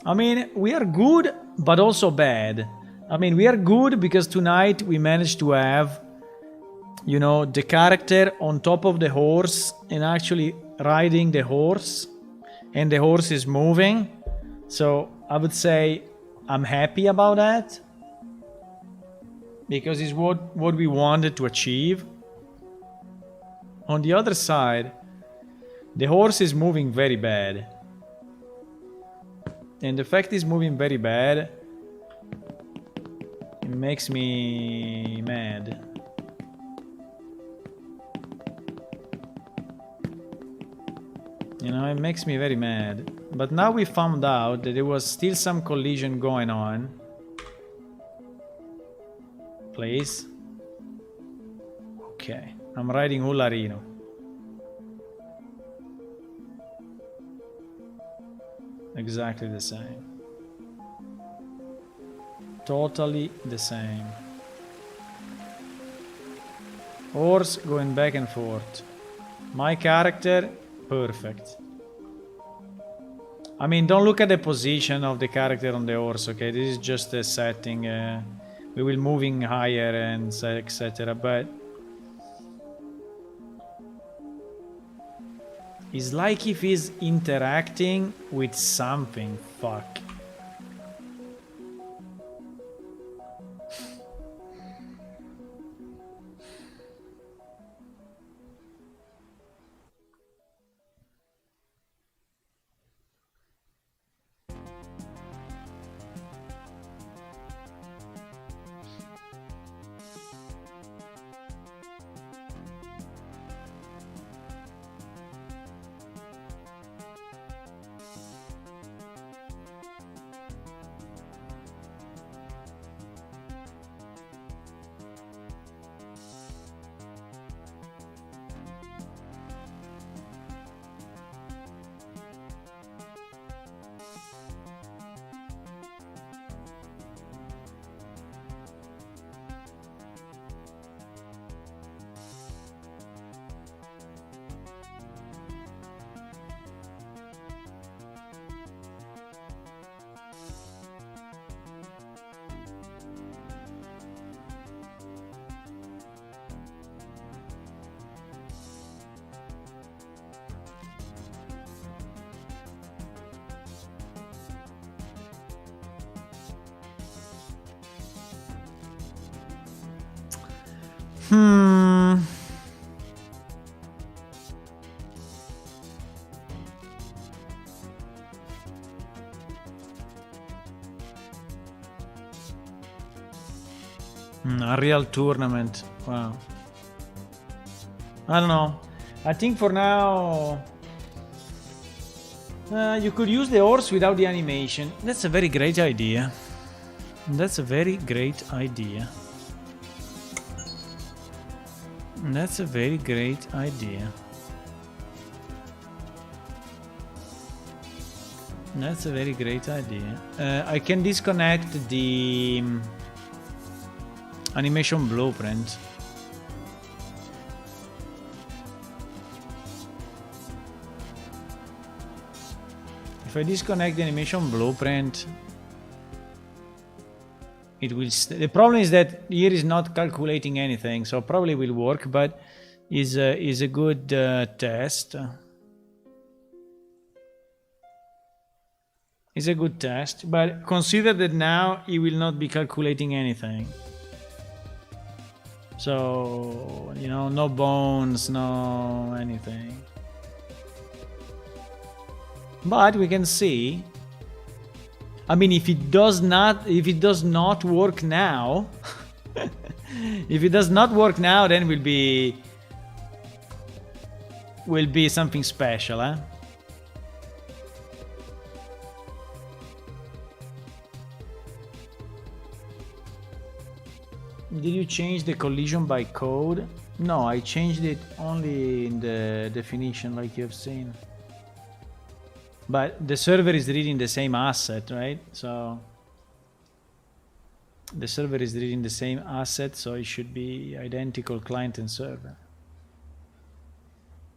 I mean, we are good, but also bad. I mean, we are good because tonight we managed to have, you know, the character on top of the horse and actually riding the horse, and the horse is moving. So I would say I'm happy about that because it's what we wanted to achieve. On the other side, the horse is moving very bad. And the fact it's moving very bad, it makes me mad. You know, it makes me very mad. But now we found out that there was still some collision going on. Please. Okay, I'm riding Ularino. Exactly the same. Totally the same. Horse going back and forth. My character, perfect. I mean, don't look at the position of the character on the horse, okay? This is just a setting. We will moving higher and etc. But it's like if he's interacting with something. Fuck. A real tournament. Wow. I don't know. I think for now you could use the horse without the animation. That's a very great idea. That's a very great idea. That's a very great idea. That's a very great idea. I can disconnect the animation blueprint. If I disconnect the animation blueprint, it will the problem is that here is not calculating anything, so probably will work, but is a good test. It's a good test, but consider that now it will not be calculating anything. So, you know, no bones, no anything. But we can see, I mean, if it does not work now, If it does not work now, then will be something special, huh? Did you change the collision by code? No, I changed it only in the definition like you have seen. But the server is reading the same asset, right? So the server is reading the same asset, so it should be identical client and server.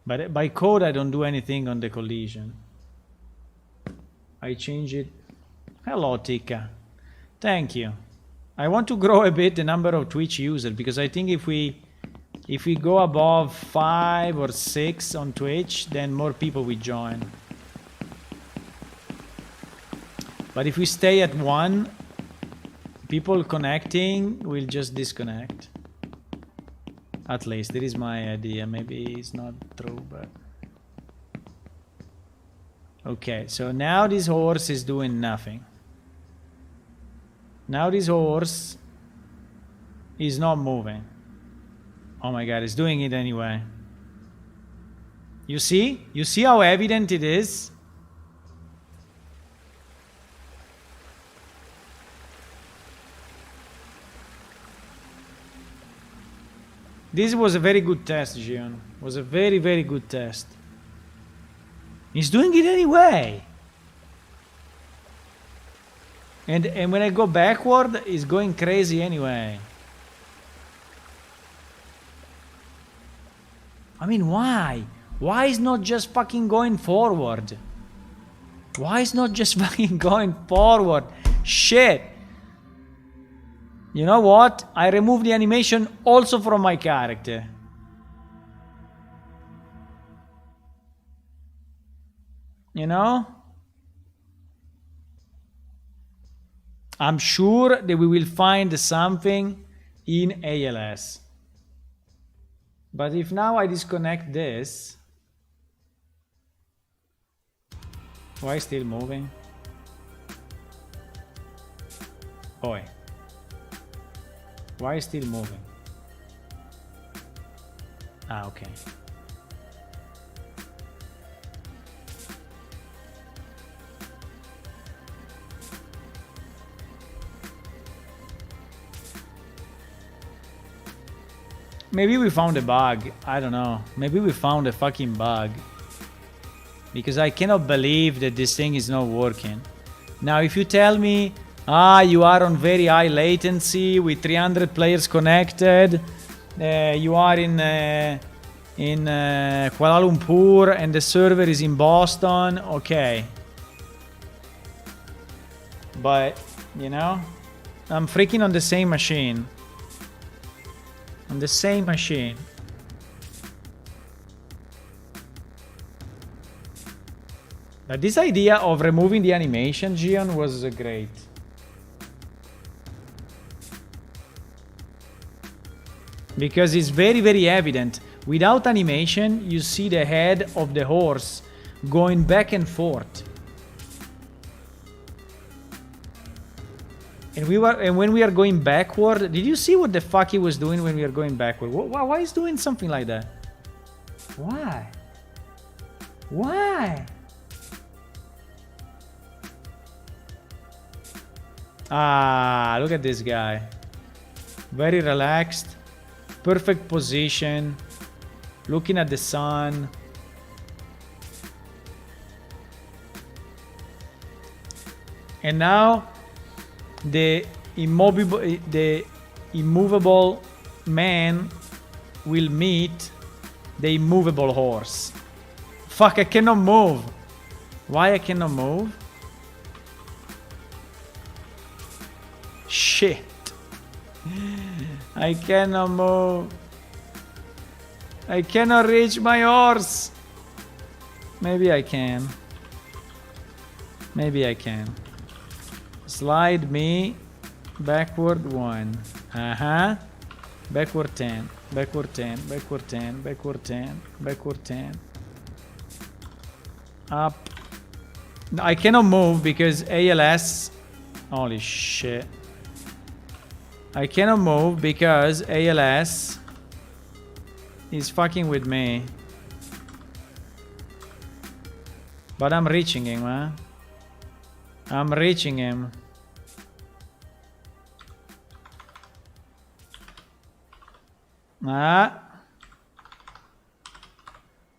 But by code, I don't do anything on the collision. I change it. Hello, Tika. Thank you. I want to grow a bit the number of Twitch users, because I think if we go above 5 or 6 on Twitch, then more people will join. But if we stay at 1, people connecting will just disconnect. At least, that is my idea. Maybe it's not true, but... Okay, so now this horse is doing nothing. Now this horse is not moving. Oh my god, it's doing it anyway. You see? You see how evident it is? This was a very good test, Gion. It was a very, very good test. He's doing it anyway. And when I go backward, it's going crazy anyway. I mean, why? Why is not just fucking going forward? Why is not just fucking going forward? Shit. You know what? I removed the animation also from my character. You know? I'm sure that we will find something in ALS. But if now I disconnect this... Why still moving? Boy. Why is still moving? Ah, okay. Maybe we found a bug. I don't know. Maybe we found a fucking bug. Because I cannot believe that this thing is not working. Now, if you tell me, you are on very high latency with 300 players connected, you are in Kuala Lumpur and the server is in Boston, okay. But, you know, I'm freaking on the same machine. On the same machine. But this idea of removing the animation, Gion, was great. Because it's very, very evident. Without animation, you see the head of the horse going back and forth. And when we are going backward, did you see what the fuck he was doing when we are going backward? Why is doing something like that? Why? Why? Ah, look at this guy. Very relaxed. Perfect position. Looking at the sun. And now the immovable man will meet the immovable horse. Fuck, I cannot move. Why I cannot move? Shit. I cannot move. I cannot reach my horse. Maybe I can. Maybe I can. Slide me backward 1. Uh-huh. Backward 10. Backward 10. Backward 10. Backward 10. Backward 10. Up. I cannot move because ALS. Holy shit. I cannot move because ALS is fucking with me. But I'm reaching him, huh? I'm reaching him.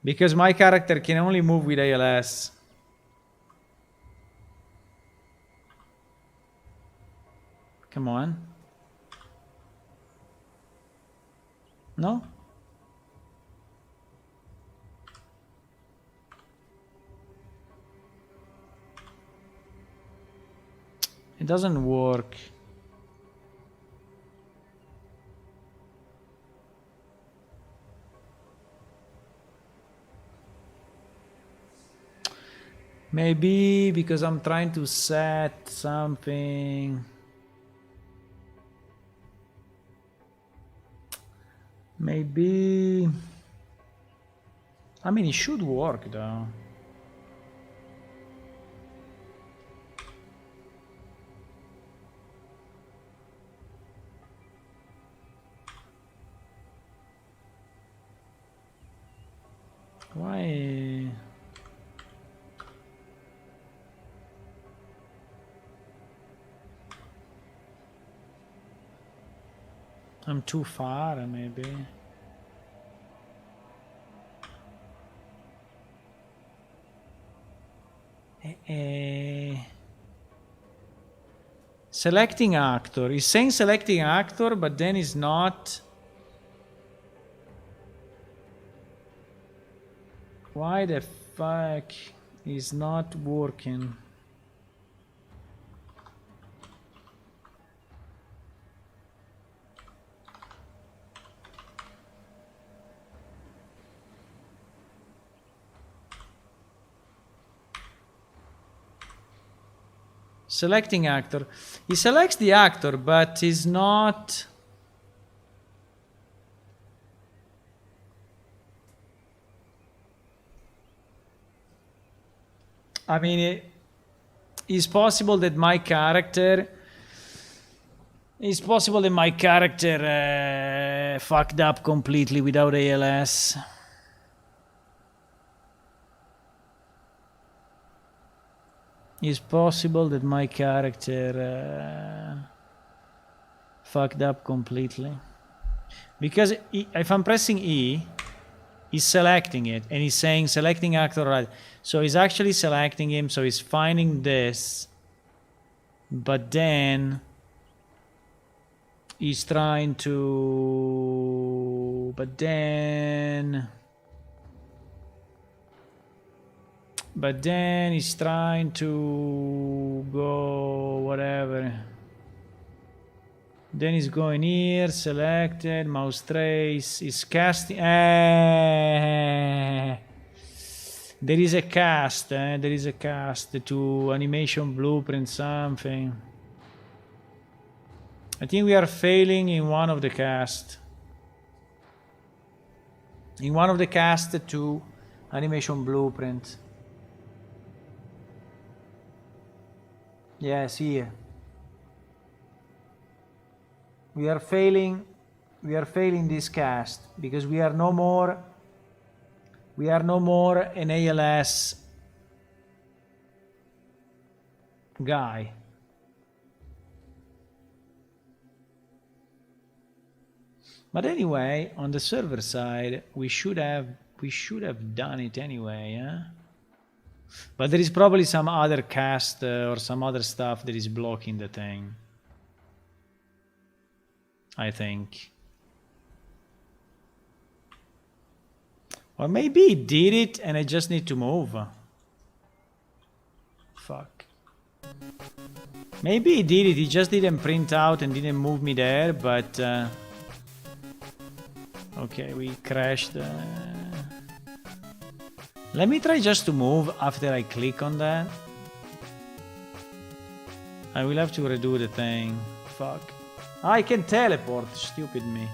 Because my character can only move with ALS. Come on. No? It doesn't work. Maybe because I'm trying to set something. Maybe. I mean, it should work though. Why? I'm too far, maybe. Selecting actor. He's saying selecting actor, but then he's not. Why the fuck is not working? Selecting actor. He selects the actor, but he's not. I mean, it's possible that my character. It's possible that my character fucked up completely without ALS. It's possible that my character fucked up completely. Because if I'm pressing E, he's selecting it, and he's saying selecting actor right. So he's actually selecting him, so he's finding this. But then he's trying to... But then he's trying to go whatever. Then he's going here, selected, mouse trace, he's casting. There is a cast, there is a cast to animation blueprint something. I think we are failing in one of the cast. In one of the cast to animation blueprint. Yes, here. We are failing this cast because we are no more an ALS guy. But anyway, on the server side, we should have done it anyway, yeah? But there is probably some other cast or some other stuff that is blocking the thing. I think. Or maybe it did it and I just need to move. Fuck. Maybe he did it, he just didn't print out and didn't move me there, but... okay, we crashed. Let me try just to move after I click on that. I will have to redo the thing. Fuck. I can teleport, stupid me.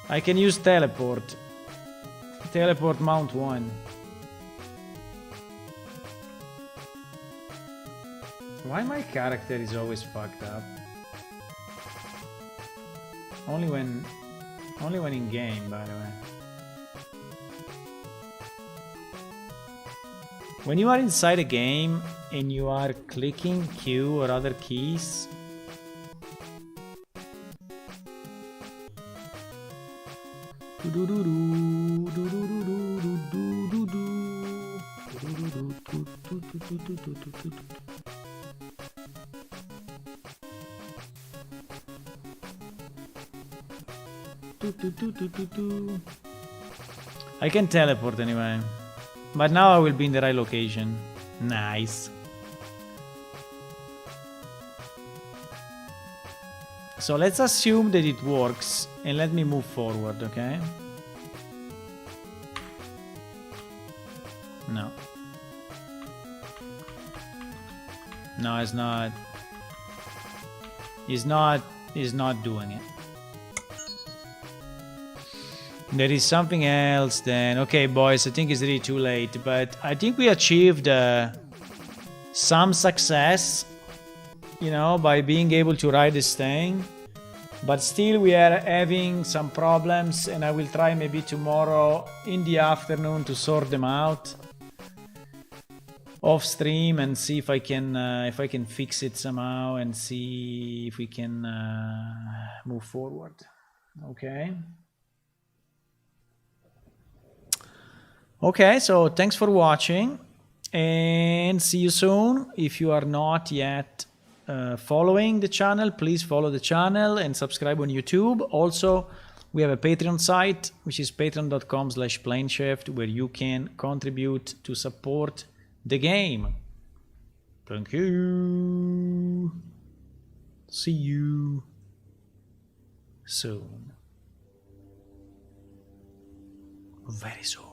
I can use teleport. Teleport mount 1. Why my character is always fucked up? Only when in game, by the way. When you are inside a game and you are clicking Q or other keys, I can teleport anyway. But now I will be in the right location. Nice. So let's assume that it works and let me move forward, okay? No. No, it's not. He's not doing it. There is something else then. Okay, boys, I think it's really too late, but I think we achieved some success, you know, by being able to ride this thing. But still we are having some problems, and I will try maybe tomorrow in the afternoon to sort them out off stream and see if I can fix it somehow and see if we can move forward. Okay. Okay, so thanks for watching and see you soon. If you are not yet following the channel, please follow the channel and subscribe on YouTube. Also, we have a Patreon site, which is patreon.com/planeshift, where you can contribute to support the game. Thank you. See you soon. Very soon.